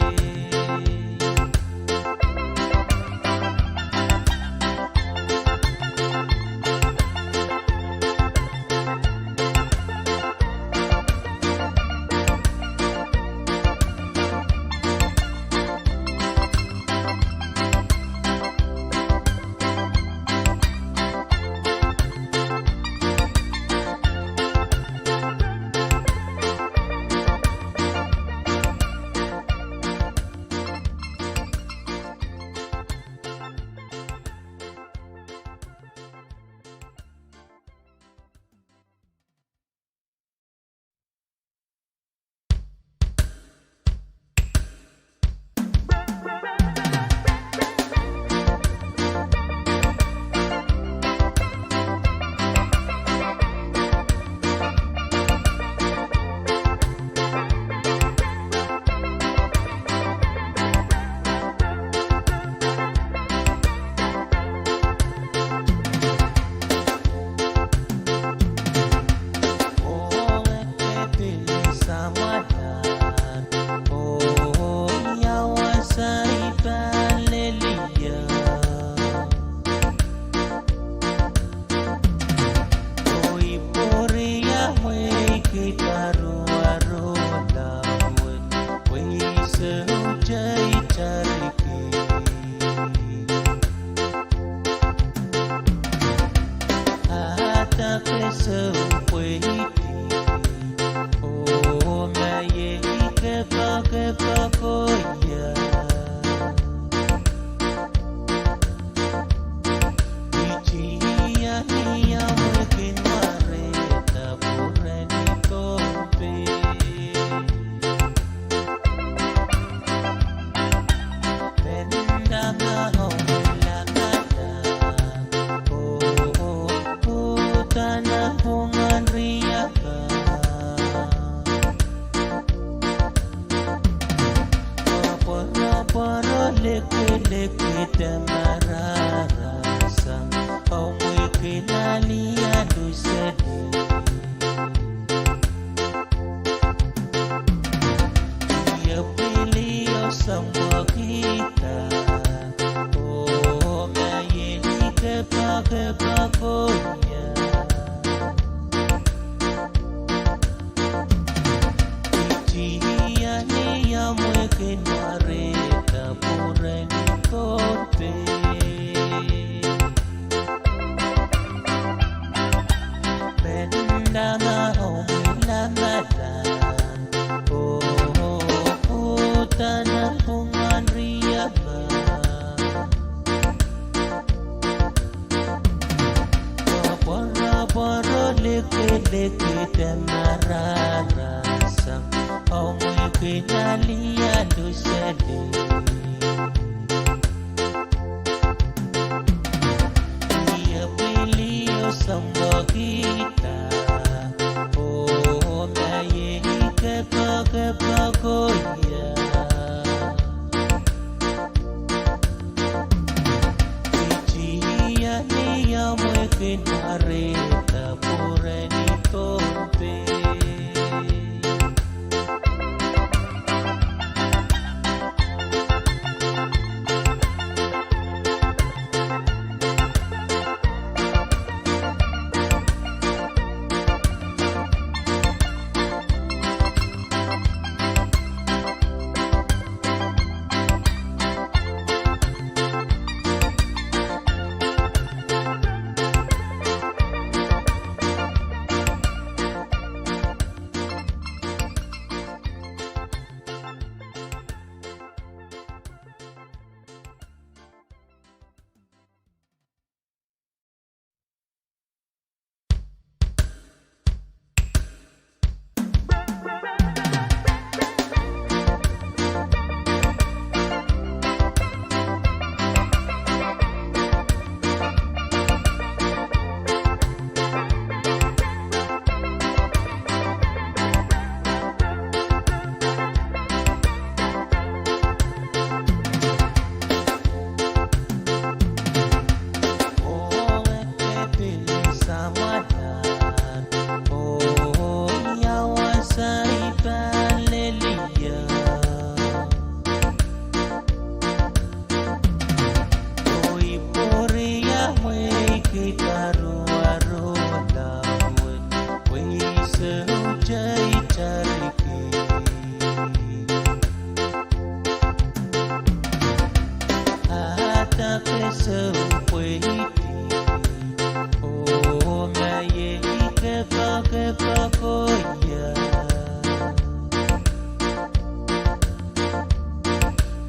pagoya.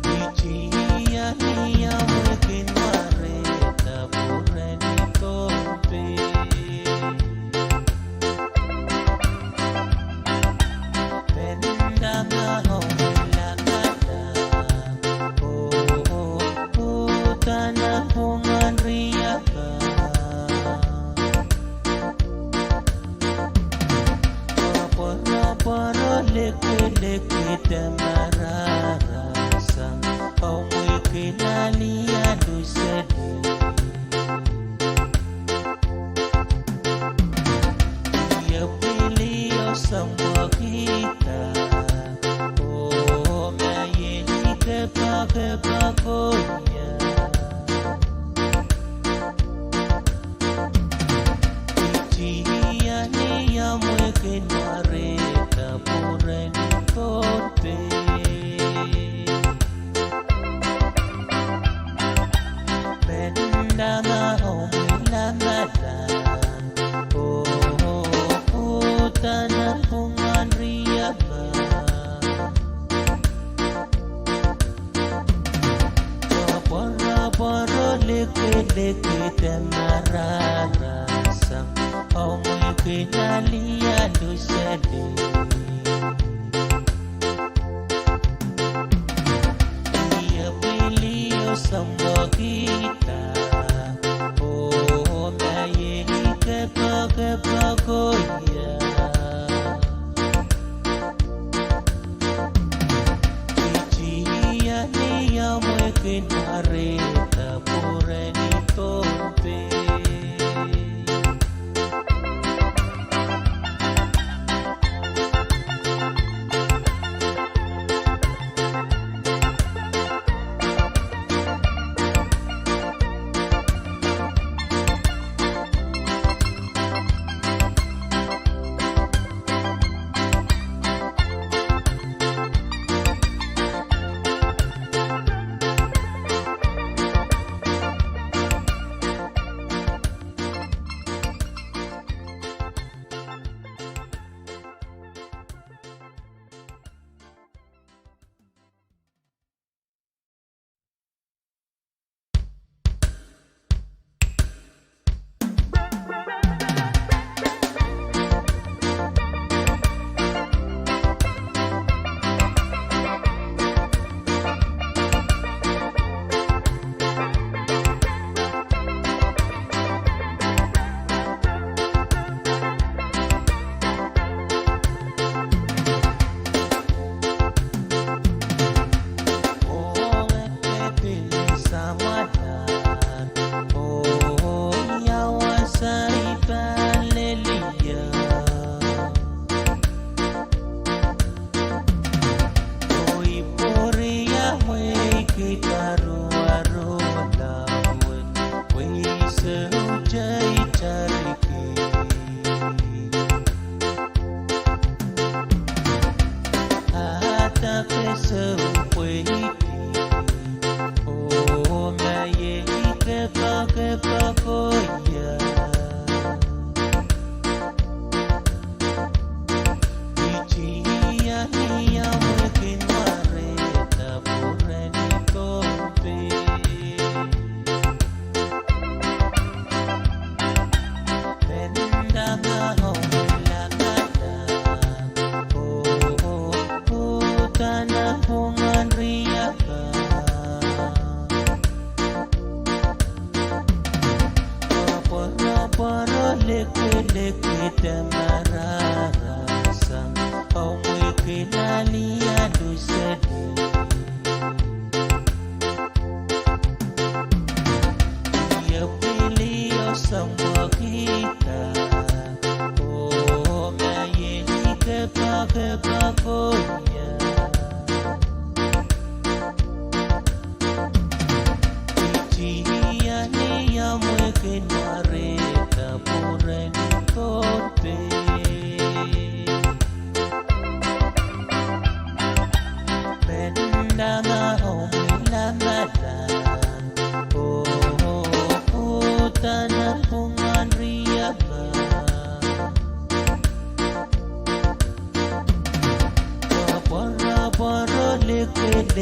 Ichia niya wekin mareta pureni Pohnpei. Pendanga hongla kata, tanah Pwuhng riaka. Poro leke demararasa, au mwikilali adusedi. Ia pilih semua kita, mayeni kepagoya. Ichia niya mwekin mareta pureni Pohnpei. Pendanga homila ngada, tanah Pwuhng riaka. Poro leke demararasa, au mwikilali adusedi. Ia pilih semua kita, mayeni kepagoya. Ichia niya mwekin mareta pureni Pohnpei.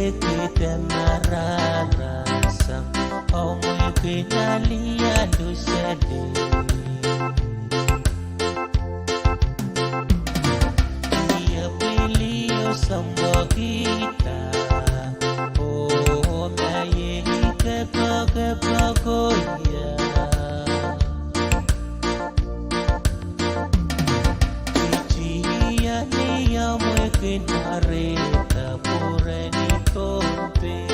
lekete mararasa Omoy pinalia dusede Ia pilio sambokita Oh maye kepagoya Ichia niya mwekin areta pureni Pohnpei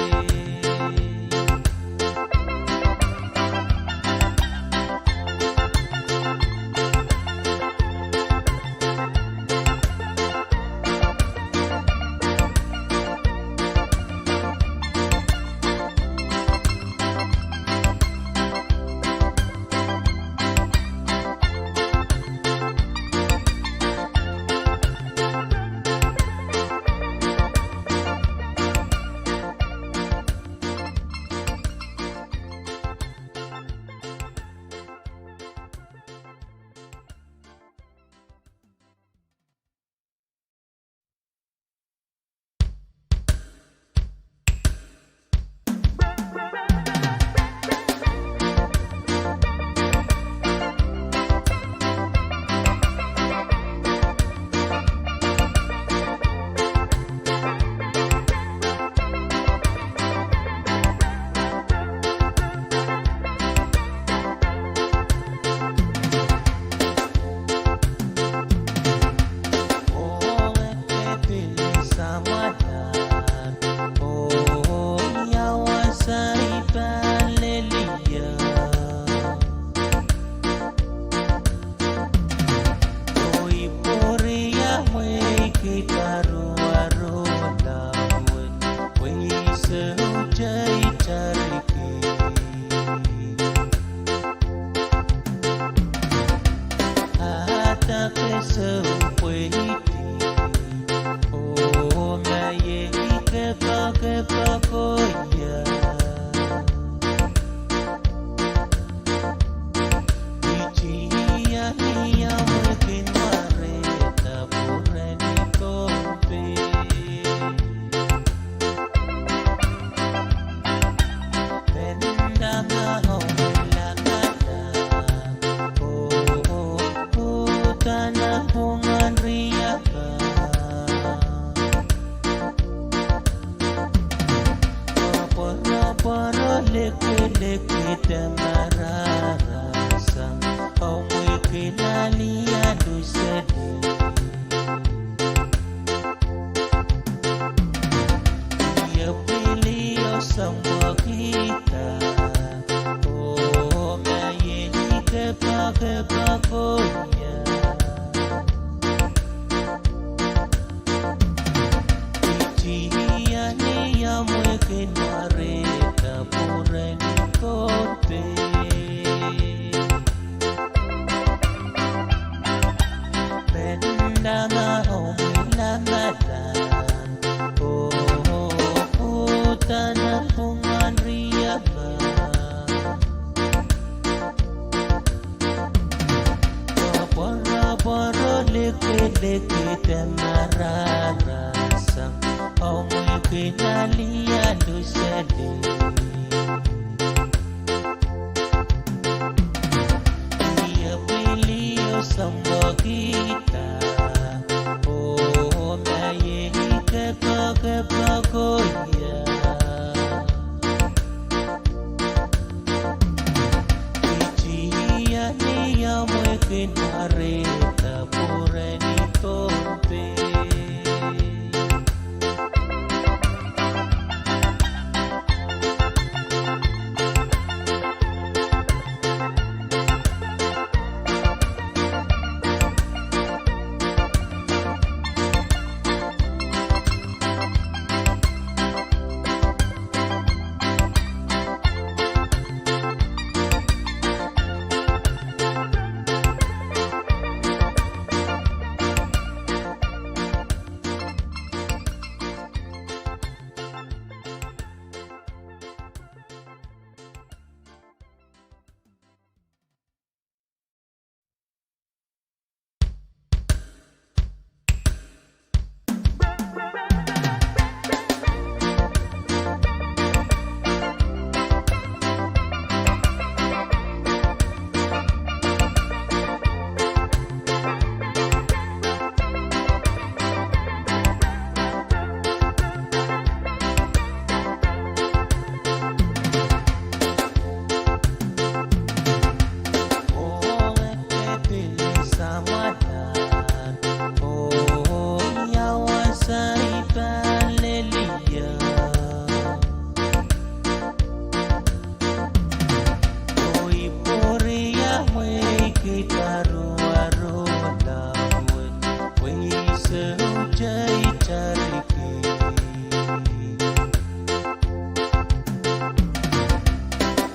sejai cariki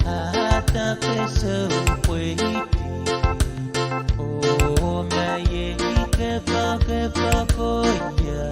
Ata keseu puiti Oh maye kepa koya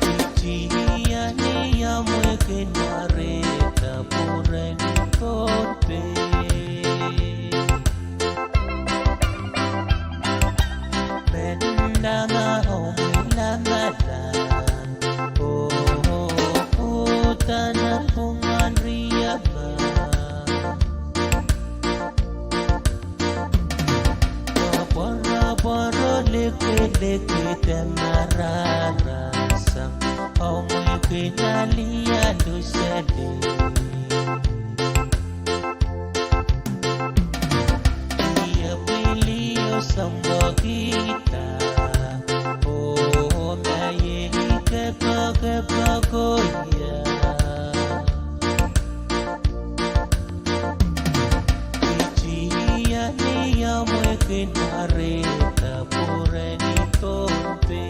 Ichia niya mwekin mareta pureni Pohnpei lekete mararasa Omoy kinalia lusele Iya pilio sambokita Oh maye kepagoya Ichia niya mweke nareta pureni tompe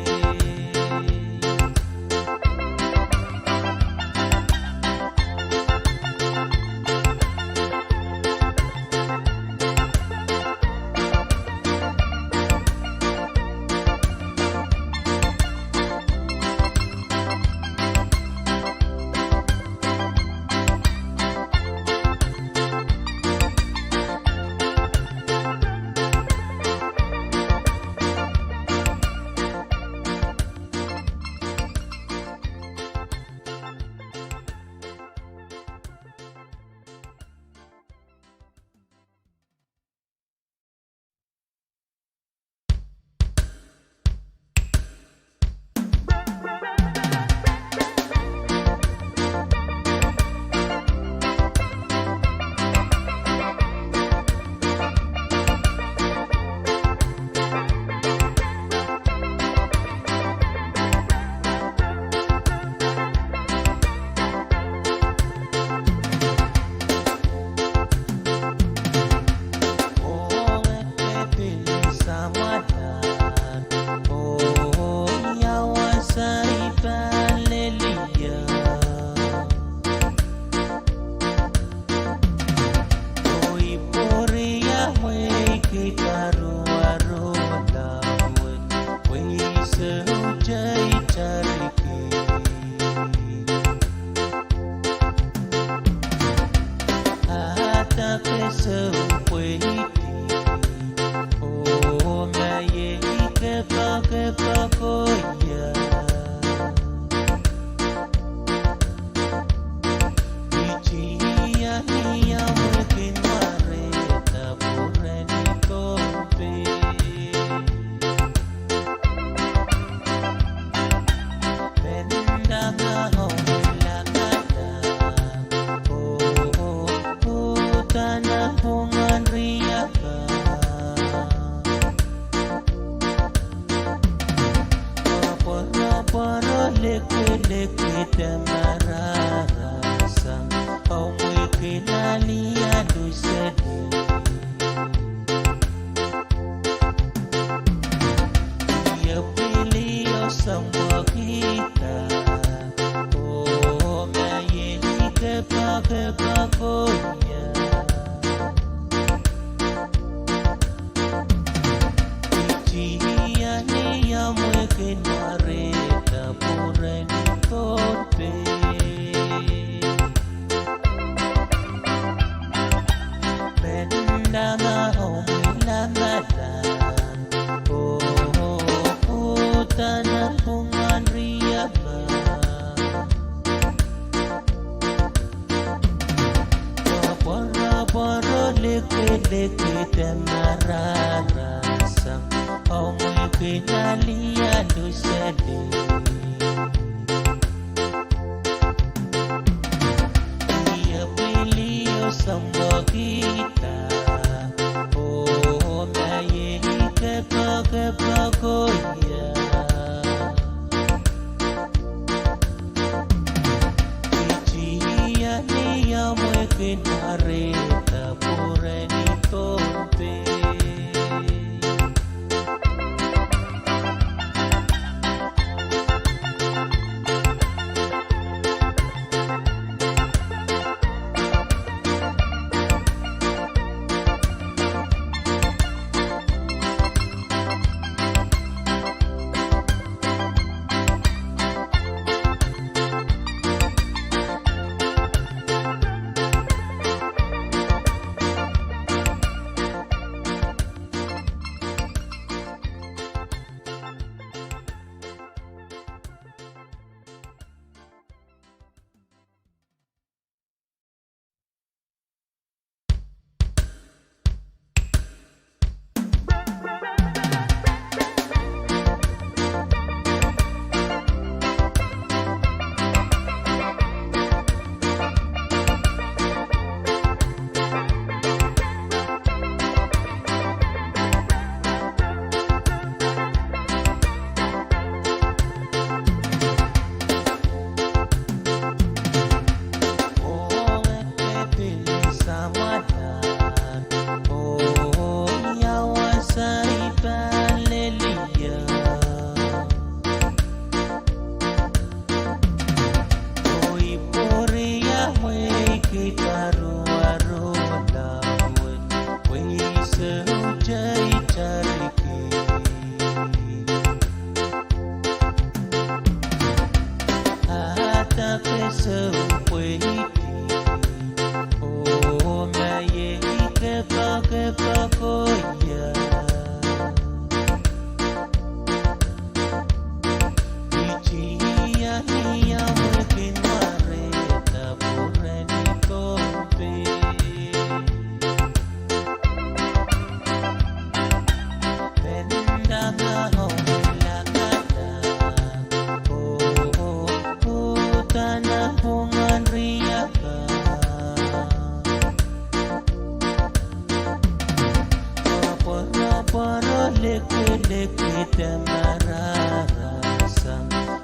lekwe tamararasa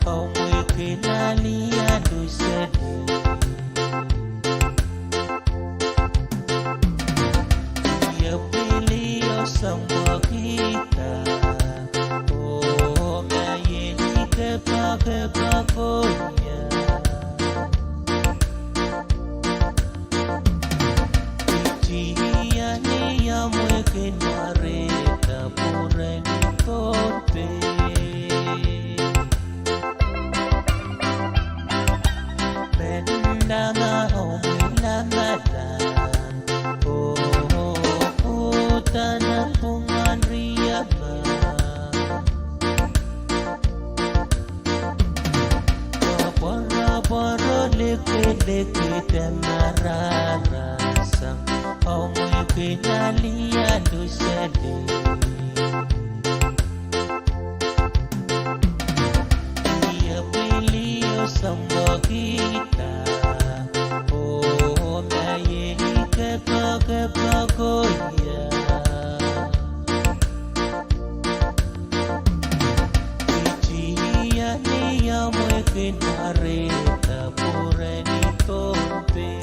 au mweke nalia dusede ya pili osamba kita oh maye ke pakonya Tia ni ya mweke nareta pure ni Pohnpei Mendanga omwila madan Tanah Pwuhng riyama Boro lekwe tamararasa au mweke nalia dusede ya pili osamba kita oh maye ke pakonya Tia ni ya mweke nareta pure ni Pohnpei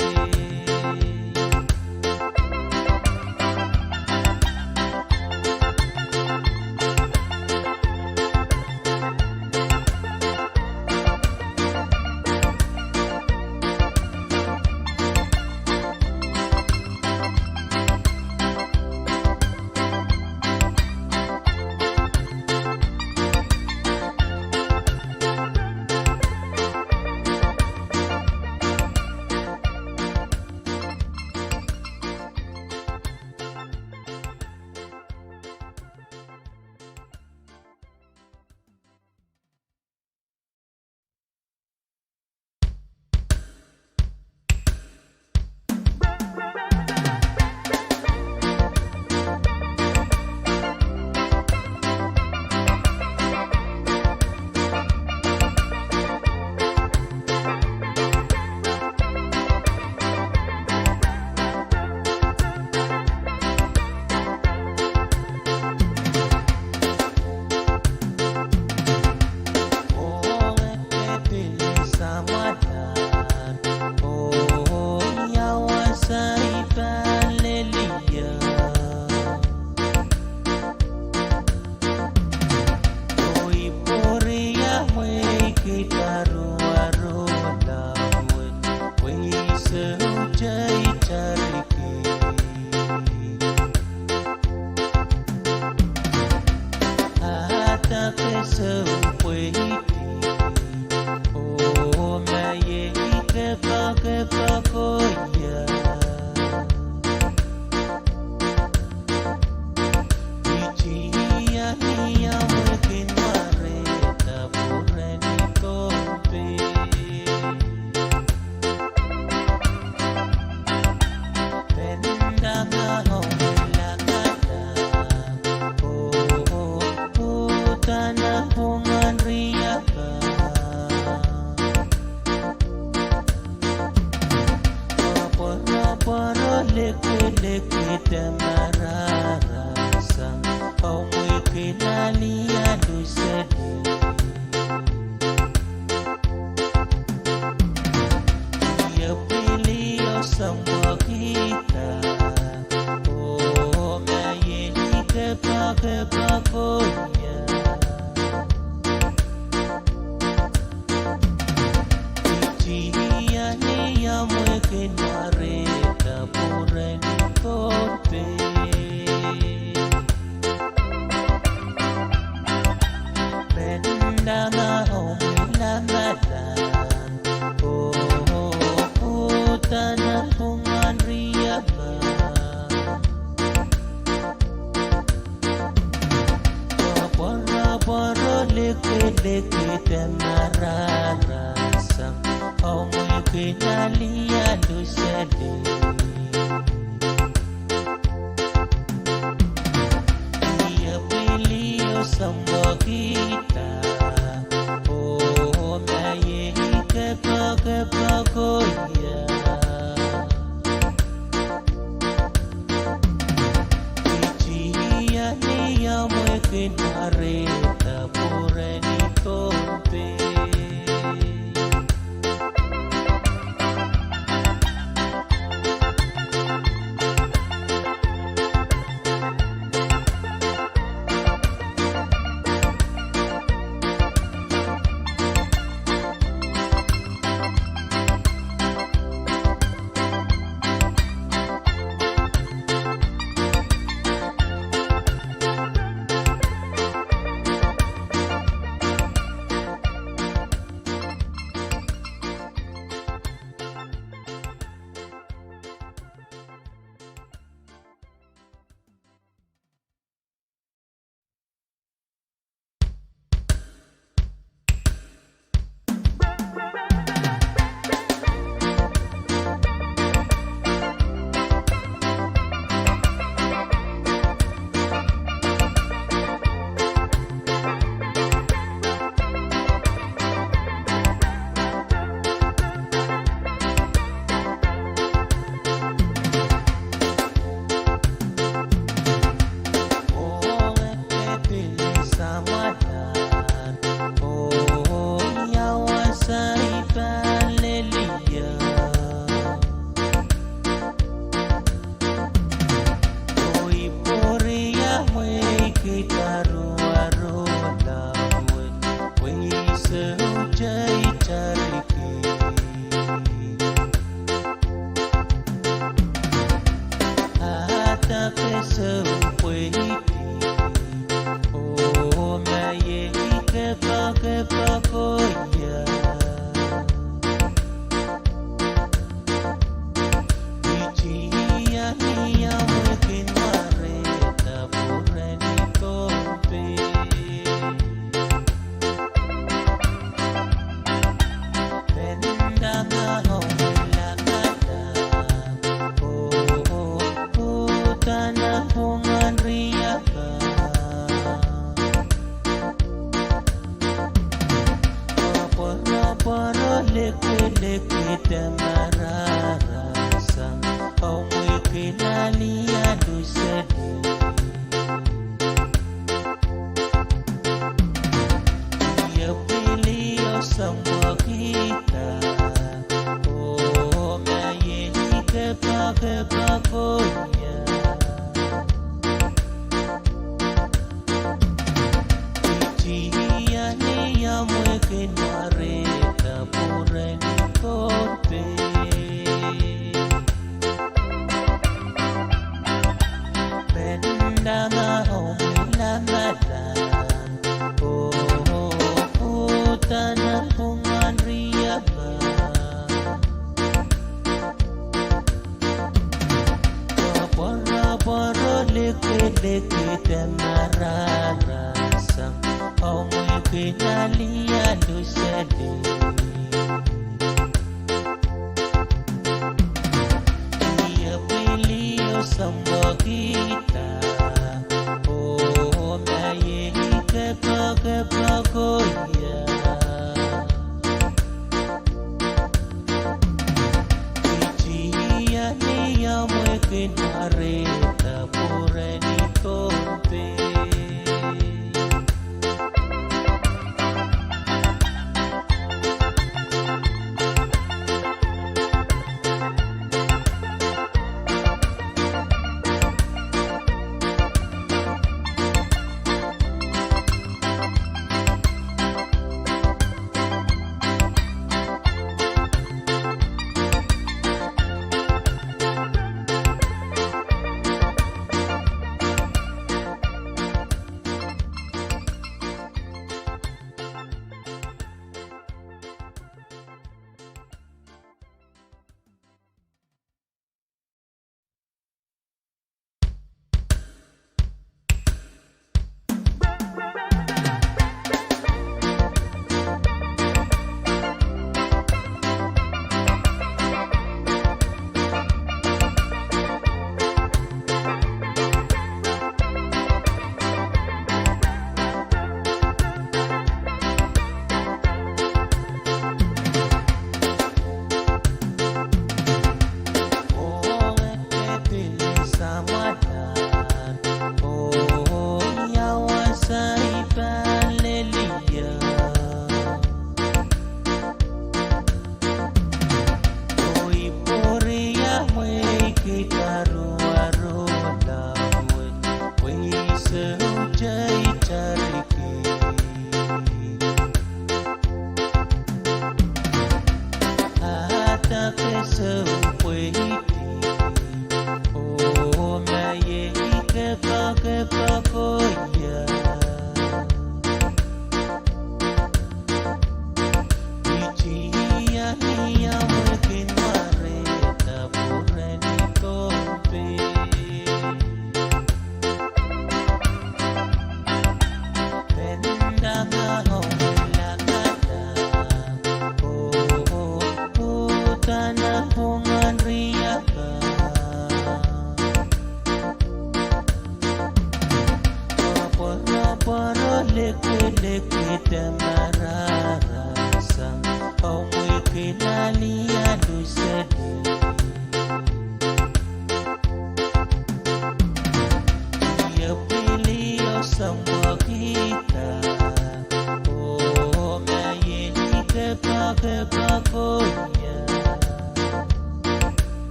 Tanah Pwuhng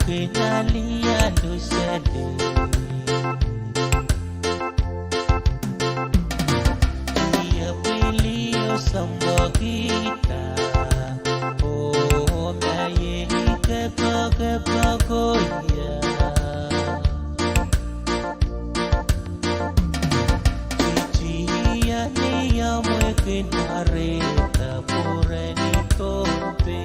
kinalia lusele Ia pilio sambokita Oh maye kepagoya Chia niya mweke nareta pureni tompe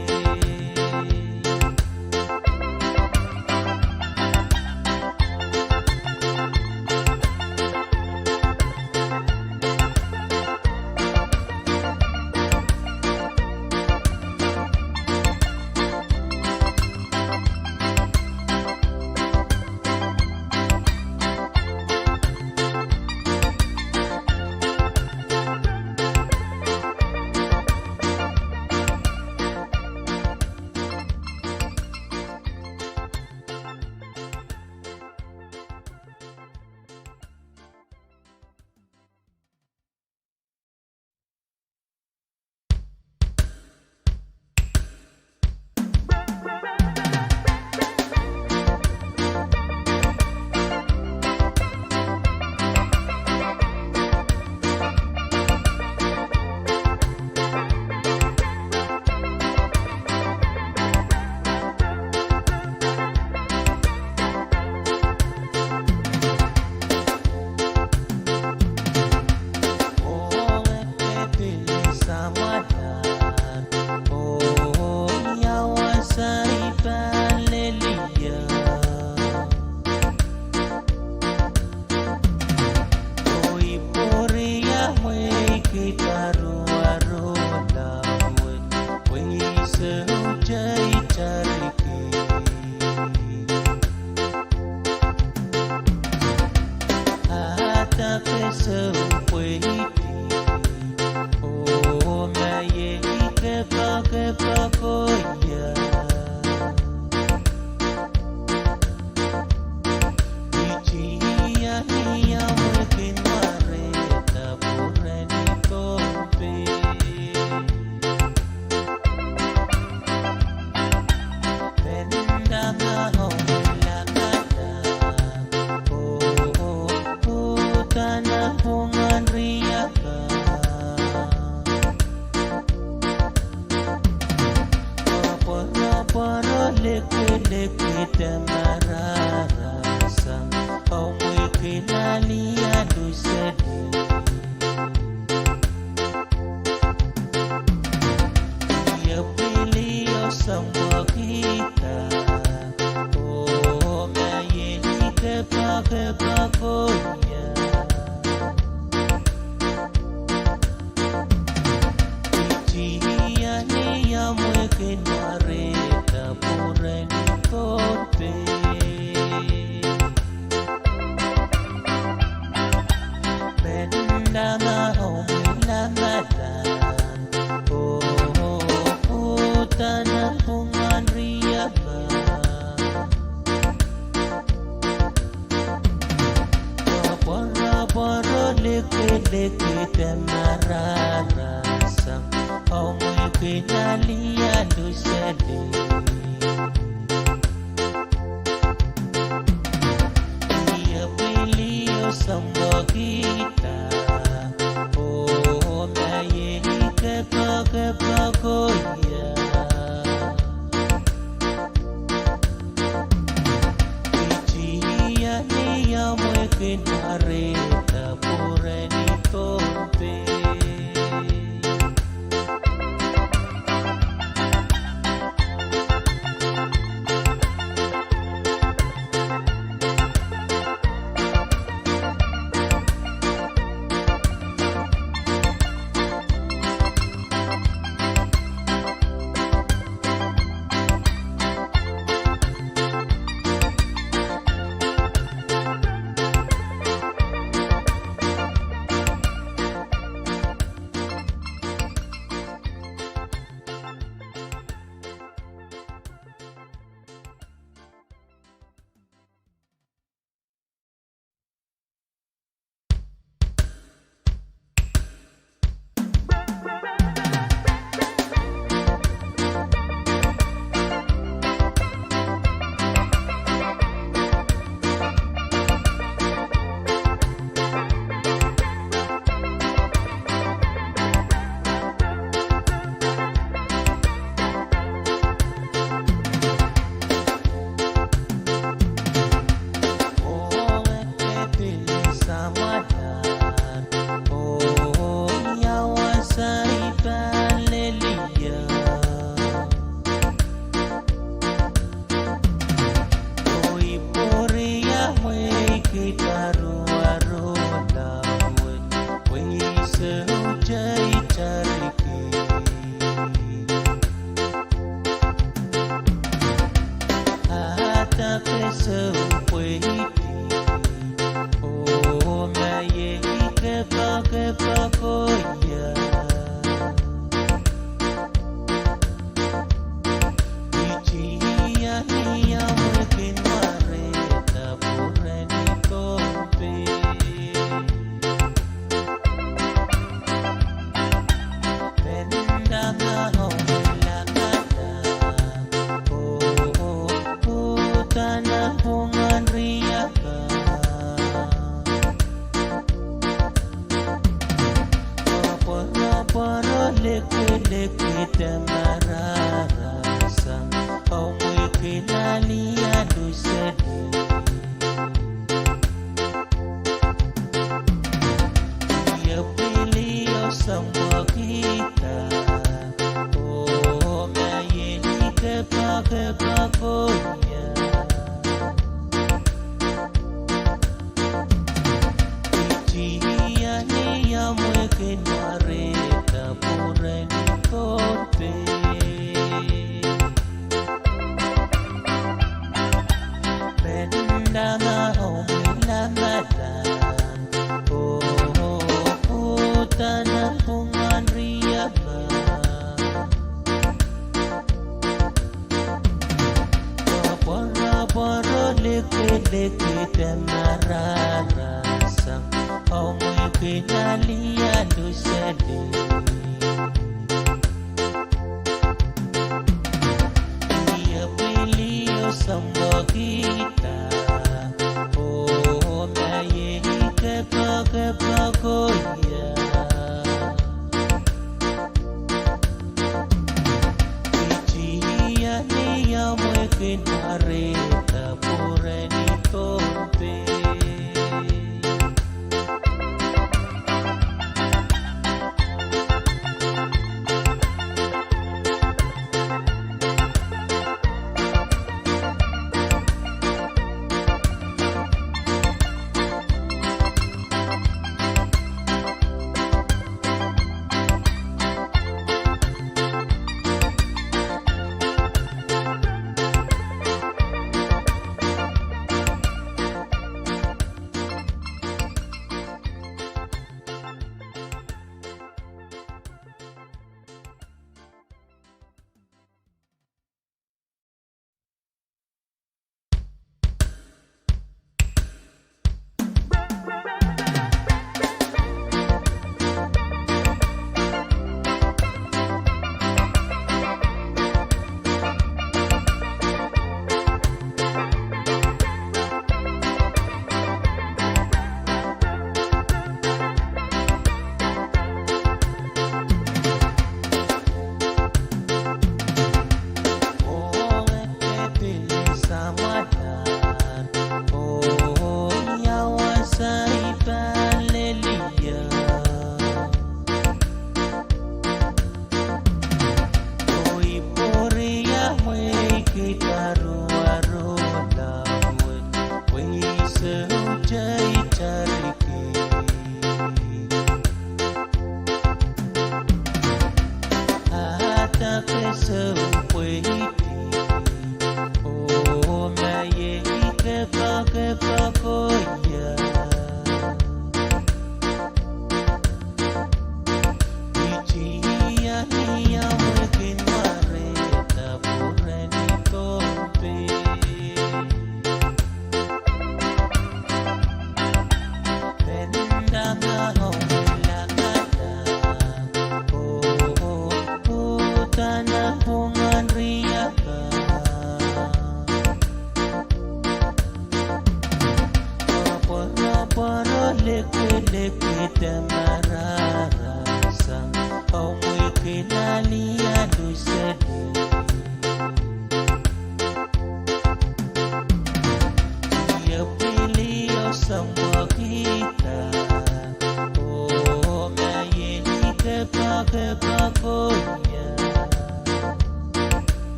Pwuhng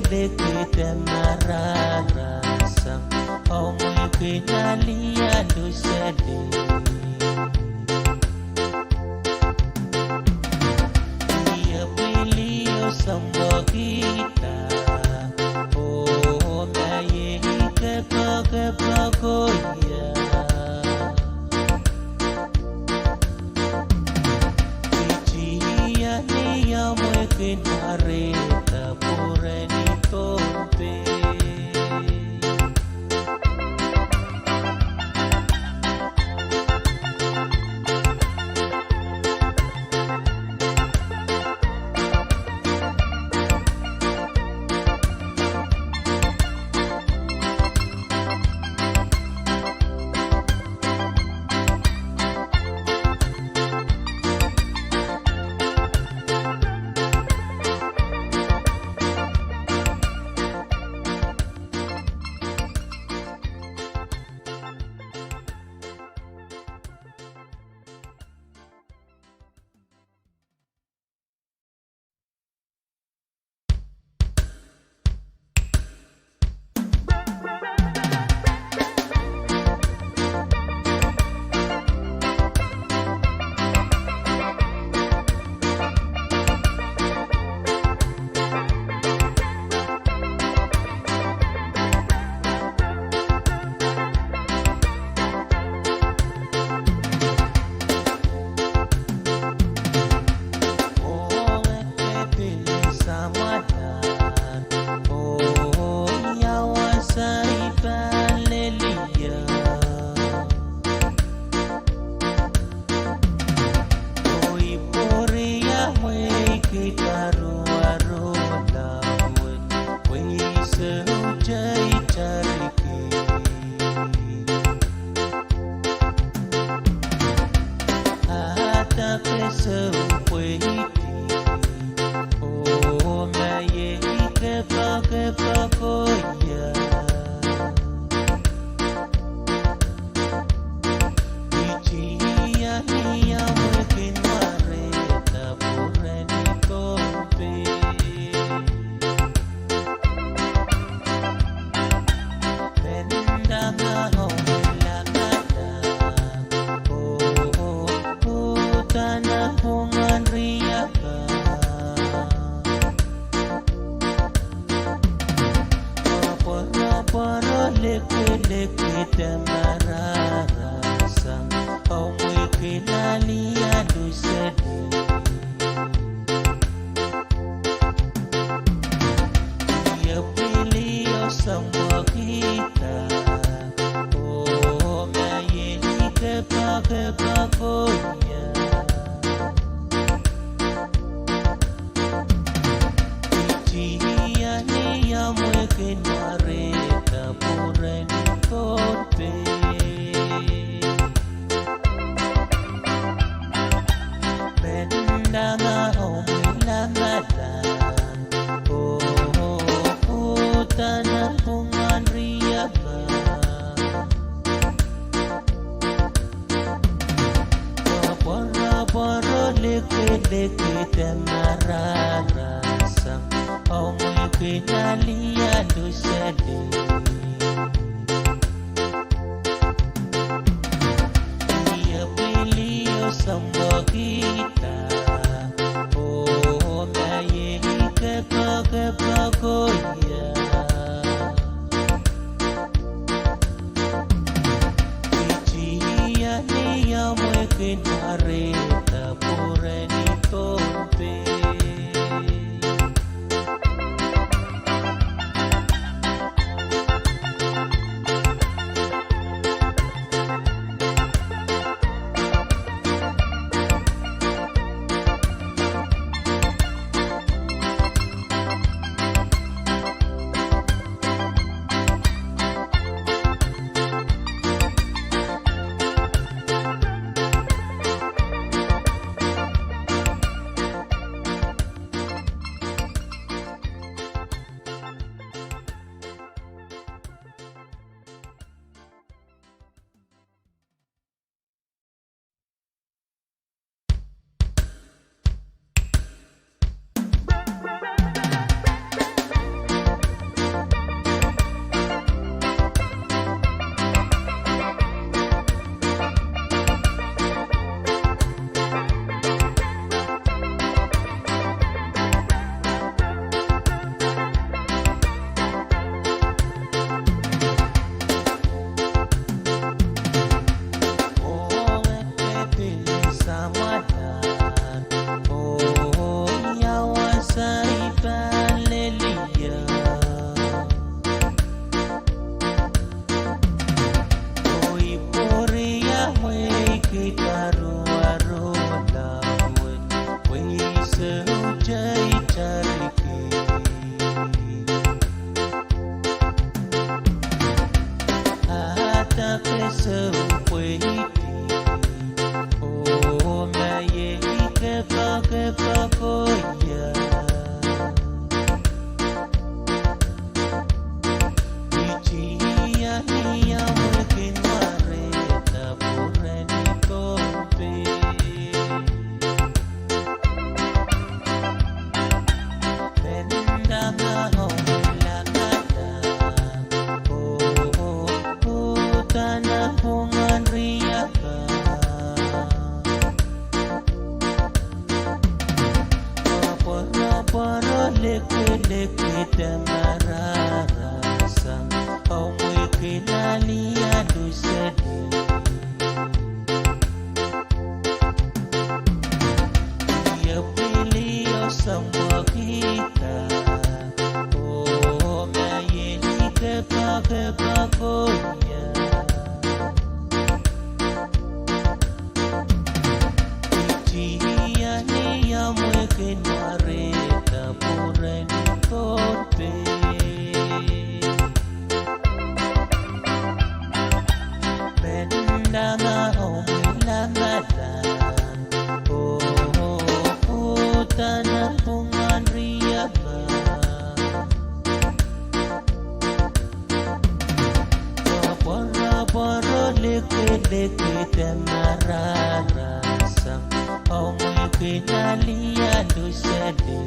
leke mararasa au muy penalia dosede dia pelio sambokita oh maye ke pagoya ya muekin areta pureni tompe kepakoya Tia ni ya mweke nareta pureni tote Mendanga omilanga Tanah pungan riaba Poro leke temarara sang Omoy kinalia lusede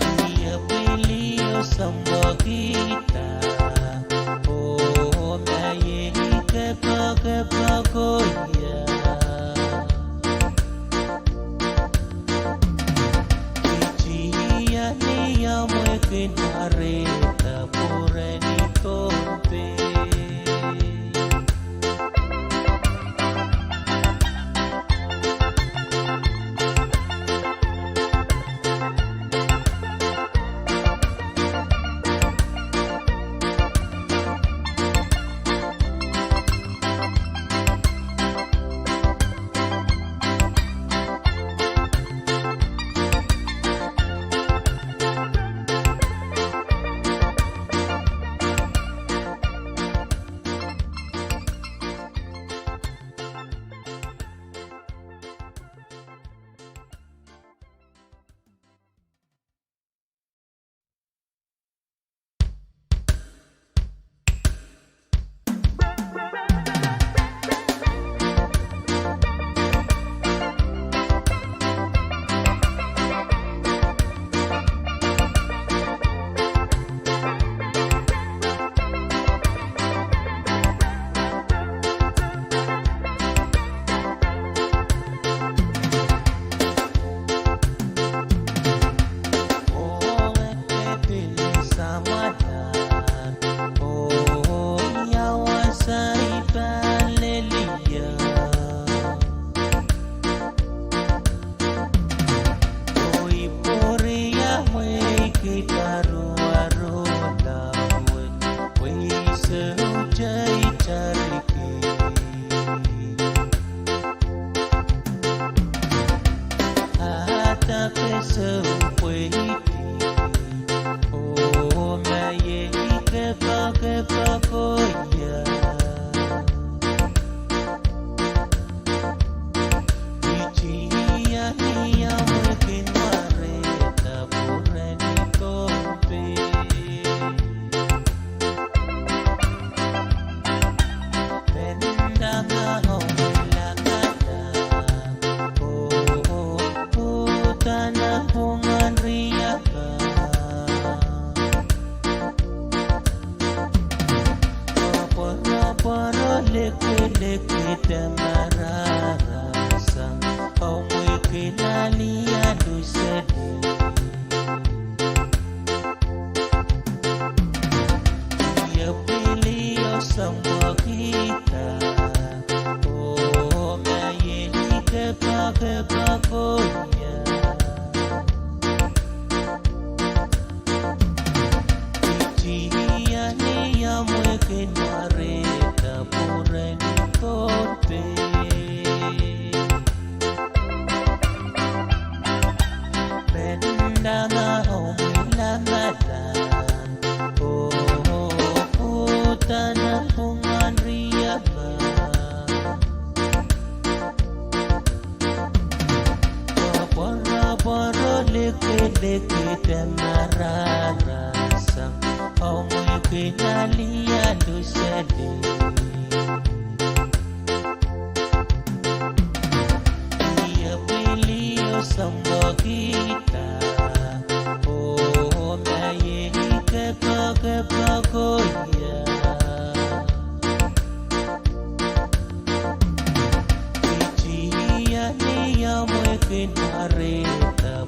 Dia pilih samba kita Oh maye kepakoya Niya mweke nareta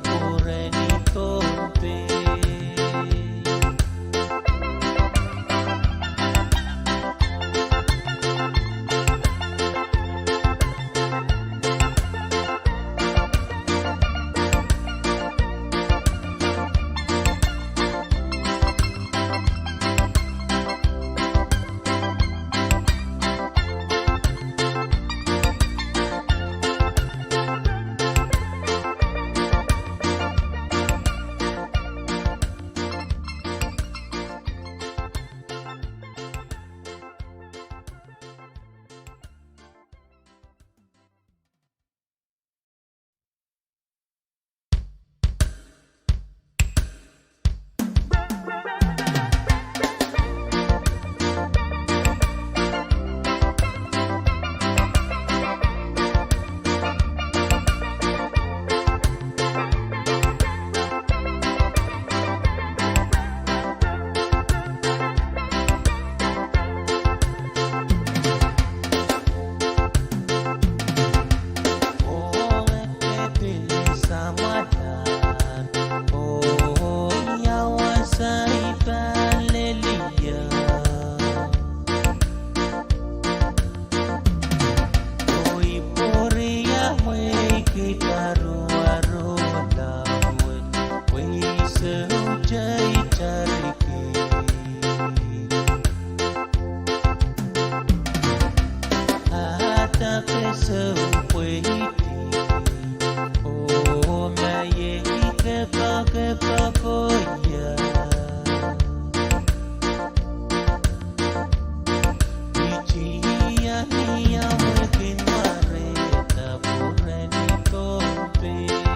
pureni tope chariki hata pesa ukwiti oh maye kepa koya ichia niya mwekin mareta pureni Pohnpei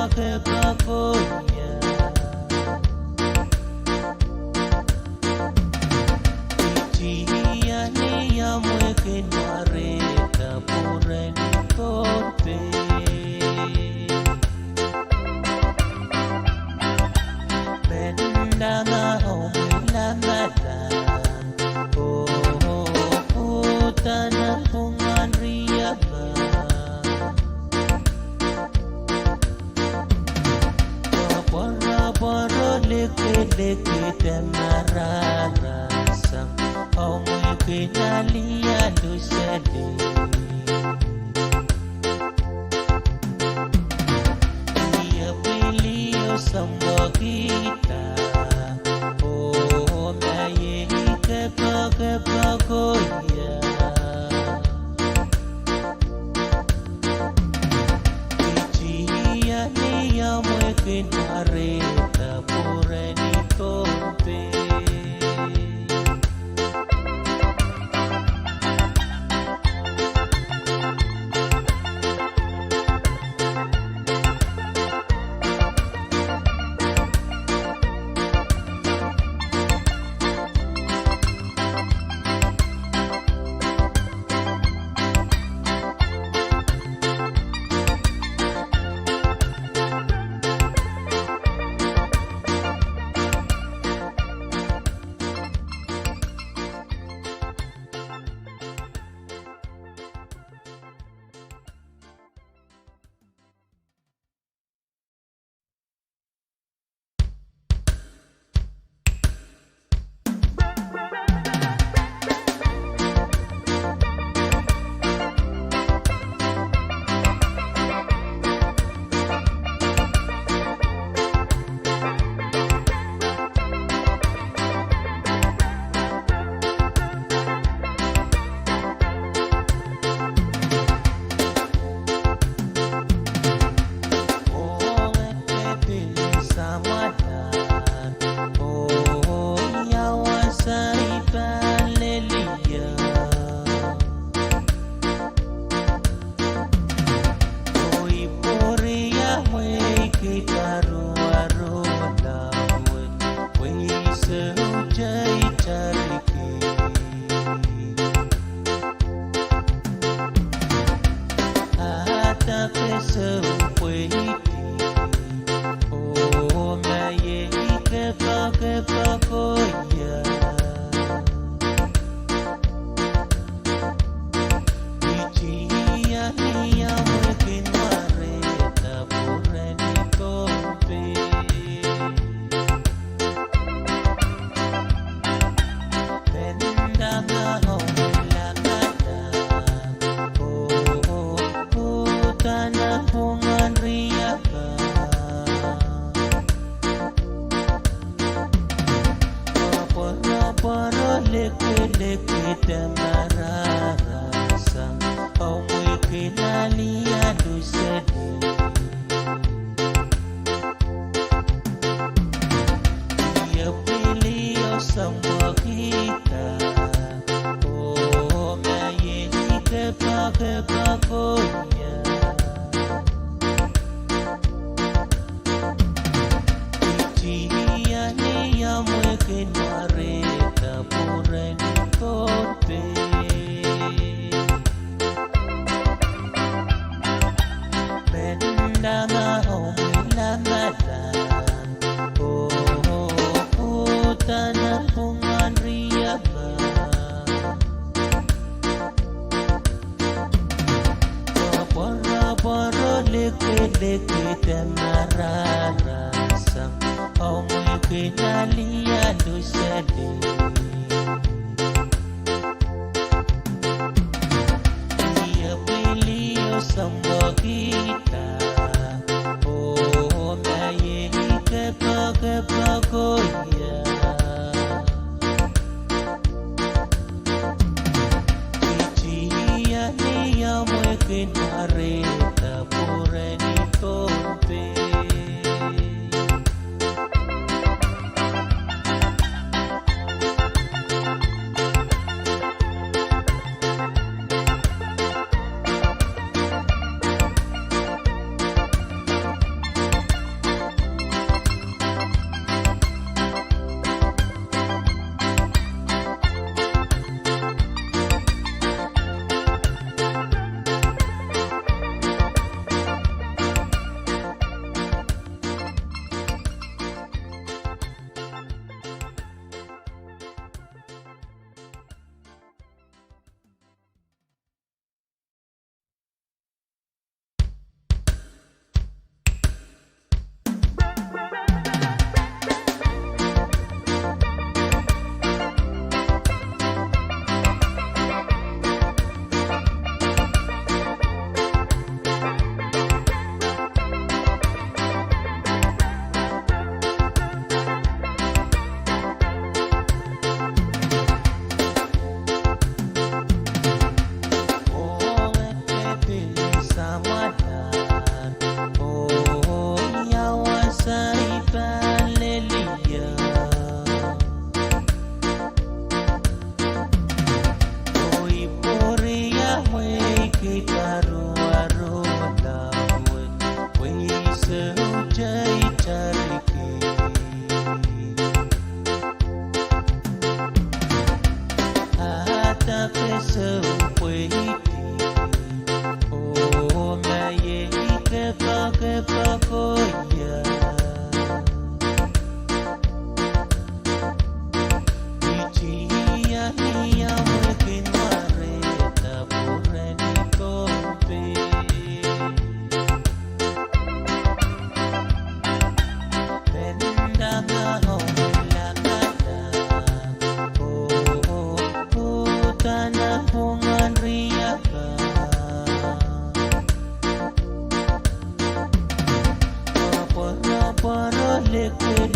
kepakoya Ichiani ya mweke nareta pureni kote Bendanga omila madan Tanah Pwuhng riaba Boro leke temarara sang Omoy pinalia dusede Ia pilio sambo kita Maye kepakoya Ichiani ya mweke nareta pureni Pohnpei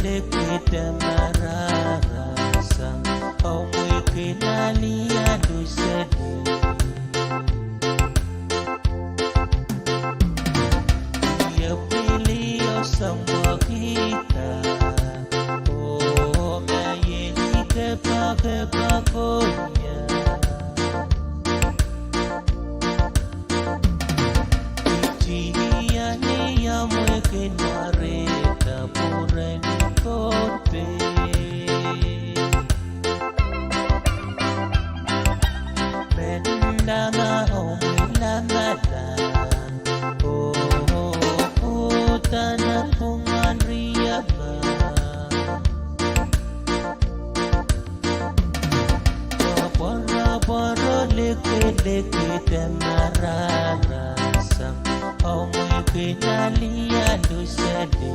leke mararasa au mweke nalia dusede ya pili osamba kita oh maye ke pakonya ya mweke nareta pureni Pohnpei Mendama omilamalan tanah Pwuhng riaba Boro leke tamararasa au mweke nalia dusede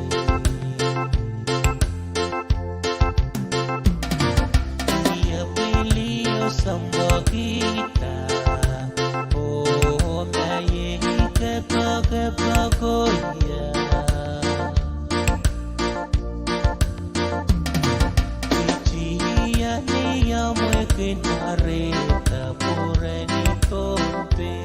ya pili osamba kita oh maye ke pakonya ya mweke nareta pureni Pohnpei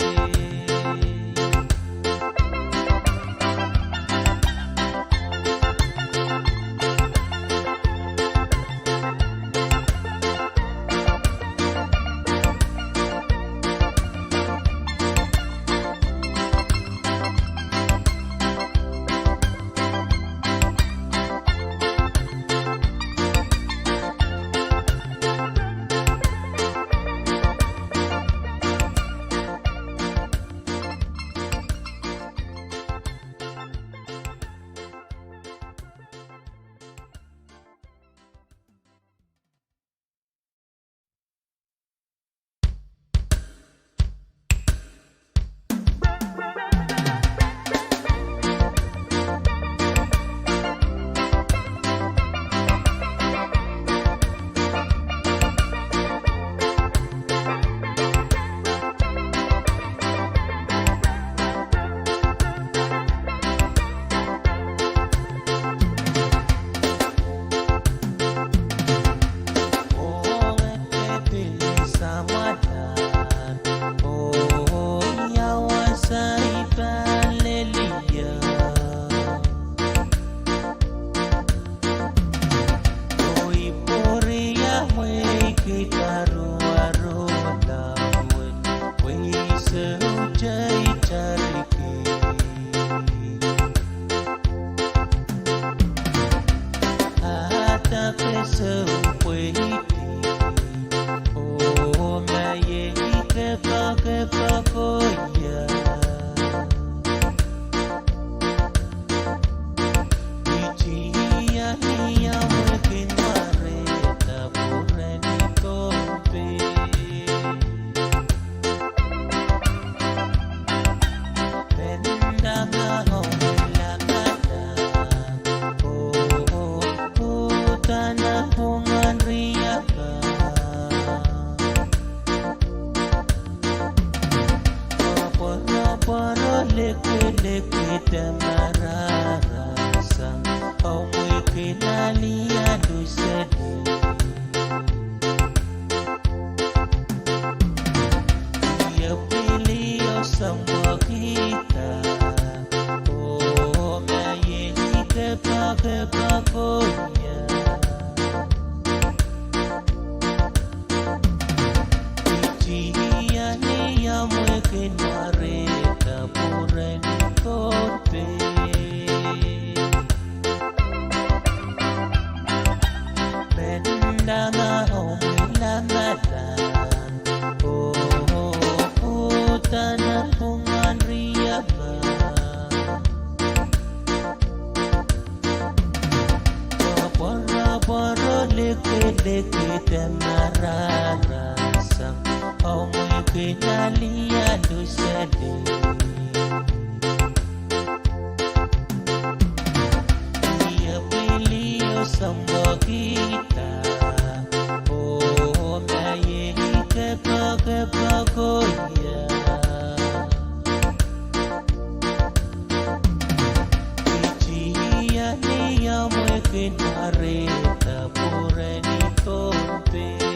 kinareta pureni Pohnpei.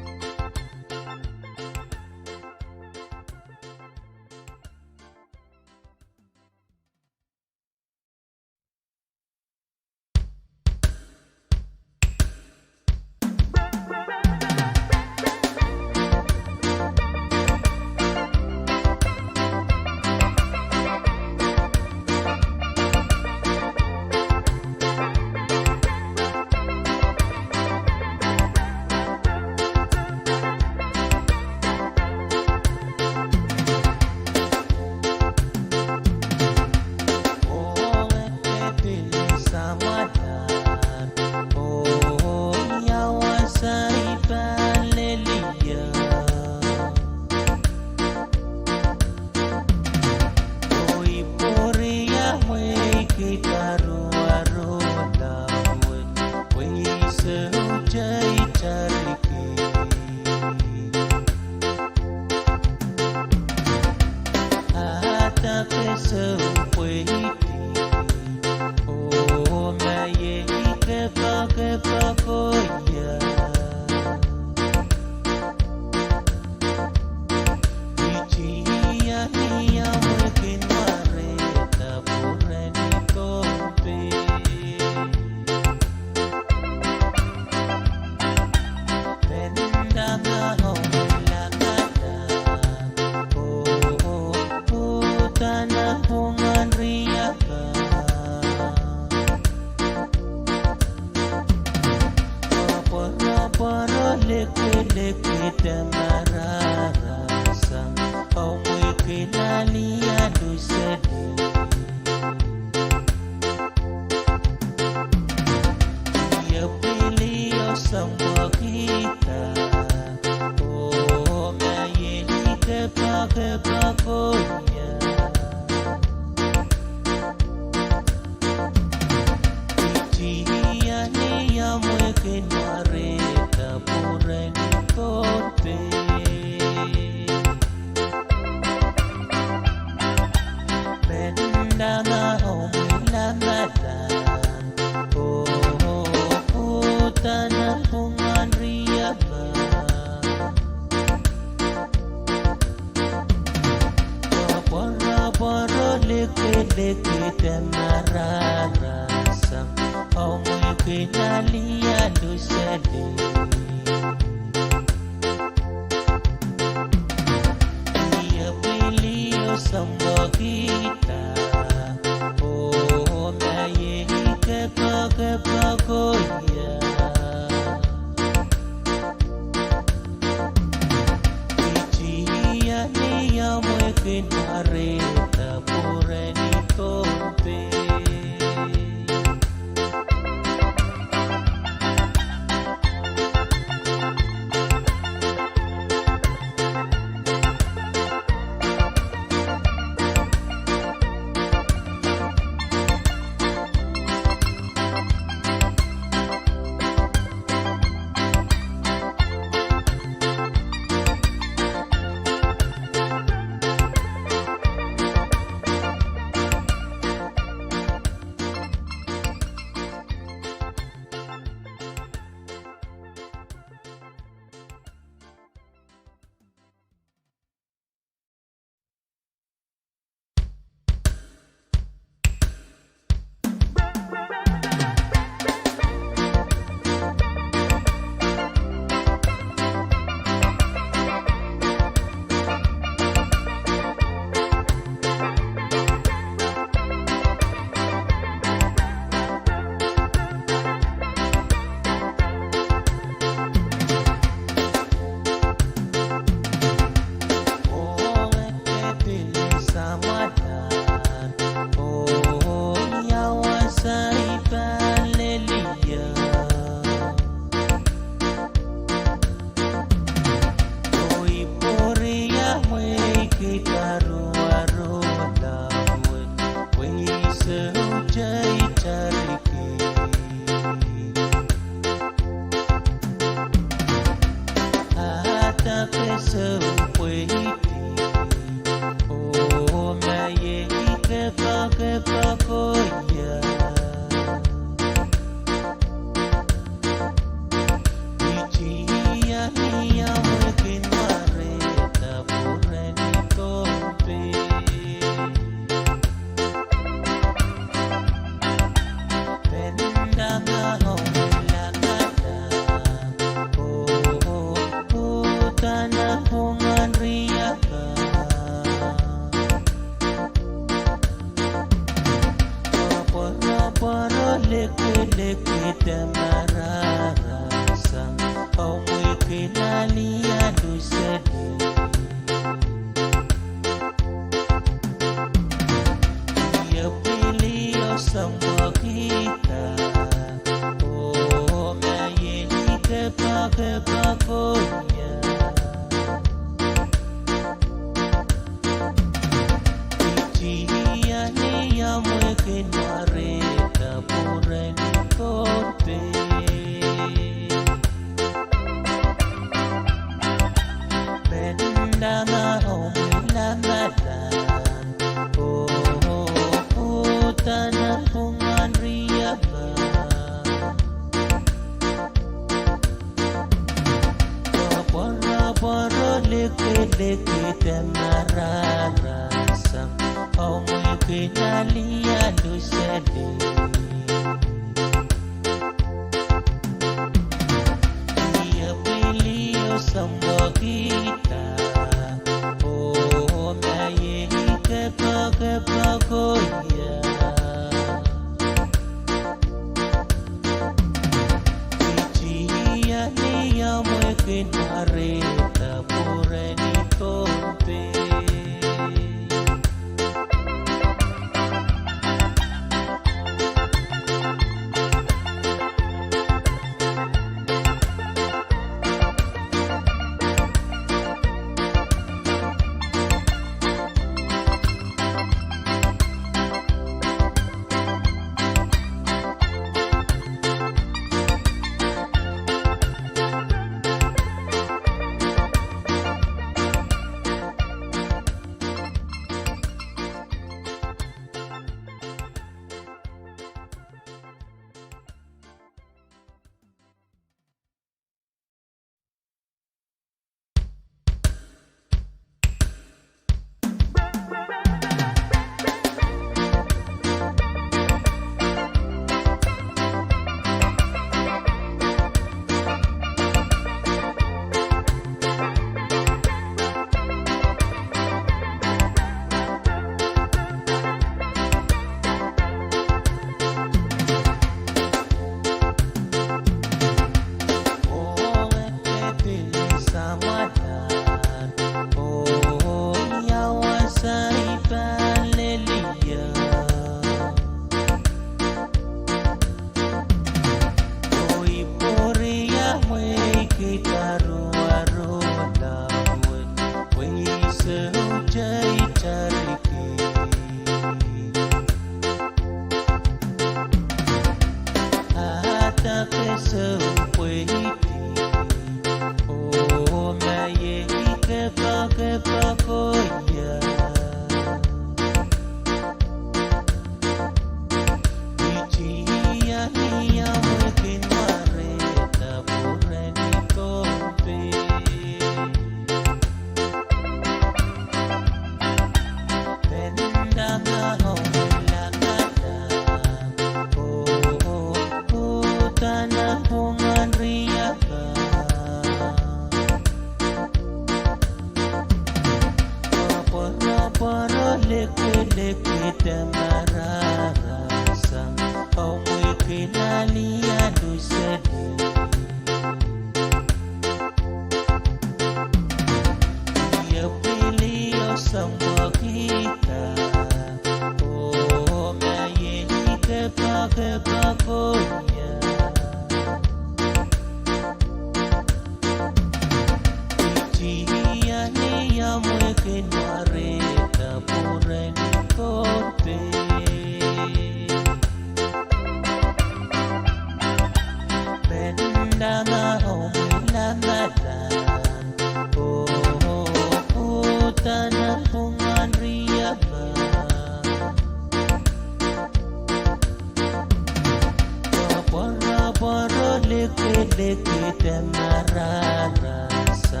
lekete mararasa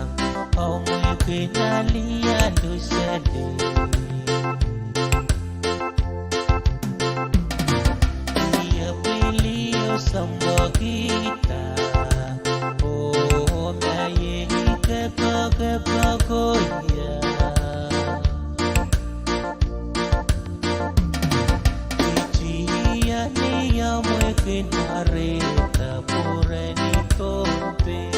Omwe kinalia lusede Ia pilio sambokita Oh maye kepagoya Ijia ni ya mweke nareta pureni Pohnpei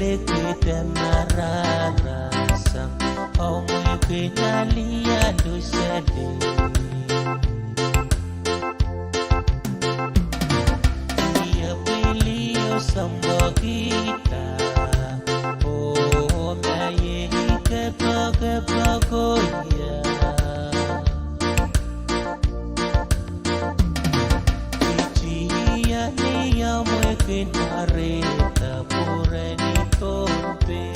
Leke mararasang amoy kinalia lusele Ia pilio samba kita Oh maye kepa goya Ichia ni ya mweke nareta pureni Pohnpei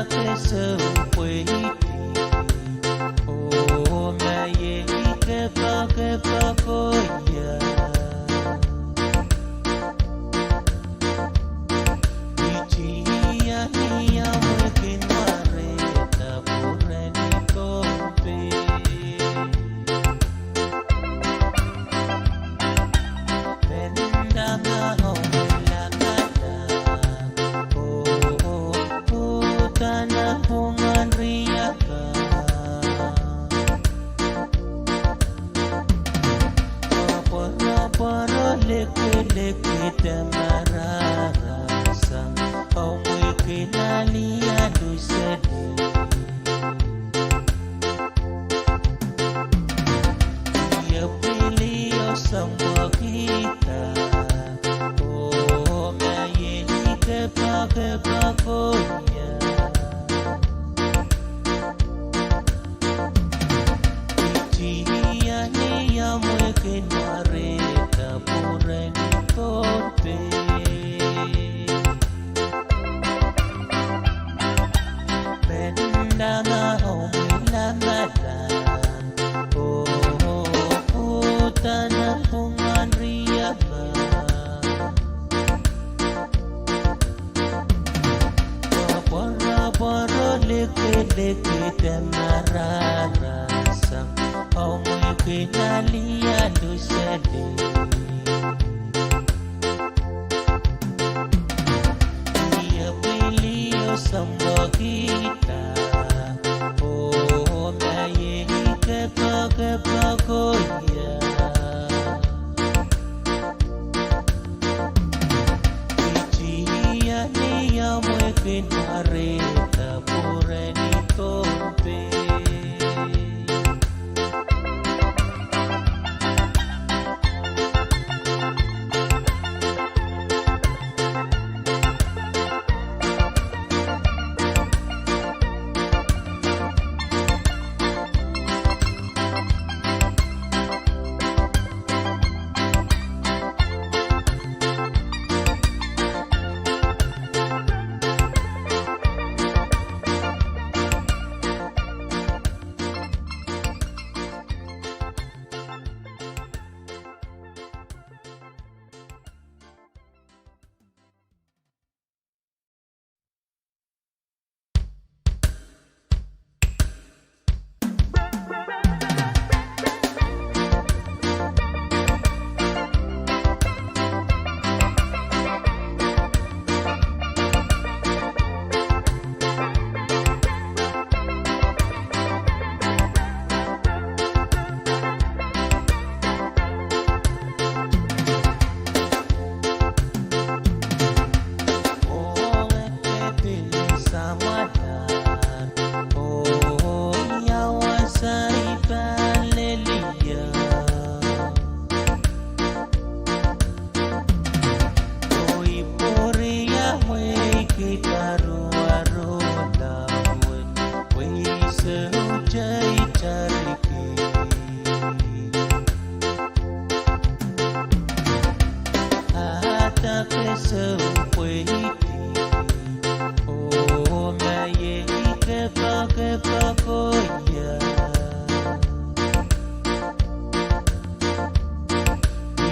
que se puede. Oh, me llegué que pa' coya. Ichia ni amwe que mareta pure ni tope. Venda na la gata. Oh, tana Pwuhng riaka. Para leke tamarara sang Amoy kinalia dusede. Ia pilih sang kita. Oh, maye kepakonya.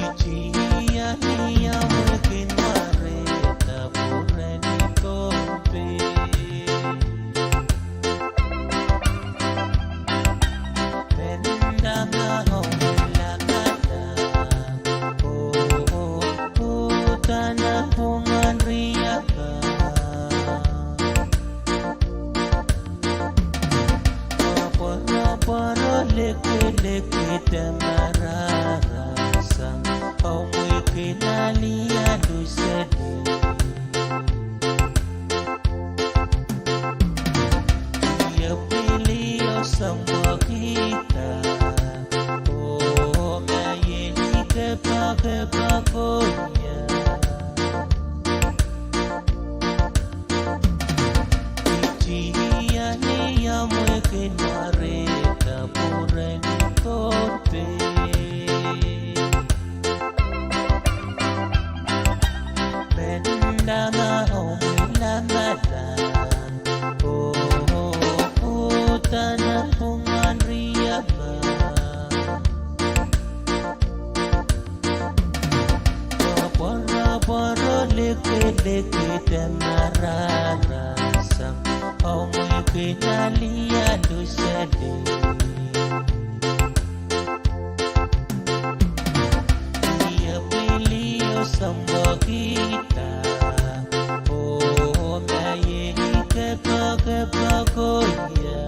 Ichia ni amwe kinareta pure ni tope. Benda na omwe la malan. Oh, tana Pwuhng riaka. Para leke tamarara sang Amoy kinalia dusede. Ia pilih sang kita. Oh, maye kepakoya. Ichia ni amwe kinareta pure ni tope. Benda na omwe la malan. Oh, kinalia dosade Dia pilio samba kita Oh maye kepa-kepa-goya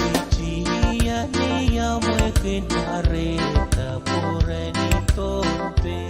Ichia niya mweke nareta pureni tompe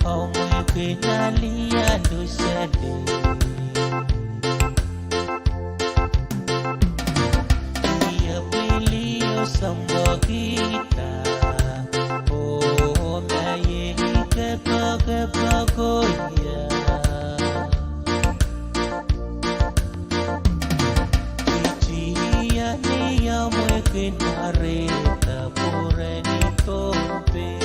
Amoy kinalia lusade Iya pilio sambokita Oh maye kepagoya Ichia ni amoy kinareta pureni Pohnpei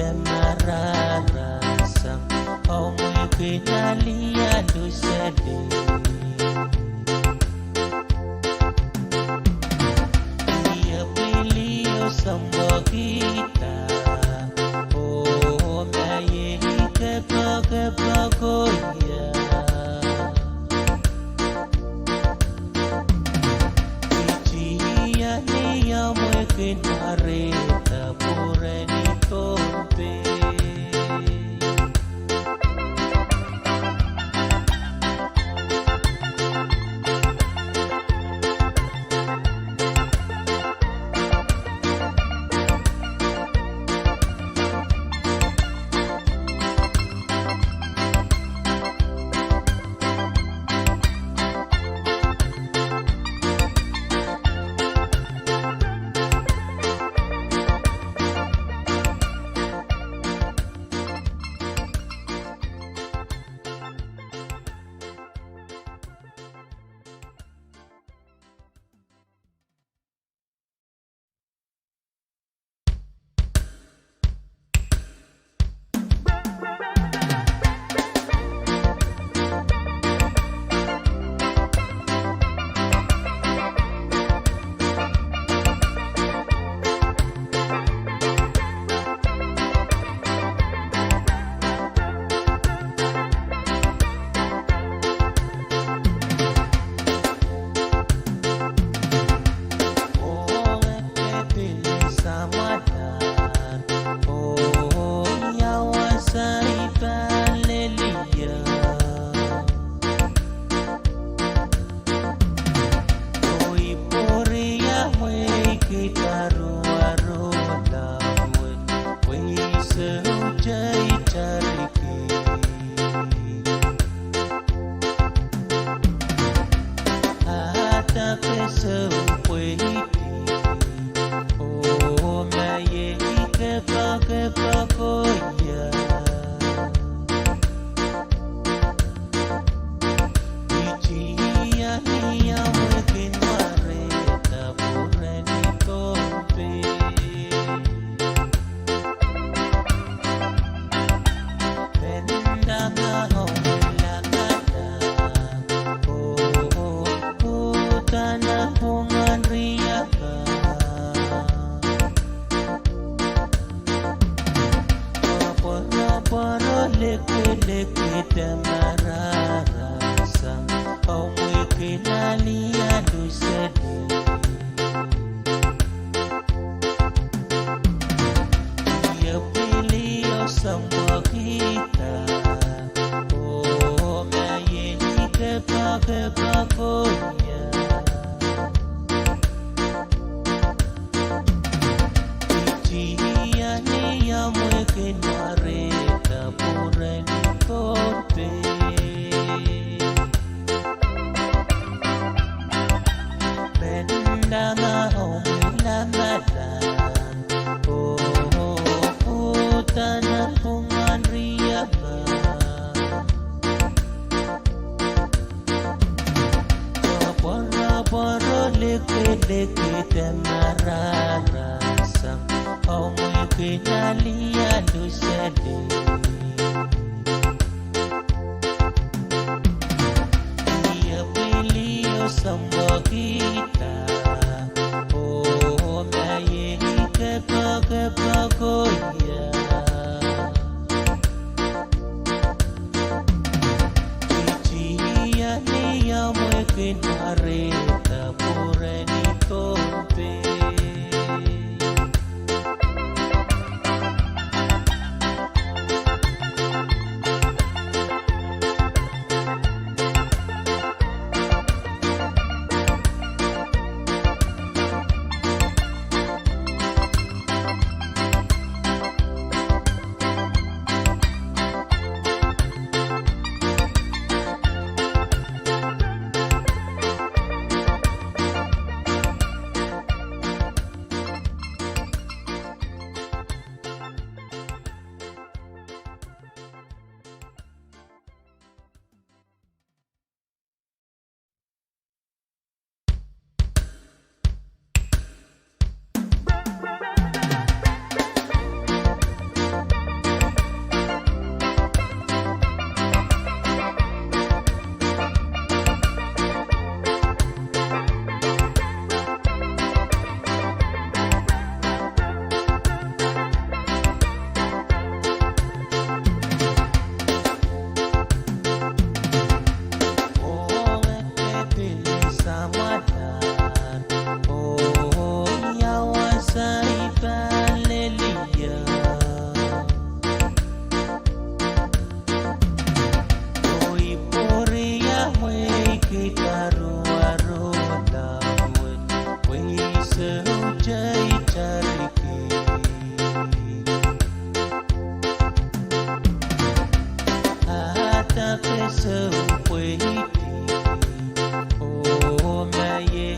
mararasang amoy kinalian dusede. Iya pilio sama kita, oh maye kepa-kepa-goya. Ijiya niya mo'y kinarita pureni Pohnpei. so pretty. Oh, my yeah,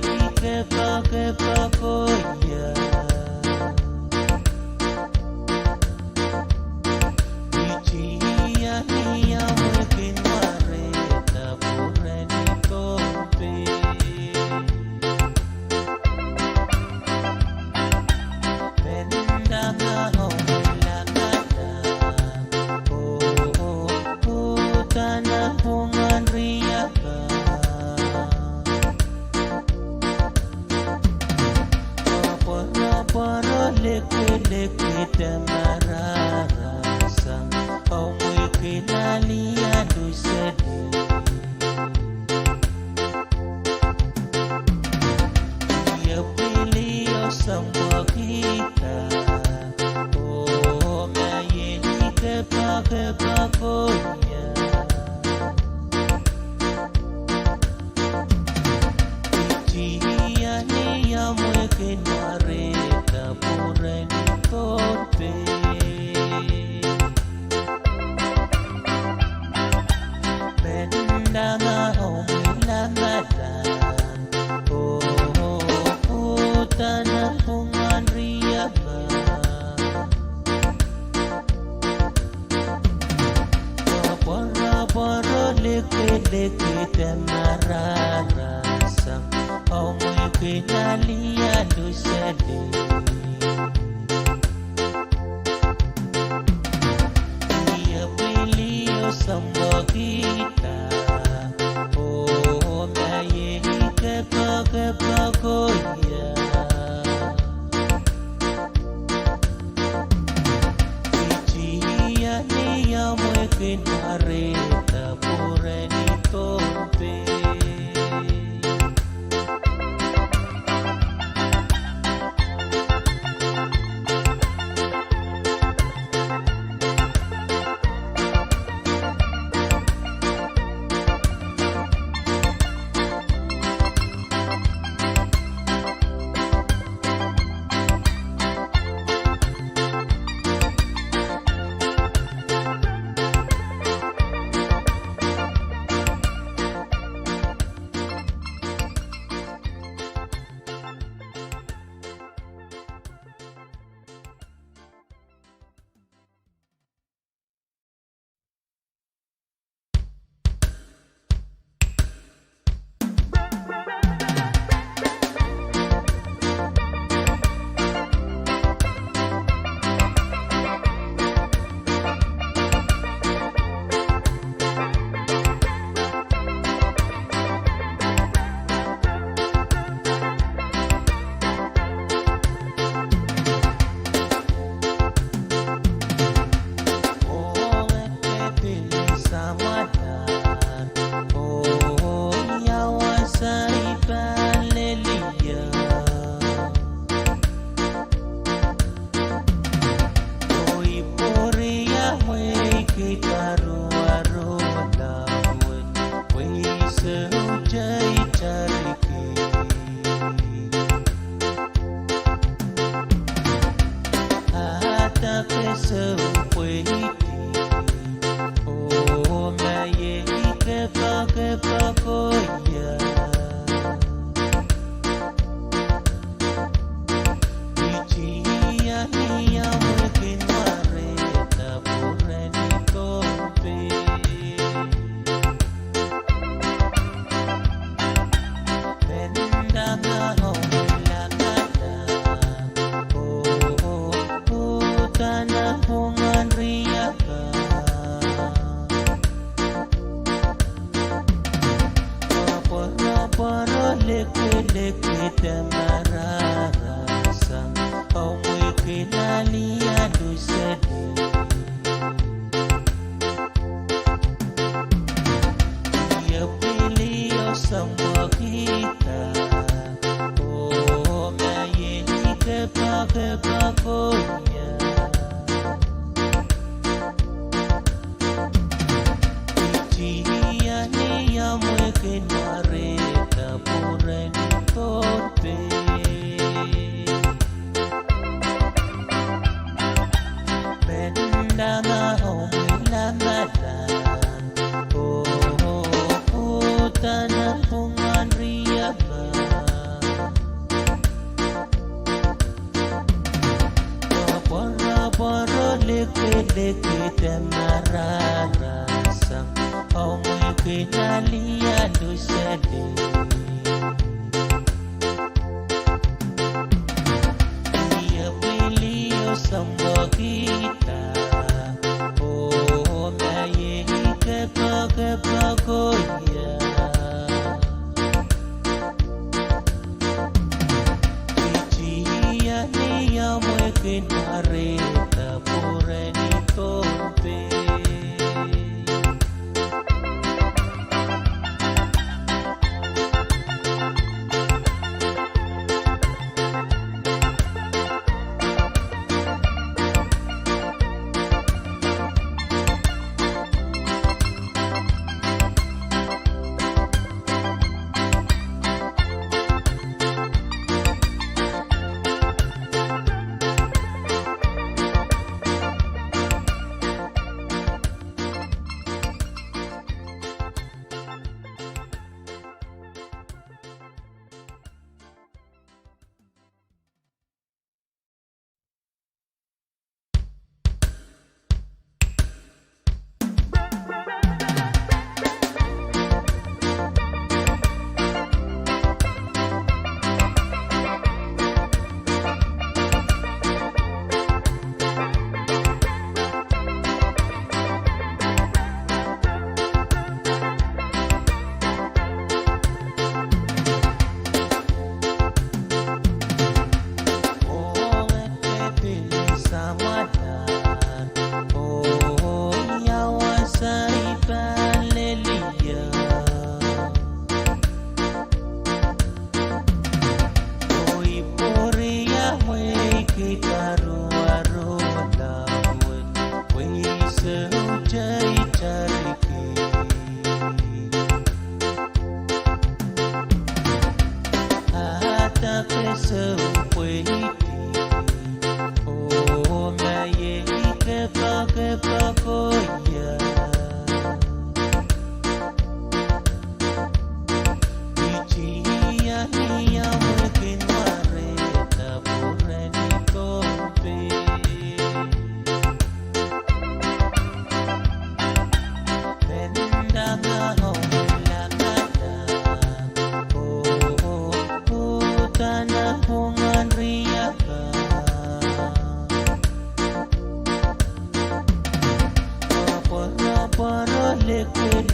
yeah.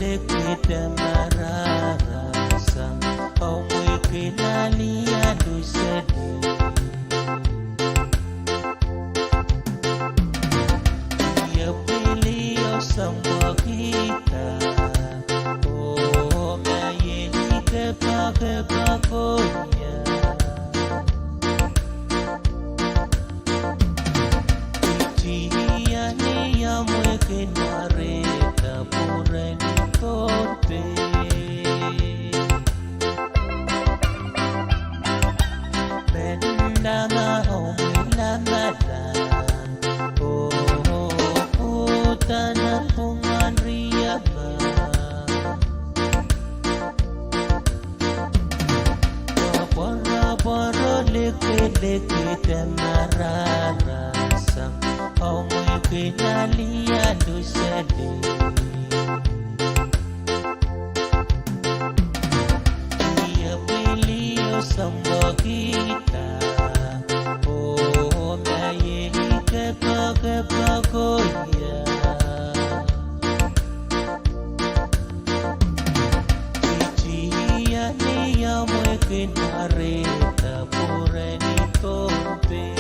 lekete mararasa au mweke nalia dusede ya pili yo samba kita oh maye ke pakonya Tia ni ya mweke nareta pureni kote Benda mahomila madan Oh tanah pungan riaba Poro leke temarara Oh mweke nalia dusede Ia pili yo samba kita Oh maye ke pakoya Cicia ni ya mweke nareta pureni tope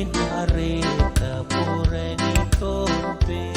mareta pureni Pohnpei.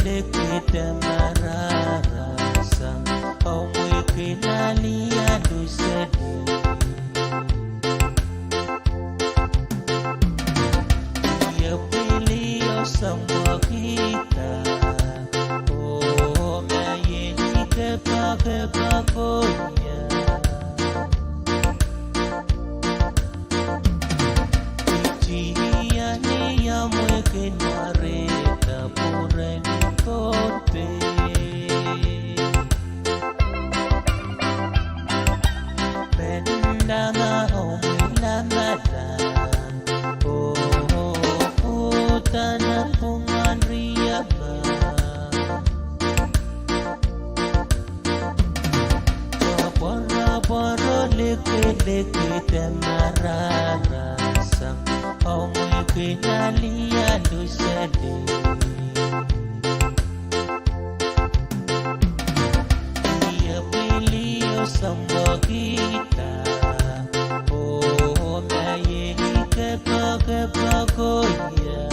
lekete mararasa omweke nalia dusede ya pili osamba kita oh mayeni kepa konya ichia ni ya mweke nareta pureni kote pendana omilana tanah Pwuhng riaba Boro leke temararasa omwe kenalia dusede ia pilio samba kita oh maye kepa koya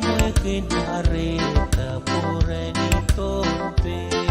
mweke nareta pureni Pohnpei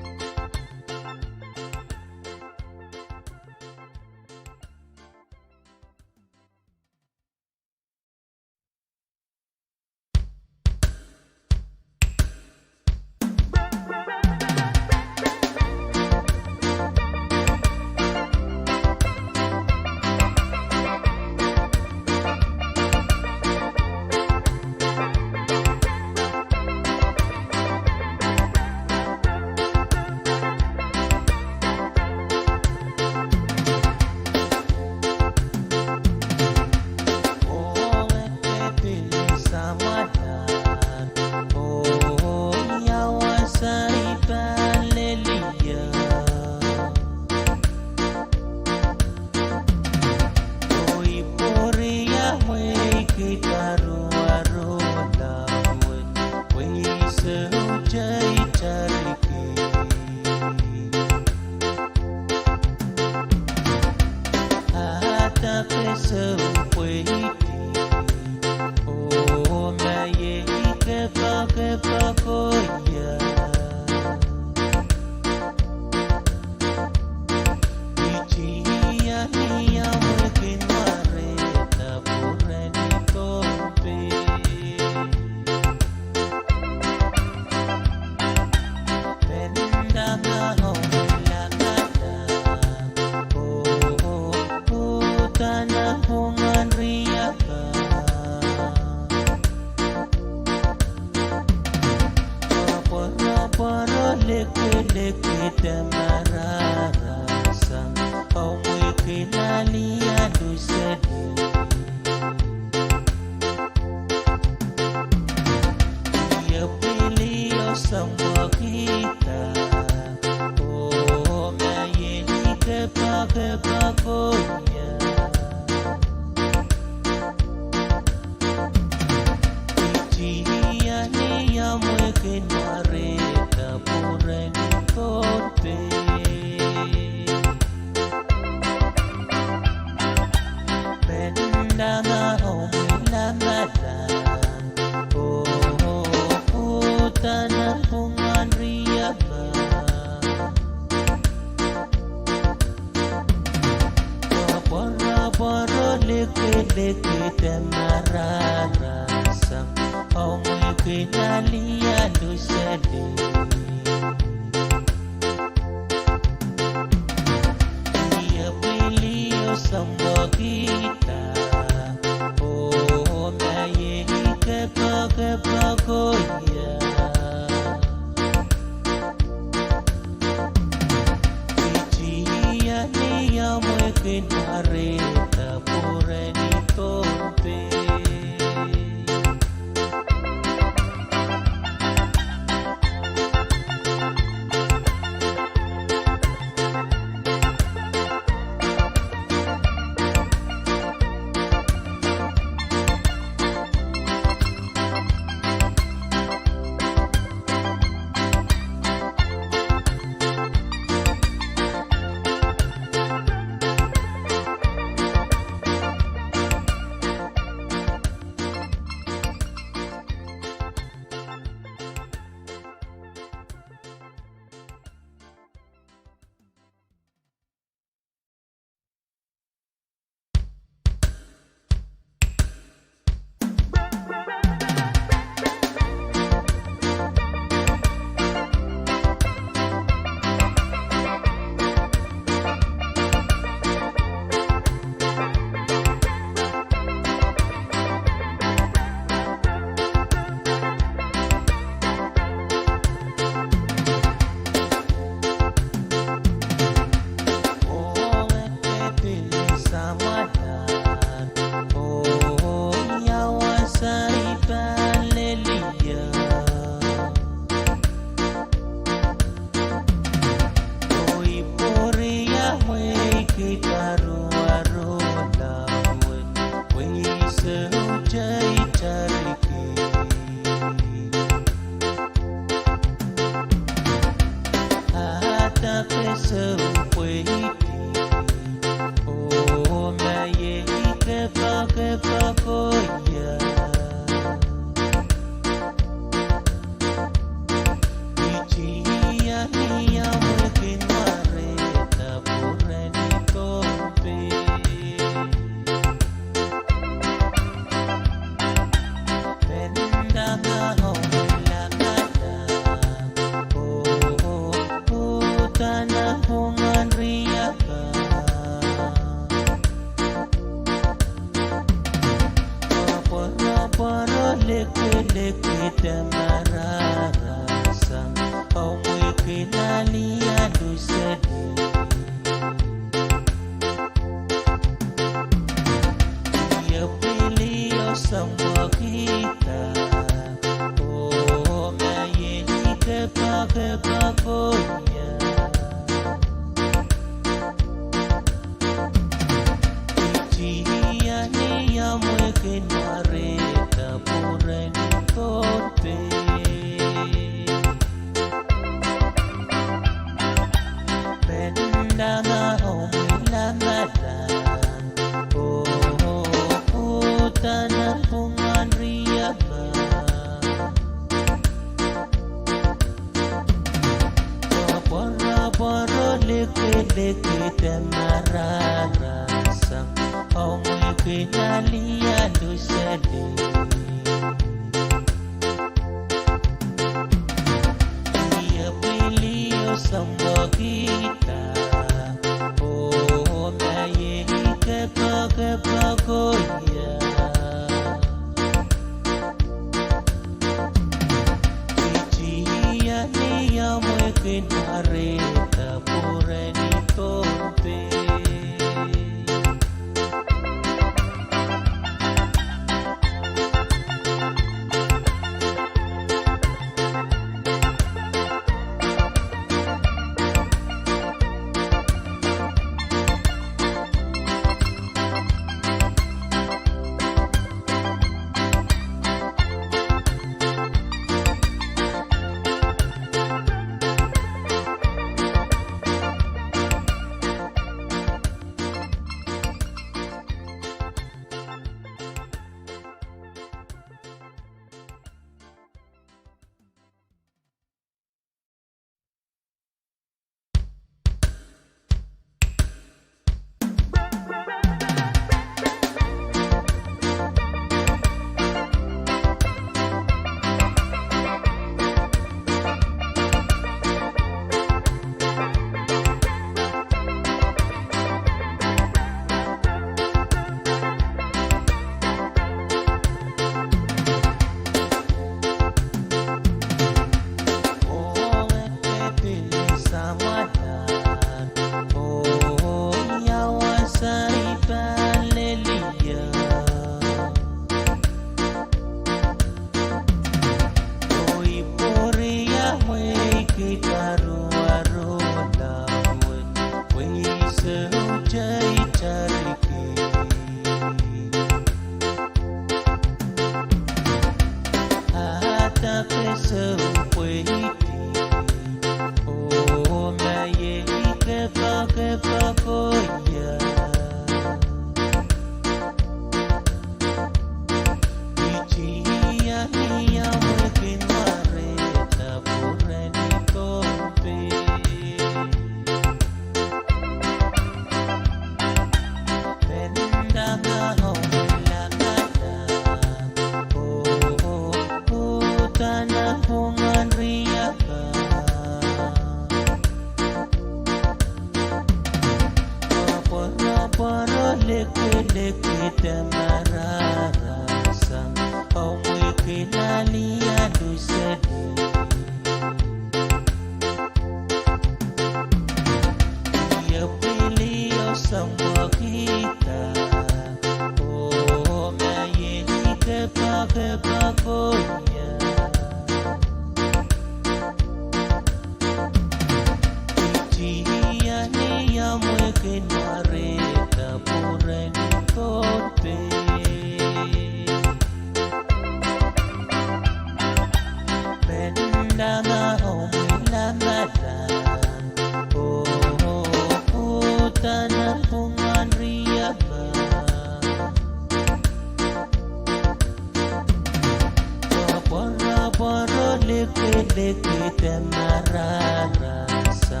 te mararasa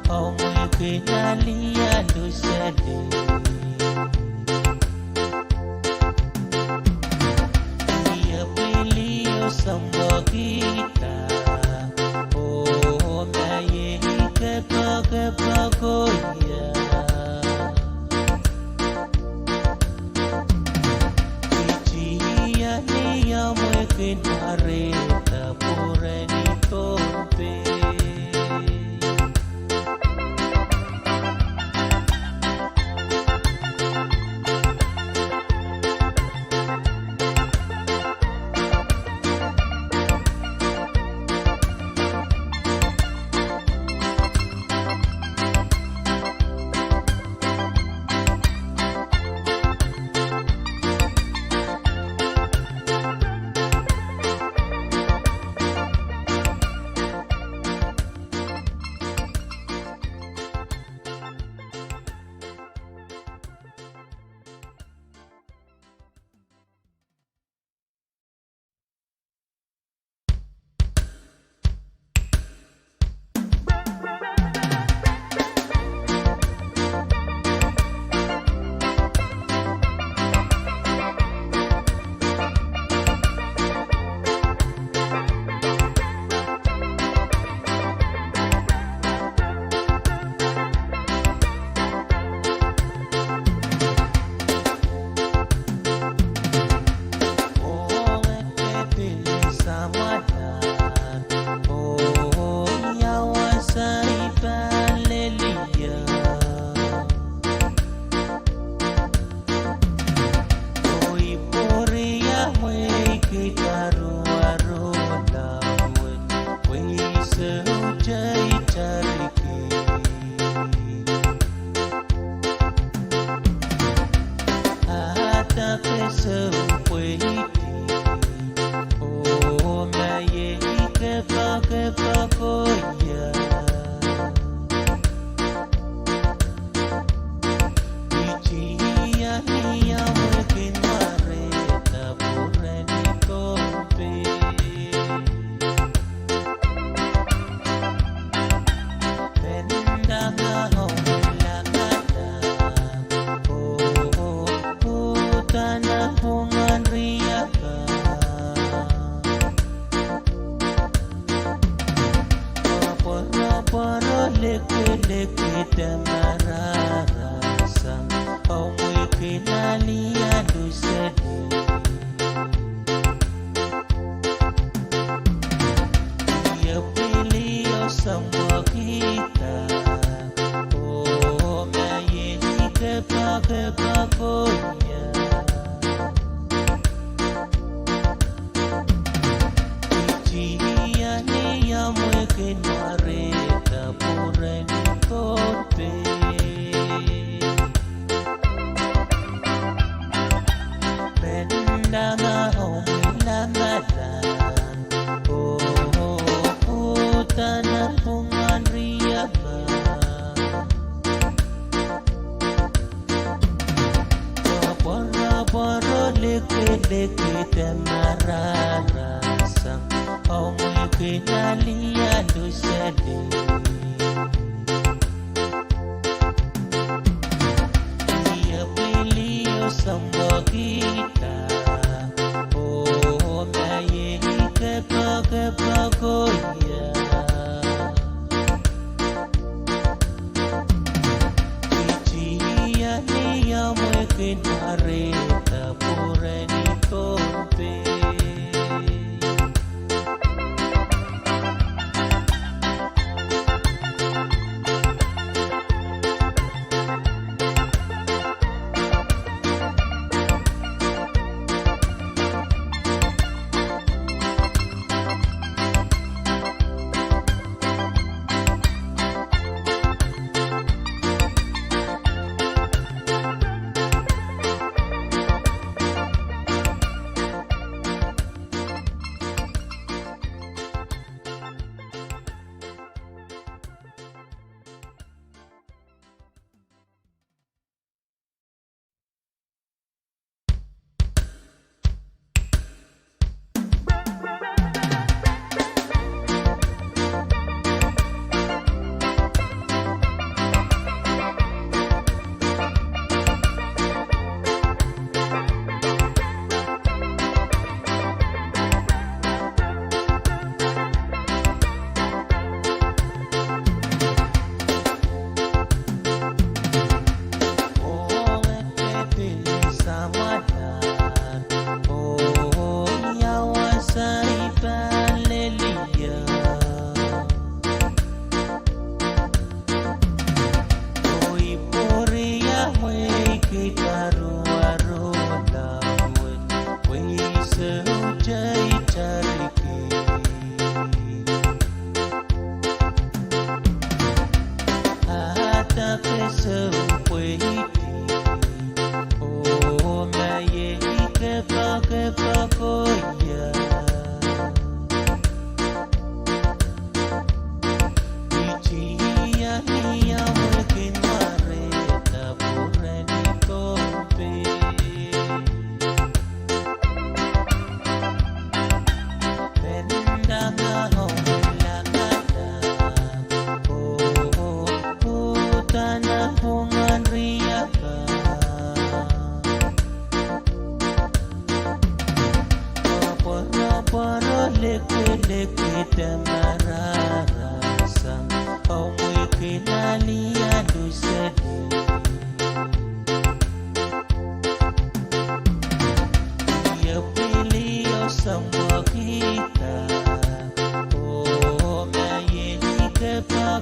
au mui kinalia dusele ia pilio sambogita oh maye ke pagoya ichia ni ya mui kinareta pureni Pohnpei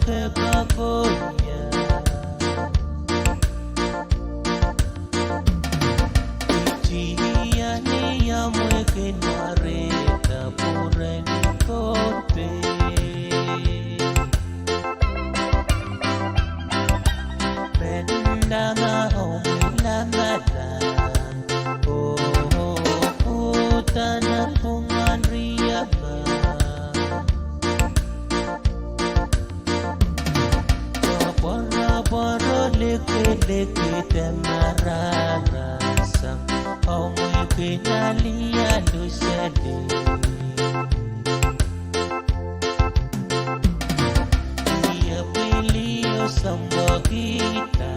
kepakoya Ichia ni ya mweke nareta pureni kote Penda mahomila malam Tanah pungan riaba Boro leke temarara sang Ongoy pinalian dusede Ia pilio sambo kita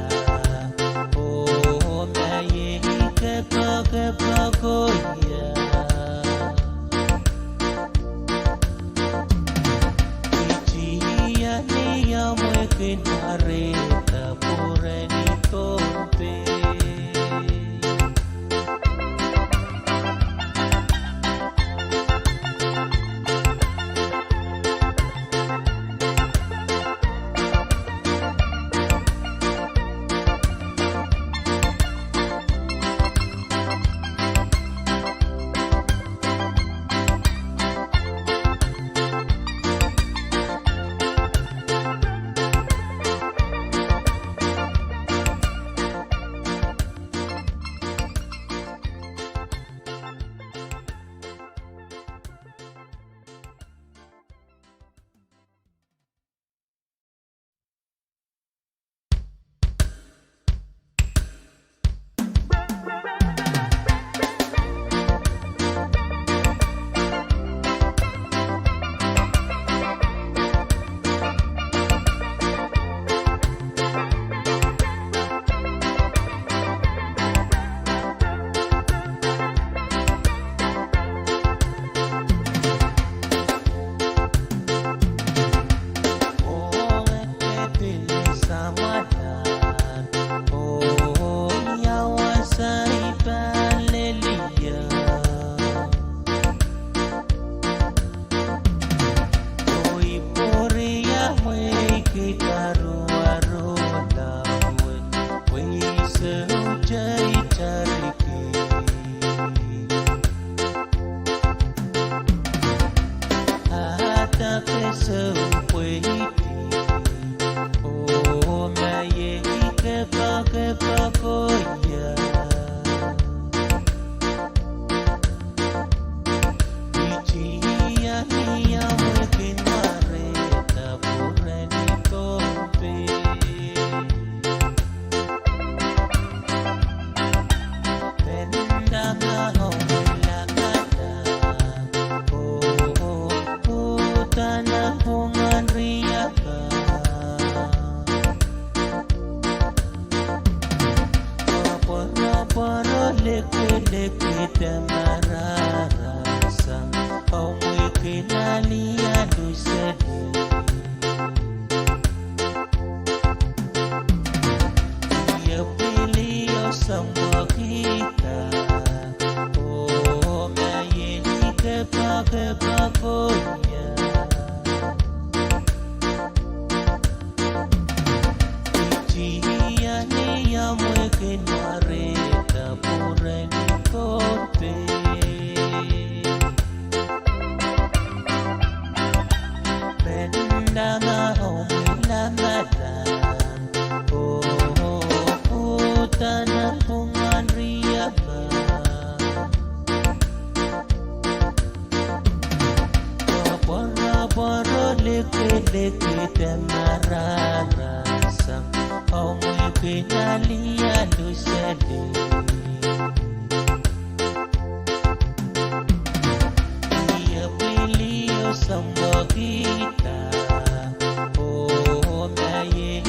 Maye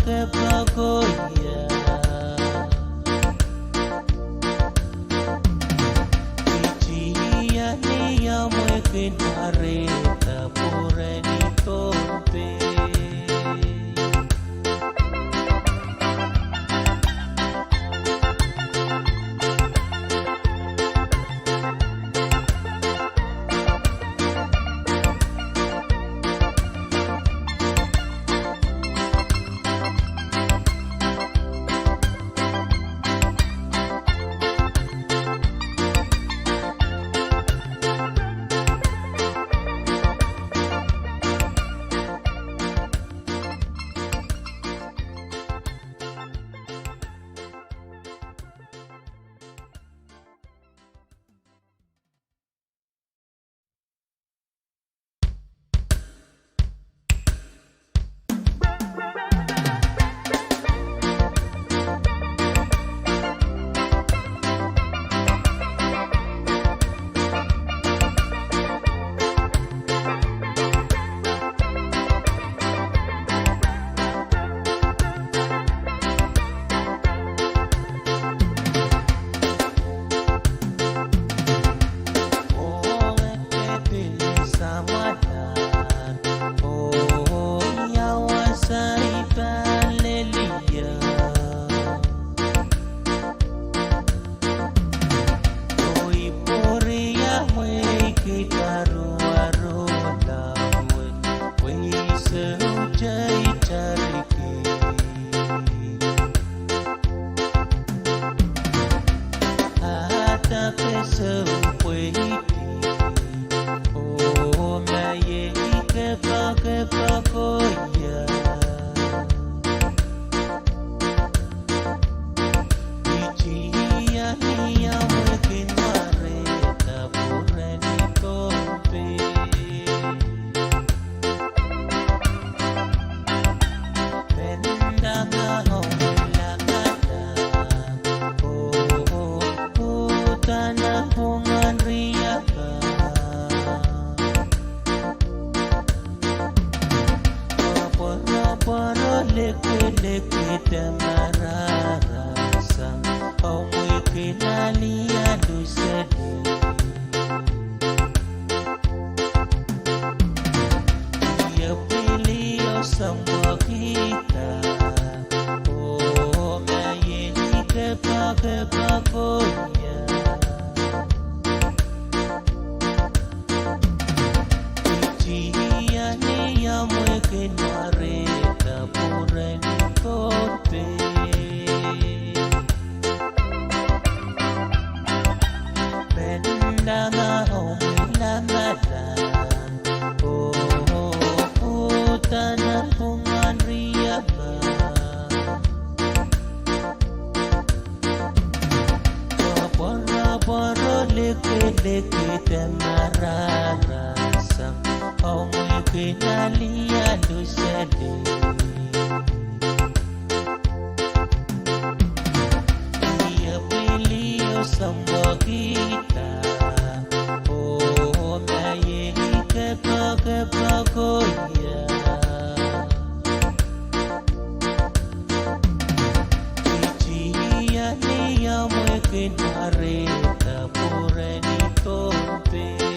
kepakoya Ichia ni ya mweke nareta pureni kote poro leke tamarara sang omwe kenalia dusede ya pilio sambo kita oh maye ke pakonya Mareta Pwuhng Pohnpei Bendanga Lamadan Tanah Pwuhng Riaba Boro leke tamarara sang omwe kenalia dusede Ia pilio sambo kita oh maye ke pakonya Ijia ni ya mweke Mareta Pwuhng Pohnpei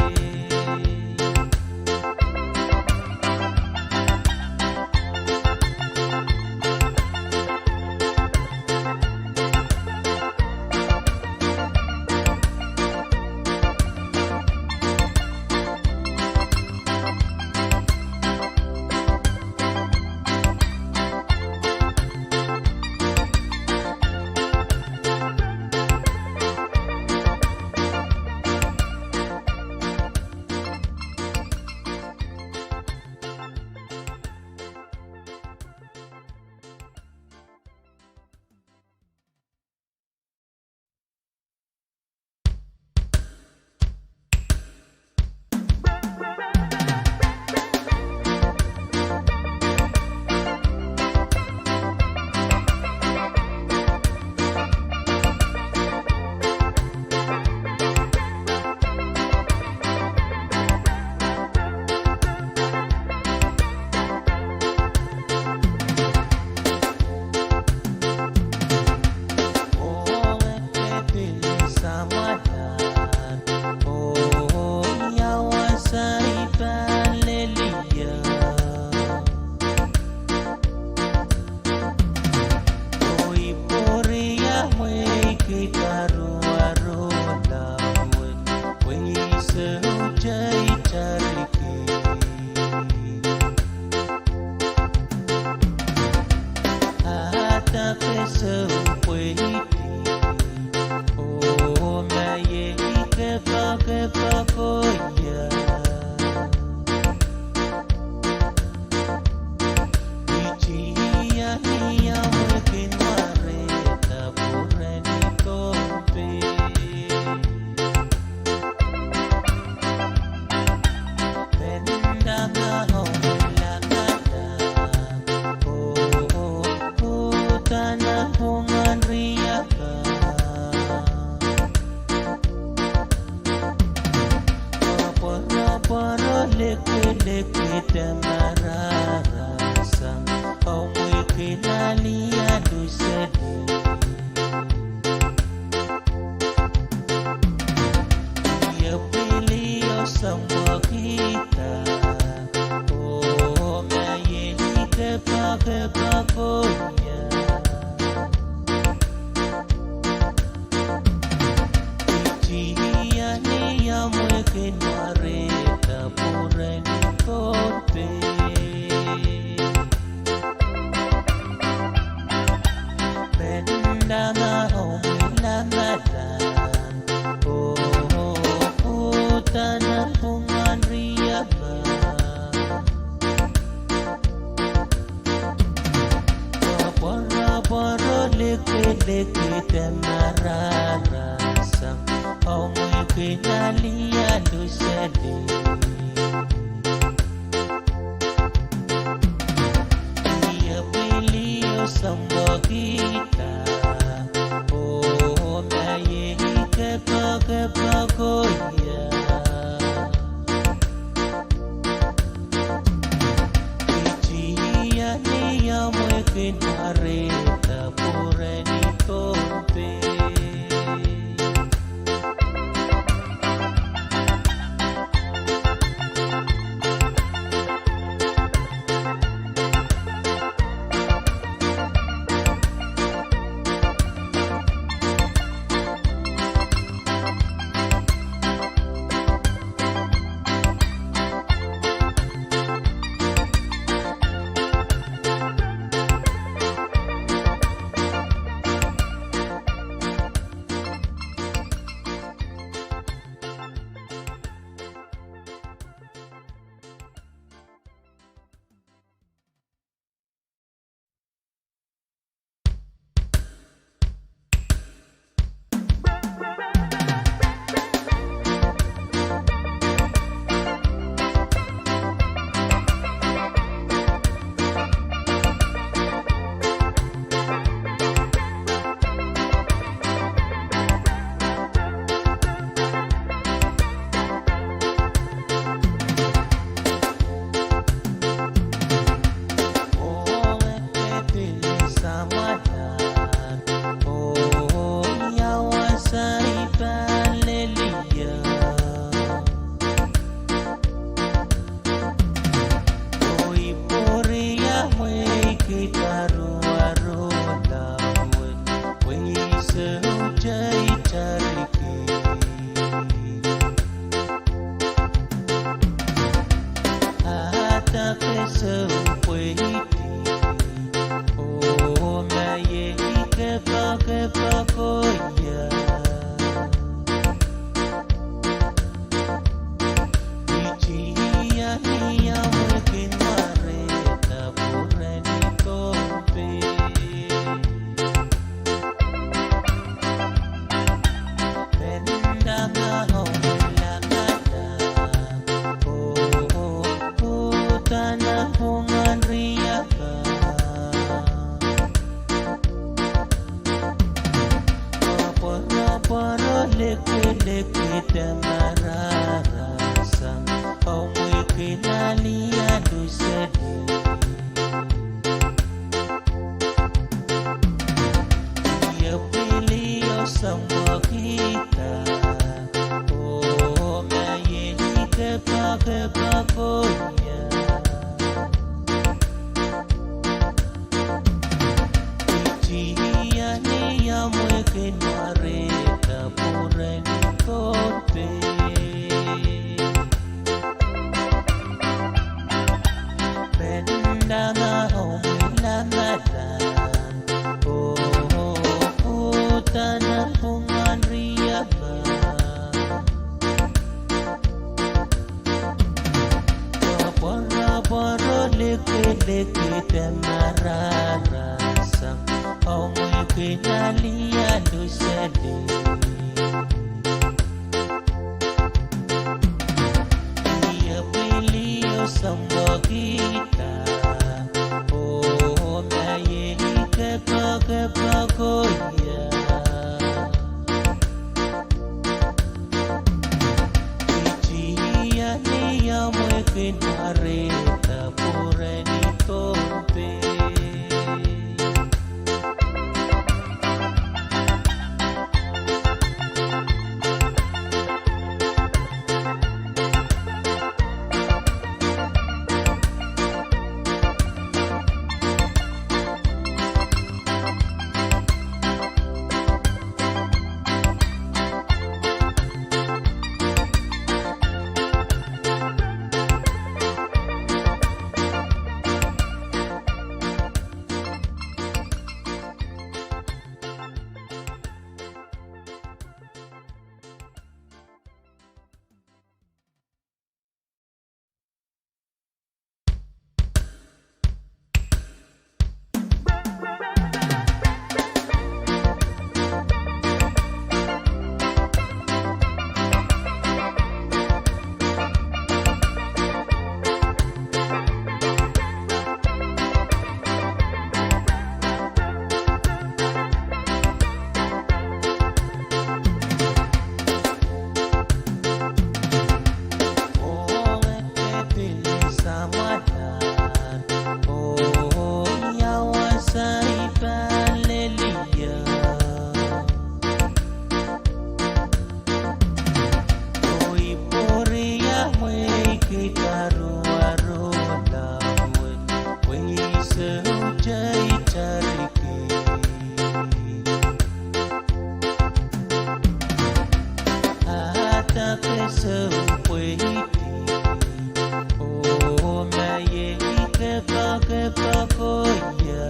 kinareta pureni Pohnpei. sejai cariki Ata keseu puiti Oh maye kepa koya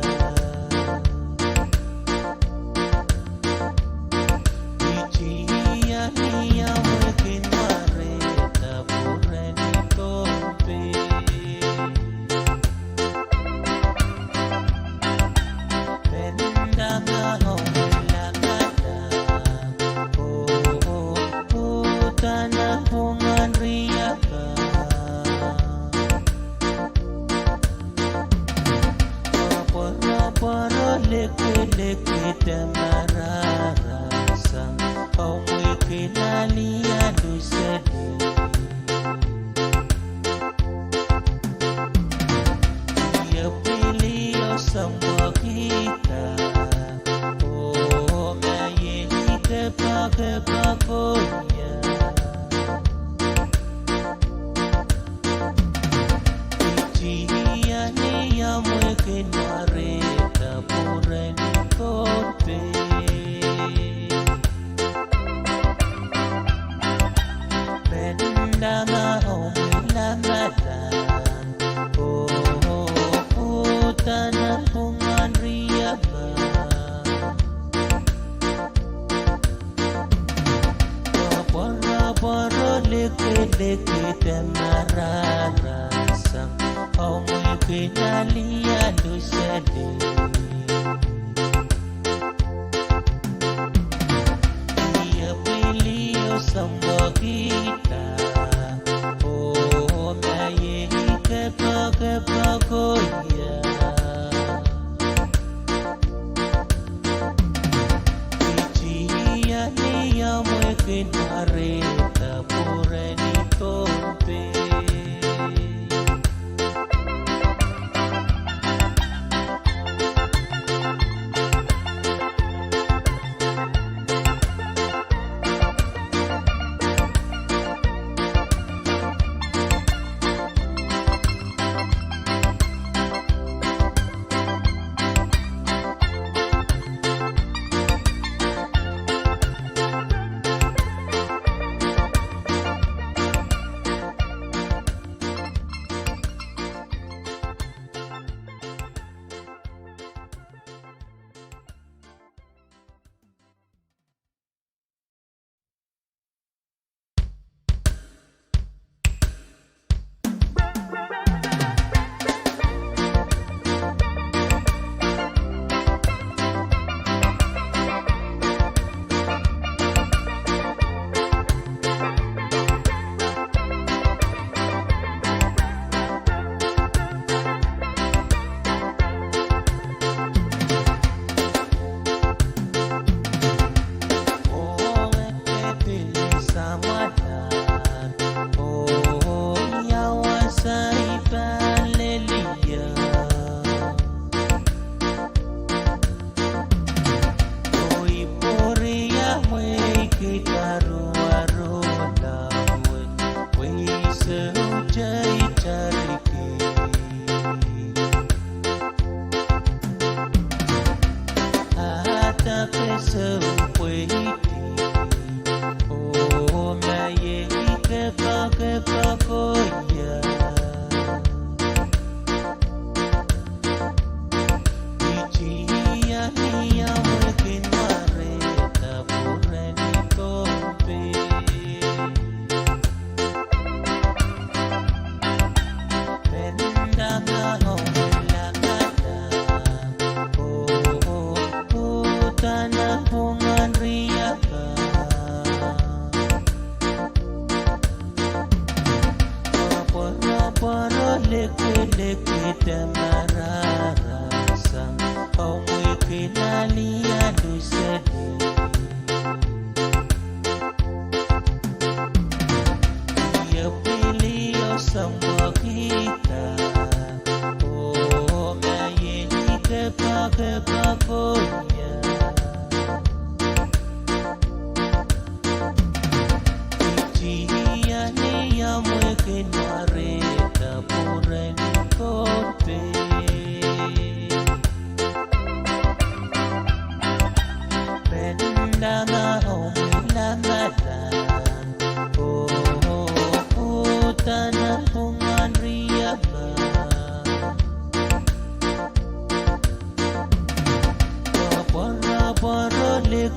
Ichia niya mwekin mareta pureni Pohnpei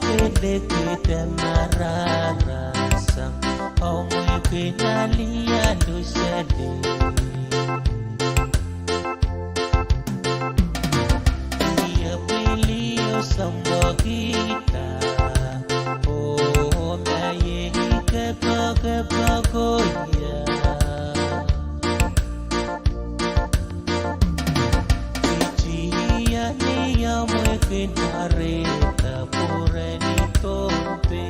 leke mararasang amoy pinalia lusele. Iya pilio sambagita oh maye kepagoya. Ichia ni amoy pinareta pureni tompe.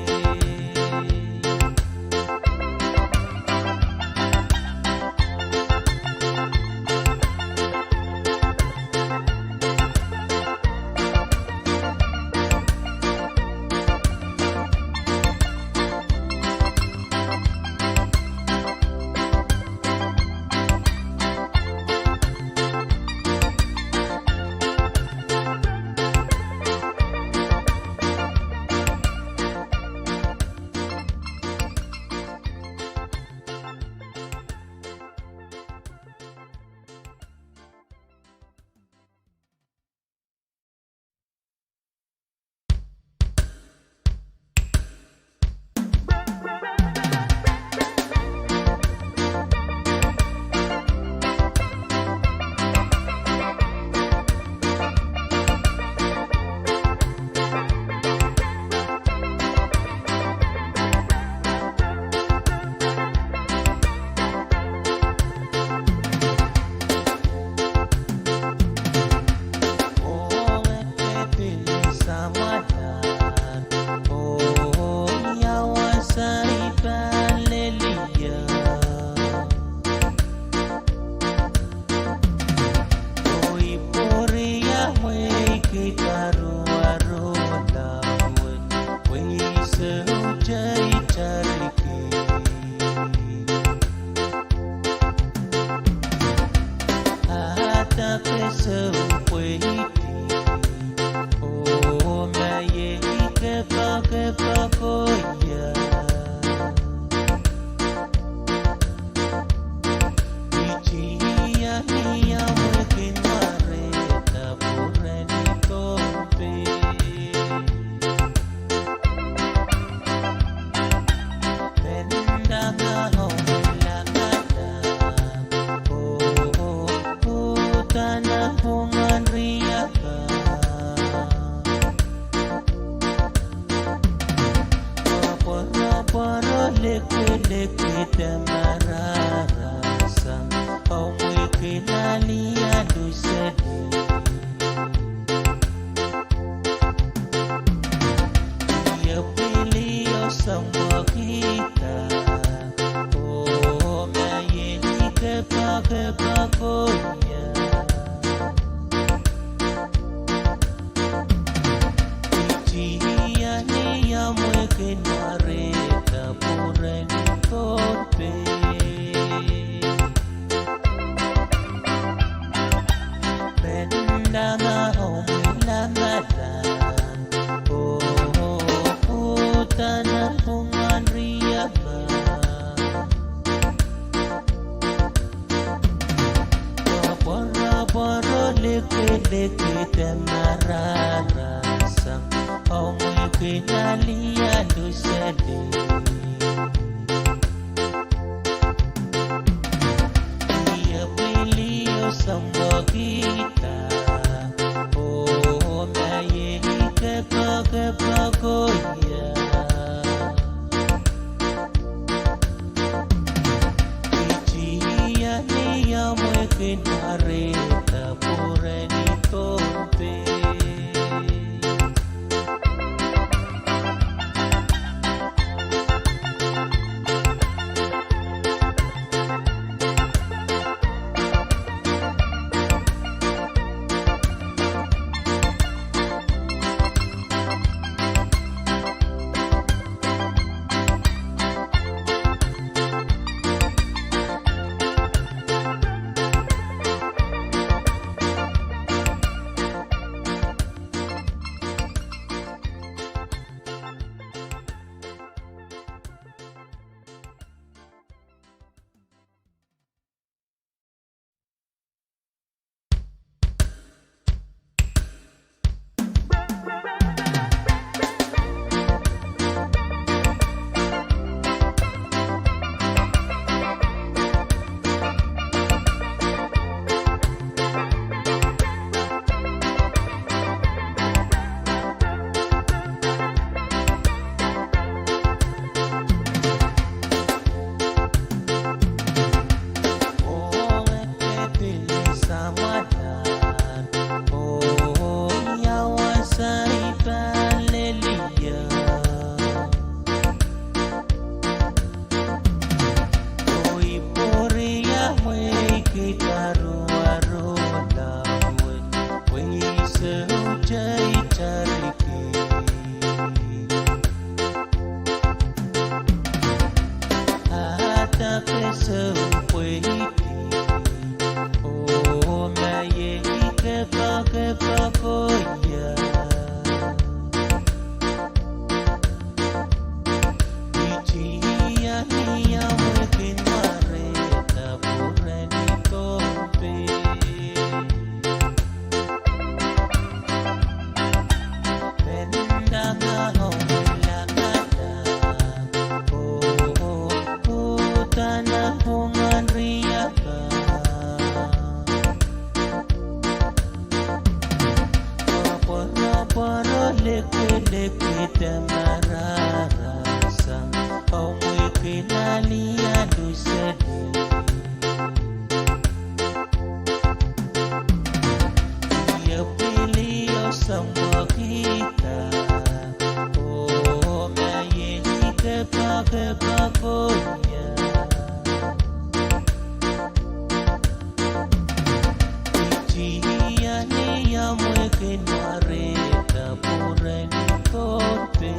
lekwe tamararasa Pahrek kinalia lusede Ya pilih sama kita Oh mayeli kepakonya Jihiane ya mweke mareta pureni kote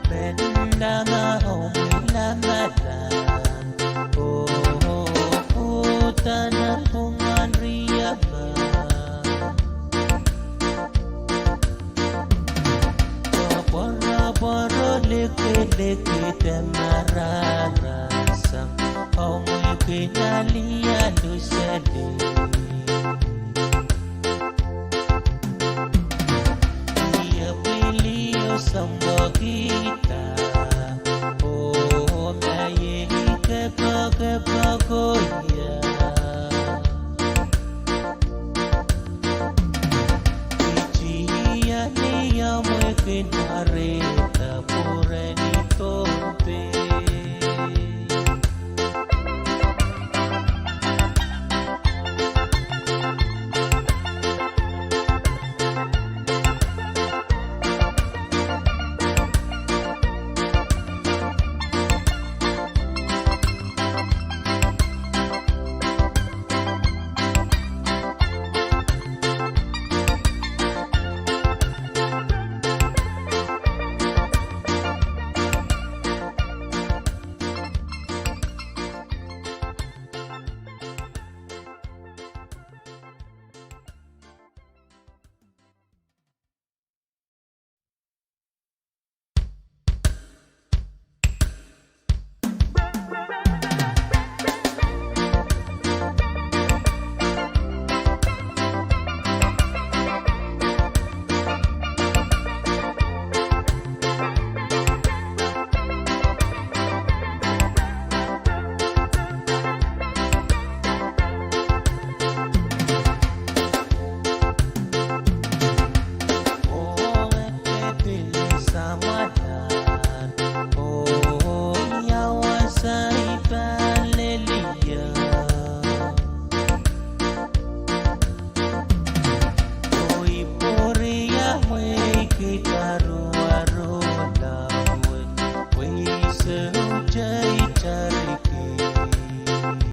Menanga omilamalan Oh tanah pungan riyama Boro lekwe tamararasa Pahrek kinalia lusede Dia pilih sama kita Oh mayeli kepakonya